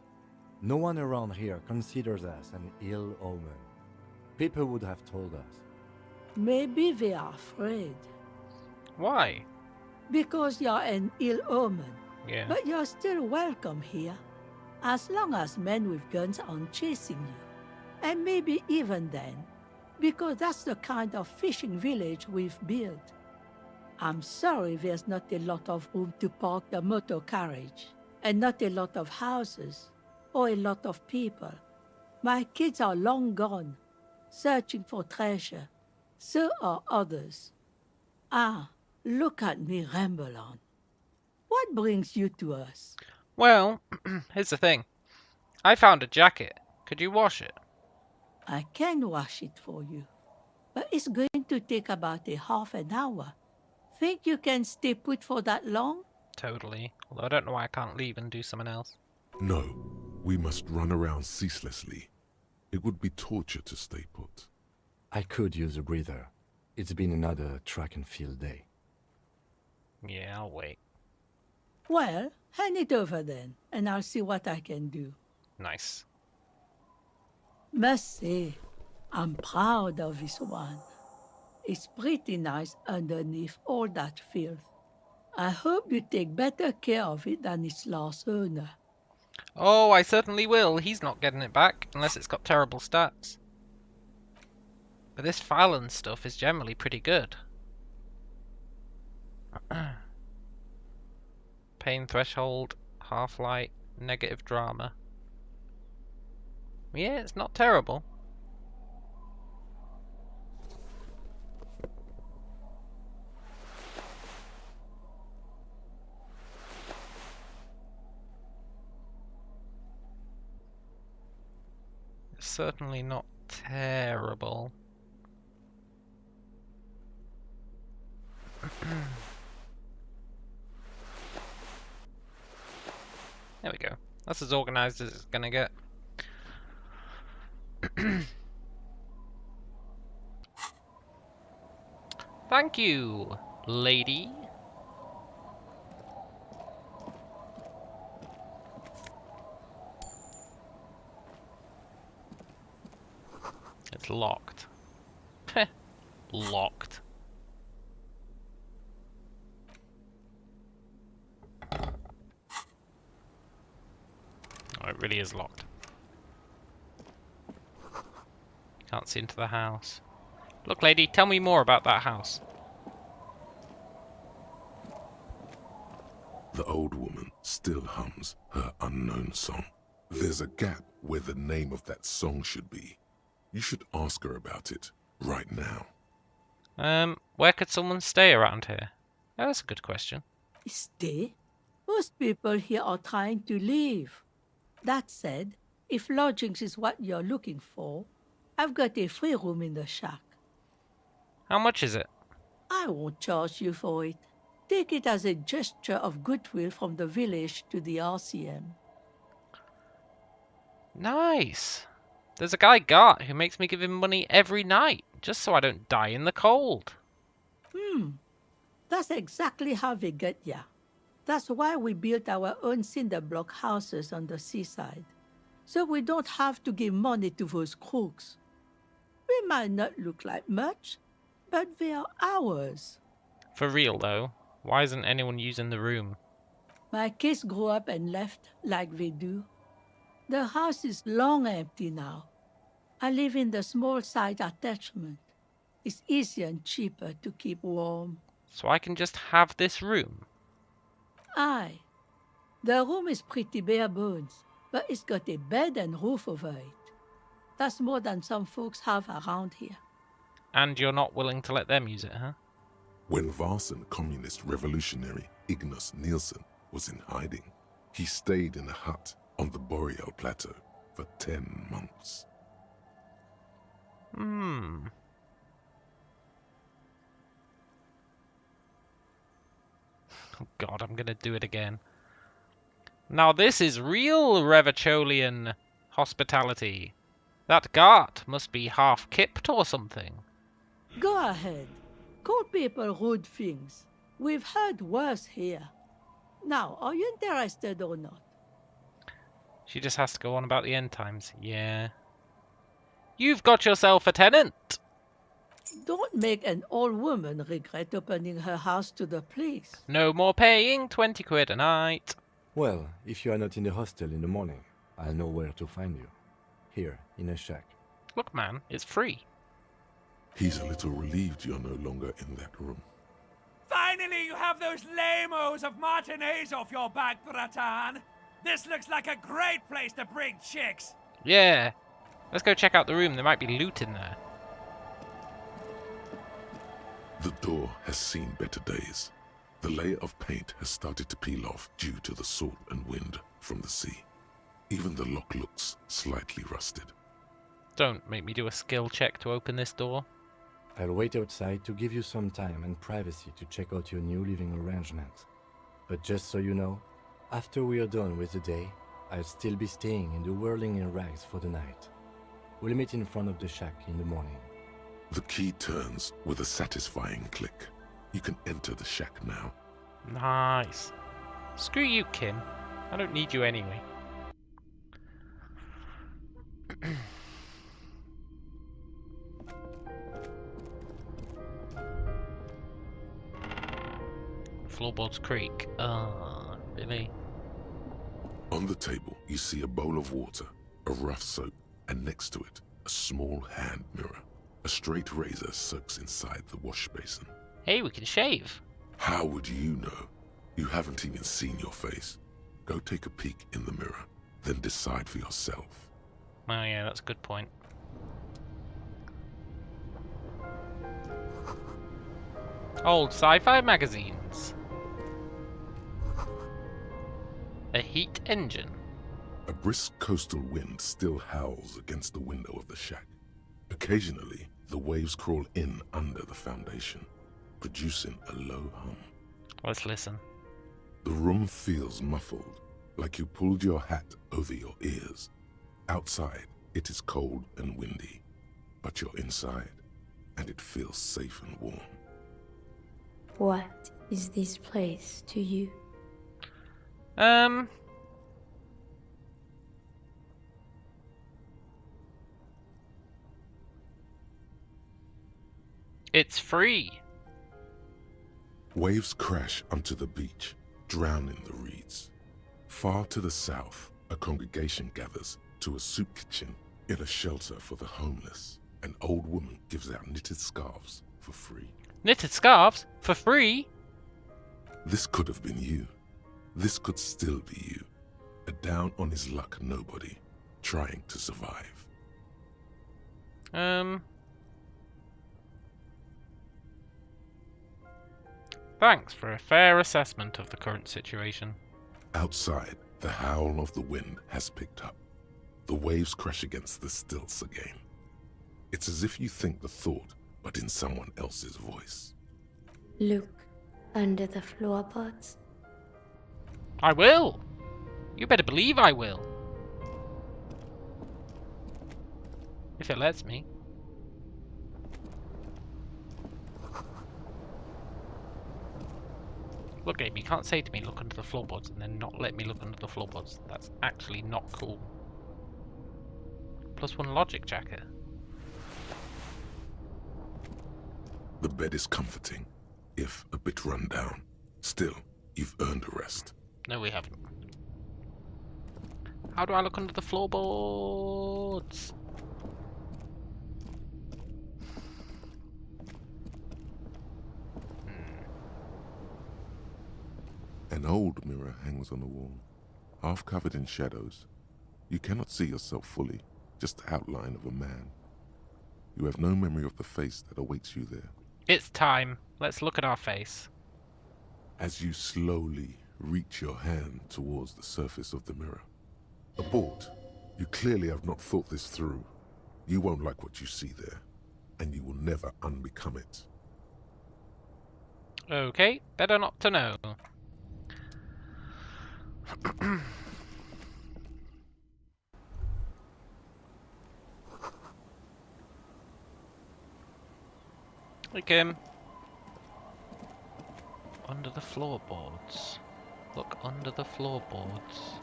No one around here considers us an ill omen. People would have told us. Maybe they are afraid. Why? Because you're an ill omen. Yeah. But you're still welcome here. As long as men with guns aren't chasing you. And maybe even then. Because that's the kind of fishing village we've built. I'm sorry there's not a lot of room to park the motor carriage. And not a lot of houses. Or a lot of people. My kids are long gone. Searching for treasure. So are others. Ah, look at me ramble on. What brings you to us? Well, here's the thing. I found a jacket. Could you wash it? I can wash it for you. But it's going to take about a half an hour. Think you can stay put for that long? Totally. Although I don't know why I can't leave and do something else. No, we must run around ceaselessly. It would be torture to stay put. I could use a breather. It's been another track and field day. Yeah, I'll wait. Well, hand it over then, and I'll see what I can do. Nice. Must say, I'm proud of this one. It's pretty nice underneath all that filth. I hope you take better care of it than its last owner. Oh, I certainly will. He's not getting it back, unless it's got terrible stats. But this Fallon stuff is generally pretty good. Pain threshold, half-light, negative drama. Yeah, it's not terrible. It's certainly not terrible. There we go. That's as organized as it's gonna get. Thank you, lady. It's locked. Locked. Oh, it really is locked. Can't see into the house. Look, lady, tell me more about that house. The old woman still hums her unknown song. There's a gap where the name of that song should be. You should ask her about it right now. Where could someone stay around here? Oh, that's a good question. Stay? Most people here are trying to leave. That said, if lodgings is what you're looking for, I've got a free room in the shack. How much is it? I won't charge you for it. Take it as a gesture of goodwill from the village to the RCM. Nice. There's a guy Gart who makes me give him money every night, just so I don't die in the cold. That's exactly how we get ya. That's why we built our own cinder block houses on the seaside, so we don't have to give money to those crooks. We might not look like much, but they are ours. For real though, why isn't anyone using the room? My kids grew up and left like they do. The house is long empty now. I live in the small side attachment. It's easier and cheaper to keep warm. So I can just have this room? Aye. The room is pretty bare bones, but it's got a bed and roof over it. That's more than some folks have around here. And you're not willing to let them use it, huh? When Varson communist revolutionary Ignas Nielsen was in hiding, he stayed in a hut on the Boreal Plateau for 10 months. Oh god, I'm gonna do it again. Now this is real Revacholian hospitality. That guard must be half kipped or something. Go ahead. Call people rude things. We've heard worse here. Now, are you interested or not? She just has to go on about the end times. Yeah. You've got yourself a tenant! Don't make an old woman regret opening her house to the police. No more paying, 20 quid a night. Well, if you are not in the hostel in the morning, I'll know where to find you. Here, in a shack. Look man, it's free. He's a little relieved you're no longer in that room. Finally, you have those lame-os of Martinez off your back, Bratan. This looks like a great place to bring chicks. Yeah. Let's go check out the room. There might be loot in there. The door has seen better days. The layer of paint has started to peel off due to the salt and wind from the sea. Even the lock looks slightly rusted. Don't make me do a skill check to open this door. I'll wait outside to give you some time and privacy to check out your new living arrangements. But just so you know, after we are done with the day, I'll still be staying in the Whirling in Rags for the night. We'll meet in front of the shack in the morning. The key turns with a satisfying click. You can enter the shack now. Nice. Screw you, Kim. I don't need you anyway. Floorboards creak. Really? On the table, you see a bowl of water, a rough soap, and next to it, a small hand mirror. A straight razor soaks inside the wash basin. Hey, we can shave. How would you know? You haven't even seen your face. Go take a peek in the mirror, then decide for yourself. Oh yeah, that's a good point. Old sci-fi magazines. A heat engine. A brisk coastal wind still howls against the window of the shack. Occasionally, the waves crawl in under the foundation, producing a low hum. Let's listen. The room feels muffled, like you pulled your hat over your ears. Outside, it is cold and windy, but you're inside, and it feels safe and warm. What is this place to you? It's free. Waves crash onto the beach, drowning the reeds. Far to the south, a congregation gathers to a soup kitchen in a shelter for the homeless. An old woman gives out knitted scarves for free. Knitted scarves? For free? This could have been you. This could still be you. A down-on-his-luck nobody, trying to survive. Thanks for a fair assessment of the current situation. Outside, the howl of the wind has picked up. The waves crash against the stilts again. It's as if you think the thought, but in someone else's voice. Look under the floorboards. I will! You better believe I will. If it lets me. Look, Gabe, you can't say to me look under the floorboards and then not let me look under the floorboards. That's actually not cool. +1 logic jacket. The bed is comforting, if a bit run down. Still, you've earned a rest. No, we haven't. How do I look under the floorboards? An old mirror hangs on the wall, half covered in shadows. You cannot see yourself fully, just the outline of a man. You have no memory of the face that awaits you there. It's time. Let's look at our face. As you slowly reach your hand towards the surface of the mirror. Abort. You clearly have not thought this through. You won't like what you see there, and you will never unbecome it. Okay, better not to know. Hey, Kim. Under the floorboards. Look under the floorboards.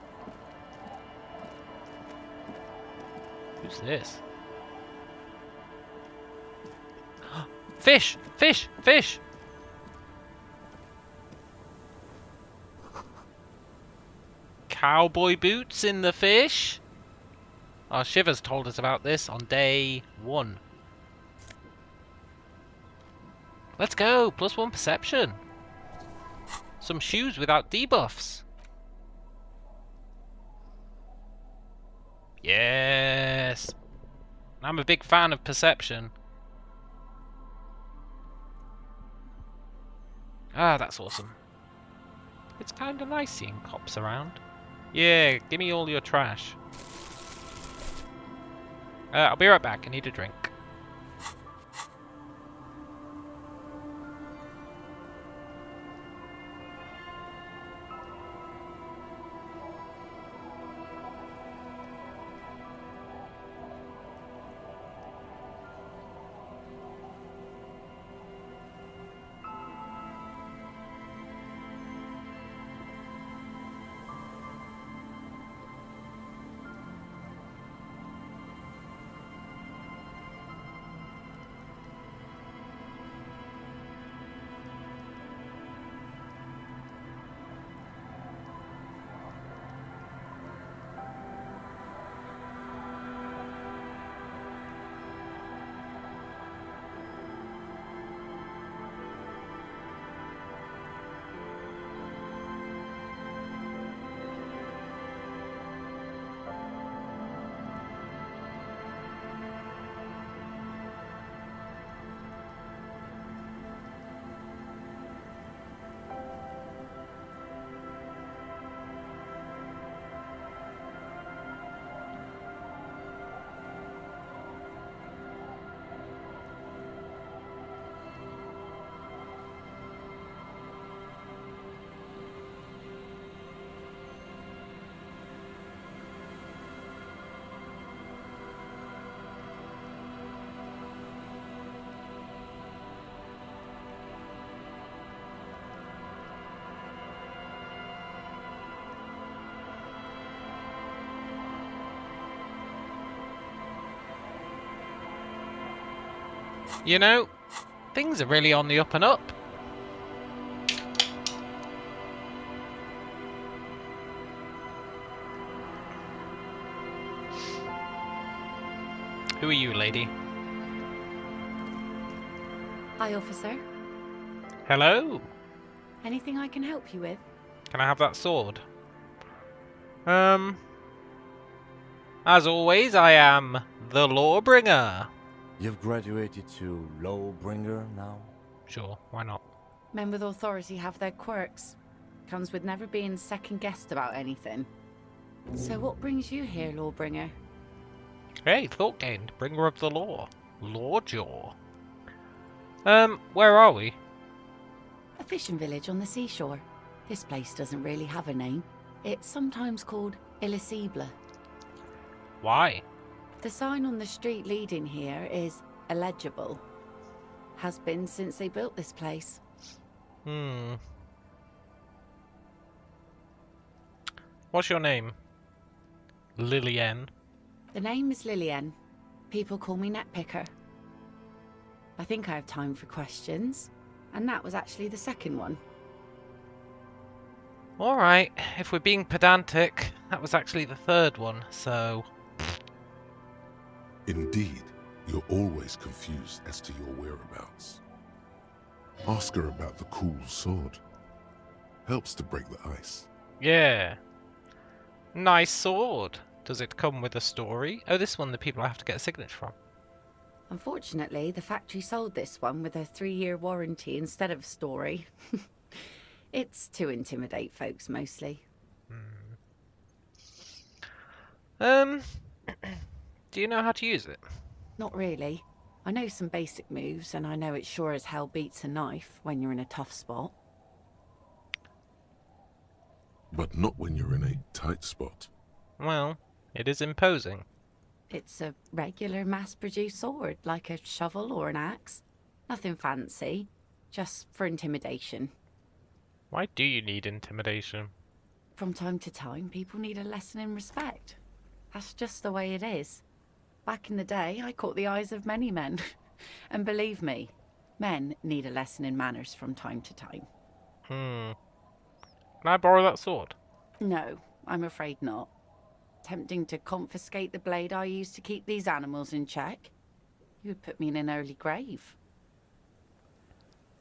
Who's this? Fish! Fish! Fish! Cowboy boots in the fish? Oh, Shivers told us about this on day 1. Let's go! +1 perception! Some shoes without debuffs! Yes! I'm a big fan of perception. Ah, that's awesome. It's kinda nice seeing cops around. Yeah, give me all your trash. I'll be right back, I need a drink. You know, things are really on the up and up. Who are you, lady? Hi, officer. Hello. Anything I can help you with? Can I have that sword? As always, I am the Lawbringer. You've graduated to Lawbringer now? Sure, why not? Men with authority have their quirks. Comes with never being second-guessed about anything. So what brings you here, Lawbringer? Hey, thought gained. Bringer of the law. Lawjaw. Where are we? A fishing village on the seashore. This place doesn't really have a name. It's sometimes called Elysium. Why? The sign on the street leading here is illegible. Has been since they built this place. What's your name? Lillian. The name is Lillian. People call me Netpicker. I think I have time for questions, and that was actually the second one. Alright, if we're being pedantic, that was actually the third one, so... Indeed, you're always confused as to your whereabouts. Ask her about the cool sword. Helps to break the ice. Yeah. Nice sword. Does it come with a story? Oh, this one the people have to get a signature from. Unfortunately, the factory sold this one with a 3-year warranty instead of a story. It's to intimidate folks, mostly. Do you know how to use it? Not really. I know some basic moves, and I know it sure as hell beats a knife when you're in a tough spot. But not when you're in a tight spot. Well, it is imposing. It's a regular mass-produced sword, like a shovel or an axe. Nothing fancy, just for intimidation. Why do you need intimidation? From time to time, people need a lesson in respect. That's just the way it is. Back in the day, I caught the eyes of many men. And believe me, men need a lesson in manners from time to time. Can I borrow that sword? No, I'm afraid not. Tempting to confiscate the blade I used to keep these animals in check. You would put me in an early grave.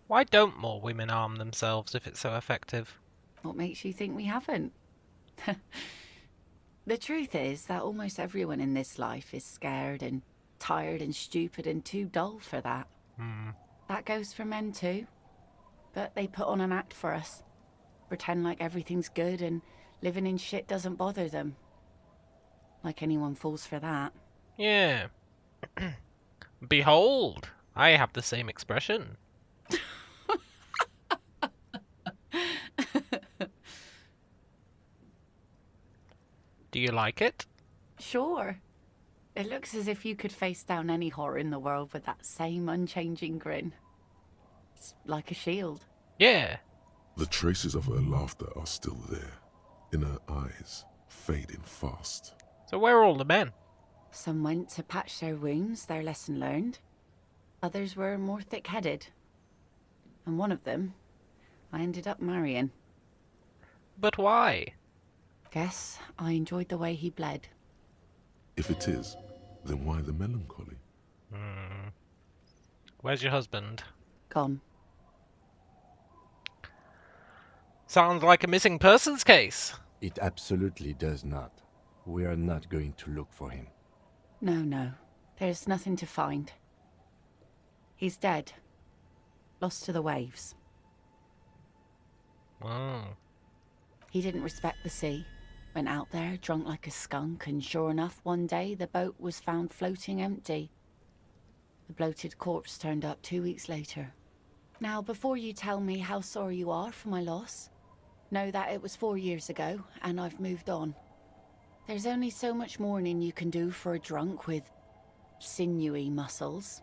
Why don't more women arm themselves if it's so effective? What makes you think we haven't? The truth is that almost everyone in this life is scared and tired and stupid and too dull for that. That goes for men too. But they put on an act for us. Pretend like everything's good and living in shit doesn't bother them. Like anyone falls for that. Yeah. Behold, I have the same expression. Do you like it? Sure. It looks as if you could face down any horror in the world with that same unchanging grin. It's like a shield. Yeah. The traces of her laughter are still there, in her eyes, fading fast. So where are all the men? Some went to patch their wounds, their lesson learned. Others were more thick-headed. And one of them, I ended up marrying. But why? Guess I enjoyed the way he bled. If it is, then why the melancholy? Where's your husband? Gone. Sounds like a missing persons case. It absolutely does not. We are not going to look for him. No. There's nothing to find. He's dead. Lost to the waves. Oh. He didn't respect the sea. Went out there, drunk like a skunk, and sure enough, one day the boat was found floating empty. The bloated corpse turned up 2 weeks later. Now, before you tell me how sorry you are for my loss, know that it was 4 years ago, and I've moved on. There's only so much mourning you can do for a drunk with sinewy muscles.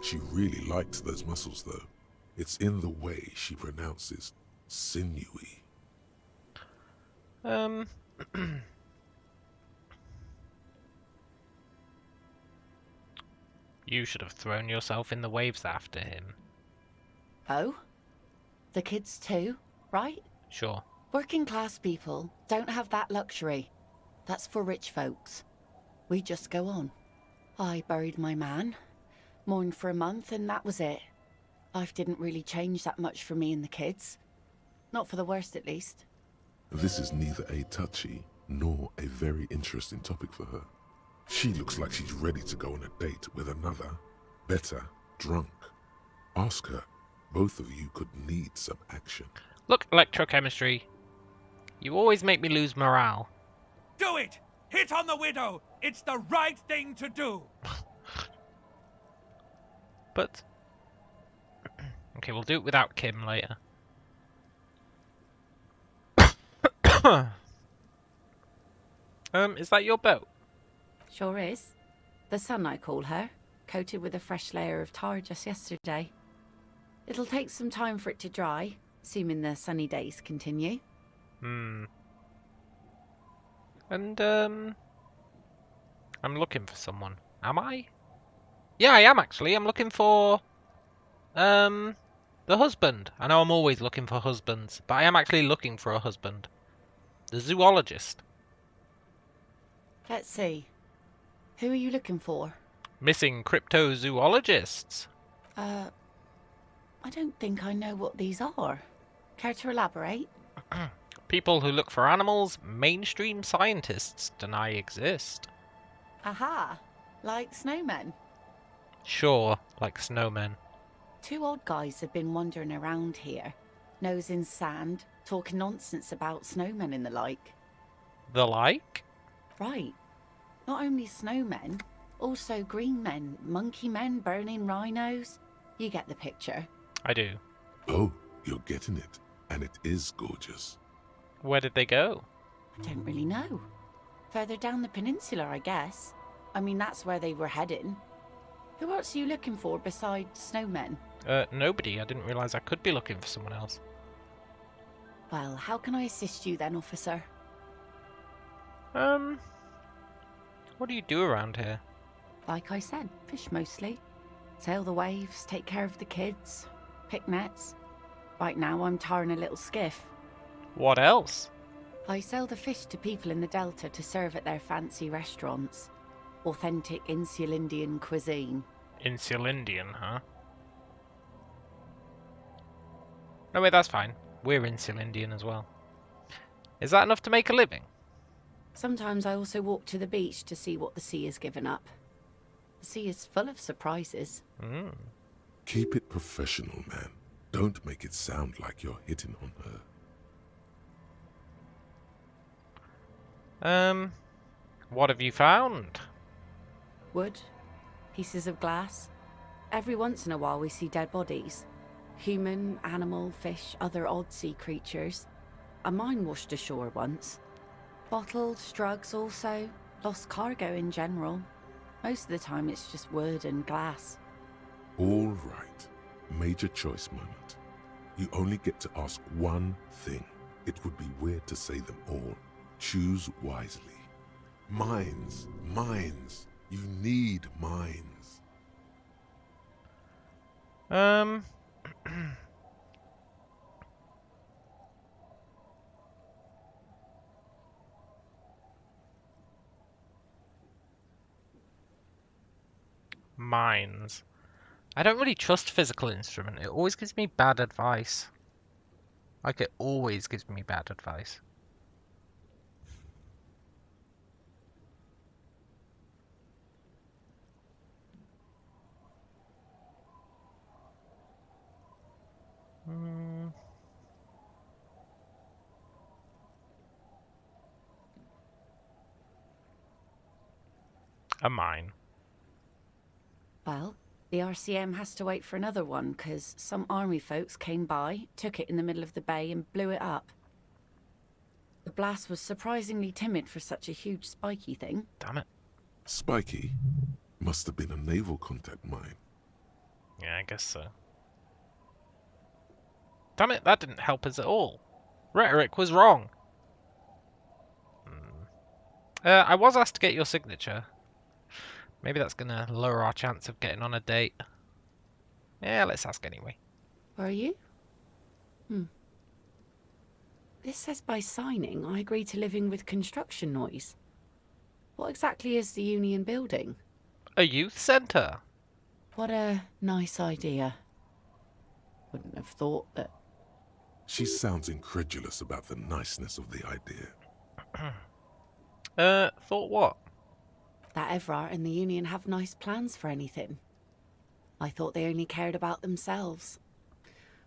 She really likes those muscles, though. It's in the way she pronounces sinewy. You should have thrown yourself in the waves after him. Oh? The kids too, right? Sure. Working class people don't have that luxury. That's for rich folks. We just go on. I buried my man, mourned for a month, and that was it. Life didn't really change that much for me and the kids. Not for the worst, at least. This is neither a touchy nor a very interesting topic for her. She looks like she's ready to go on a date with another, better, drunk. Ask her. Both of you could need some action. Look, electrochemistry. You always make me lose morale. Do it! Hit on the widow! It's the right thing to do! But... okay, we'll do it without Kim later. Is that your boat? Sure is. The sun, I call her. Coated with a fresh layer of tar just yesterday. It'll take some time for it to dry, assuming the sunny days continue. And, I'm looking for someone. Am I? Yeah, I am actually. I'm looking for, the husband. I know I'm always looking for husbands, but I am actually looking for a husband. The zoologist. Let's see. Who are you looking for? Missing cryptozoologists. I don't think I know what these are. Care to elaborate? People who look for animals mainstream scientists deny exist. Aha! Like snowmen. Sure, like snowmen. 2 odd guys have been wandering around here, nose in sand, talking nonsense about snowmen and the like. The like? Right. Not only snowmen, also green men, monkey men burning rhinos. You get the picture. I do. Oh, you're getting it. And it is gorgeous. Where did they go? I don't really know. Further down the peninsula, I guess. I mean, that's where they were heading. Who else are you looking for besides snowmen? Nobody. I didn't realise I could be looking for someone else. Well, how can I assist you then, officer? What do you do around here? Like I said, fish mostly. Sail the waves, take care of the kids, pick nets. Right now I'm tarring a little skiff. What else? I sell the fish to people in the Delta to serve at their fancy restaurants. Authentic Insulindian cuisine. Insulindian, huh? No, wait, that's fine. We're Insulindian as well. Is that enough to make a living? Sometimes I also walk to the beach to see what the sea has given up. The sea is full of surprises. Keep it professional, man. Don't make it sound like you're hitting on her. What have you found? Wood, pieces of glass. Every once in a while we see dead bodies. Human, animal, fish, other odd sea creatures. A mine washed ashore once. Bottles, drugs also. Lost cargo in general. Most of the time it's just wood and glass. All right. Major choice moment. You only get to ask one thing. It would be weird to say them all. Choose wisely. Mines. Mines. You need mines. Mines. I don't really trust physical instrument. It always gives me bad advice. Like, it always gives me bad advice. A mine. Well, the RCM has to wait for another one, because some army folks came by, took it in the middle of the bay and blew it up. The blast was surprisingly timid for such a huge spiky thing. Damn it. Spiky? Must have been a naval contact mine. Yeah, I guess so. Damn it, that didn't help us at all. Rhetoric was wrong. I was asked to get your signature. Maybe that's gonna lower our chance of getting on a date. Yeah, let's ask anyway. Are you? This says by signing, I agree to living with construction noise. What exactly is the Union building? A youth centre. What a nice idea. Wouldn't have thought that. She sounds incredulous about the niceness of the idea. Thought what? That Everard and the Union have nice plans for anything. I thought they only cared about themselves.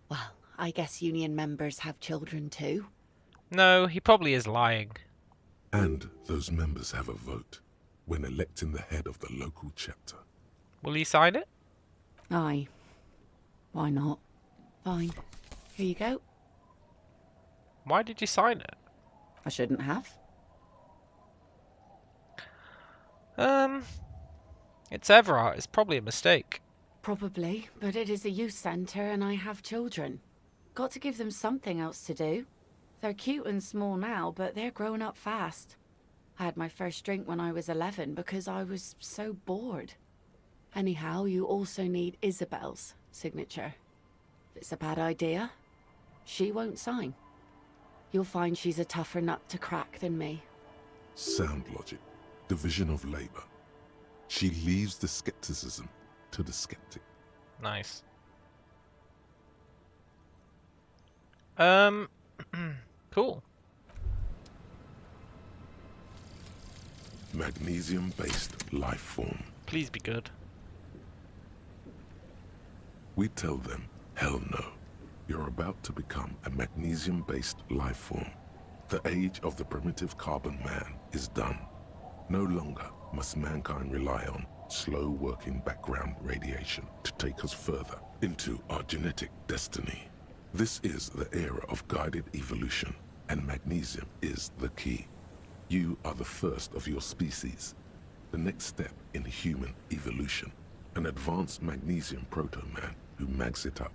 Well, I guess Union members have children too. No, he probably is lying. And those members have a vote when electing the head of the local chapter. Will he sign it? Aye. Why not? Fine. Here you go. Why did you sign it? I shouldn't have. It's Everard. It's probably a mistake. Probably, but it is a youth centre and I have children. Got to give them something else to do. They're cute and small now, but they're growing up fast. I had my first drink when I was 11 because I was so bored. Anyhow, you also need Isabel's signature. If it's a bad idea, she won't sign. You'll find she's a tougher nut to crack than me. Sound logic. Division of labor. She leaves the skepticism to the skeptic. Nice. Cool. Magnesium-based life form. Please be good. We tell them, hell no. You're about to become a magnesium-based life form. The age of the primitive carbon man is done. No longer must mankind rely on slow-working background radiation to take us further into our genetic destiny. This is the era of guided evolution, and magnesium is the key. You are the first of your species, the next step in human evolution. An advanced magnesium proto-man who mags it up,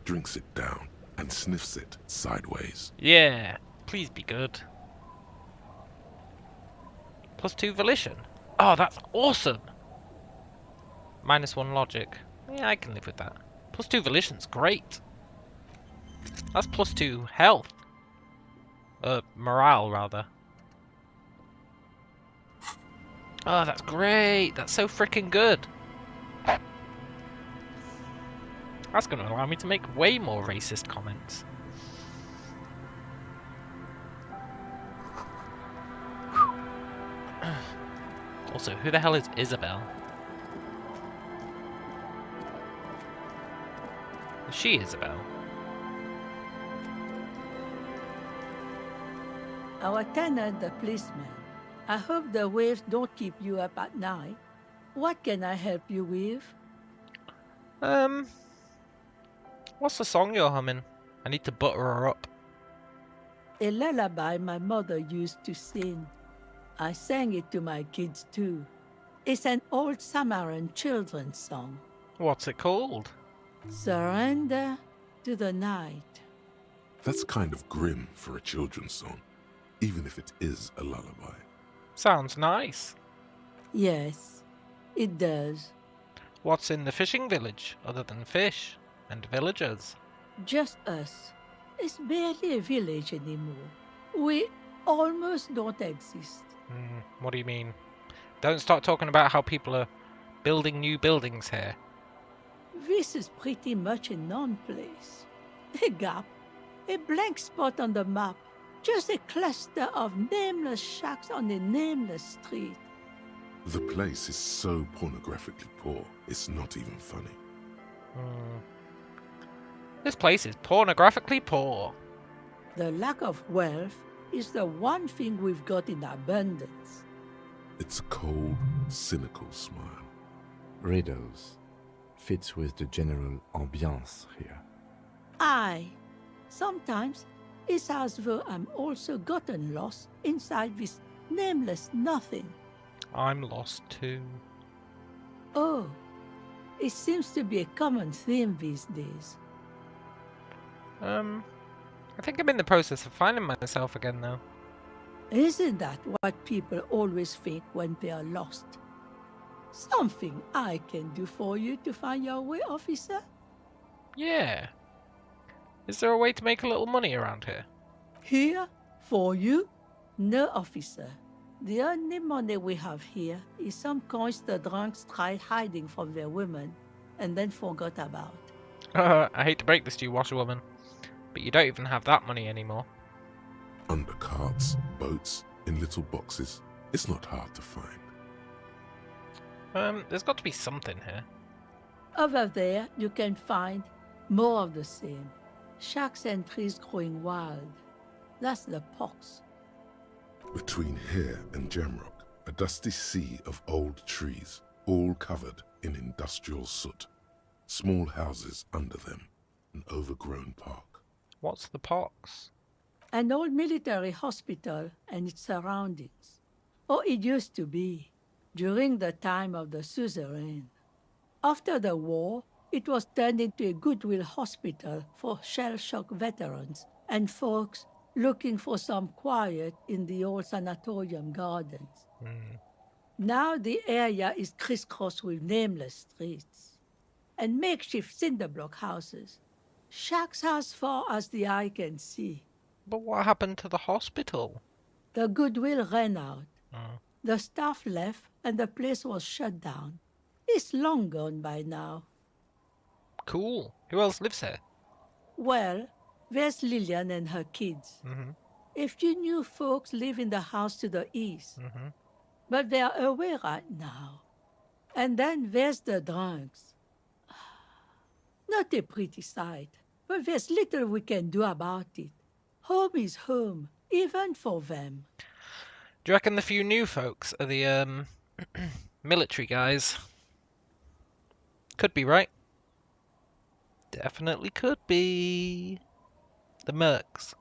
drinks it down, and sniffs it sideways. Yeah, please be good. +2 volition. Oh, that's awesome! -1 logic. Yeah, I can live with that. +2 volition's great. That's +2 health. Morale, rather. Oh, that's great! That's so freaking good! That's going to allow me to make way more racist comments. Also, who the hell is Isabel? Is she Isabel? Our tenant, the policeman. I hope the waves don't keep you up at night. What can I help you with? What's the song you're humming? I need to butter her up. A lullaby my mother used to sing. I sang it to my kids too. It's an old Samaran children's song. What's it called? Surrender to the night. That's kind of grim for a children's song, even if it is a lullaby. Sounds nice. Yes, it does. What's in the fishing village, other than fish and villagers? Just us. It's barely a village anymore. We almost don't exist. What do you mean? Don't start talking about how people are building new buildings here. This is pretty much a non-place. A gap, a blank spot on the map, just a cluster of nameless shacks on a nameless street. The place is so pornographically poor, it's not even funny. This place is pornographically poor. The lack of wealth is the one thing we've got in abundance. It's a cold, cynical smile. Riddles fits with the general ambiance here. Aye. Sometimes it's as though I'm also gotten lost inside this nameless nothing. I'm lost too. Oh, it seems to be a common theme these days. I think I'm in the process of finding myself again now. Isn't that what people always think when they are lost? Something I can do for you to find your way, officer? Yeah. Is there a way to make a little money around here? Here? For you? No, officer. The only money we have here is some coins the drunks tried hiding from their women and then forgot about. I hate to break this to you, washerwoman, but you don't even have that money anymore. Under carts, boats, in little boxes. It's not hard to find. There's got to be something here. Over there, you can find more of the same. Shacks and trees growing wild. That's the pox. Between here and Jamrock, a dusty sea of old trees, all covered in industrial soot. Small houses under them, an overgrown park. What's the pox? An old military hospital and its surroundings. Or it used to be, during the time of the suzerain. After the war, it was turned into a goodwill hospital for shell-shock veterans and folks looking for some quiet in the old sanatorium gardens. Now the area is crisscrossed with nameless streets and makeshift cinderblock houses, shacks as far as the eye can see. But what happened to the hospital? The goodwill ran out. The staff left and the place was shut down. It's long gone by now. Cool. Who else lives here? Well, there's Lillian and her kids. A few new folks live in the house to the east, but they're away right now. And then there's the drunks. Not a pretty sight, but there's little we can do about it. Home is home, even for them. Do you reckon the few new folks are the military guys? Could be, right? Definitely could be. The mercs.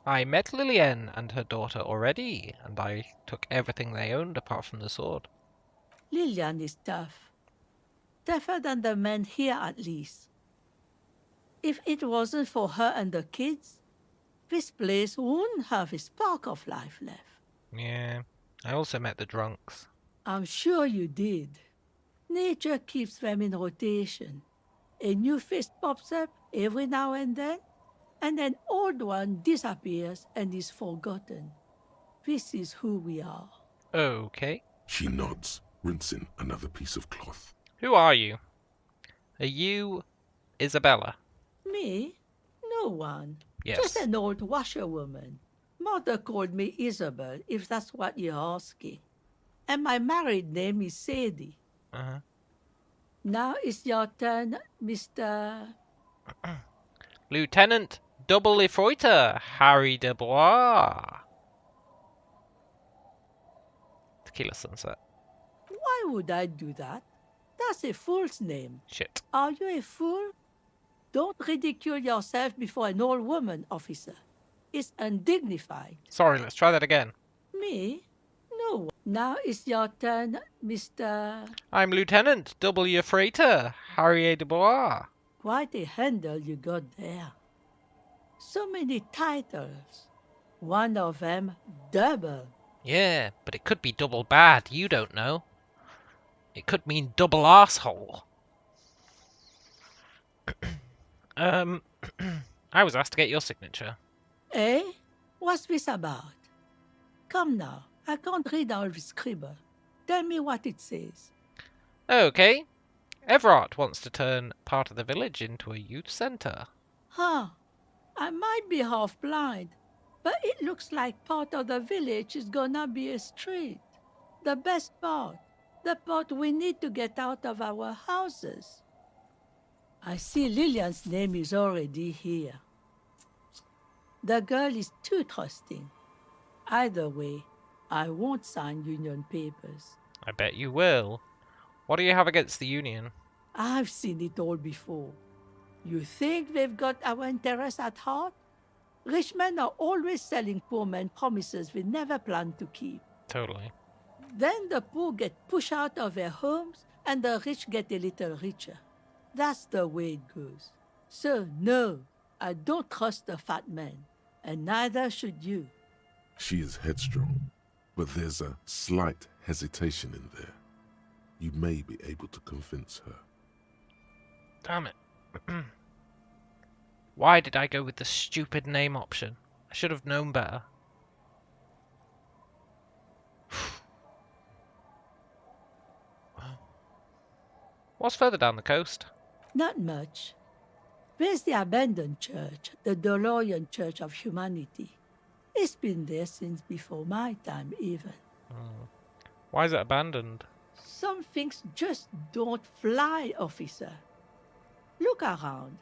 I met Lillian and her daughter already, and I took everything they owned apart from the sword. Lillian is tough. Tougher than the men here, at least. If it wasn't for her and the kids, this place wouldn't have a spark of life left. Yeah, I also met the drunks. I'm sure you did. Nature keeps them in rotation. A new face pops up every now and then an old one disappears and is forgotten. This is who we are. Okay. She nods, rinsing another piece of cloth. Who are you? Are you Isabella? Me? No one. Yes. Just an old washerwoman. Mother called me Isabel, if that's what you're asking. And my married name is Sadie. Now it's your turn, Mr. Lieutenant Double Efreuter Harry de Bois. Tequila Sunset. Why would I do that? That's a fool's name. Shit. Are you a fool? Don't ridicule yourself before an old woman, officer. It's undignified. Sorry, let's try that again. Me? No. Now it's your turn, Mr. I'm Lieutenant W. Freighter Harry de Bois. Quite a handle you got there. So many titles. One of them double. Yeah, but it could be double bad. You don't know. It could mean double arsehole. I was asked to get your signature. Eh? What's this about? Come now, I can't read all this scribble. Tell me what it says. Okay. Everard wants to turn part of the village into a youth centre. Huh. I might be half blind, but it looks like part of the village is gonna be a street. The best part. The part we need to get out of our houses. I see Lillian's name is already here. The girl is too trusting. Either way, I won't sign union papers. I bet you will. What do you have against the union? I've seen it all before. You think they've got our interests at heart? Rich men are always selling poor men promises we never planned to keep. Totally. Then the poor get pushed out of their homes and the rich get a little richer. That's the way it goes. So no, I don't trust the fat man, and neither should you. She is headstrong, but there's a slight hesitation in there. You may be able to convince her. Damn it. Why did I go with the stupid name option? I should have known better. What's further down the coast? Not much. There's the abandoned church, the DeLorean Church of Humanity. It's been there since before my time, even. Why is it abandoned? Some things just don't fly, officer. Look around.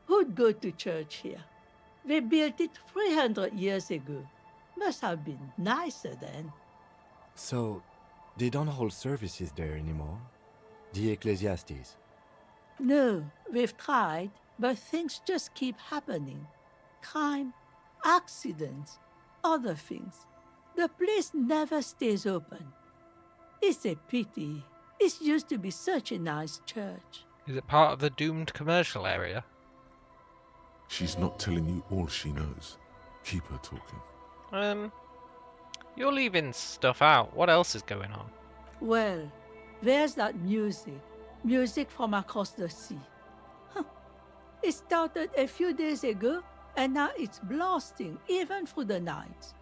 Who'd go to church here? They built it 300 years ago. Must have been nicer then. So, they don't hold services there anymore? The Ecclesiastes? No, we've tried, but things just keep happening. Crime, accidents, other things. The place never stays open. It's a pity. It used to be such a nice church. Is it part of the doomed commercial area? She's not telling you all she knows. Keep her talking. You're leaving stuff out. What else is going on? Well, there's that music. Music from across the sea. Huh. It started a few days ago, and now it's blasting, even through the night.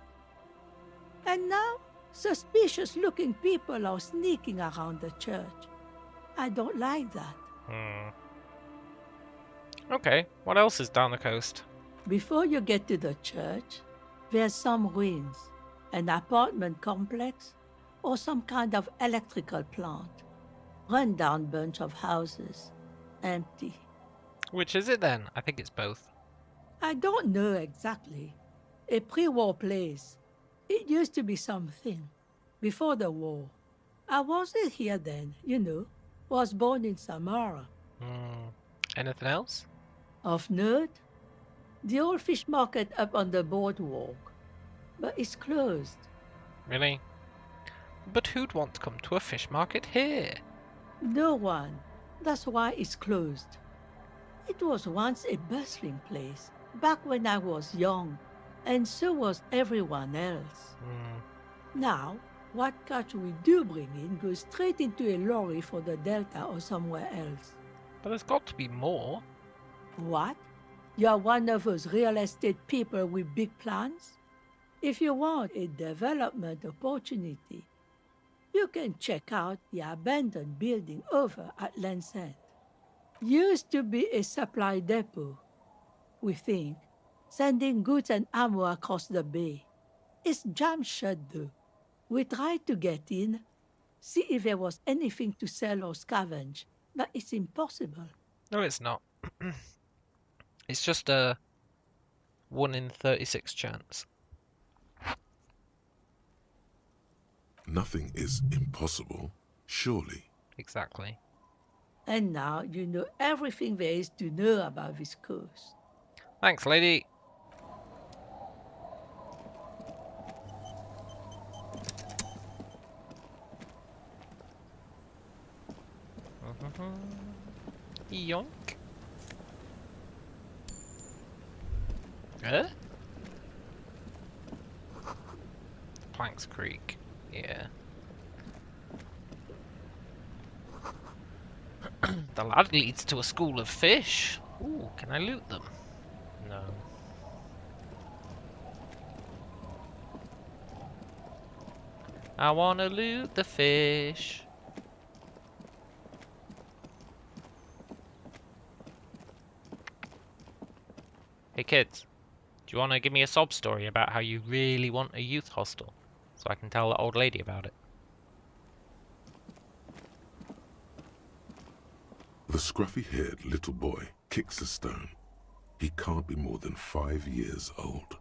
And now, suspicious-looking people are sneaking around the church. I don't like that. Okay, what else is down the coast? Before you get to the church, there's some ruins, an apartment complex, or some kind of electrical plant. Run-down bunch of houses, empty. Which is it then? I think it's both. I don't know exactly. A pre-war place. It used to be something. Before the war. I wasn't here then, you know. Was born in Samara. Anything else? Of note? The old fish market up on the boardwalk. But it's closed. Really? But who'd want to come to a fish market here? No one. That's why it's closed. It was once a bustling place, back when I was young, and so was everyone else. Now, what catch we do bring in goes straight into a lorry for the Delta or somewhere else. But there's got to be more. What? You're one of those real estate people with big plans? If you want a development opportunity, you can check out the abandoned building over at Land's End. Used to be a supply depot, we think, sending goods and ammo across the bay. It's jammed shut though. We tried to get in, see if there was anything to sell or scavenge, but it's impossible. No, it's not. It's just a 1 in 36 chance. Nothing is impossible, surely. Exactly. And now you know everything there is to know about this coast. Thanks, lady. Yoink. Planks Creek. Yeah. The lad leads to a school of fish. Ooh, can I loot them? No. I wanna loot the fish. Hey kids, do you want to give me a sob story about how you really want a youth hostel, so I can tell the old lady about it? The scruffy-haired little boy kicks a stone. He can't be more than 5 years old.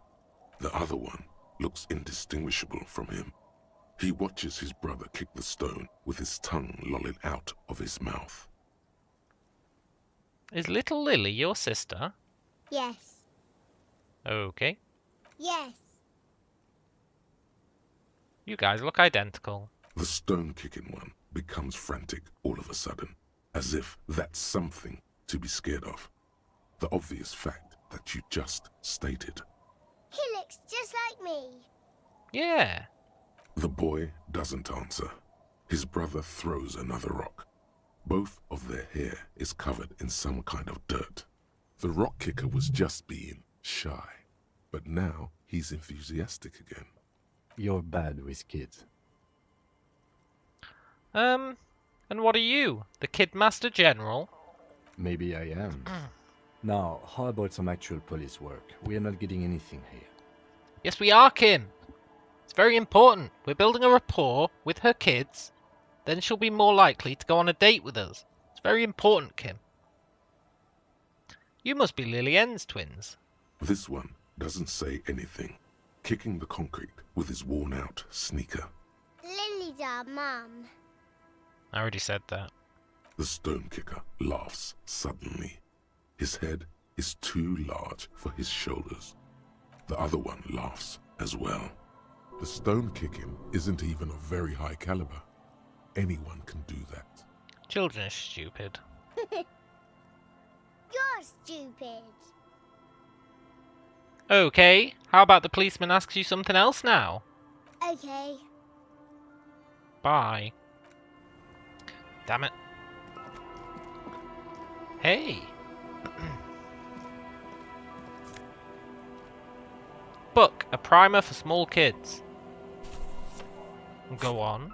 The other one looks indistinguishable from him. He watches his brother kick the stone with his tongue lolling out of his mouth. Is little Lily your sister? Yes. Okay. Yes. You guys look identical. The stone-kicking one becomes frantic all of a sudden, as if that's something to be scared of. The obvious fact that you just stated. He looks just like me. Yeah. The boy doesn't answer. His brother throws another rock. Both of their hair is covered in some kind of dirt. The rock kicker was just being shy, but now he's enthusiastic again. You're bad with kids. And what are you? The Kid Master General? Maybe I am. Now, how about some actual police work? We are not getting anything here. Yes, we are, Kim. It's very important. We're building a rapport with her kids. Then she'll be more likely to go on a date with us. It's very important, Kim. You must be Lily N's twins. This one doesn't say anything, kicking the concrete with his worn-out sneaker. Lily's our mum. I already said that. The stone kicker laughs suddenly. His head is too large for his shoulders. The other one laughs as well. The stone kicking isn't even of very high caliber. Anyone can do that. Children are stupid. You're stupid. Okay, how about the policeman asks you something else now? Okay. Bye. Damn it. Hey. Book, a primer for small kids. Go on.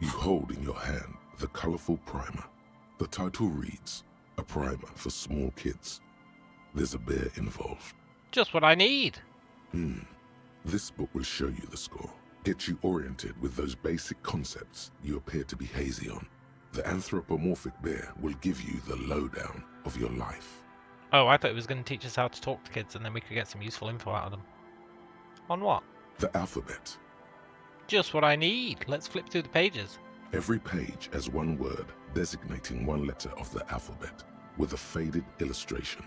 You hold in your hand the colorful primer. The title reads, A Primer for Small Kids. There's a bear involved. Just what I need. This book will show you the score. Get you oriented with those basic concepts you appear to be hazy on. The anthropomorphic bear will give you the lowdown of your life. Oh, I thought it was going to teach us how to talk to kids and then we could get some useful info out of them. On what? The alphabet. Just what I need. Let's flip through the pages. Every page has one word designating one letter of the alphabet with a faded illustration.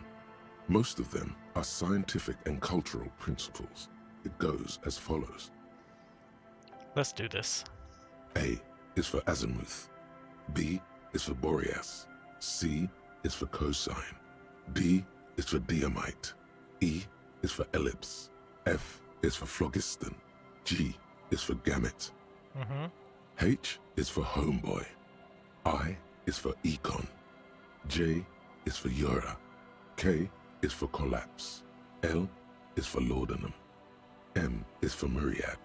Most of them are scientific and cultural principles. It goes as follows. Let's do this. A is for azimuth. B is for Boreas. C is for cosine. D is for diamite. E is for ellipse. F is for phlogiston. G is for gamete. H is for homeboy. I is for econ. J is for Eura. K is for collapse. L is for laudanum. M is for myriad.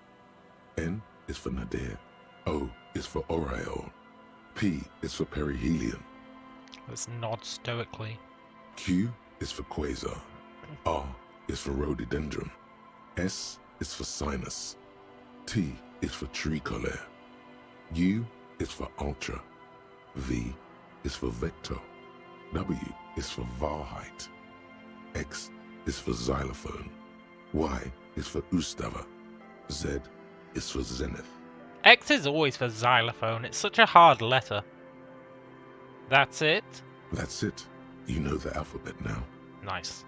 N is for nadir. O is for aureole. P is for perihelion. Let's nod stoically. Q is for quasar. R is for rhododendron. S is for sinus. T is for tricolor. U is for ultra. V is for vector. W is for Wahrheit. X is for xylophone. Y is for Ustava. Z is for zenith. X is always for xylophone. It's such a hard letter. That's it? That's it. You know the alphabet now. Nice.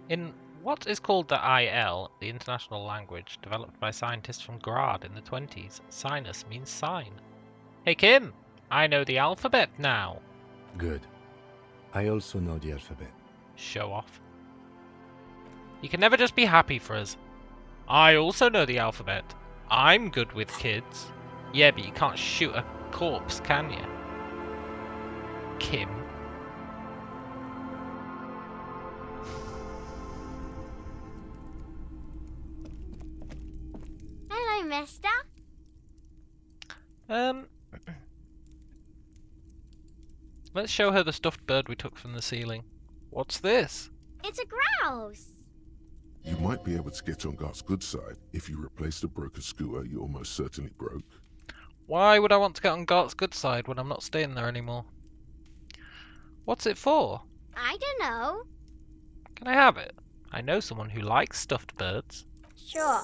In what is called the IL, the international language developed by scientists from Grad in the 20s, sinus means sign. Hey Kim, I know the alphabet now. Good. I also know the alphabet. Show off. You can never just be happy for us. I also know the alphabet. I'm good with kids. Yeah, but you can't shoot a corpse, can you? Kim. Hello, mister. Let's show her the stuffed bird we took from the ceiling. What's this? It's a grouse. You might be able to get on Gart's good side if you replace the broken scooter you almost certainly broke. Why would I want to get on Gart's good side when I'm not staying there anymore? What's it for? I don't know. Can I have it? I know someone who likes stuffed birds. Sure.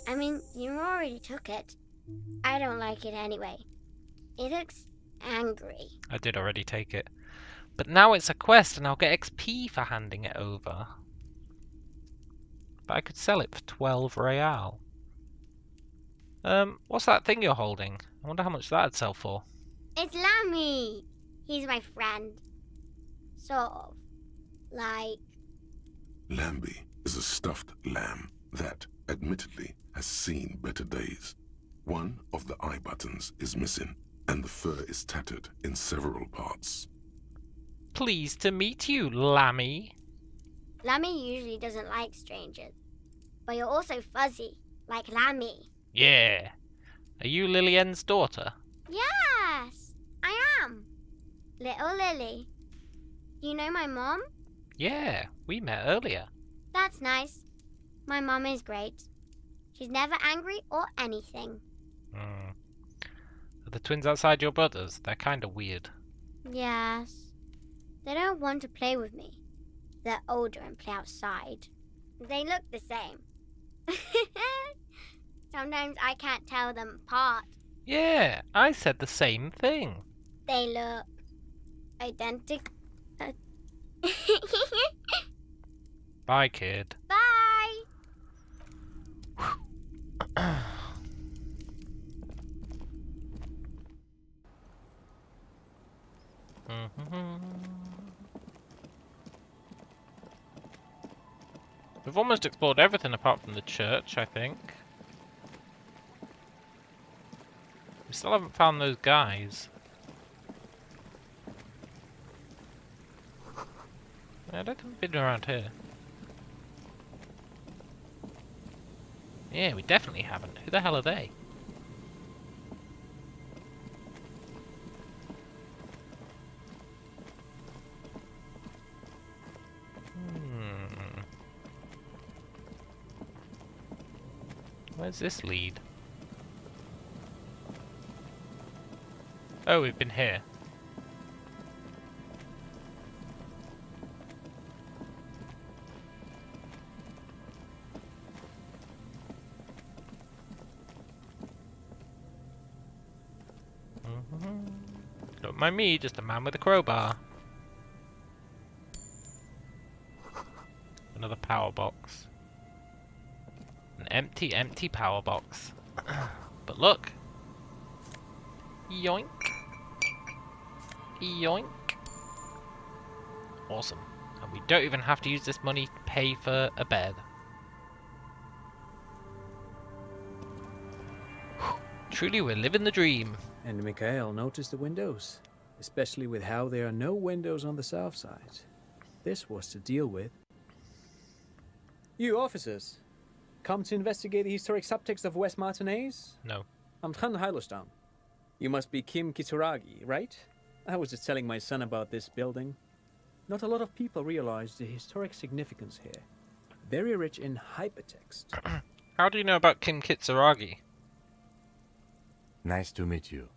I mean, you already took it. I don't like it anyway. It looks angry. I did already take it. But now it's a quest and I'll get XP for handing it over. But I could sell it for 12 real. What's that thing you're holding? I wonder how much that'd sell for. It's Lammy. He's my friend. Sort of. Like... Lambie is a stuffed lamb that, admittedly, has seen better days. One of the eye buttons is missing, and the fur is tattered in several parts. Pleased to meet you, Lammy. Lammy usually doesn't like strangers. But you're also fuzzy, like Lammy. Yeah. Are you Lillian's daughter? Yes, I am. Little Lily. You know my mom? Yeah, we met earlier. That's nice. My mom is great. She's never angry or anything. Are the twins outside your brothers? They're kind of weird. Yes. They don't want to play with me. They're older and play outside. They look the same. Sometimes I can't tell them apart. Yeah, I said the same thing. They look identical. Bye, kid. Bye! We've almost explored everything apart from the church, I think. We still haven't found those guys. I don't think we've been around here. Yeah, we definitely haven't. Who the hell are they? Where's this lead? Oh, we've been here. Don't mind me, just a man with a crowbar. Another power box. An empty power box. But look. Yoink. Yoink. Awesome. And we don't even have to use this money to pay for a bed. Truly, we're living the dream. And Mikhail noticed the windows, especially with how there are no windows on the south side. This was to deal with. You officers, come to investigate the historic subtext of West Martinez? No. I'm Khan Heilostam. You must be Kim Kitsuragi, right? I was just telling my son about this building. Not a lot of people realize the historic significance here. Very rich in hypertext. How do you know about Kim Kitsuragi? Nice to meet you.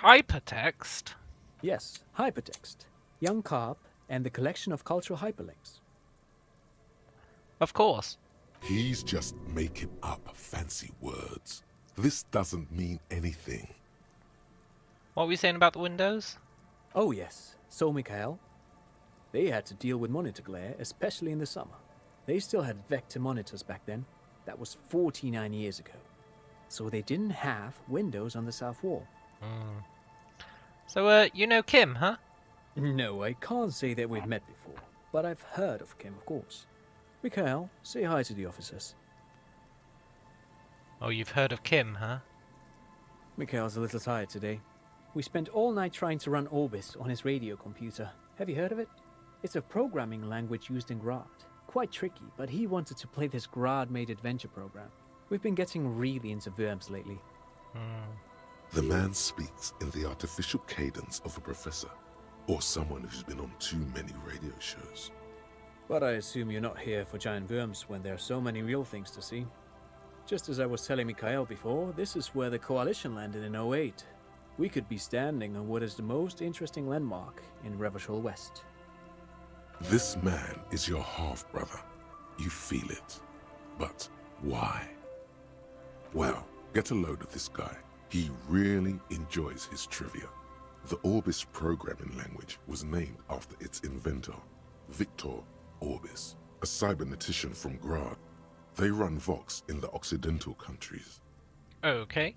Hypertext? Yes, hypertext. Young Carp and the collection of cultural hyperlinks. Of course. He's just making up fancy words. This doesn't mean anything. What were we saying about the windows? Oh yes, so Mikhail. They had to deal with monitor glare, especially in the summer. They still had vector monitors back then. That was 49 years ago. So they didn't have windows on the south wall. So, you know Kim, huh? No, I can't say that we've met before, but I've heard of Kim, of course. Mikhail, say hi to the officers. Oh, you've heard of Kim, huh? Mikhail's a little tired today. We spent all night trying to run Orbis on his radio computer. Have you heard of it? It's a programming language used in Grad. Quite tricky, but he wanted to play this Grad-made adventure program. We've been getting really into verbs lately. The man speaks in the artificial cadence of a professor, or someone who's been on too many radio shows. But I assume you're not here for giant worms when there are so many real things to see. Just as I was telling Mikhail before, this is where the Coalition landed in 08. We could be standing on what is the most interesting landmark in Revachol West. This man is your half-brother. You feel it. But why? Well, get a load of this guy. He really enjoys his trivia. The Orbis programming language was named after its inventor, Victor Orbis, a cybernetician from Grad. They run Vox in the Occidental countries. Okay.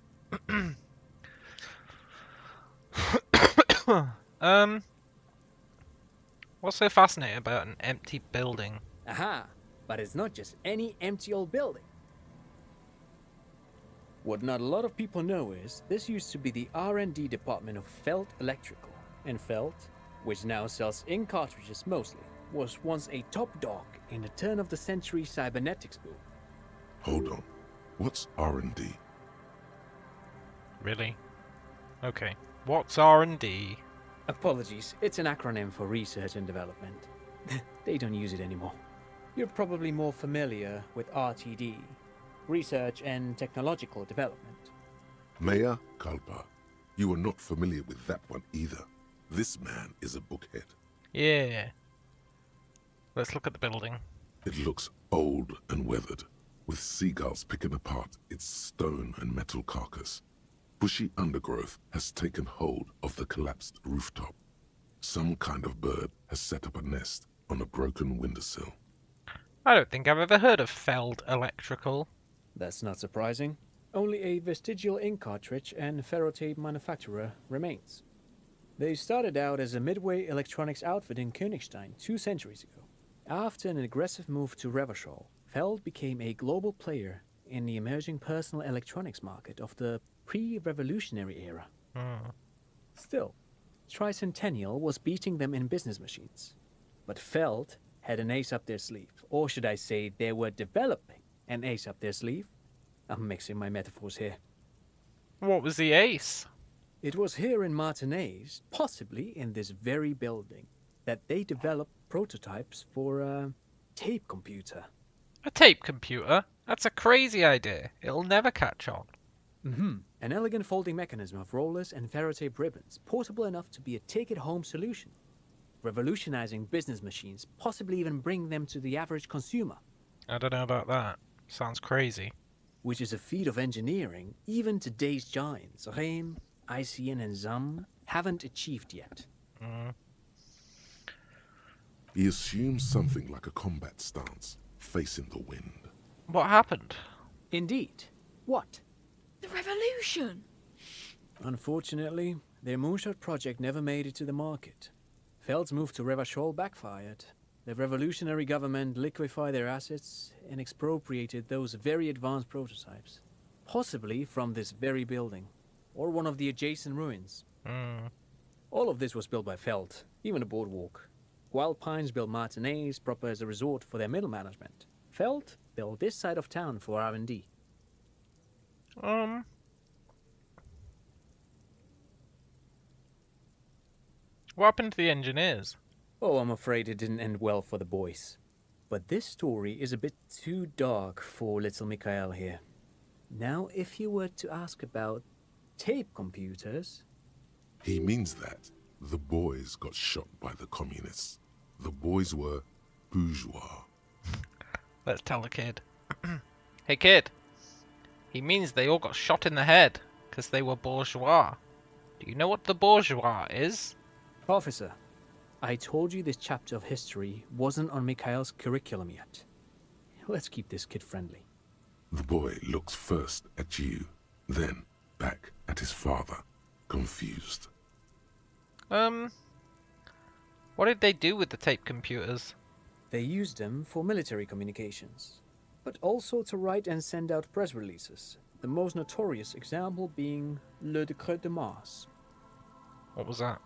What's so fascinating about an empty building? Aha! But it's not just any empty old building. What not a lot of people know is this used to be the R&D department of Felt Electrical. And Felt, which now sells ink cartridges mostly, was once a top dog in the turn-of-the-century cybernetics boom. Hold on. What's R&D? Really? Okay. What's R&D? Apologies, it's an acronym for research and development. They don't use it anymore. You're probably more familiar with RTD, Research and Technological Development. Mea culpa. You are not familiar with that one either. This man is a bookhead. Yeah. Let's look at the building. It looks old and weathered, with seagulls picking apart its stone and metal carcass. Bushy undergrowth has taken hold of the collapsed rooftop. Some kind of bird has set up a nest on a broken windowsill. I don't think I've ever heard of Feld Electrical. That's not surprising. Only a vestigial ink cartridge and ferrotape manufacturer remains. They started out as a midway electronics outfit in Königstein 2 centuries ago. After an aggressive move to Revachol, Feld became a global player in the emerging personal electronics market of the pre-revolutionary era. Still, Tricentennial was beating them in business machines. But Feld had an ace up their sleeve, or should I say they were developing an ace up their sleeve. I'm mixing my metaphors here. What was the ace? It was here in Martinez, possibly in this very building, that they developed prototypes for a tape computer. A tape computer? That's a crazy idea. It'll never catch on. An elegant folding mechanism of rollers and ferrotape ribbons, portable enough to be a take-it-home solution. Revolutionizing business machines, possibly even bring them to the average consumer. I don't know about that. Sounds crazy. Which is a feat of engineering even today's giants, Rehm, ICN and ZAM, haven't achieved yet. He assumes something like a combat stance, facing the wind. What happened? Indeed. What? The revolution! Unfortunately, their moonshot project never made it to the market. Feld's move to Revachol backfired. The revolutionary government liquefied their assets and expropriated those very advanced prototypes. Possibly from this very building, or one of the adjacent ruins. All of this was built by Feld, even the boardwalk. Wild Pines built Martinez proper as a resort for their middle management. Feld built this side of town for R&D. What happened to the engineers? Oh, I'm afraid it didn't end well for the boys. But this story is a bit too dark for little Mikhail here. Now, if you were to ask about tape computers... He means that the boys got shot by the communists. The boys were bourgeois. Let's tell the kid. Hey kid, he means they all got shot in the head because they were bourgeois. Do you know what the bourgeois is? Officer, I told you this chapter of history wasn't on Mikhail's curriculum yet. Let's keep this kid friendly. The boy looks first at you, then back at his father, confused. What did they do with the tape computers? They used them for military communications, but also to write and send out press releases, the most notorious example being Le Décret de Mars. What was that?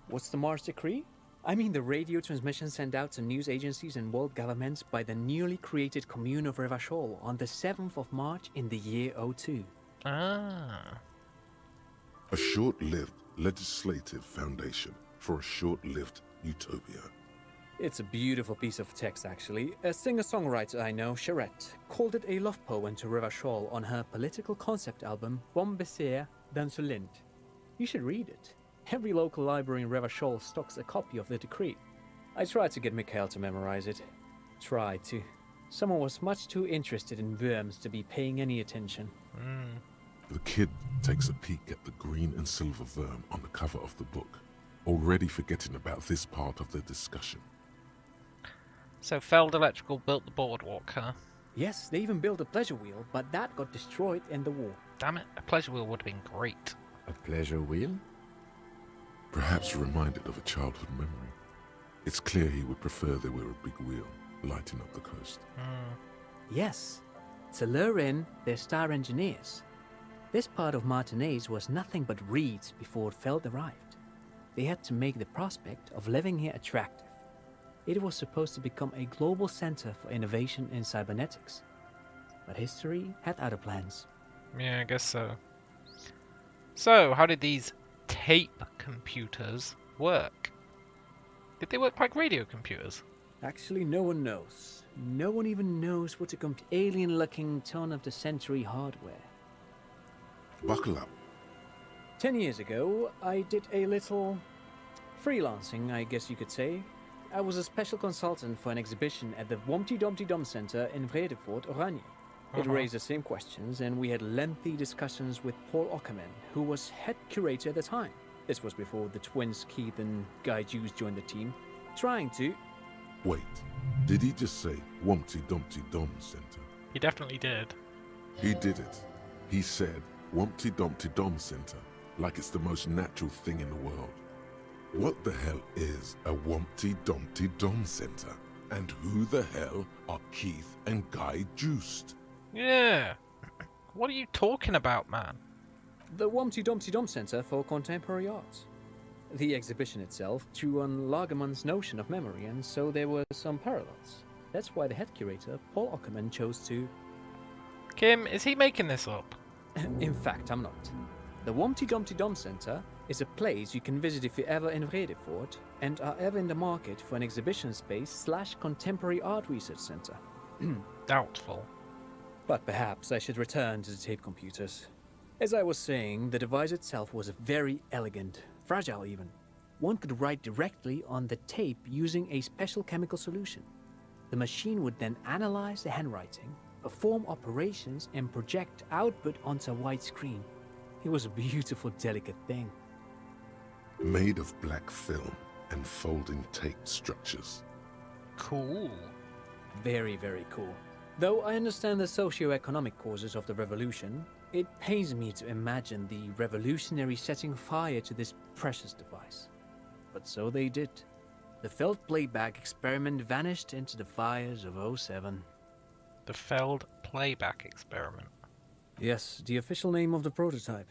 What's the Mars Decree? I mean the radio transmission sent out to news agencies and world governments by the newly created Commune of Revachol on the 7th of March in the year 02. Ah. A short-lived legislative foundation for a short-lived utopia. It's a beautiful piece of text, actually. A singer-songwriter I know, Charette, called it a love poem to Revachol on her political concept album, Bon Baiser dans ce Lind. You should read it. Every local library in Revachol stocks a copy of the decree. I tried to get Mikhail to memorize it. Tried to. Someone was much too interested in worms to be paying any attention. The kid takes a peek at the green and silver worm on the cover of the book, already forgetting about this part of the discussion. So Feld Electrical built the boardwalk, huh? Yes, they even built a pleasure wheel, but that got destroyed in the war. Damn it, a pleasure wheel would have been great. A pleasure wheel? Perhaps reminded of a childhood memory. It's clear he would prefer there were a big wheel lighting up the coast. Yes, to lure in their star engineers. This part of Martinez was nothing but reeds before Feld arrived. They had to make the prospect of living here attractive. It was supposed to become a global center for innovation in cybernetics. But history had other plans. Yeah, I guess so. So, how did these tape computers work? Did they work like radio computers? Actually, no one knows. No one even knows what the alien-looking turn-of-the-century hardware. Buckle up. 10 years ago, I did a little freelancing, I guess you could say. I was a special consultant for an exhibition at the Womty Dumpty Dum Center in Vredefort, Oranje. It raised the same questions, and we had lengthy discussions with Paul Ockerman, who was head curator at the time. This was before the twins Keith and Guy Hughes joined the team, trying to... Wait, did he just say Wumpty Dumpty Dum Center? He definitely did. He did it. He said Wumpty Dumpty Dum Center, like it's the most natural thing in the world. What the hell is a Wumpty Dumpty Dom Center? And who the hell are Keith and Guy Juiced? Yeah. What are you talking about, man? The Wumpty Dumpty Dom Center for Contemporary Art. The exhibition itself drew on Lagerman's notion of memory, and so there were some parallels. That's why the head curator, Paul Ockerman, chose to... Kim, is he making this up? In fact, I'm not. The Wumpty Dumpty Dom Center is a place you can visit if you're ever in Vredefort and are ever in the market for an exhibition space / contemporary art research center. Doubtful. But perhaps I should return to the tape computers. As I was saying, the device itself was very elegant, fragile even. One could write directly on the tape using a special chemical solution. The machine would then analyze the handwriting, perform operations, and project output onto a white screen. It was a beautiful, delicate thing. Made of black film and folding tape structures. Cool. Very, very cool. Though I understand the socio-economic causes of the revolution, it pains me to imagine the revolutionaries setting fire to this precious device. But so they did. The Feld playback experiment vanished into the fires of '07. The Feld playback experiment. Yes, the official name of the prototype.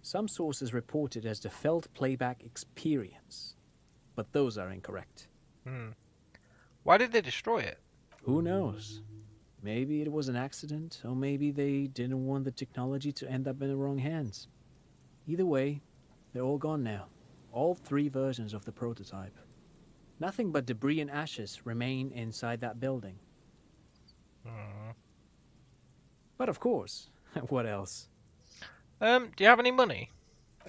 Some sources report it as the Feld playback experience, but those are incorrect. Why did they destroy it? Who knows? Maybe it was an accident, or maybe they didn't want the technology to end up in the wrong hands. Either way, they're all gone now. All 3 versions of the prototype. Nothing but debris and ashes remain inside that building. But of course, what else? Do you have any money?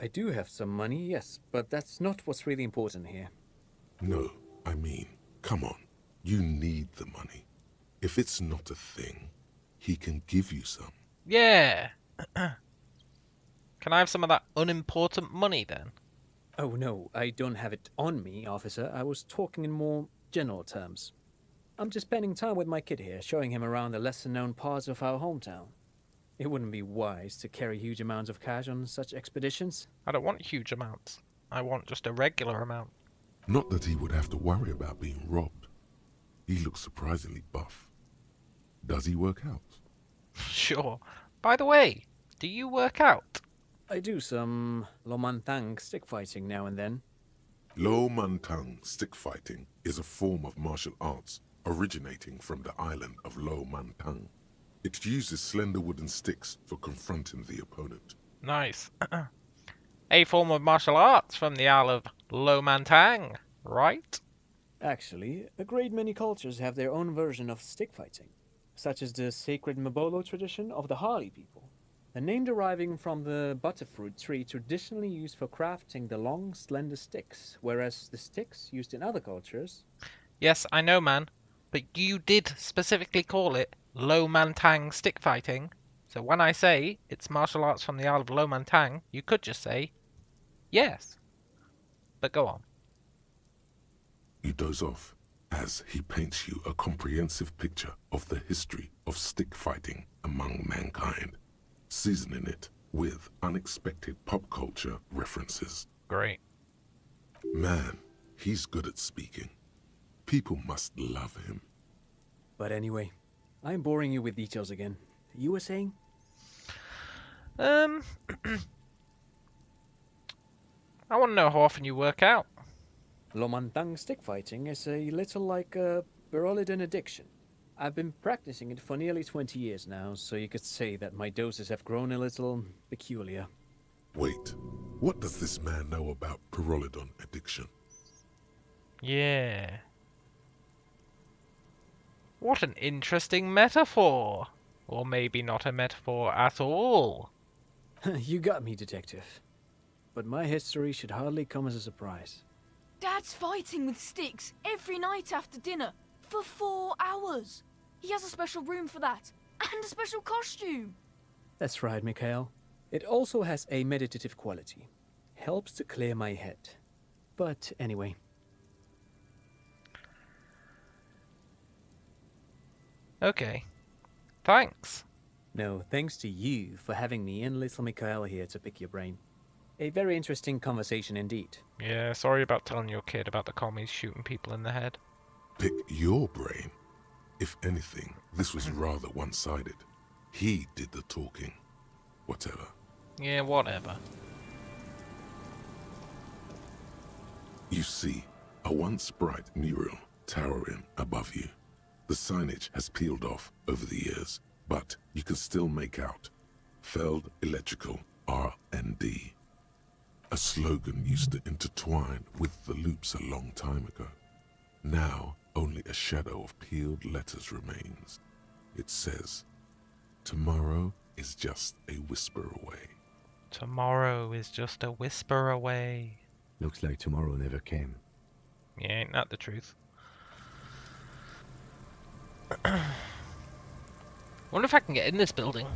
I do have some money, yes, but that's not what's really important here. No, I mean, come on. You need the money. If it's not a thing, he can give you some. Yeah. Can I have some of that unimportant money then? Oh no, I don't have it on me, officer. I was talking in more general terms. I'm just spending time with my kid here, showing him around the lesser-known parts of our hometown. It wouldn't be wise to carry huge amounts of cash on such expeditions. I don't want huge amounts. I want just a regular amount. Not that he would have to worry about being robbed. He looks surprisingly buff. Does he work out? Sure. By the way, do you work out? I do some Lomantang stick fighting now and then. Lo Mantang stick fighting is a form of martial arts originating from the island of Lo Mantang. It uses slender wooden sticks for confronting the opponent. Nice. A form of martial arts from the Isle of Lo Mantang, right? Actually, a great many cultures have their own version of stick fighting, such as the sacred Mabolo tradition of the Harli people, a name deriving from the butterfruit tree traditionally used for crafting the long, slender sticks, whereas the sticks used in other cultures... Yes, I know, man, but you did specifically call it Lo Mantang stick fighting, so when I say it's martial arts from the Isle of Lo Mantang, you could just say, yes. But go on. You doze off as he paints you a comprehensive picture of the history of stick fighting among mankind, seasoning it with unexpected pop culture references. Great. Man, he's good at speaking. People must love him. But anyway, I'm boring you with details again. You were saying? I want to know how often you work out. Lomantang stick fighting is a little like a Berolidin addiction. I've been practicing it for nearly 20 years now, so you could say that my doses have grown a little peculiar. Wait, what does this man know about Pyrrolidon addiction? Yeah. What an interesting metaphor. Or maybe not a metaphor at all. You got me, detective. But my history should hardly come as a surprise. Dad's fighting with sticks every night after dinner for 4 hours. He has a special room for that and a special costume. That's right, Mikhail. It also has a meditative quality. Helps to clear my head. But anyway. Okay. Thanks. No, thanks to you for having me and little Mikhail here to pick your brain. A very interesting conversation indeed. Yeah, sorry about telling your kid about the commies shooting people in the head. Pick your brain. If anything, this was rather one-sided. He did the talking. Whatever. Yeah, whatever. You see, a once bright mural towering above you. The signage has peeled off over the years, but you can still make out Feld Electrical R&D. A slogan used to intertwine with the loops a long time ago. Now, only a shadow of peeled letters remains. It says, tomorrow is just a whisper away. Tomorrow is just a whisper away. Looks like tomorrow never came. Yeah, ain't that the truth? Wonder if I can get in this building.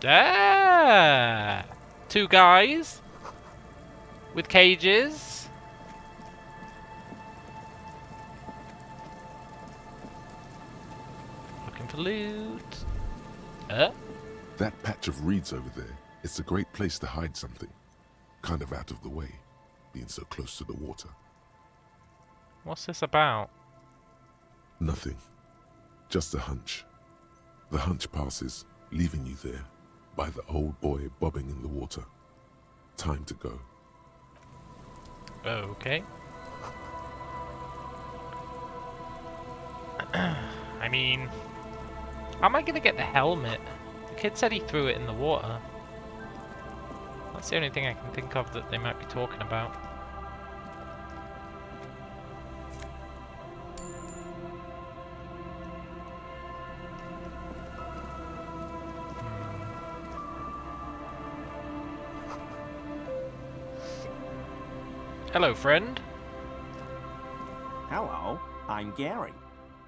Ah! Two guys with cages. Looking for loot. That patch of reeds over there, it's a great place to hide something. Kind of out of the way, being so close to the water. What's this about? Nothing. Just a hunch. The hunch passes, leaving you there, by the old boy bobbing in the water. Time to go. Okay. I mean, how am I gonna get the helmet? The kid said he threw it in the water. That's the only thing I can think of that they might be talking about. Hello, friend. Hello, I'm Gary.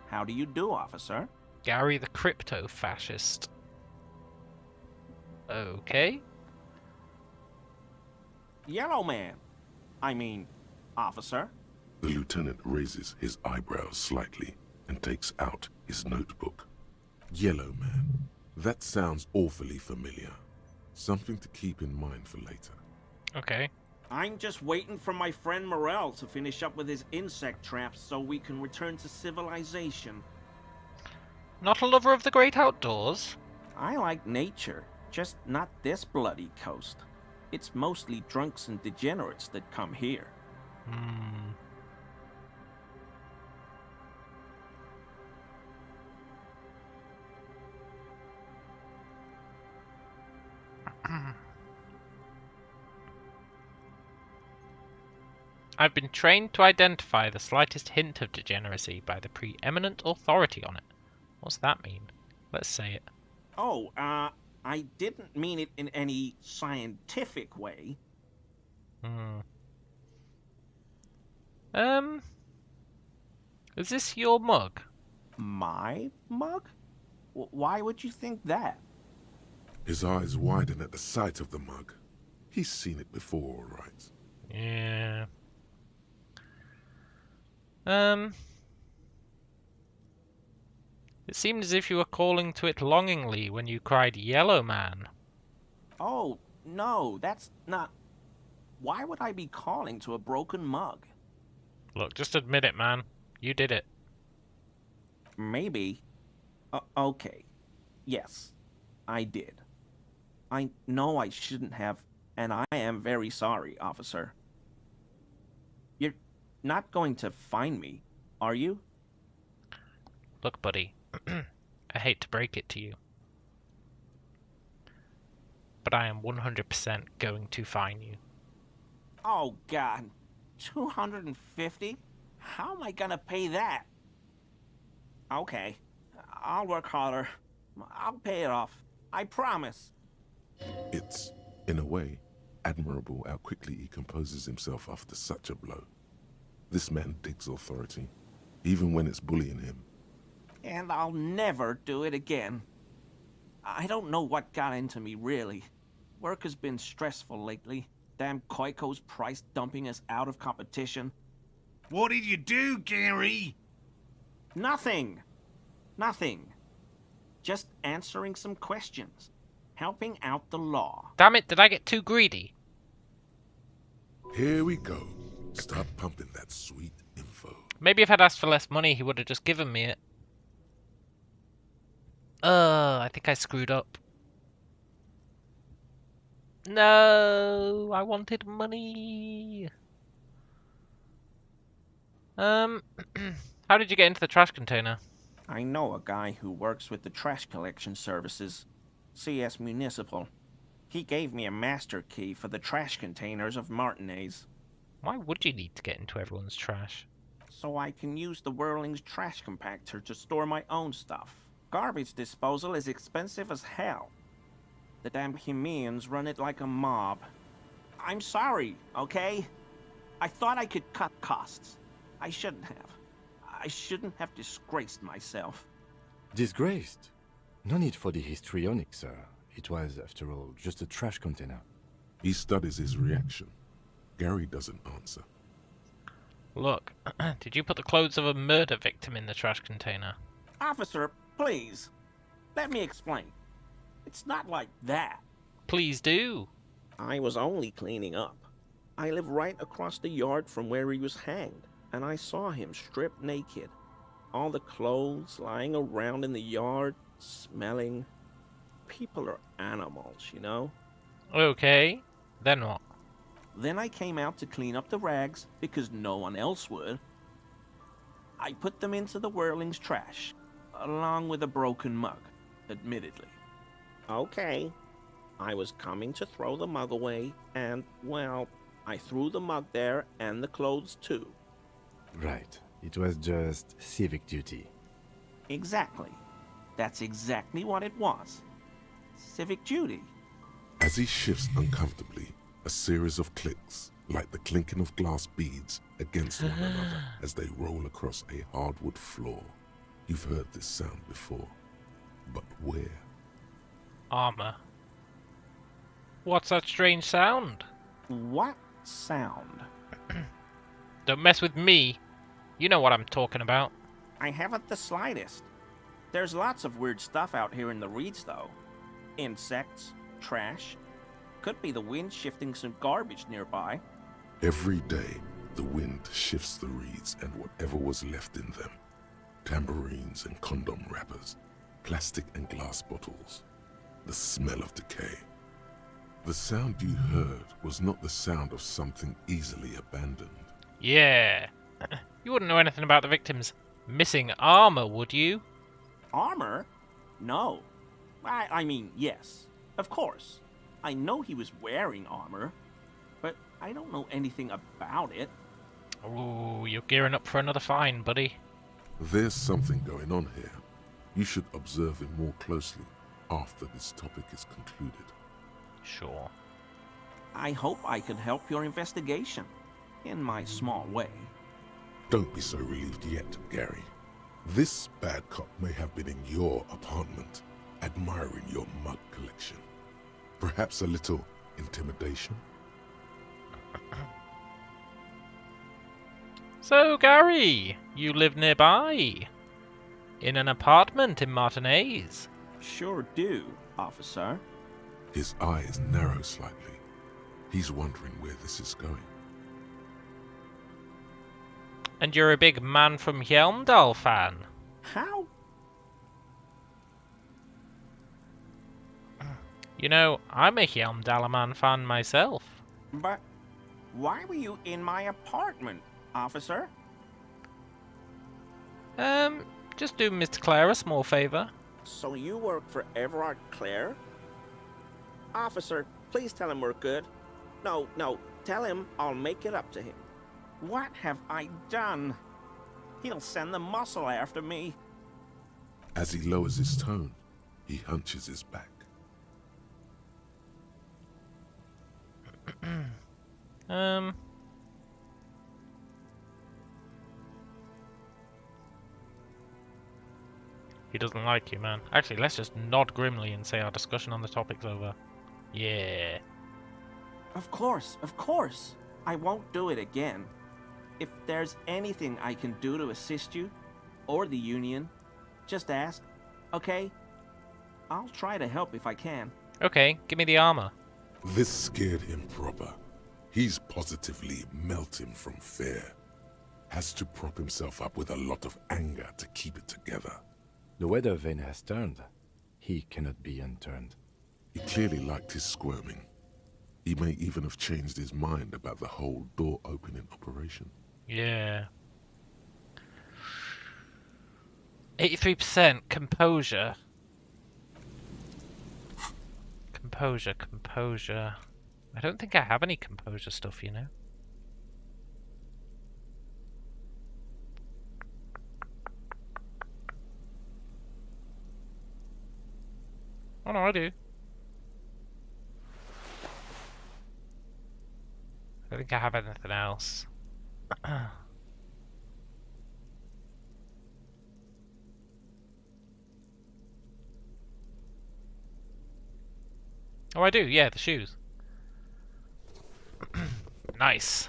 How do you do, officer? Gary the crypto-fascist. Okay. Yellow man. I mean, officer. The lieutenant raises his eyebrows slightly and takes out his notebook. Yellow man. That sounds awfully familiar. Something to keep in mind for later. Okay. I'm just waiting for my friend Morel to finish up with his insect traps so we can return to civilization. Not a lover of the great outdoors? I like nature, just not this bloody coast. It's mostly drunks and degenerates that come here. I've been trained to identify the slightest hint of degeneracy by the preeminent authority on it. What's that mean? Let's say it. Oh, I didn't mean it in any scientific way. Is this your mug? My mug? Why would you think that? His eyes widen at the sight of the mug. He's seen it before, all right. Yeah. It seemed as if you were calling to it longingly when you cried, "Yellow man." Oh, no, that's not... Why would I be calling to a broken mug? Look, just admit it, man. You did it. Maybe. Okay. Yes, I did. I know I shouldn't have, and I am very sorry, officer. You're not going to find me, are you? Look, buddy. I hate to break it to you, but I am 100% going to find you. Oh, God. 250? How am I gonna pay that? Okay. I'll work harder. I'll pay it off. I promise. It's, in a way, admirable how quickly he composes himself after such a blow. This man digs authority, even when it's bullying him. And I'll never do it again. I don't know what got into me, really. Work has been stressful lately. Damn Koiko's price dumping us out of competition. What did you do, Gary? Nothing. Nothing. Just answering some questions. Helping out the law. Damn it, did I get too greedy? Here we go. Start pumping that sweet info. Maybe if I'd asked for less money, he would have just given me it. I think I screwed up. No, I wanted money. How did you get into the trash container? I know a guy who works with the trash collection services, CS Municipal. He gave me a master key for the trash containers of Martinez. Why would you need to get into everyone's trash? So I can use the Whirling's trash compactor to store my own stuff. Garbage disposal is expensive as hell. The damn Hemians run it like a mob. I'm sorry, okay? I thought I could cut costs. I shouldn't have. I shouldn't have disgraced myself. Disgraced? No need for the histrionic, sir. It was, after all, just a trash container. He studies his reaction. Gary doesn't answer. Look, did you put the clothes of a murder victim in the trash container? Officer, please. Let me explain. It's not like that. Please do. I was only cleaning up. I live right across the yard from where he was hanged, and I saw him stripped naked. All the clothes lying around in the yard, smelling. People are animals, you know? Okay, then what? Then I came out to clean up the rags because no one else would. I put them into the Whirling's trash, along with a broken mug, admittedly. Okay, I was coming to throw the mug away, and, well, I threw the mug there and the clothes too. Right, it was just civic duty. Exactly. That's exactly what it was. Civic duty. As he shifts uncomfortably, a series of clicks, like the clinking of glass beads against one another as they roll across a hardwood floor. You've heard this sound before, but where? Armor. What's that strange sound? What sound? Don't mess with me. You know what I'm talking about. I haven't the slightest. There's lots of weird stuff out here in the reeds, though. Insects, trash. Could be the wind shifting some garbage nearby. Every day, the wind shifts the reeds and whatever was left in them. Tambourines and condom wrappers, plastic and glass bottles. The smell of decay. The sound you heard was not the sound of something easily abandoned. Yeah. You wouldn't know anything about the victim's missing armor, would you? Armor? No. I mean, yes. Of course. I know he was wearing armor, but I don't know anything about it. Ooh, you're gearing up for another fine, buddy. There's something going on here. You should observe him more closely after this topic is concluded. Sure. I hope I can help your investigation, in my small way. Don't be so relieved yet, Gary. This bad cop may have been in your apartment, admiring your mug collection. Perhaps a little intimidation? So, Gary, you live nearby? In an apartment in Martinez? Sure do, officer. His eyes narrow slightly. He's wondering where this is going. And you're a big Man from Hjelmdal fan? How? You know, I'm a Hjelmdalaman fan myself. But why were you in my apartment, officer? Just do Mr. Clare a small favor. So you work for Everard Clare? Officer, please tell him we're good. No, tell him I'll make it up to him. What have I done? He'll send the muscle after me. As he lowers his tone, he hunches his back. He doesn't like you, man. Actually, let's just nod grimly and say our discussion on the topic's over. Yeah. Of course, of course. I won't do it again. If there's anything I can do to assist you, or the Union, just ask, okay? I'll try to help if I can. Okay, give me the armor. This scared him proper. He's positively melting from fear. Has to prop himself up with a lot of anger to keep it together. The weather vane has turned. He cannot be unturned. He clearly liked his squirming. He may even have changed his mind about the whole door-opening operation. Yeah. 83% composure. Composure. I don't think I have any composure stuff, you know. Oh no, I do. I don't think I have anything else. Oh, I do, yeah, the shoes. Nice.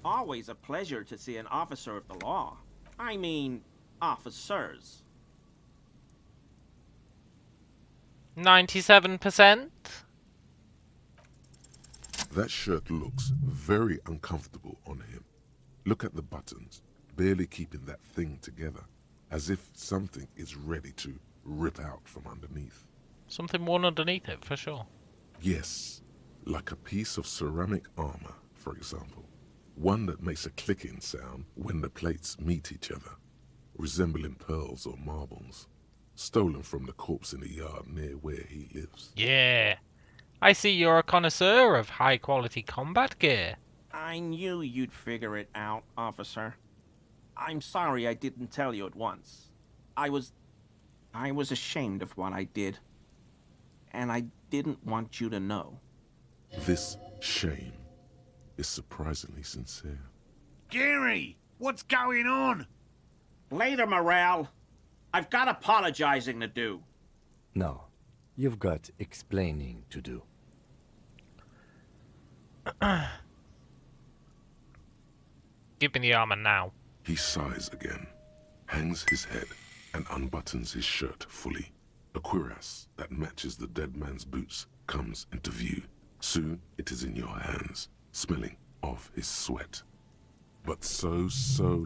Always a pleasure to see an officer of the law. I mean, officers. 97%? That shirt looks very uncomfortable on him. Look at the buttons, barely keeping that thing together, as if something is ready to rip out from underneath. Something worn underneath it, for sure. Yes, like a piece of ceramic armor, for example. One that makes a clicking sound when the plates meet each other, resembling pearls or marbles, stolen from the corpse in the yard near where he lives. Yeah. I see you're a connoisseur of high-quality combat gear. I knew you'd figure it out, officer. I'm sorry I didn't tell you at once. I was ashamed of what I did. And I didn't want you to know. This shame is surprisingly sincere. Gary, what's going on? Later, Morale. I've got apologizing to do. No, you've got explaining to do. Give me the armor now. He sighs again, hangs his head, and unbuttons his shirt fully. A cuirass that matches the dead man's boots comes into view. Soon it is in your hands, smelling of his sweat. But so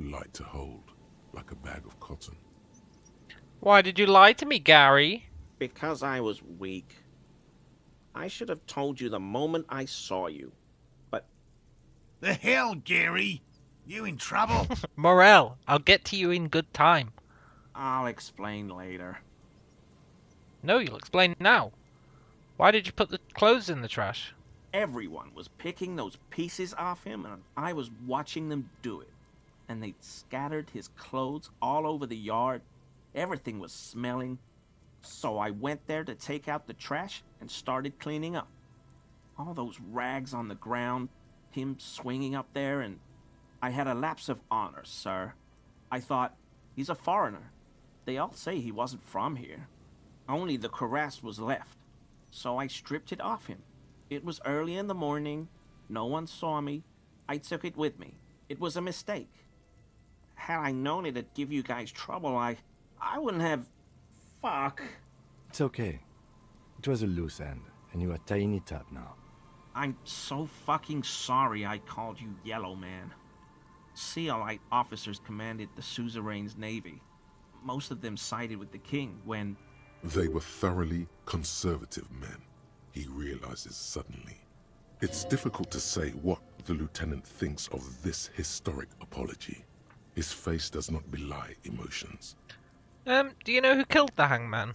light to hold, like a bag of cotton. Why did you lie to me, Gary? Because I was weak. I should have told you the moment I saw you. But... The hell, Gary? You in trouble? Morel, I'll get to you in good time. I'll explain later. No, you'll explain now. Why did you put the clothes in the trash? Everyone was picking those pieces off him, and I was watching them do it. And they'd scattered his clothes all over the yard. Everything was smelling. So I went there to take out the trash and started cleaning up. All those rags on the ground, him swinging up there, and I had a lapse of honor, sir. I thought, he's a foreigner. They all say he wasn't from here. Only the cuirass was left, so I stripped it off him. It was early in the morning. No one saw me. I took it with me. It was a mistake. Had I known it'd give you guys trouble, I wouldn't have... Fuck. It's okay. It was a loose end, and you are tying it up now. I'm so fucking sorry I called you Yellow Man. Seolite officers commanded the suzerain's navy. Most of them sided with the king when... They were thoroughly conservative men, he realizes suddenly. It's difficult to say what the lieutenant thinks of this historic apology. His face does not belie emotions. Do you know who killed the hangman?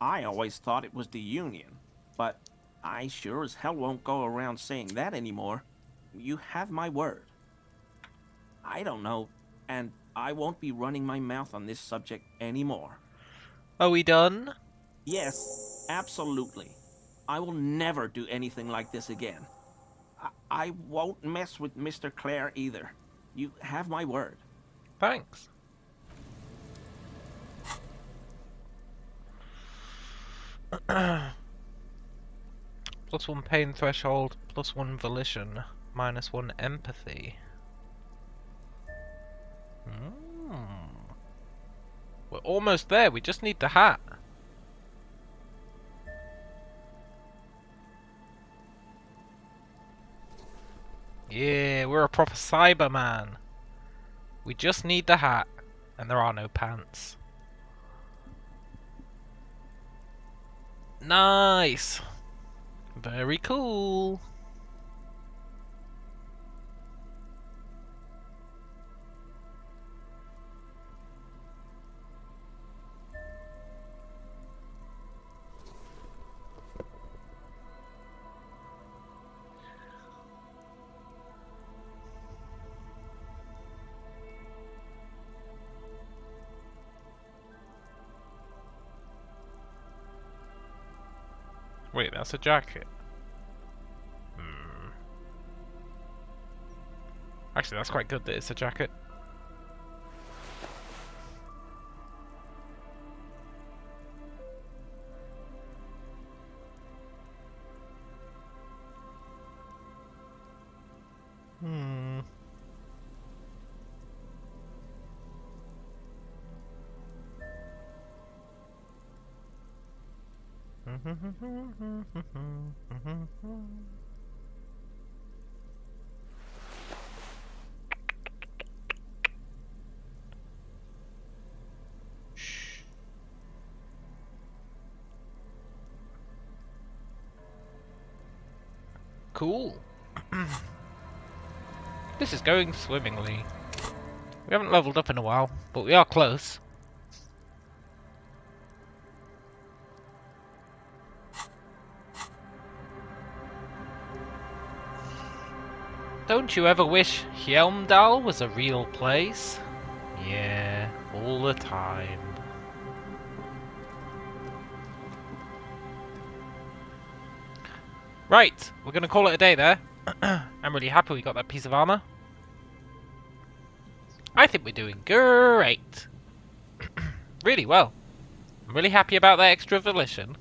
I always thought it was the Union, but I sure as hell won't go around saying that anymore. You have my word. I don't know, and I won't be running my mouth on this subject anymore. Are we done? Yes, absolutely. I will never do anything like this again. I won't mess with Mr. Clare either. You have my word. Thanks. +1 pain threshold, +1 volition, -1 empathy. We're almost there, we just need the hat. Yeah, we're a proper Cyberman. We just need the hat, and there are no pants. Nice! Very cool! Wait, that's a jacket. Actually, that's quite good that it's a jacket. Cool. This is going swimmingly. We haven't leveled up in a while, but we are close. Don't you ever wish Hjelmdal was a real place? Yeah, all the time. Right, we're going to call it a day there. I'm really happy we got that piece of armor. I think we're doing great. Really well. I'm really happy about that extra volition.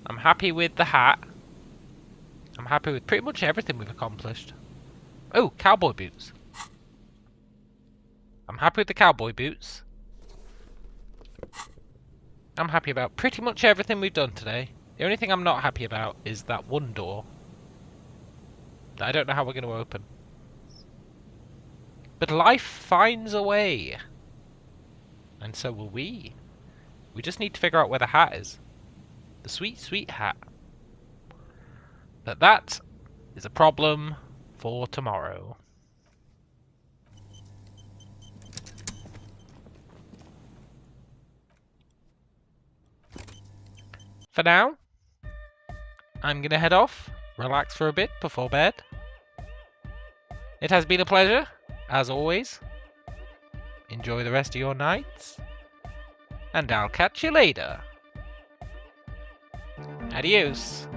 I'm happy with the hat. I'm happy with pretty much everything we've accomplished. Oh, cowboy boots. I'm happy with the cowboy boots. I'm happy about pretty much everything we've done today. The only thing I'm not happy about is that one door that I don't know how we're going to open. But life finds a way. And so will we. We just need to figure out where the hat is. The sweet, sweet hat. But that is a problem for tomorrow. For now, I'm going to head off, relax for a bit before bed. It has been a pleasure, as always. Enjoy the rest of your nights, and I'll catch you later. Adios.